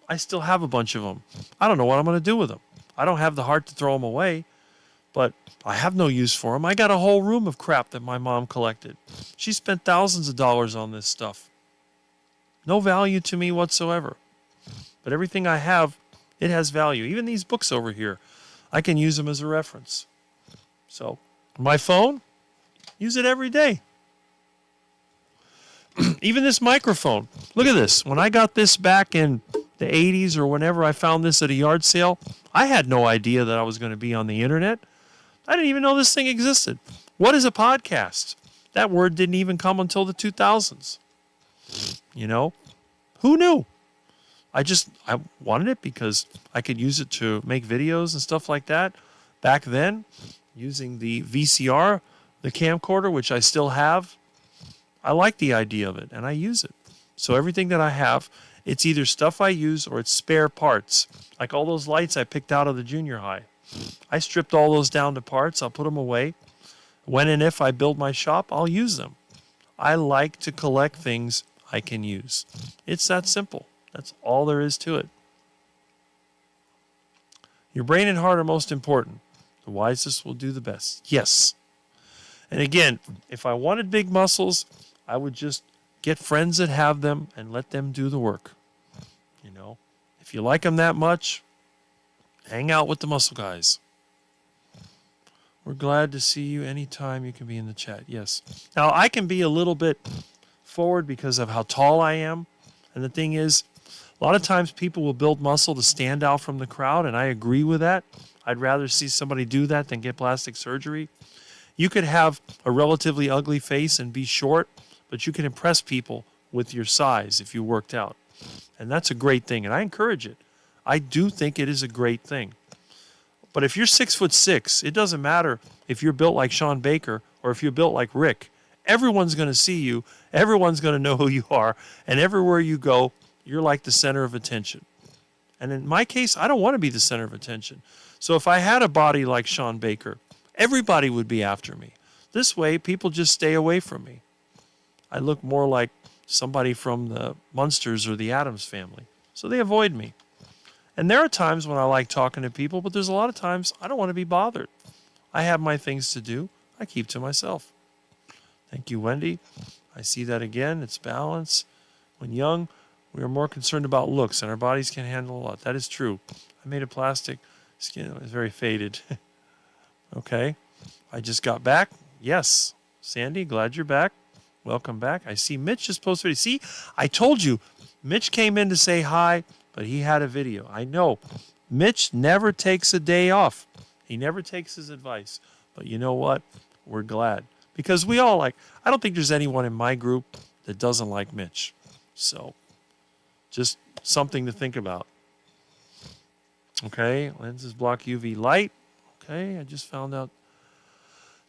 I still have a bunch of them. I don't know what I'm going to do with them. I don't have the heart to throw them away, but I have no use for them. I got a whole room of crap that my mom collected. She spent thousands of dollars on this stuff. No value to me whatsoever. But everything I have, it has value. Even these books over here, I can use them as a reference. So, my phone, use it every day. Even this microphone. Look at this. When I got this back in the 80s or whenever I found this at a yard sale, I had no idea that I was going to be on the internet. I didn't even know this thing existed. What is a podcast? That word didn't even come until the 2000s. You know, who knew? I wanted it because I could use it to make videos and stuff like that. Back then, using the VCR, the camcorder, which I still have, I like the idea of it and I use it. So everything that I have, it's either stuff I use or it's spare parts. Like all those lights I picked out of the junior high. I stripped all those down to parts. I'll put them away. When and if I build my shop, I'll use them. I like to collect things I can use. It's that simple. That's all there is to it. Your brain and heart are most important. The wisest will do the best. Yes. And again, if I wanted big muscles, I would just get friends that have them and let them do the work. You know, if you like them that much, hang out with the muscle guys. We're glad to see you anytime you can be in the chat. Yes. Now, I can be a little bit forward because of how tall I am. And the thing is, a lot of times people will build muscle to stand out from the crowd, and I agree with that. I'd rather see somebody do that than get plastic surgery. You could have a relatively ugly face and be short, but you can impress people with your size if you worked out. And that's a great thing, and I encourage it. I do think it is a great thing. But if you're 6'6", it doesn't matter if you're built like Sean Baker or if you're built like Rick. Everyone's going to see you. Everyone's going to know who you are. And everywhere you go, you're like the center of attention. And in my case, I don't want to be the center of attention. So if I had a body like Sean Baker, everybody would be after me. This way, people just stay away from me. I look more like somebody from the Munsters or the Addams family. So they avoid me. And there are times when I like talking to people, but there's a lot of times I don't want to be bothered. I have my things to do. I keep to myself. Thank you, Wendy. I see that again. It's balance. When young, we are more concerned about looks, and our bodies can handle a lot. That is true. I made a plastic skin. It was very faded. Okay. I just got back. Yes. Sandy, glad you're back. Welcome back. I see Mitch just posted video. See, I told you, Mitch came in to say hi, but he had a video. I know. Mitch never takes a day off. He never takes his advice. But you know what? We're glad. Because we all like, I don't think there's anyone in my group that doesn't like Mitch. So, just something to think about. Okay, lenses block UV light. Okay, I just found out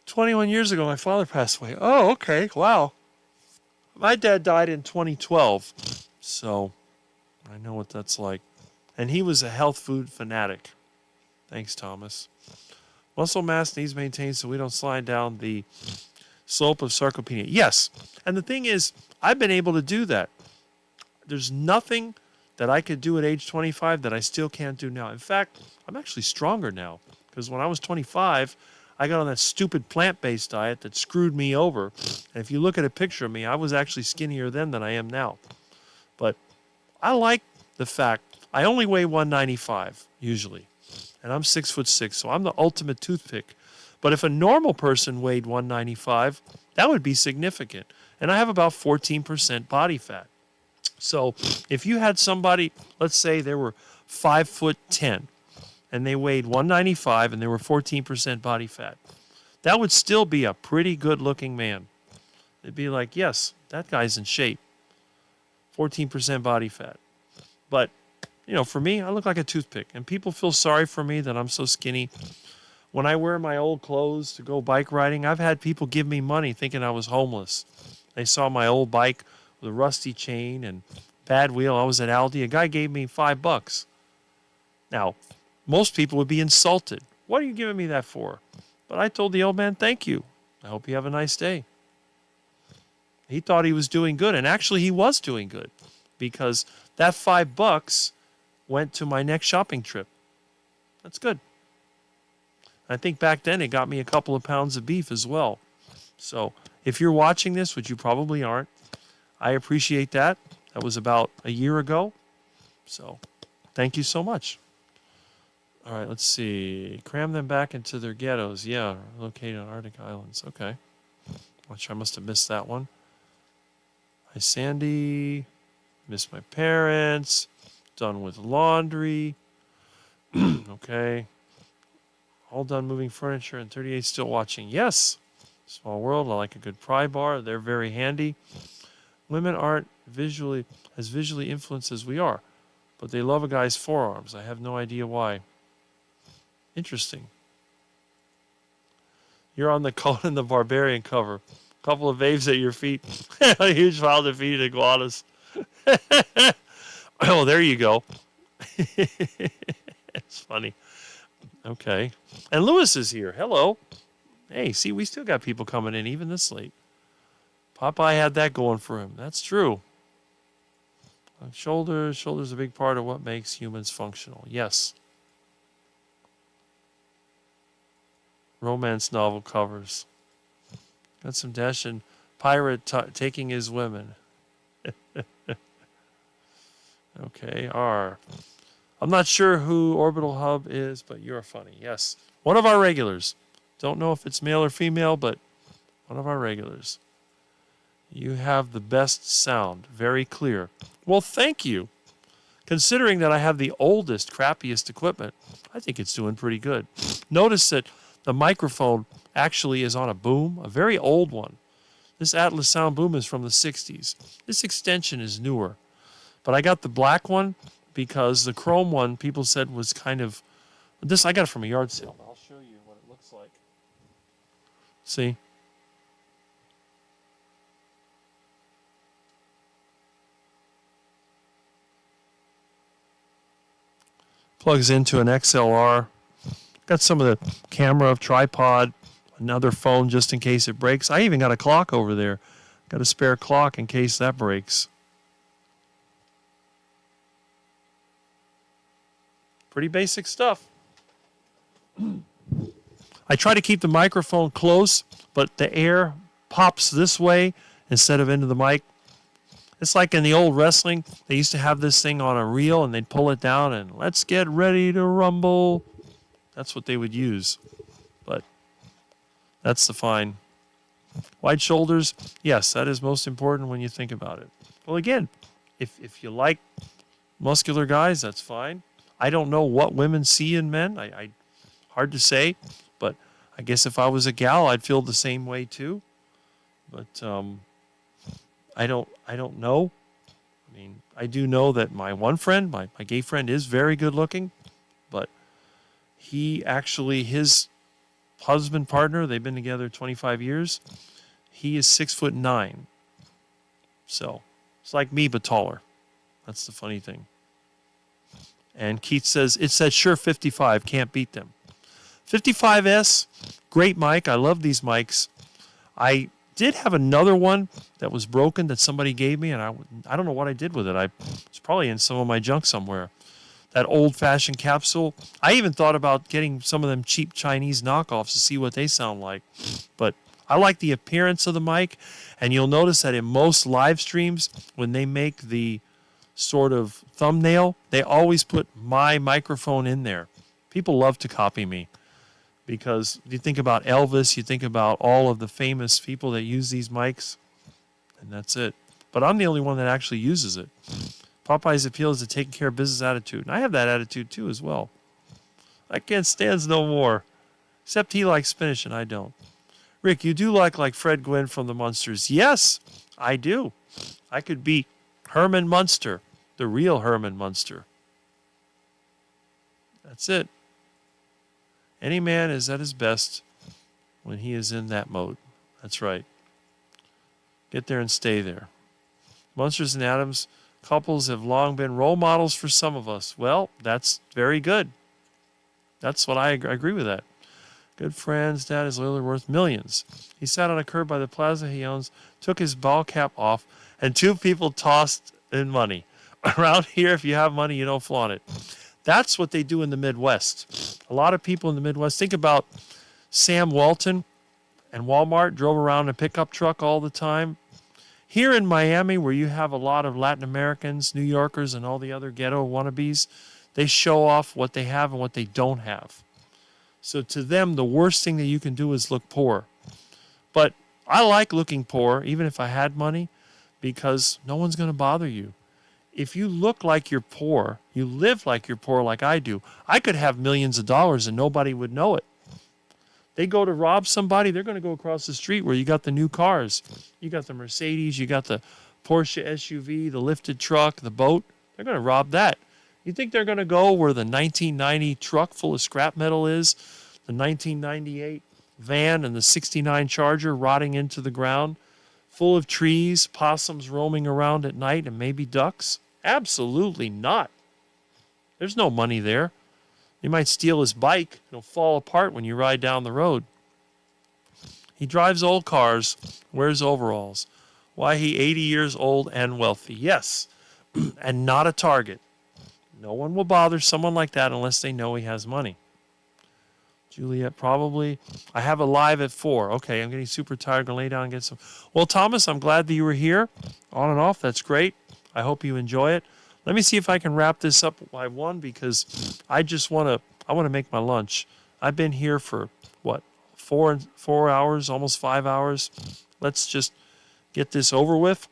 21 years ago my father passed away. Oh, okay, wow. My dad died in 2012, so I know what that's like. And he was a health food fanatic. Thanks, Thomas. Muscle mass needs maintained so we don't slide down the slope of sarcopenia. Yes, and the thing is, I've been able to do that. There's nothing that I could do at age 25 that I still can't do now. In fact, I'm actually stronger now because when I was 25, I got on that stupid plant-based diet that screwed me over. And if you look at a picture of me, I was actually skinnier then than I am now. But I like the fact I only weigh 195 usually, and I'm 6'6", so I'm the ultimate toothpick. But if a normal person weighed 195, that would be significant. And I have about 14% body fat. So if you had somebody, let's say they were 5'10", and they weighed 195 and they were 14% body fat, that would still be a pretty good looking man. They'd be like, yes, that guy's in shape. 14% body fat. But, you know, for me, I look like a toothpick. And people feel sorry for me that I'm so skinny. When I wear my old clothes to go bike riding, I've had people give me money thinking I was homeless. They saw my old bike with a rusty chain and bad wheel. I was at Aldi. A guy gave me $5. Now, most people would be insulted. What are you giving me that for? But I told the old man, thank you. I hope you have a nice day. He thought he was doing good, and actually he was doing good because that $5 went to my next shopping trip. That's good. I think back then it got me a couple of pounds of beef as well. So if you're watching this, which you probably aren't, I appreciate that. That was about a year ago. So thank you so much. All right, let's see. Cram them back into their ghettos. Yeah, located on Arctic islands. Okay. Which I must have missed that one. Hi, Sandy. Missed my parents. Done with laundry. Okay. All done moving furniture and 38 still watching. Yes. Small world. I like a good pry bar. They're very handy. Women aren't as visually influenced as we are, but they love a guy's forearms. I have no idea why. Interesting. You're on the Conan the Barbarian cover. A couple of babes at your feet. A huge pile of defeated iguanas. Oh, there you go. It's funny. Okay. And Lewis is here. Hello. Hey, see, we still got people coming in even this late. Popeye had that going for him. That's true. Shoulders a big part of what makes humans functional. Yes. Romance novel covers. Got some Dacian pirate taking his women. Okay, R. I'm not sure who Orbital Hub is, but you're funny. Yes. One of our regulars. Don't know if it's male or female, but one of our regulars. You have the best sound. Very clear. Well, thank you. Considering that I have the oldest, crappiest equipment, I think it's doing pretty good. Notice that the microphone actually is on a boom, a very old one. This Atlas sound boom is from the 60s. This extension is newer. But I got the black one because the chrome one people said was kind of... This I got it from a yard sale. I'll show you what it looks like. See? Plugs into an XLR. Got some of the camera, tripod, Another phone just in case it breaks. I even got a clock over there. Got a spare clock in case that breaks. Pretty basic stuff. I try to keep the microphone close, but the air pops this way instead of into the mic. It's like in the old wrestling, they used to have this thing on a reel and they'd pull it down and let's get ready to rumble. That's what they would use. But that's the fine. Wide shoulders, yes, that is most important when you think about it. Well, again, if you like muscular guys, that's fine. I don't know what women see in men. I hard to say, but I guess if I was a gal, I'd feel the same way too. But I don't know. I mean, I do know that my one friend, my gay friend, is very good looking, but he actually, his husband partner, they've been together 25 years. He is 6'9". So it's like me, but taller. That's the funny thing. And Keith says, it says sure 55, can't beat them. 55S, great mic. I love these mics. I did have another one that was broken that somebody gave me, and I don't know what I did with it. It's probably in some of my junk somewhere. That old-fashioned capsule. I even thought about getting some of them cheap Chinese knockoffs to see what they sound like. But I like the appearance of the mic, and you'll notice that in most live streams, when they make the sort of thumbnail, they always put my microphone in there. People love to copy me because you think about Elvis, you think about all of the famous people that use these mics, and that's it. But I'm the only one that actually uses it. Popeye's appeal is a taking care of business attitude. And I have that attitude too as well. I can't stand no more. Except he likes spinach and I don't. Rick, you do like Fred Gwynn from the Munsters. Yes, I do. I could be Herman Munster, the real Herman Munster. That's it. Any man is at his best when he is in that mode. That's right. Get there and stay there. Munsters and Adams couples have long been role models for some of us. Well, that's very good. That's what I agree with that. Good friends, dad is literally worth millions. He sat on a curb by the plaza he owns, took his ball cap off, and 2 people tossed in money. Around here, if you have money, you don't flaunt it. That's what they do in the Midwest. A lot of people in the Midwest, think about Sam Walton and Walmart, drove around in a pickup truck all the time. Here in Miami, where you have a lot of Latin Americans, New Yorkers, and all the other ghetto wannabes, they show off what they have and what they don't have. So to them, the worst thing that you can do is look poor. But I like looking poor, even if I had money, because no one's going to bother you. If you look like you're poor, you live like you're poor like I do, I could have millions of dollars and nobody would know it. They go to rob somebody, they're going to go across the street where you got the new cars. You got the Mercedes, you got the Porsche SUV, the lifted truck, the boat. They're going to rob that. You think they're going to go where the 1990 truck full of scrap metal is, the 1998 van and the 69 Charger rotting into the ground, full of trees, possums roaming around at night, and maybe ducks? Absolutely not. There's no money there. You might steal his bike. It'll fall apart when you ride down the road. He drives old cars, wears overalls. Why, he 80 years old and wealthy. Yes, and not a target. No one will bother someone like that unless they know he has money. Juliet, probably. I have a live at 4. Okay, I'm getting super tired. Going to lay down and get some. Well, Thomas, I'm glad that you were here. On and off, that's great. I hope you enjoy it. Let me see if I can wrap this up by 1 because I want to make my lunch. I've been here for, 4 hours, almost 5 hours. Let's just get this over with.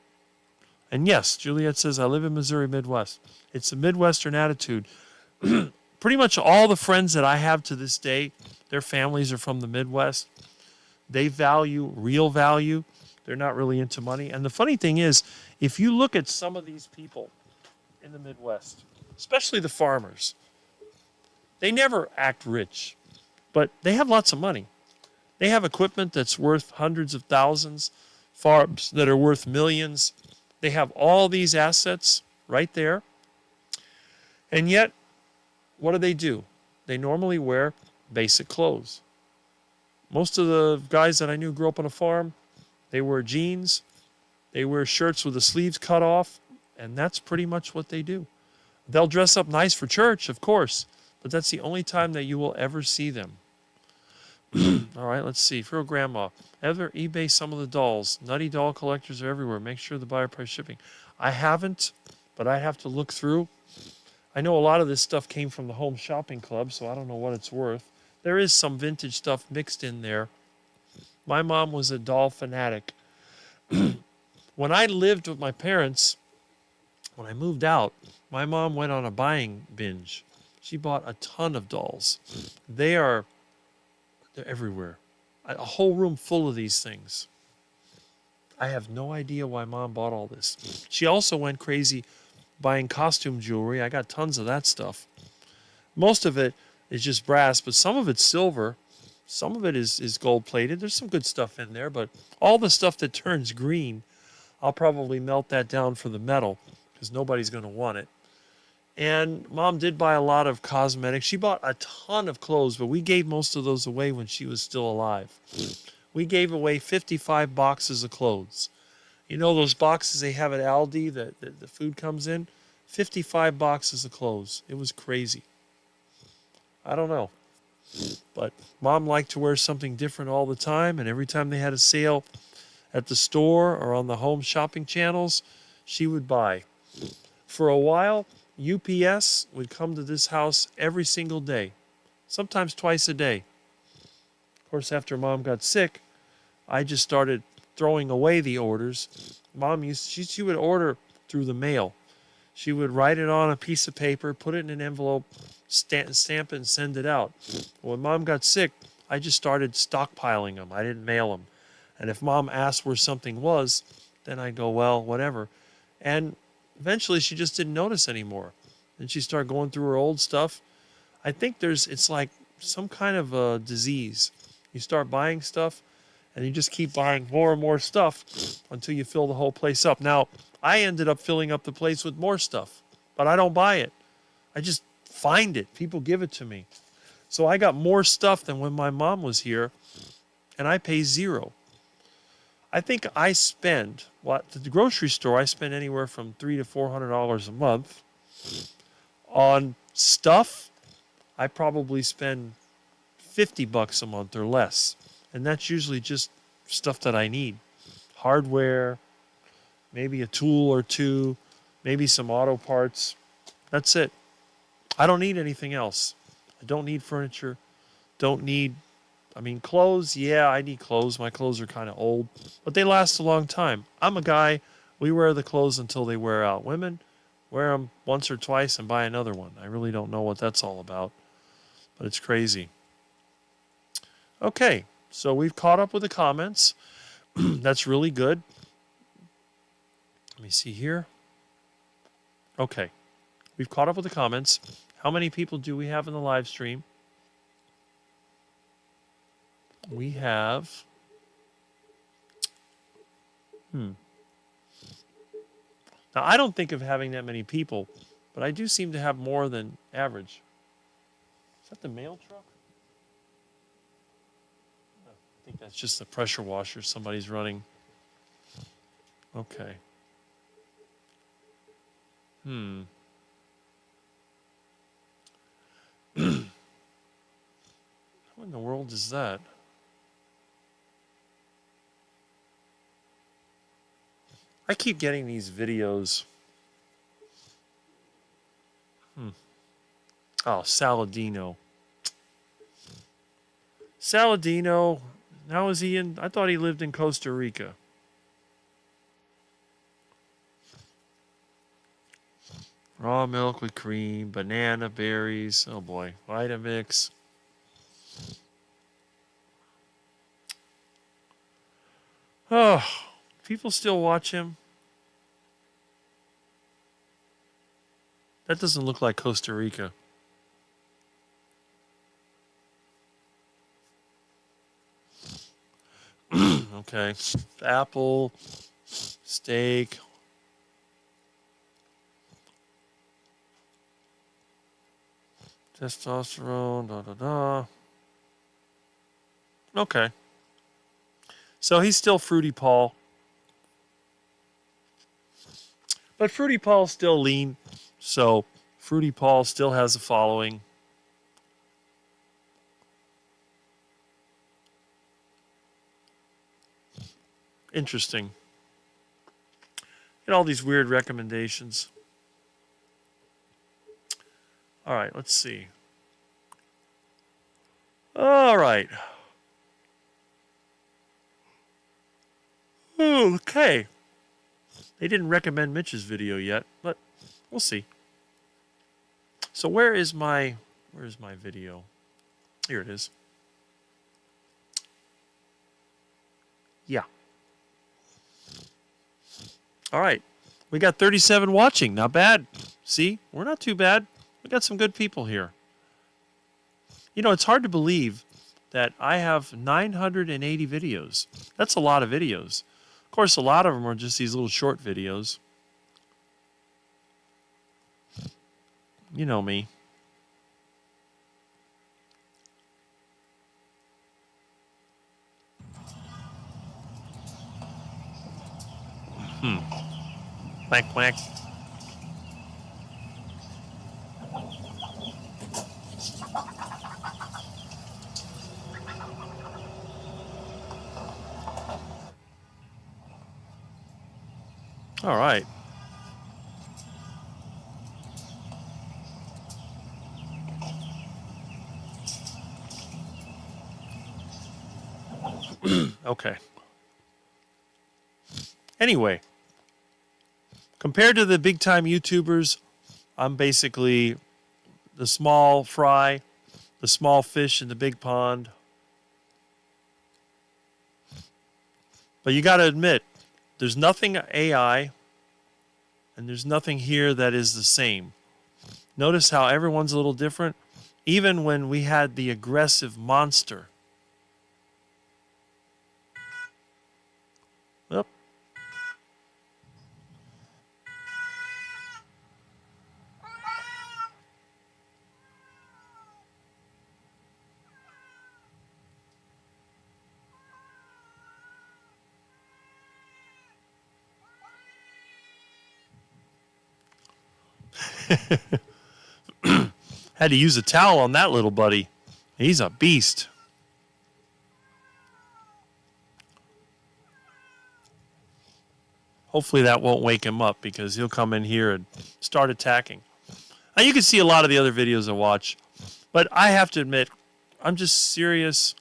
And yes, Juliet says, I live in Missouri Midwest. It's a Midwestern attitude. Pretty much all the friends that I have to this day, their families are from the Midwest. They value real value. They're not really into money. And the funny thing is, if you look at some of these people in the Midwest, especially the farmers, they never act rich, but they have lots of money. They have equipment that's worth hundreds of thousands, farms that are worth millions. They have all these assets right there. And yet, what do? They normally wear basic clothes. Most of the guys that I knew grew up on a farm. They wear jeans. They wear shirts with the sleeves cut off. And that's pretty much what they do. They'll dress up nice for church, of course. But that's the only time that you will ever see them. All right, let's see. For grandma, ever eBay some of the dolls? Nutty doll collectors are everywhere. Make sure the buyer price shipping. I haven't, but I have to look through. I know a lot of this stuff came from the Home Shopping Club, so I don't know what it's worth. There is some vintage stuff mixed in there. My mom was a doll fanatic. When I lived with my parents, when I moved out, my mom went on a buying binge. She bought a ton of dolls. They're everywhere. A whole room full of these things. I have no idea why mom bought all this. She also went crazy buying costume jewelry. I got tons of that stuff. Most of it is just brass, but some of it's silver. Some of it is gold plated. There's some good stuff in there, but all the stuff that turns green, I'll probably melt that down for the metal because nobody's going to want it. And mom did buy a lot of cosmetics. She bought a ton of clothes, but we gave most of those away when she was still alive. We gave away 55 boxes of clothes. You know those boxes they have at Aldi that the food comes in? 55 boxes of clothes. It was crazy. I don't know. But mom liked to wear something different all the time, and every time they had a sale at the store or on the home shopping channels, she would buy. For a while, UPS would come to this house every single day, sometimes twice a day. Of course, after mom got sick, I just started throwing away the orders. Mom she would order through the mail. She would write it on a piece of paper, put it in an envelope, stamp it, and send it out. When mom got sick, I just started stockpiling them. I didn't mail them. And if mom asked where something was, then I'd go, well, whatever. And eventually she just didn't notice anymore. And she started going through her old stuff. I think it's like some kind of a disease. You start buying stuff and you just keep buying more and more stuff until you fill the whole place up. Now, I ended up filling up the place with more stuff, but I don't buy it. I just find it. People give it to me. So I got more stuff than when my mom was here, and I pay zero. I think I spend, at the grocery store, I spend anywhere from $300 to $400 a month. On stuff, I probably spend $50 a month or less. And that's usually just stuff that I need. Hardware, maybe a tool or two, maybe some auto parts. That's it. I don't need anything else. I don't need furniture. Clothes, yeah, I need clothes. My clothes are kind of old, but they last a long time. I'm a guy, we wear the clothes until they wear out. Women wear them once or twice and buy another one. I really don't know what that's all about, but it's crazy. Okay, so we've caught up with the comments. That's really good. Let me see here. Okay, we've caught up with the comments. How many people do we have in the live stream? We have... Now, I don't think of having that many people, but I do seem to have more than average. Is that the mail truck? I think that's just the pressure washer somebody's running. Okay. What in the world is that? I keep getting these videos. Oh, Saladino. Saladino. Now is he in? I thought he lived in Costa Rica. Raw milk with cream, banana, berries. Oh boy, Vitamix. Oh, people still watch him. That doesn't look like Costa Rica. Okay. Apple, steak. Testosterone, Okay. So he's still Fruity Paul. But Fruity Paul's still lean. So Fruity Paul still has a following. Interesting. Get all these weird recommendations. All right, let's see. All right. Okay. They didn't recommend Mitch's video yet, but we'll see. So where's my video? Here it is. Yeah. All right. We got 37 watching. Not bad. See? We're not too bad. We got some good people here. You know, it's hard to believe that I have 980 videos. That's a lot of videos. Of course, a lot of them are just these little short videos. You know me. Quack, quack. All right. Okay. Anyway, compared to the big time YouTubers, I'm basically the small fry, the small fish in the big pond. But you got to admit, there's nothing AI and there's nothing here that is the same. Notice how everyone's a little different, even when we had the aggressive monster. Yep. Had to use a towel on that little buddy. He's a beast. Hopefully that won't wake him up because he'll come in here and start attacking. Now you can see a lot of the other videos I watch, but I have to admit, I'm just serious.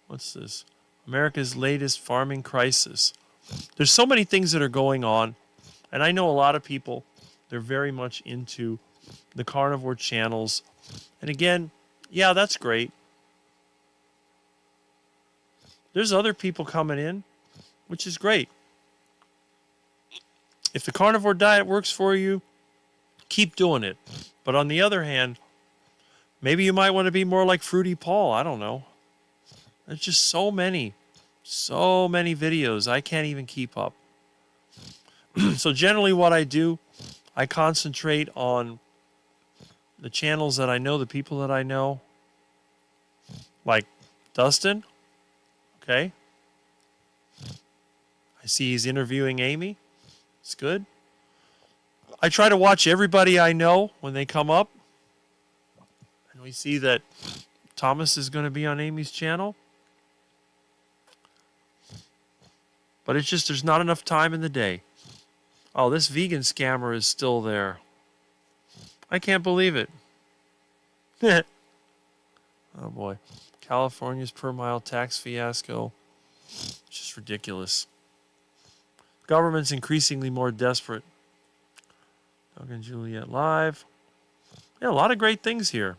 What's this? America's latest farming crisis. There's so many things that are going on, and I know a lot of people, they're very much into the carnivore channels. And again, yeah, that's great. There's other people coming in, which is great. If the carnivore diet works for you, keep doing it. But on the other hand, maybe you might want to be more like Fruity Paul. I don't know. There's just so many videos. I can't even keep up. So generally what I do, I concentrate on the channels that I know, the people that I know. Like Dustin. Okay. I see he's interviewing Amy. It's good. I try to watch everybody I know when they come up. And we see that Thomas is going to be on Amy's channel. But it's just there's not enough time in the day. Oh, this vegan scammer is still there. I can't believe it. Oh boy. California's per mile tax fiasco. It's just ridiculous. Government's increasingly more desperate. Doug and Juliet live. Yeah, a lot of great things here.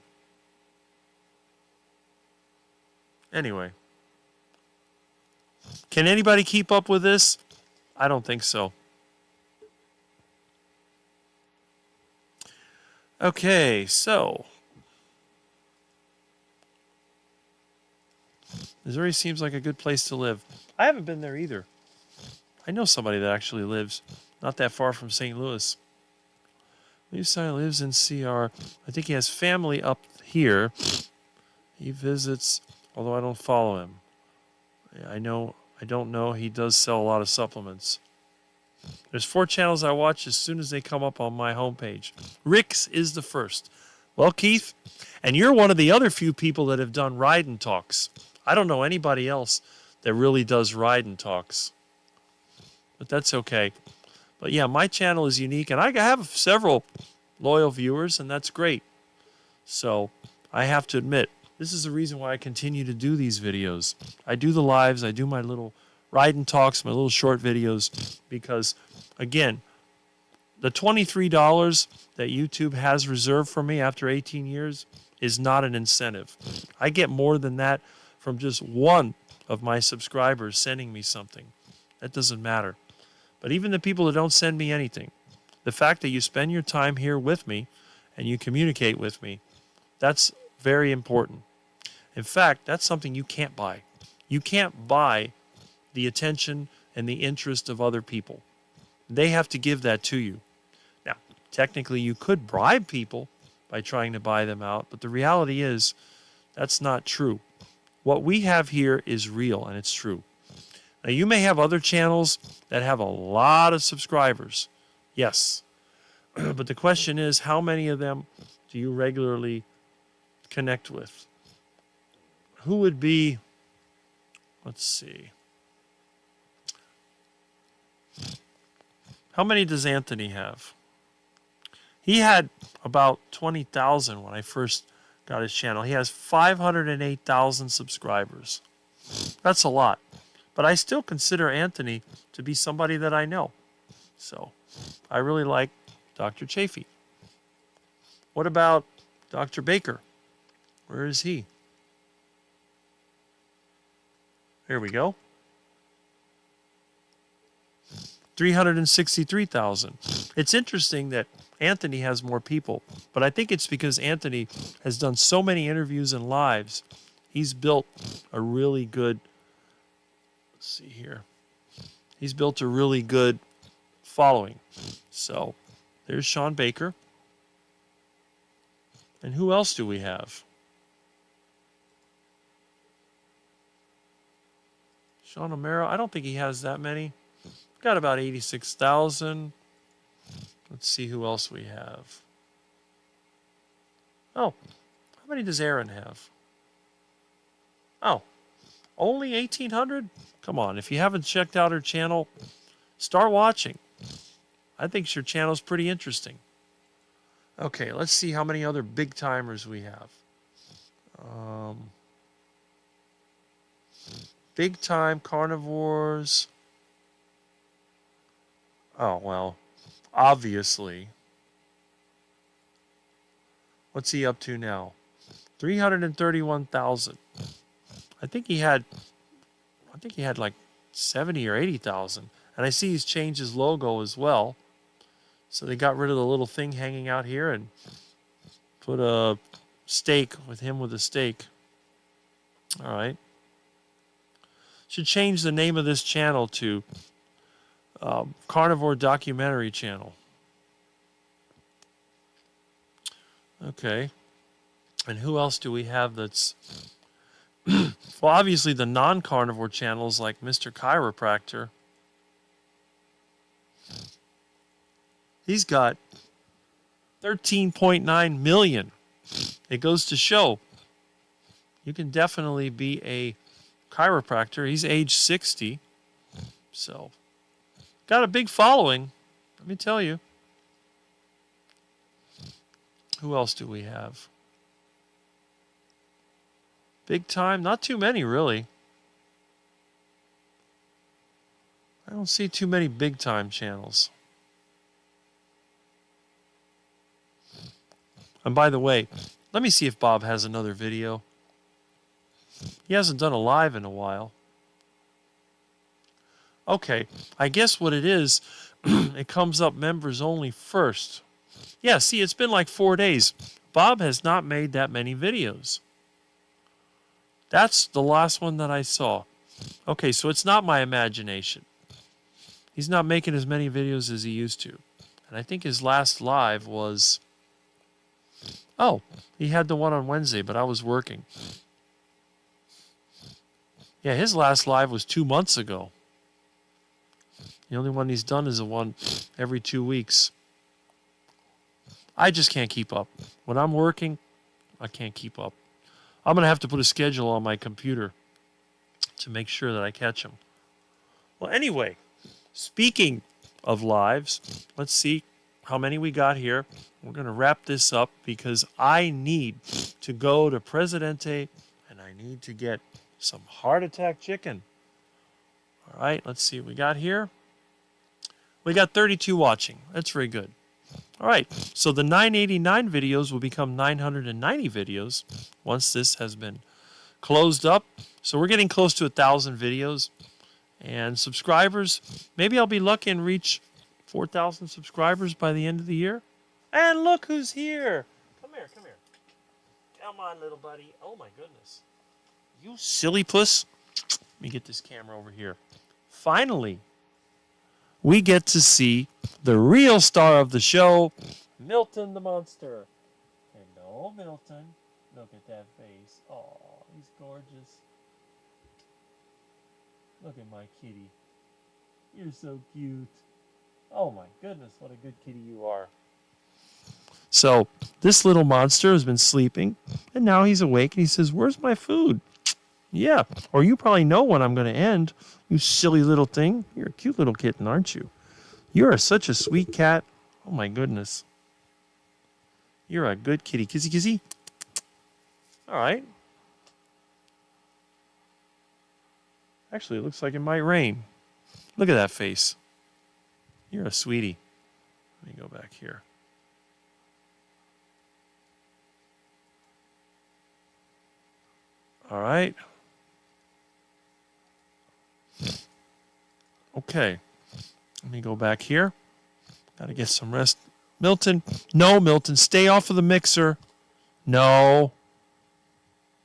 Anyway. Can anybody keep up with this? I don't think so. Okay, so Missouri seems like a good place to live. I haven't been there either. I know somebody that actually lives not that far from St. Louis. Levi lives in CR. I think he has family up here. He visits, although I don't follow him. Yeah, I don't know. He does sell a lot of supplements. There's 4 channels I watch as soon as they come up on my homepage. Rick's is the first. Well, Keith, and you're one of the other few people that have done ride and talks. I don't know anybody else that really does ride and talks, but that's okay. But yeah, my channel is unique, and I have several loyal viewers, and that's great. So I have to admit, this is the reason why I continue to do these videos. I do the lives, I do my little ride and talks, my little short videos, because again, the $23 that YouTube has reserved for me after 18 years is not an incentive. I get more than that from just one of my subscribers sending me something. That doesn't matter. But even the people that don't send me anything, the fact that you spend your time here with me and you communicate with me, that's very important. In fact, that's something you can't buy. You can't buy the attention and the interest of other people. They have to give that to you. Now, technically, you could bribe people by trying to buy them out, but the reality is that's not true. What we have here is real, and it's true. Now, you may have other channels that have a lot of subscribers. Yes. But the question is, how many of them do you regularly connect with? Who would be, let's see. How many does Anthony have? He had about 20,000 when I first got his channel. He has 508,000 subscribers. That's a lot. But I still consider Anthony to be somebody that I know. So I really like Dr. Chafee. What about Dr. Baker? Where is he? Here we go. 363,000. It's interesting that Anthony has more people, but I think it's because Anthony has done so many interviews and lives. He's built a really good, let's see here. He's built a really good following. So there's Sean Baker. And who else do we have? Sean O'Mara, I don't think he has that many. Got about 86,000. Let's see who else we have. Oh, how many does Aaron have? Oh, only 1,800? Come on, if you haven't checked out her channel, start watching. I think your channel's pretty interesting. Okay, let's see how many other big timers we have. Big time carnivores. Oh, well, obviously. What's he up to now? 331,000. I think he had like 70 or 80,000. And I see he's changed his logo as well. So they got rid of the little thing hanging out here and put a stake with him with a stake. All right. Should change the name of this channel to Carnivore Documentary Channel. Okay. And who else do we have that's... well, obviously the non-carnivore channels like Mr. Chiropractor. He's got 13.9 million. It goes to show you can definitely be a chiropractor. He's age 60. So, got a big following, let me tell you. Who else do we have? Big time? Not too many, really. I don't see too many big time channels. And by the way, let me see if Bob has another video. He hasn't done a live in a while. Okay, I guess what it is, it comes up members only first. Yeah, see, it's been like 4 days. Bob has not made that many videos. That's the last one that I saw. Okay, so it's not my imagination. He's not making as many videos as he used to. And I think his last live was... oh, he had the one on Wednesday, but I was working. Yeah, his last live was 2 months ago. The only one he's done is the one every 2 weeks. I just can't keep up. When I'm working, I can't keep up. I'm going to have to put a schedule on my computer to make sure that I catch them. Well, anyway, speaking of lives, let's see how many we got here. We're going to wrap this up because I need to go to Presidente and I need to get some heart attack chicken. All right, let's see what we got here. We got 32 watching. That's very good. All right, so the 989 videos will become 990 videos once this has been closed up. So we're getting close to 1,000 videos. And subscribers, maybe I'll be lucky and reach 4,000 subscribers by the end of the year. And look who's here. Come here, come here. Come on, little buddy. Oh, my goodness. You silly puss. Let me get this camera over here. Finally, we get to see the real star of the show, Milton the Monster. Hello, Milton. Look at that face. Oh, he's gorgeous. Look at my kitty. You're so cute. Oh my goodness, what a good kitty you are. So, this little monster has been sleeping, and now he's awake, and he says, "Where's my food?" Yeah, or you probably know when I'm going to end, you silly little thing. You're a cute little kitten, aren't you? You are such a sweet cat. Oh my goodness. You're a good kitty. Kissy, kissy. All right. Actually, it looks like it might rain. Look at that face. You're a sweetie. Let me go back here. All right. Okay. Let me go back here. Got to get some rest. Milton. No, Milton. Stay off of the mixer. No.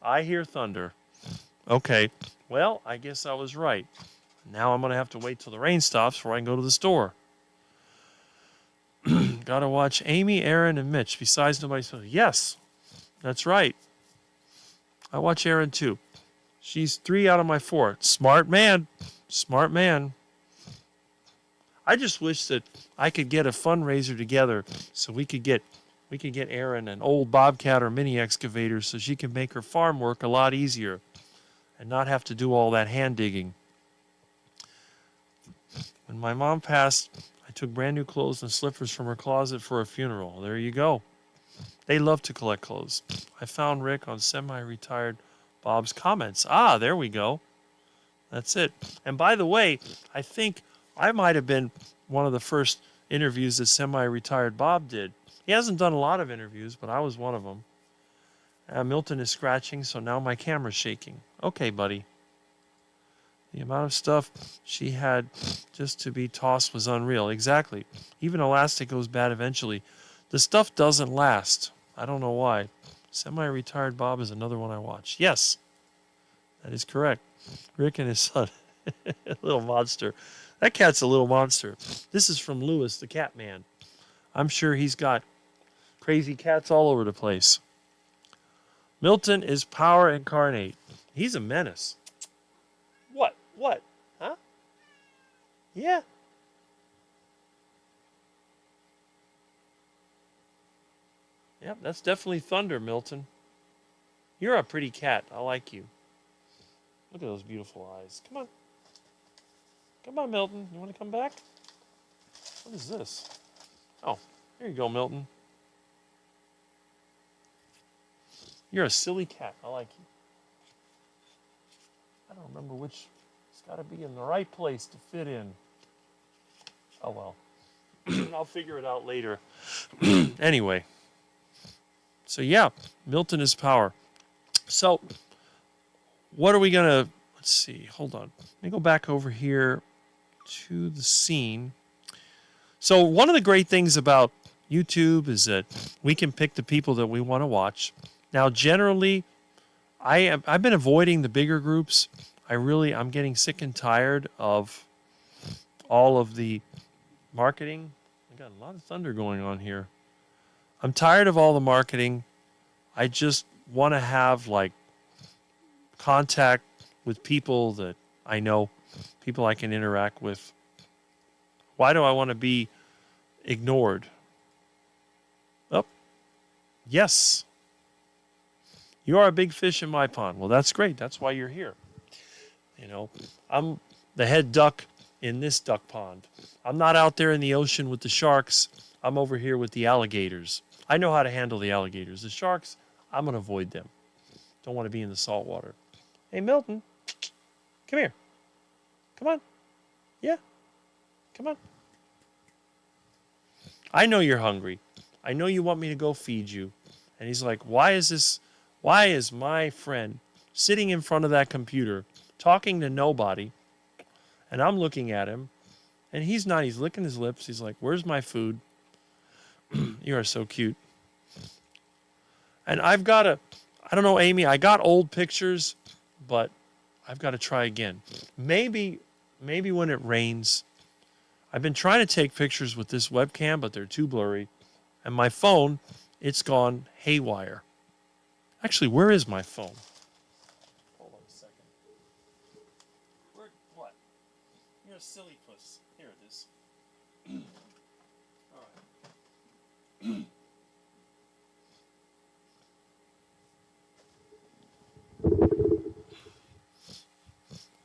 I hear thunder. Okay. Well, I guess I was right. Now I'm going to have to wait till the rain stops before I can go to the store. Got to watch Amy, Aaron, and Mitch. Besides, nobody's... Yes, that's right. I watch Aaron, too. She's 3 out of my 4. Smart man. Smart man. I just wish that I could get a fundraiser together so we could get Aaron an old Bobcat or mini excavator so she can make her farm work a lot easier and not have to do all that hand digging. When my mom passed, I took brand new clothes and slippers from her closet for a funeral. There you go. They love to collect clothes. I found Rick on semi-retired Bob's comments. Ah, there we go. That's it. And by the way, I think I might have been one of the first interviews that semi-retired Bob did. He hasn't done a lot of interviews, but I was one of them. Milton is scratching, so now my camera's shaking. Okay, buddy. The amount of stuff she had just to be tossed was unreal. Exactly. Even elastic goes bad eventually. The stuff doesn't last. I don't know why. Semi-retired Bob is another one I watch. Yes, that is correct. Rick and his son. Little monster. That cat's a little monster. This is from Lewis, the cat man. I'm sure he's got crazy cats all over the place. Milton is power incarnate. He's a menace. What? What? Huh? Yeah. Yep, that's definitely thunder, Milton. You're a pretty cat. I like you. Look at those beautiful eyes. Come on. Come on, Milton. You want to come back? What is this? Oh, here you go, Milton. You're a silly cat. I like you. I don't remember which. It's got to be in the right place to fit in. Oh, well. I'll figure it out later. Anyway. So, yeah, Milton is power. So, what are we going to... Let's see. Hold on. Let me go back over here to the scene. So, one of the great things about YouTube is that we can pick the people that we want to watch. Now, generally, I've been avoiding the bigger groups. I'm getting sick and tired of all of the marketing. I got a lot of thunder going on here. I'm tired of all the marketing. I just want to have like contact with people that I know, people I can interact with. Why do I want to be ignored? Oh, yes. You are a big fish in my pond. Well, that's great. That's why you're here. You know, I'm the head duck in this duck pond. I'm not out there in the ocean with the sharks. I'm over here with the alligators. I know how to handle the alligators. The sharks, I'm going to avoid them. Don't want to be in the salt water. Hey, Milton, come here. Come on. Yeah, come on. I know you're hungry. I know you want me to go feed you. And he's like, why is my friend sitting in front of that computer talking to nobody? And I'm looking at him, and he's licking his lips. He's like, where's my food? You are so cute. And I don't know, Amy, I got old pictures, but I've got to try again. Maybe when it rains. I've been trying to take pictures with this webcam, but they're too blurry. And my phone, it's gone haywire. Actually, where is my phone? Hold on a second. What? You're a silly puss. Here it is. All right.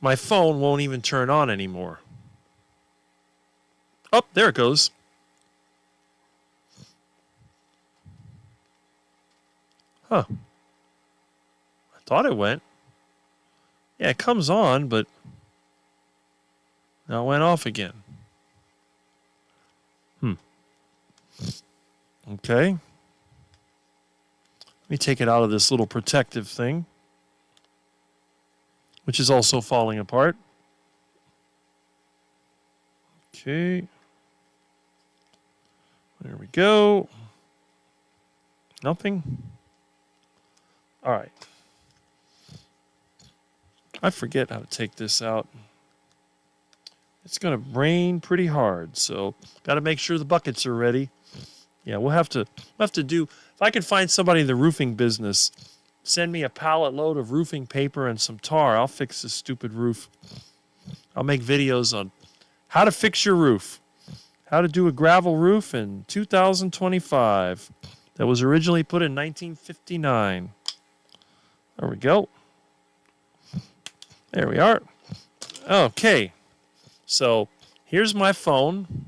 My phone won't even turn on anymore. Oh, there it goes. Huh. I thought it went. Yeah, it comes on, but now it went off again. Okay. Let me take it out of this little protective thing, which is also falling apart. Okay. There we go. Nothing. All right. I forget how to take this out. It's going to rain pretty hard, so got to make sure the buckets are ready. Yeah, we'll have to do, if I could find somebody in the roofing business, send me a pallet load of roofing paper and some tar, I'll fix this stupid roof. I'll make videos on how to fix your roof, how to do a gravel roof in 2025 that was originally put in 1959. There we go. There we are. Okay. So here's my phone.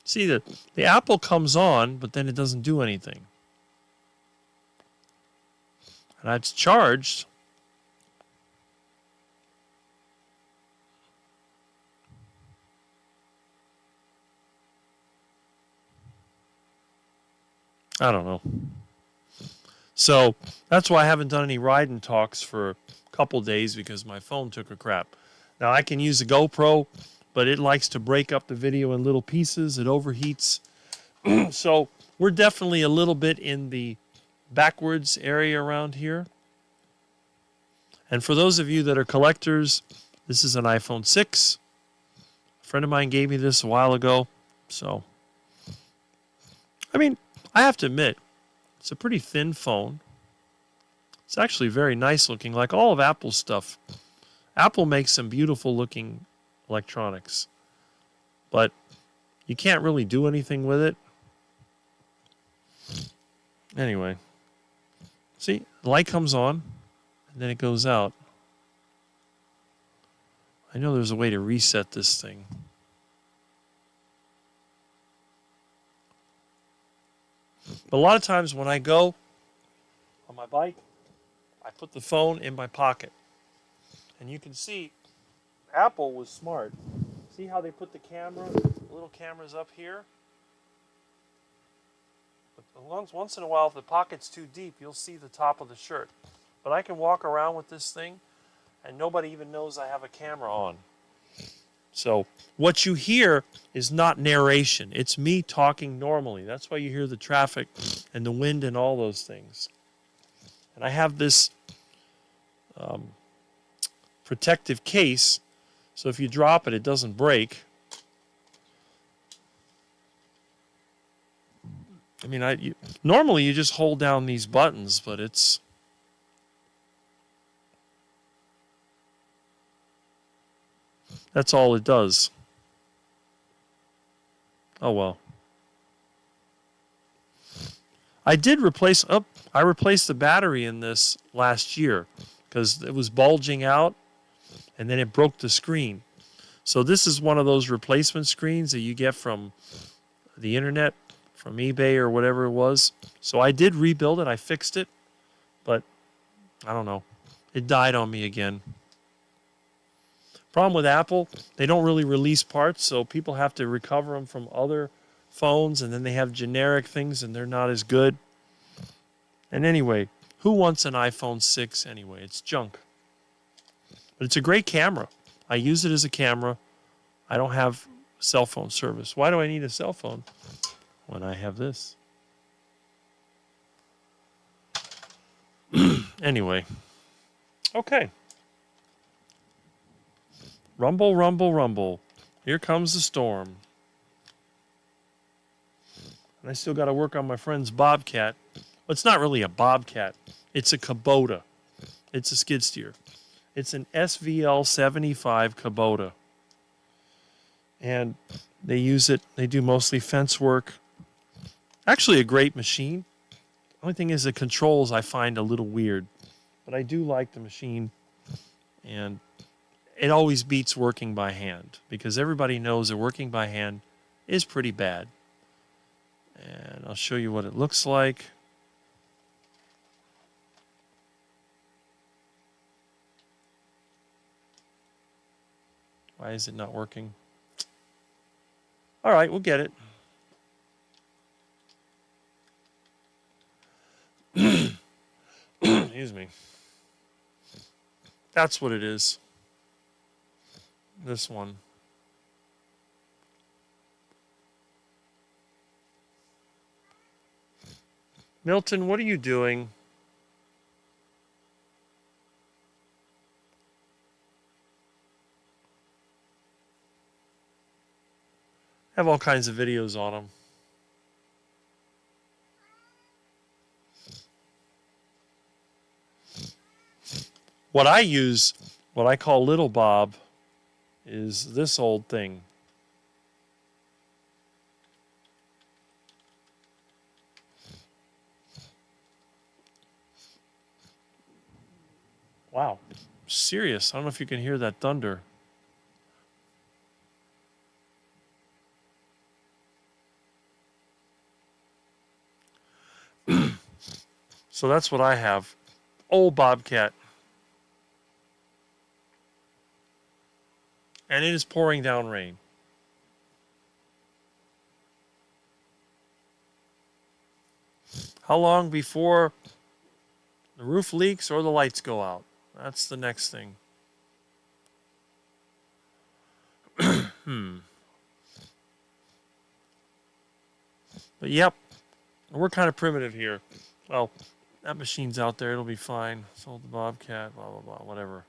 See, the Apple comes on, but then it doesn't do anything. And it's charged. I don't know. So that's why I haven't done any riding talks for a couple days, because my phone took a crap. Now I can use a GoPro, but it likes to break up the video in little pieces. It overheats. So we're definitely a little bit in the backwards area around here. And for those of you that are collectors, this is an iPhone 6. A friend of mine gave me this a while ago. So, I mean, I have to admit, it's a pretty thin phone. It's actually very nice looking, like all of Apple's stuff. Apple makes some beautiful looking electronics, but you can't really do anything with it. Anyway, see, the light comes on and then it goes out. I know there's a way to reset this thing. But a lot of times when I go on my bike, I put the phone in my pocket. And you can see Apple was smart. See how they put the little cameras up here? But once in a while, if the pocket's too deep, you'll see the top of the shirt. But I can walk around with this thing, and nobody even knows I have a camera on. So what you hear is not narration. It's me talking normally. That's why you hear the traffic and the wind and all those things. And I have this protective case, so if you drop it, it doesn't break. I mean, normally you just hold down these buttons, but that's all it does. Oh well. I replaced the battery in this last year because it was bulging out and then it broke the screen. So this is one of those replacement screens that you get from the internet, from eBay or whatever it was. So I did rebuild it. I fixed it, but I don't know. It died on me again. Problem with Apple, they don't really release parts, so people have to recover them from other phones, and then they have generic things, and they're not as good. And anyway, who wants an iPhone 6 anyway? It's junk. But it's a great camera. I use it as a camera. I don't have cell phone service. Why do I need a cell phone when I have this? Anyway. Okay. Rumble, rumble, rumble. Here comes the storm. And I still got to work on my friend's Bobcat. Well, it's not really a Bobcat. It's a Kubota. It's a skid steer. It's an SVL 75 Kubota. And they use it. They do mostly fence work. Actually a great machine. Only thing is the controls I find a little weird. But I do like the machine. And it always beats working by hand. Because everybody knows that working by hand is pretty bad. And I'll show you what it looks like. Why is it not working? All right, we'll get it. Excuse me. That's what it is. This one. Milton, what are you doing? I have all kinds of videos on them. What I use, what I call Little Bob, is this old thing. Wow. Serious. I don't know if you can hear that thunder. So that's what I have. Old Bobcat. And it is pouring down rain. How long before the roof leaks or the lights go out? That's the next thing. But yep, we're kind of primitive here. Well, that machine's out there. It'll be fine. Sold the Bobcat, blah, blah, blah, whatever.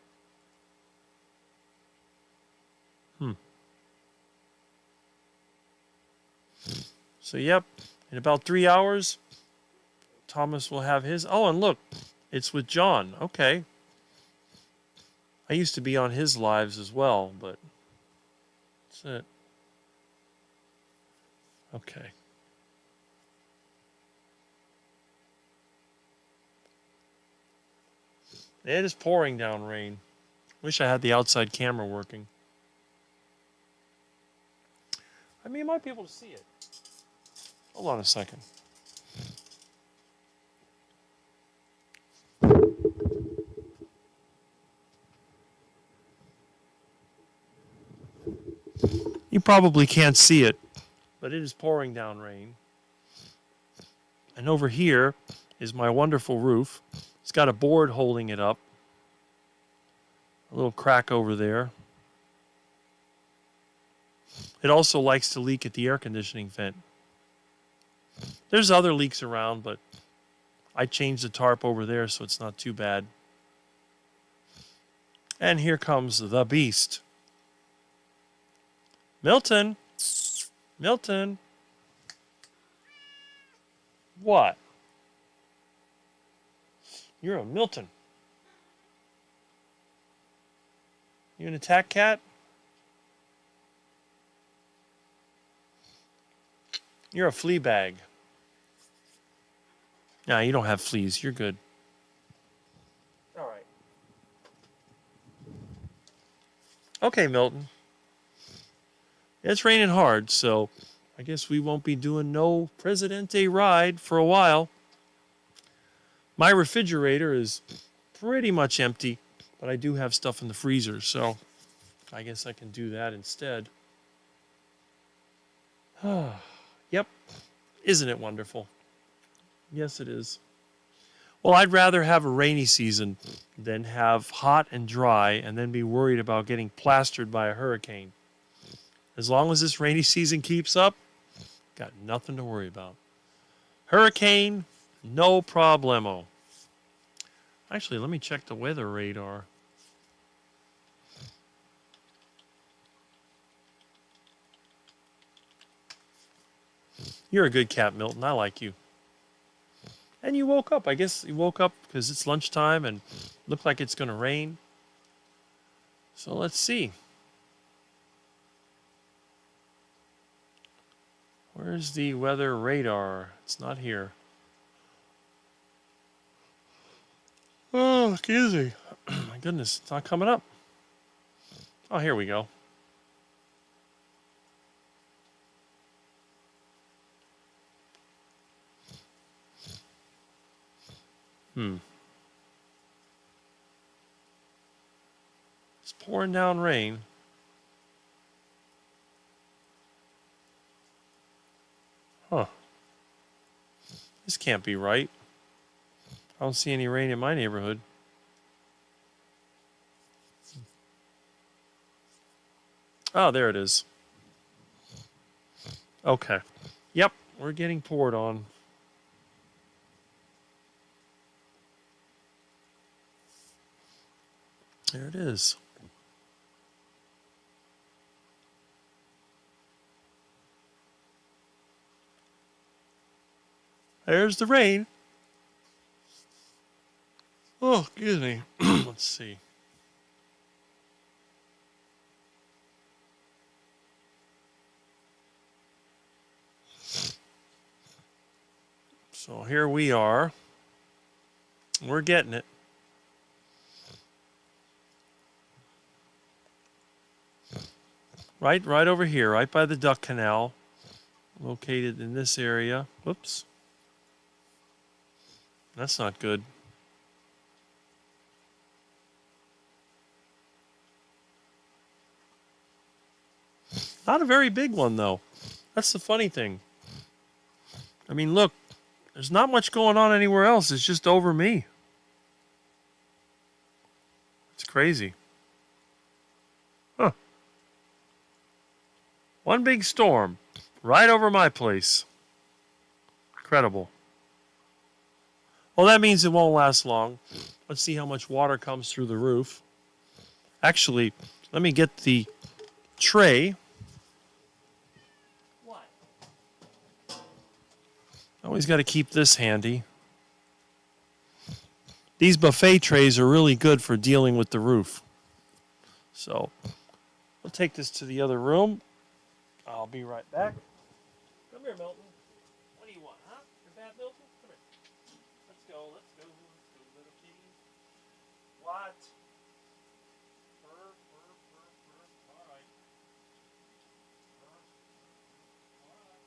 So, yep, in about 3 hours, Thomas will have his. Oh, and look, it's with John. Okay. I used to be on his lives as well, but that's it. Okay. It is pouring down rain. Wish I had the outside camera working. I mean, you might be able to see it. Hold on a second. You probably can't see it, but it is pouring down rain. And over here is my wonderful roof. It's got a board holding it up. A little crack over there. It also likes to leak at the air conditioning vent. There's other leaks around, but I changed the tarp over there so it's not too bad. And here comes the beast. Milton. Milton. What? You're a Milton. You an attack cat? You're a flea bag. Nah, you don't have fleas. You're good. All right. Okay, Milton. It's raining hard, so I guess we won't be doing no Presidente ride for a while. My refrigerator is pretty much empty, but I do have stuff in the freezer, so I guess I can do that instead. Yep. Isn't it wonderful? Yes, it is. Well, I'd rather have a rainy season than have hot and dry and then be worried about getting plastered by a hurricane. As long as this rainy season keeps up, got nothing to worry about. Hurricane, no problemo. Actually, let me check the weather radar. You're a good cat, Milton. I like you. And you woke up. I guess you woke up because it's lunchtime and looked like it's going to rain. So let's see. Where's the weather radar? It's not here. Oh, excuse me. My goodness, it's not coming up. Oh, here we go. It's pouring down rain. Huh. This can't be right. I don't see any rain in my neighborhood. Oh, there it is. Okay. Yep, we're getting poured on. There it is. There's the rain. Oh, excuse me. Let's see. So here we are. We're getting it. Right over here, right by the duck canal, located in this area. Whoops. That's not good. Not a very big one, though. That's the funny thing. I mean, look, there's not much going on anywhere else. It's just over me. It's crazy. Huh. One big storm right over my place. Incredible. Well, that means it won't last long. Let's see how much water comes through the roof. Actually, let me get the tray. What? Always got to keep this handy. These buffet trays are really good for dealing with the roof. So, we'll take this to the other room. I'll be right back. Come here, Milton. What do you want, huh? You're bad, Milton? Come here. Let's go, little kitty. What? Purr, purr, purr, purr. All right. Purr. All right.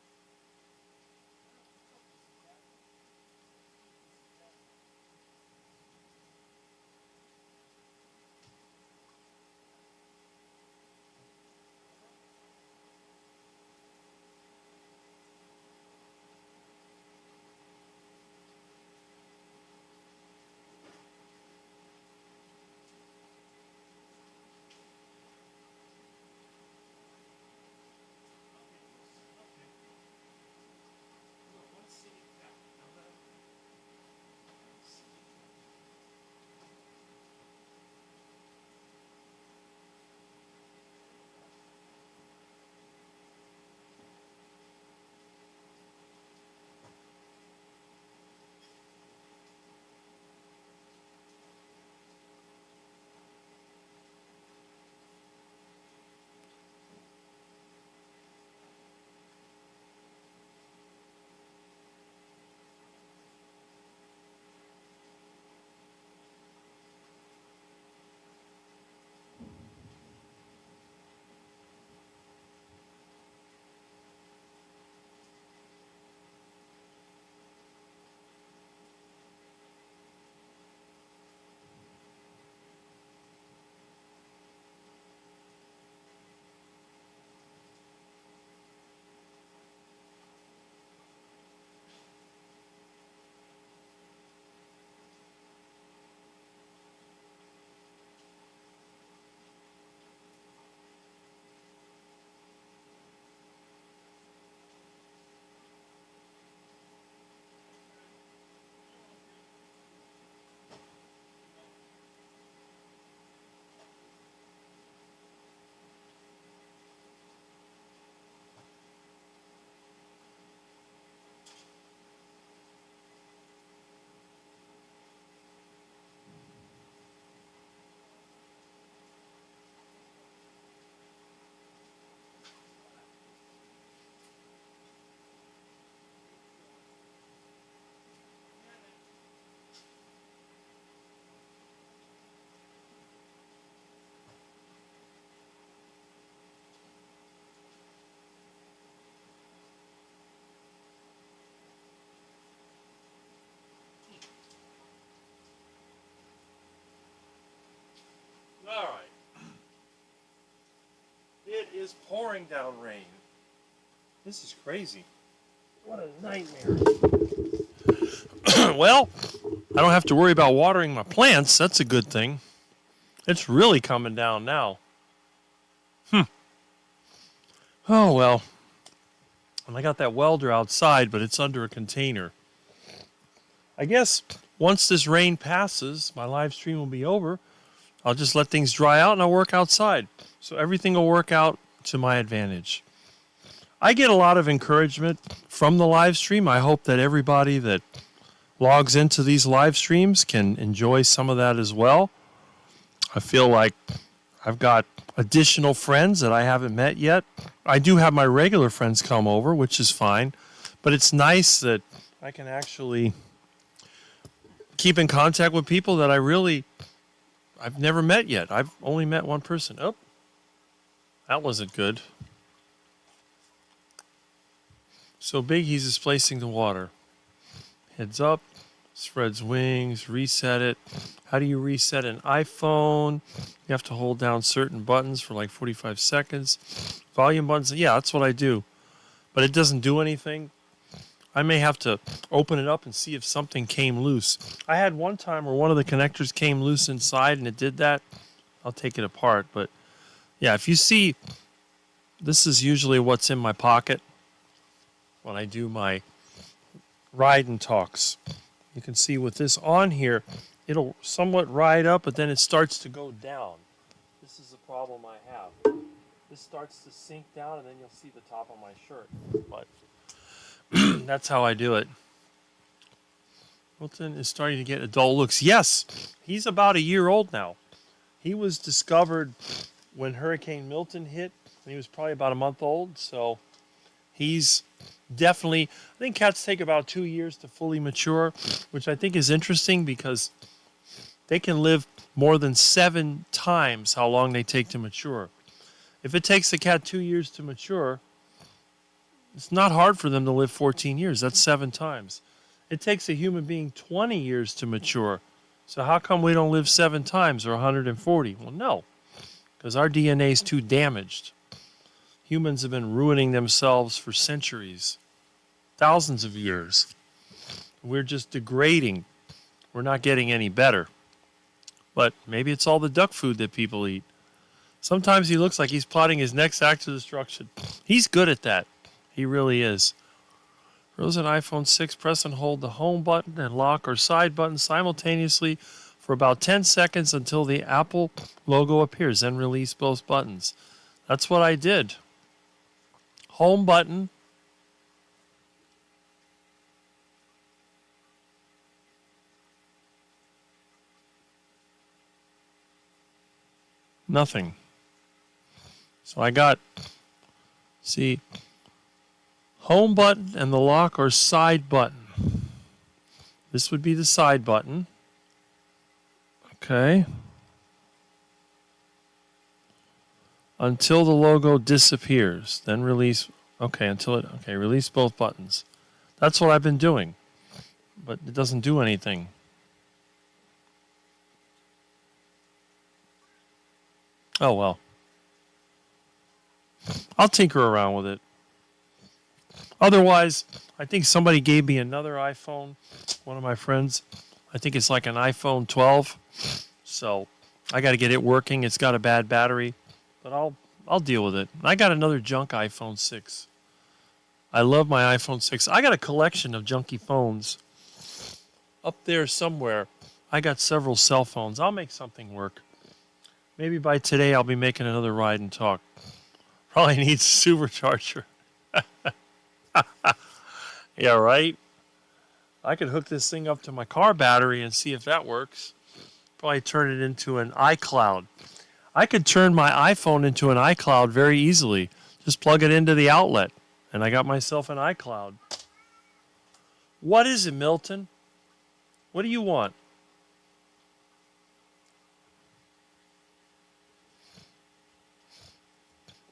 is pouring down rain. This is crazy. What a nightmare. Well, I don't have to worry about watering my plants. That's a good thing. It's really coming down now. Oh, well. And I got that welder outside, but it's under a container. I guess once this rain passes, my live stream will be over. I'll just let things dry out and I'll work outside. So everything will work out to my advantage. I get a lot of encouragement from the live stream. I hope that everybody that logs into these live streams can enjoy some of that as well. I feel like I've got additional friends that I haven't met yet. I do have my regular friends come over, which is fine. But it's nice that I can actually keep in contact with people that I've never met yet. I've only met one person. Oh, that wasn't good. So big, he's displacing the water. Heads up, spreads wings, reset it. How do you reset an iPhone? You have to hold down certain buttons for like 45 seconds. Volume buttons, yeah, that's what I do. But it doesn't do anything. I may have to open it up and see if something came loose. I had one time where one of the connectors came loose inside and it did that. I'll take it apart. But yeah, if you see, this is usually what's in my pocket when I do my ride and talks. You can see with this on here, it'll somewhat ride up, but then it starts to go down. This is the problem I have. This starts to sink down, and then you'll see the top of my shirt. But that's how I do it. Milton is starting to get adult looks. Yes, he's about a year old now. He was discovered when Hurricane Milton hit, and he was probably about a month old. So he's definitely, I think cats take about 2 years to fully mature, which I think is interesting because they can live more than 7 times how long they take to mature. If it takes a cat 2 years to mature, it's not hard for them to live 14 years. That's 7 times. It takes a human being 20 years to mature. So how come we don't live 7 times or 140? Well, no, because our DNA is too damaged. Humans have been ruining themselves for centuries, thousands of years. We're just degrading. We're not getting any better. But maybe it's all the duck food that people eat. Sometimes he looks like he's plotting his next act of destruction. He's good at that. He really is. Frozen iPhone 6, press and hold the home button and lock or side button simultaneously for about 10 seconds until the Apple logo appears. Then release both buttons. That's what I did. Home button. Nothing. So I got, see, home button and the lock or side button. This would be the side button. Okay. Until the logo disappears. Then release, release both buttons. That's what I've been doing. But it doesn't do anything. Oh well. I'll tinker around with it. Otherwise, I think somebody gave me another iPhone. One of my friends. I think it's like an iPhone 12. So I got to get it working. It's got a bad battery, but I'll deal with it. I got another junk iPhone 6. I love my iPhone 6. I got a collection of junky phones up there somewhere. I got several cell phones. I'll make something work. Maybe by today I'll be making another ride and talk. Probably needs a supercharger. Yeah, right? I could hook this thing up to my car battery and see if that works. Probably turn it into an iCloud. I could turn my iPhone into an iCloud very easily. Just plug it into the outlet, and I got myself an iCloud. What is it, Milton? What do you want?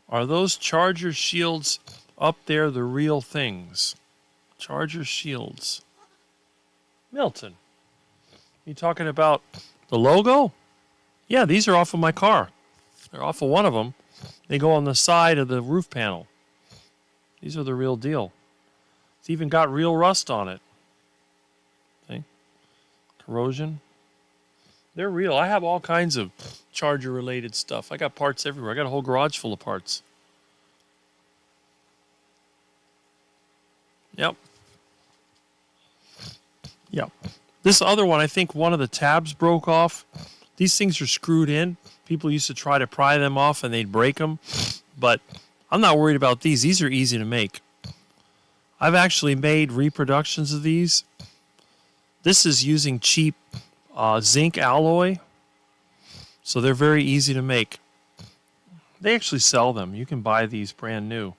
Are those charger shields up there the real things? Charger shields. Milton, you talking about the logo? Yeah, these are off of my car. They're off of one of them. They go on the side of the roof panel. These are the real deal. It's even got real rust on it. See? Corrosion. They're real. I have all kinds of Charger-related stuff. I got parts everywhere. I got a whole garage full of parts. Yep. Yep. This other one, I think one of the tabs broke off. These things are screwed in. People used to try to pry them off and they'd break them. But I'm not worried about these. These are easy to make. I've actually made reproductions of these. This is using cheap zinc alloy. So they're very easy to make. They actually sell them. You can buy these brand new.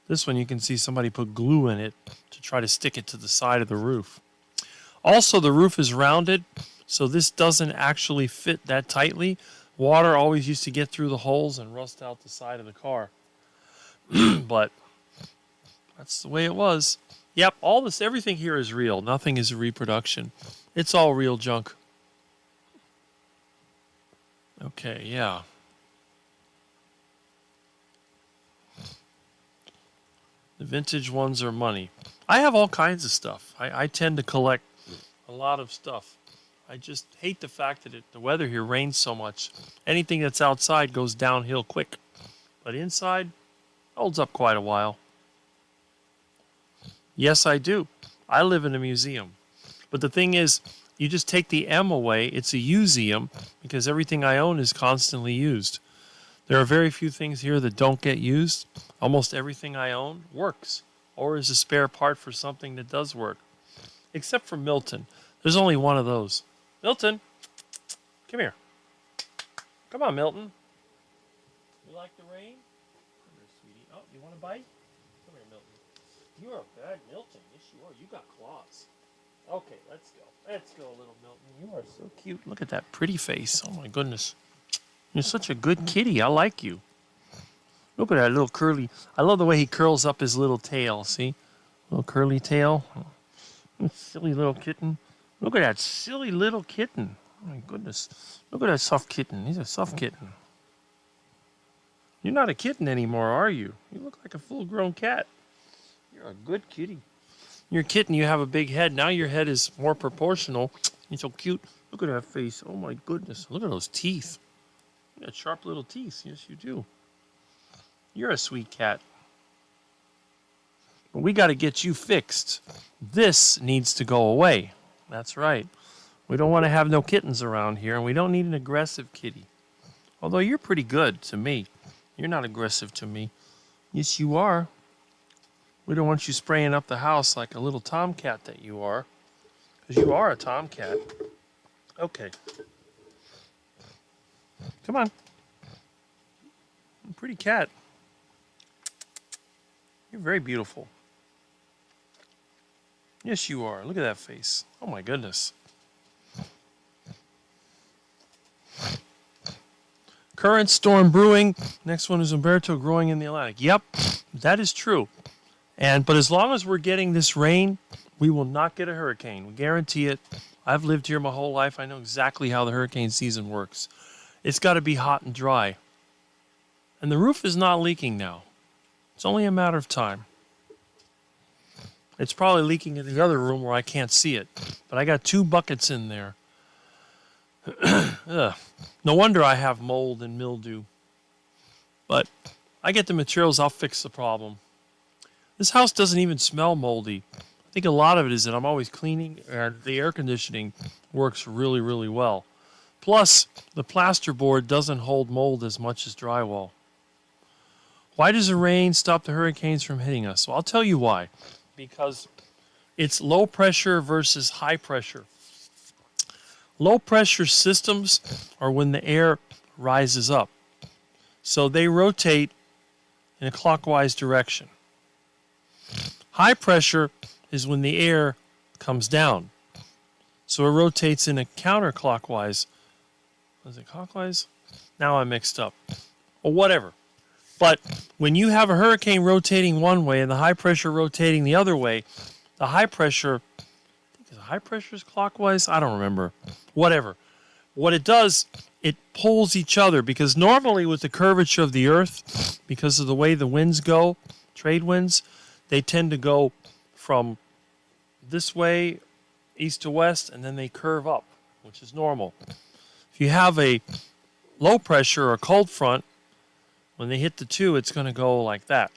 This one you can see somebody put glue in it to try to stick it to the side of the roof. Also, the roof is rounded, so this doesn't actually fit that tightly. Water always used to get through the holes and rust out the side of the car. But that's the way it was. Yep, everything here is real. Nothing is a reproduction. It's all real junk. Okay, yeah. The vintage ones are money. I have all kinds of stuff. I tend to collect a lot of stuff. I just hate the fact that the weather here rains so much. Anything that's outside goes downhill quick. But inside, holds up quite a while. Yes, I do. I live in a museum. But the thing is, you just take the M away, it's a museum, because everything I own is constantly used. There are very few things here that don't get used. Almost everything I own works, or is a spare part for something that does work. Except for Milton. There's only one of those. Milton, come here. Come on, Milton. You like the rain? Come here, sweetie. Oh, you want a bite? Come here, Milton. You're a bad Milton. Yes, you are. You got claws. Okay, let's go. Let's go, little Milton. You are so cute. Look at that pretty face. Oh, my goodness. You're such a good kitty. I like you. Look at that little curly. I love the way he curls up his little tail. See? Little curly tail. Silly little kitten. Look at that silly little kitten. Oh, my goodness. Look at that soft kitten. He's a soft kitten. You're not a kitten anymore, are you? You look like a full-grown cat. You're a good kitty. You're a kitten. You have a big head. Now your head is more proportional. You're so cute. Look at that face. Oh, my goodness. Look at those teeth. You got sharp little teeth. Yes, you do. You're a sweet cat. But we got to get you fixed. This needs to go away. That's right. We don't want to have no kittens around here, and we don't need an aggressive kitty. Although you're pretty good to me. You're not aggressive to me. Yes, you are. We don't want you spraying up the house like a little tomcat that you are. Because you are a tomcat. Okay. Come on. Pretty cat. You're very beautiful. Yes, you are. Look at that face. Oh, my goodness. Current storm brewing. Next one is Umberto growing in the Atlantic. Yep, that is true. But as long as we're getting this rain, we will not get a hurricane. We guarantee it. I've lived here my whole life. I know exactly how the hurricane season works. It's got to be hot and dry. And the roof is not leaking now. It's only a matter of time. It's probably leaking in the other room where I can't see it. But I got 2 buckets in there. No wonder I have mold and mildew. But I get the materials, I'll fix the problem. This house doesn't even smell moldy. I think a lot of it is that I'm always cleaning, and the air conditioning works really, really well. Plus, the plasterboard doesn't hold mold as much as drywall. Why does the rain stop the hurricanes from hitting us? Well, I'll tell you why. Because it's low pressure versus high pressure. Low pressure systems are when the air rises up. So they rotate in a clockwise direction. High pressure is when the air comes down. So it rotates in a counterclockwise. Was it clockwise? Now I'm mixed up. Or whatever. But when you have a hurricane rotating one way and the high pressure rotating the other way, the high pressure, I think the high pressure is clockwise? I don't remember. Whatever. what it does, it pulls each other, because normally with the curvature of the earth, because of the way the winds go, trade winds, they tend to go from this way, east to west, and then they curve up, which is normal. If you have a low pressure or cold front, when they hit the two, it's going to go like that.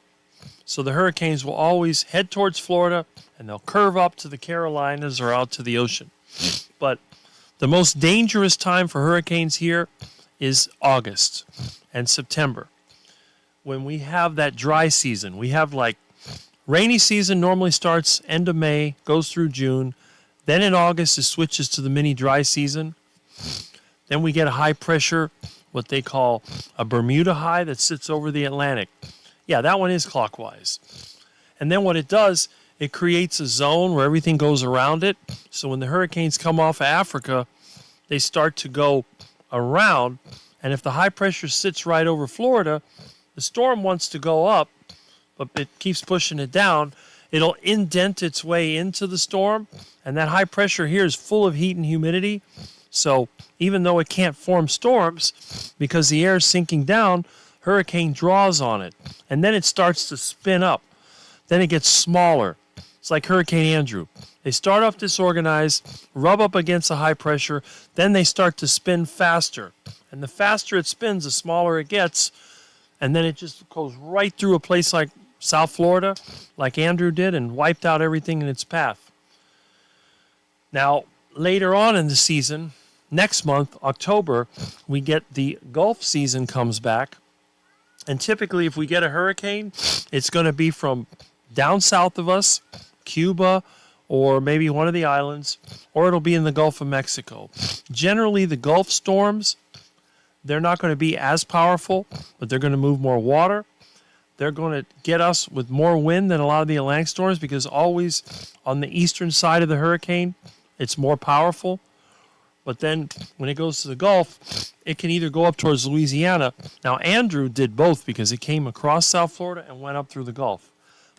So the hurricanes will always head towards Florida, and they'll curve up to the Carolinas or out to the ocean. But the most dangerous time for hurricanes here is August and September, when we have that dry season. We have like rainy season normally starts end of May, goes through June. Then in August, it switches to the mini dry season. Then we get a high pressure, what they call a Bermuda high, that sits over the Atlantic. Yeah, that one is clockwise. And then what it does, it creates a zone where everything goes around it. So when the hurricanes come off of Africa, they start to go around. And if the high pressure sits right over Florida, the storm wants to go up, but it keeps pushing it down. It'll indent its way into the storm. And that high pressure here is full of heat and humidity. So even though it can't form storms, because the air is sinking down, hurricane draws on it. And then it starts to spin up. Then it gets smaller. It's like Hurricane Andrew. They start off disorganized, rub up against a high pressure, then they start to spin faster. And the faster it spins, the smaller it gets. And then it just goes right through a place like South Florida, like Andrew did, and wiped out everything in its path. Now, later on in the season, next month, October, we get the Gulf season comes back. And typically, if we get a hurricane, it's going to be from down south of us, Cuba, or maybe one of the islands, or it'll be in the Gulf of Mexico. Generally, the Gulf storms, they're not going to be as powerful, but they're going to move more water. They're going to get us with more wind than a lot of the Atlantic storms, because always on the eastern side of the hurricane, it's more powerful. But then when it goes to the Gulf, it can either go up towards Louisiana. Now, Andrew did both, because it came across South Florida and went up through the Gulf.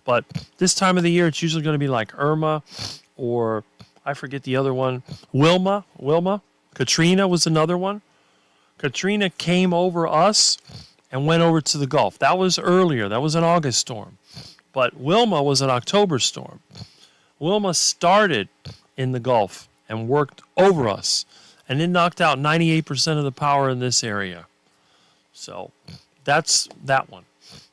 But this time of the year, it's usually going to be like Irma, or I forget the other one, Wilma. Katrina was another one. Katrina came over us and went over to the Gulf. That was earlier. That was an August storm. But Wilma was an October storm. Wilma started in the Gulf and worked over us, and it knocked out 98% of the power in this area. So that's that one.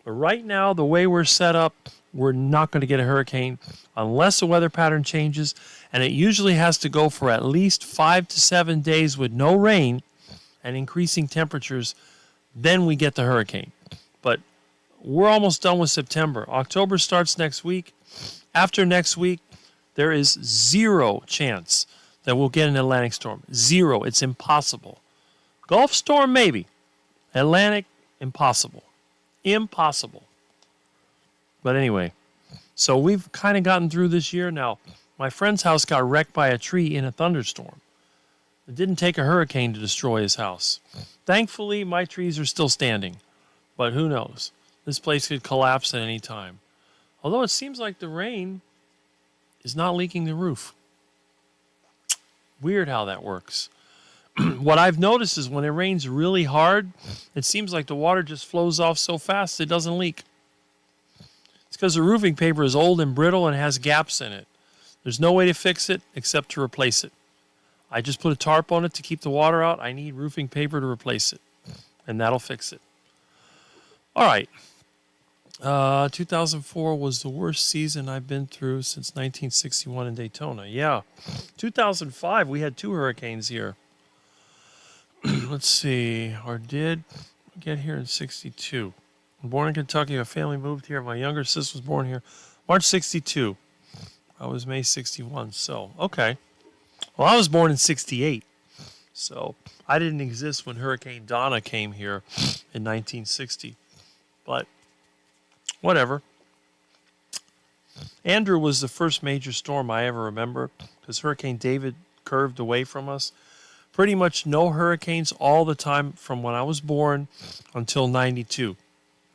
But right now, the way we're set up, we're not going to get a hurricane unless the weather pattern changes, and it usually has to go for at least 5 to 7 days with no rain and increasing temperatures. Then we get the hurricane. But we're almost done with September. October starts next week. After next week, there is zero chance that we'll get an Atlantic storm. Zero. It's impossible. Gulf storm, maybe. Atlantic, impossible. Impossible. But anyway, so we've kind of gotten through this year. Now, my friend's house got wrecked by a tree in a thunderstorm. It didn't take a hurricane to destroy his house. Thankfully, my trees are still standing. But who knows? This place could collapse at any time. Although it seems like the rain is not leaking the roof. Weird how that works. What I've noticed is when it rains really hard, it seems like the water just flows off so fast it doesn't leak. It's because the roofing paper is old and brittle and has gaps in it. There's no way to fix it except to replace it. I just put a tarp on it to keep the water out. I need roofing paper to replace it, and that'll fix it. All right. 2004 was the worst season I've been through since 1961 in Daytona. Yeah. 2005, we had 2 hurricanes here. Let's see. Or did we get here in 62? I'm born in Kentucky. My family moved here. My younger sister was born here March 62. I was May 61. So, okay. Well, I was born in 68. So, I didn't exist when Hurricane Donna came here in 1960. But whatever. Andrew was the first major storm I ever remember, because Hurricane David curved away from us. Pretty much no hurricanes all the time from when I was born until 92.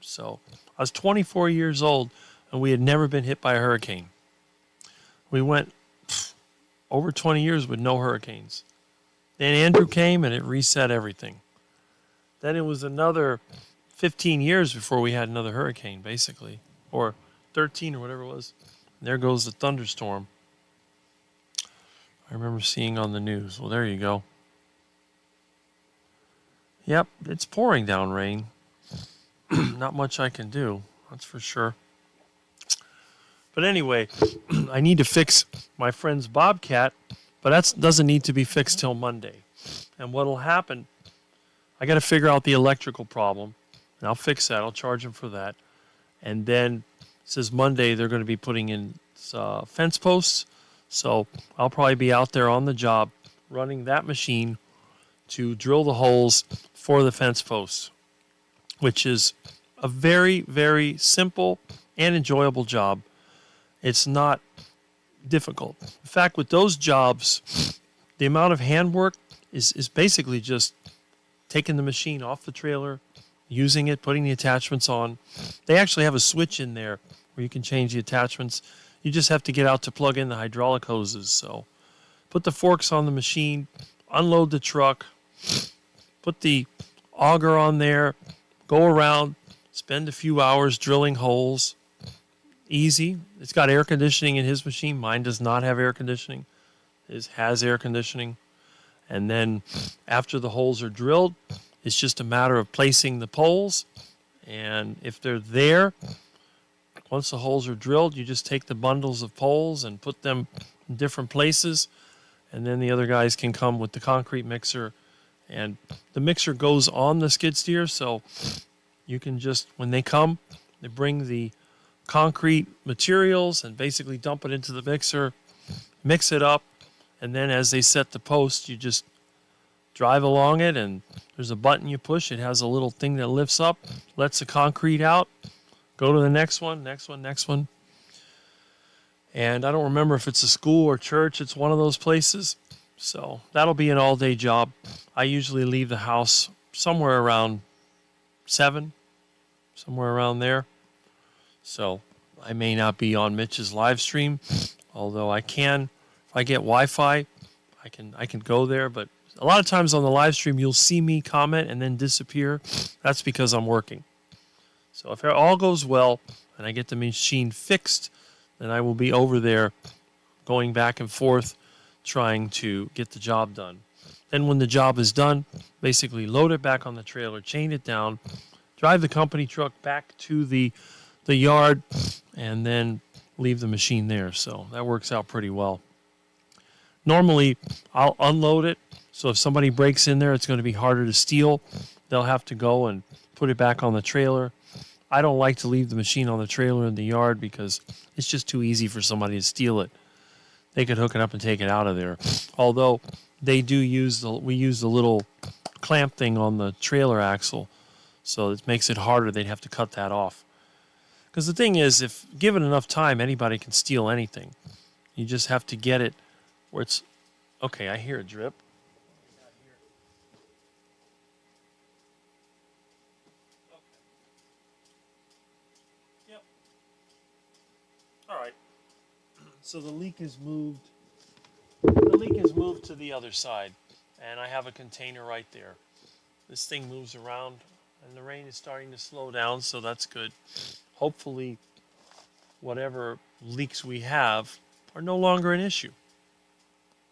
So I was 24 years old, and we had never been hit by a hurricane. We went over 20 years with no hurricanes. Then Andrew came and it reset everything. Then it was another 15 years before we had another hurricane, basically, or 13 or whatever it was. And there goes the thunderstorm. I remember seeing on the news. Well, there you go. Yep, it's pouring down rain. Not much I can do, that's for sure. But anyway, I need to fix my friend's bobcat, but that doesn't need to be fixed till Monday. And what'll happen, I got to figure out the electrical problem, and I'll fix that. I'll charge him for that. And then it says Monday they're going to be putting in fence posts. So I'll probably be out there on the job running that machine to drill the holes for the fence posts, which is a very, very simple and enjoyable job. It's not difficult. In fact, with those jobs, the amount of handwork is basically just taking the machine off the trailer, using it, putting the attachments on. They actually have a switch in there where you can change the attachments. You just have to get out to plug in the hydraulic hoses. So put the forks on the machine, unload the truck, put the auger on there, go around, spend a few hours drilling holes. Easy. It's got air conditioning in his machine. Mine does not have air conditioning. His has air conditioning. And then after the holes are drilled, it's just a matter of placing the poles. And if they're there, once the holes are drilled, you just take the bundles of poles and put them in different places. And then the other guys can come with the concrete mixer. And the mixer goes on the skid steer. So you can just, when they come, they bring the concrete materials and basically dump it into the mixer, mix it up, and then as they set the post, you just drive along it, and there's a button you push. It has a little thing that lifts up, lets the concrete out, go to the next one, next one, next one. And I don't remember if it's a school or church. It's one of those places. So that'll be an all-day job. I usually leave the house somewhere around 7, somewhere around there. So I may not be on Mitch's live stream, although I can. If I get Wi-Fi, I can go there. But a lot of times on the live stream, you'll see me comment and then disappear. That's because I'm working. So if it all goes well and I get the machine fixed, then I will be over there going back and forth trying to get the job done. Then when the job is done, basically load it back on the trailer, chain it down, drive the company truck back to the yard, and then leave the machine there. So that works out pretty well. Normally, I'll unload it. So if somebody breaks in there, it's going to be harder to steal. They'll have to go and put it back on the trailer. I don't like to leave the machine on the trailer in the yard because it's just too easy for somebody to steal it. They could hook it up and take it out of there. Although they do we use the little clamp thing on the trailer axle. So it makes it harder. They'd have to cut that off. Because the thing is, if given enough time, anybody can steal anything. You just have to get it where it's... Okay, I hear a drip. Yep. All right. So the leak is moved. The leak is moved to the other side. And I have a container right there. This thing moves around, and the rain is starting to slow down, so that's good. Hopefully, whatever leaks we have are no longer an issue.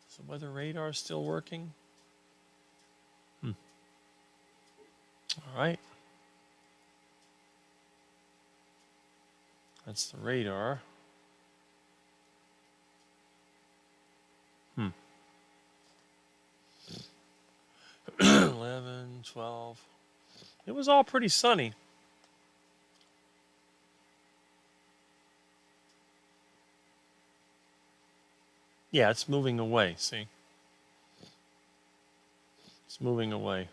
So weather radar is still working. All right. That's the radar. 11, 12. It was all pretty sunny. Yeah, it's moving away, see? It's moving away.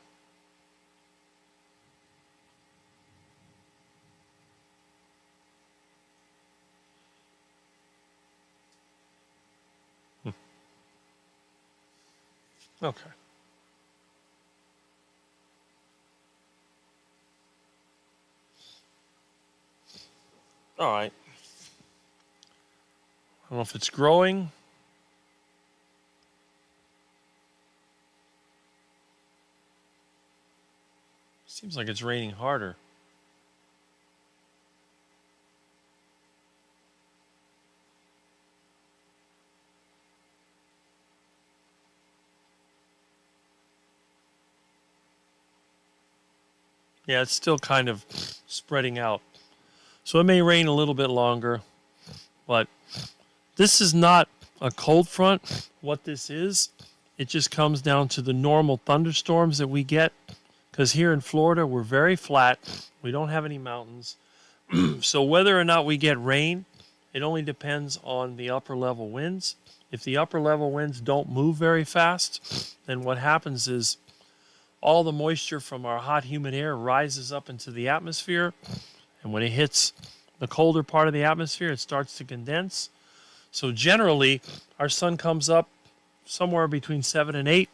Okay. All right. I don't know if it's growing. Seems like it's raining harder. Yeah, it's still kind of spreading out. So it may rain a little bit longer, but this is not a cold front. What this is, it just comes down to the normal thunderstorms that we get. Because here in Florida, we're very flat. We don't have any mountains. So whether or not we get rain, it only depends on the upper level winds. If the upper level winds don't move very fast, then what happens is all the moisture from our hot, humid air rises up into the atmosphere. And when it hits the colder part of the atmosphere, it starts to condense. So generally, our sun comes up somewhere between 7 and 8.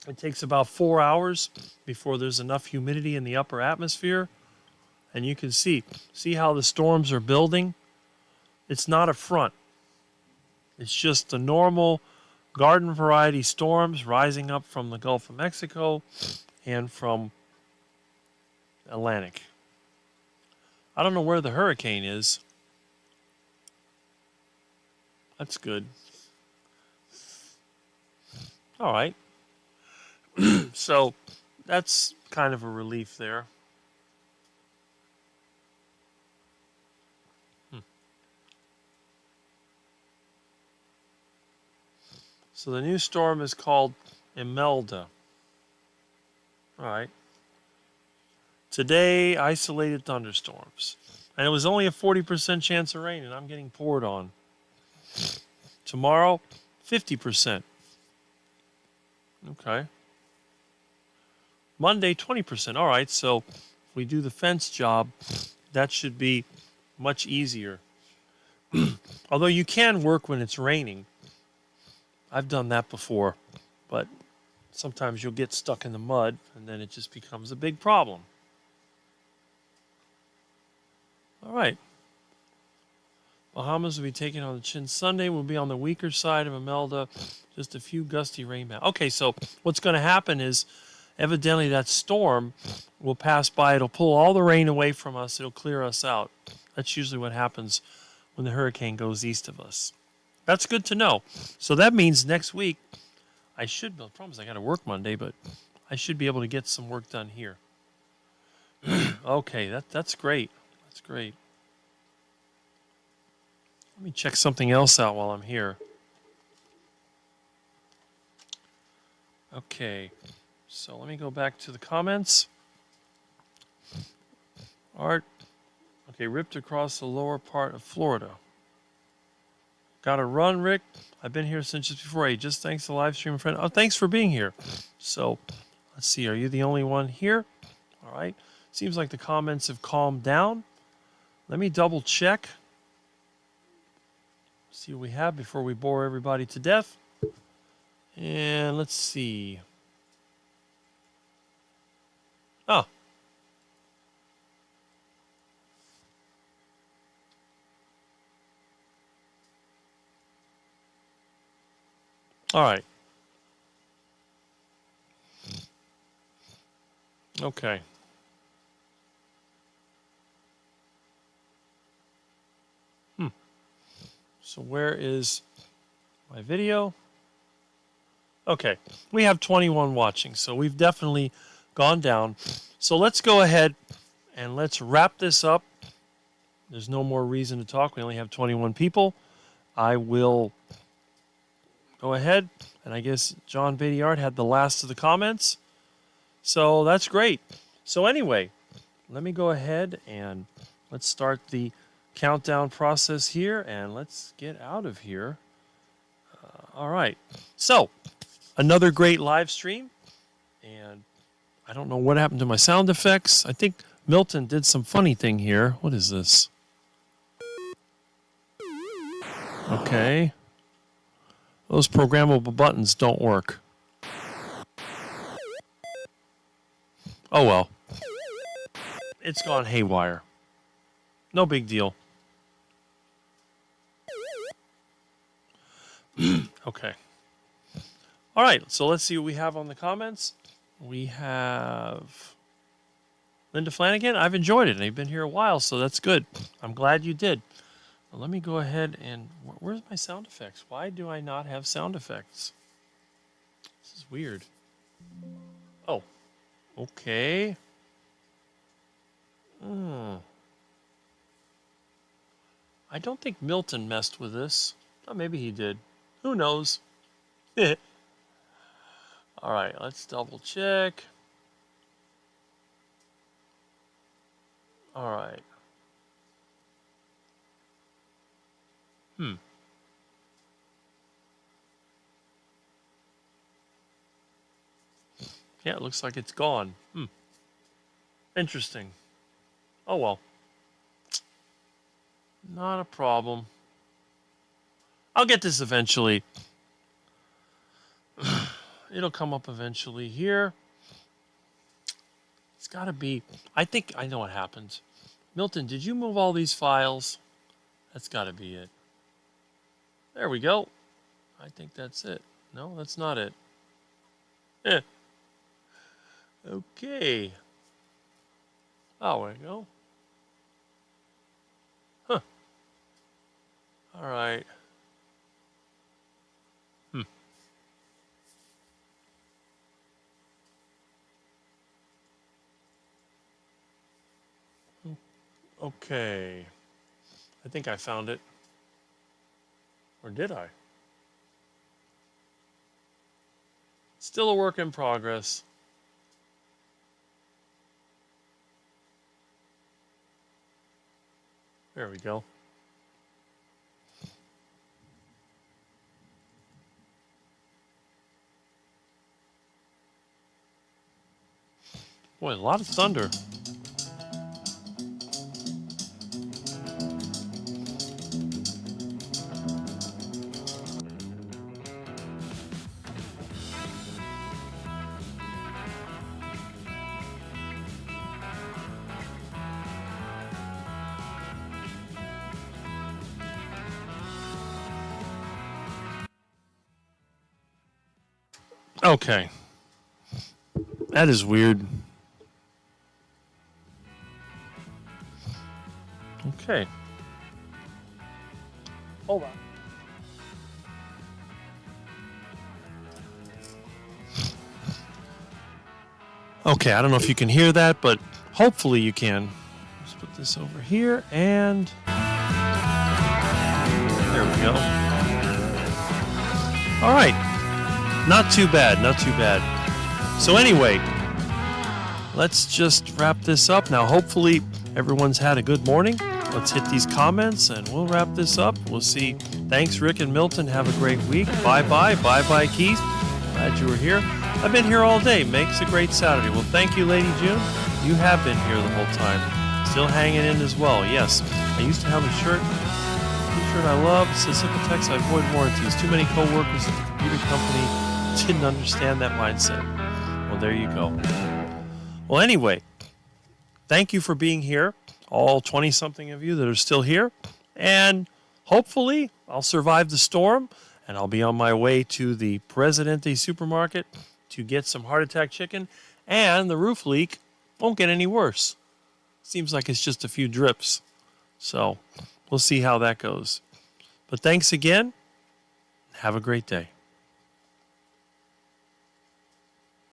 It takes about 4 hours before there's enough humidity in the upper atmosphere. And you can see how the storms are building. It's not a front. It's just the normal garden variety storms rising up from the Gulf of Mexico and from Atlantic. I don't know where the hurricane is. That's good. All right. So that's kind of a relief there. So the new storm is called Imelda. All right. Today, isolated thunderstorms. And it was only a 40% chance of rain, and I'm getting poured on. Tomorrow, 50%. Okay. Monday, 20%. All right, so if we do the fence job, that should be much easier. Although you can work when it's raining. I've done that before, but sometimes you'll get stuck in the mud, and then it just becomes a big problem. All right. Bahamas will be taking on the chin Sunday. We'll be on the weaker side of Imelda. Just a few gusty rain. Okay, so what's going to happen is evidently that storm will pass by. It'll pull all the rain away from us. It'll clear us out. That's usually what happens when the hurricane goes east of us. That's good to know. So that means next week I should, the problem is I got to work Monday, but I should be able to get some work done here. Okay, that's great. That's great. Let me check something else out while I'm here. Okay, so let me go back to the comments. Art, okay, ripped across the lower part of Florida. Got to run, Rick. I've been here since just before 8. Just thanks to the live stream friend. Oh, thanks for being here. So, let's see. Are you the only one here? All right. Seems like the comments have calmed down. Let me double check. See what we have before we bore everybody to death. And let's see. Oh. All right. Okay. So where is my video? Okay, we have 21 watching, so we've definitely gone down. So let's go ahead and let's wrap this up. There's no more reason to talk. We only have 21 people. I will go ahead, and I guess John Beatty Art had the last of the comments. So that's great. So anyway, let me go ahead and let's start the countdown process here, and let's get out of here. All right. So another great live stream, and I don't know what happened to my sound effects. I think Milton did some funny thing here. What is this? Okay. Those programmable buttons don't work. Oh well. It's gone haywire. No big deal. Okay. All right, so let's see what we have on the comments. We have Linda Flanagan, I've enjoyed it. And you've been here a while, so that's good. I'm glad you did. Well, let me go ahead and... Where's my sound effects? Why do I not have sound effects? This is weird. Oh, okay. I don't think Milton messed with this. Oh, maybe he did. Who knows? All right, let's double check. All right. Yeah, it looks like it's gone. Interesting. Oh well. Not a problem. I'll get this eventually. It'll come up eventually here. It's got to be... I think I know what happened. Milton, did you move all these files? That's got to be it. There we go. I think that's it. No, that's not it. Okay. Oh, there we go. Huh. All right. Okay. I think I found it. Or did I? Still a work in progress. There we go. Boy, a lot of thunder. Okay. That is weird. Okay. Hold on. Okay, I don't know if you can hear that, but hopefully you can. Let's put this over here, and there we go. All right. Not too bad, not too bad. So anyway, let's just wrap this up. Now, hopefully everyone's had a good morning. Let's hit these comments, and we'll wrap this up. We'll see. Thanks, Rick and Milton. Have a great week. Bye-bye. Bye-bye, Keith. Glad you were here. I've been here all day. Makes a great Saturday. Well, thank you, Lady June. You have been here the whole time. Still hanging in as well. Yes, I used to have a shirt. T-shirt I love. It says Simple I avoid warranties. Too many co-workers at the computer company didn't understand that mindset. Well, there you go. Well, anyway, thank you for being here, all 20-something of you that are still here. And hopefully I'll survive the storm, and I'll be on my way to the Presidente supermarket to get some heart attack chicken, and the roof leak won't get any worse. Seems like it's just a few drips. So we'll see how that goes. But thanks again. Have a great day.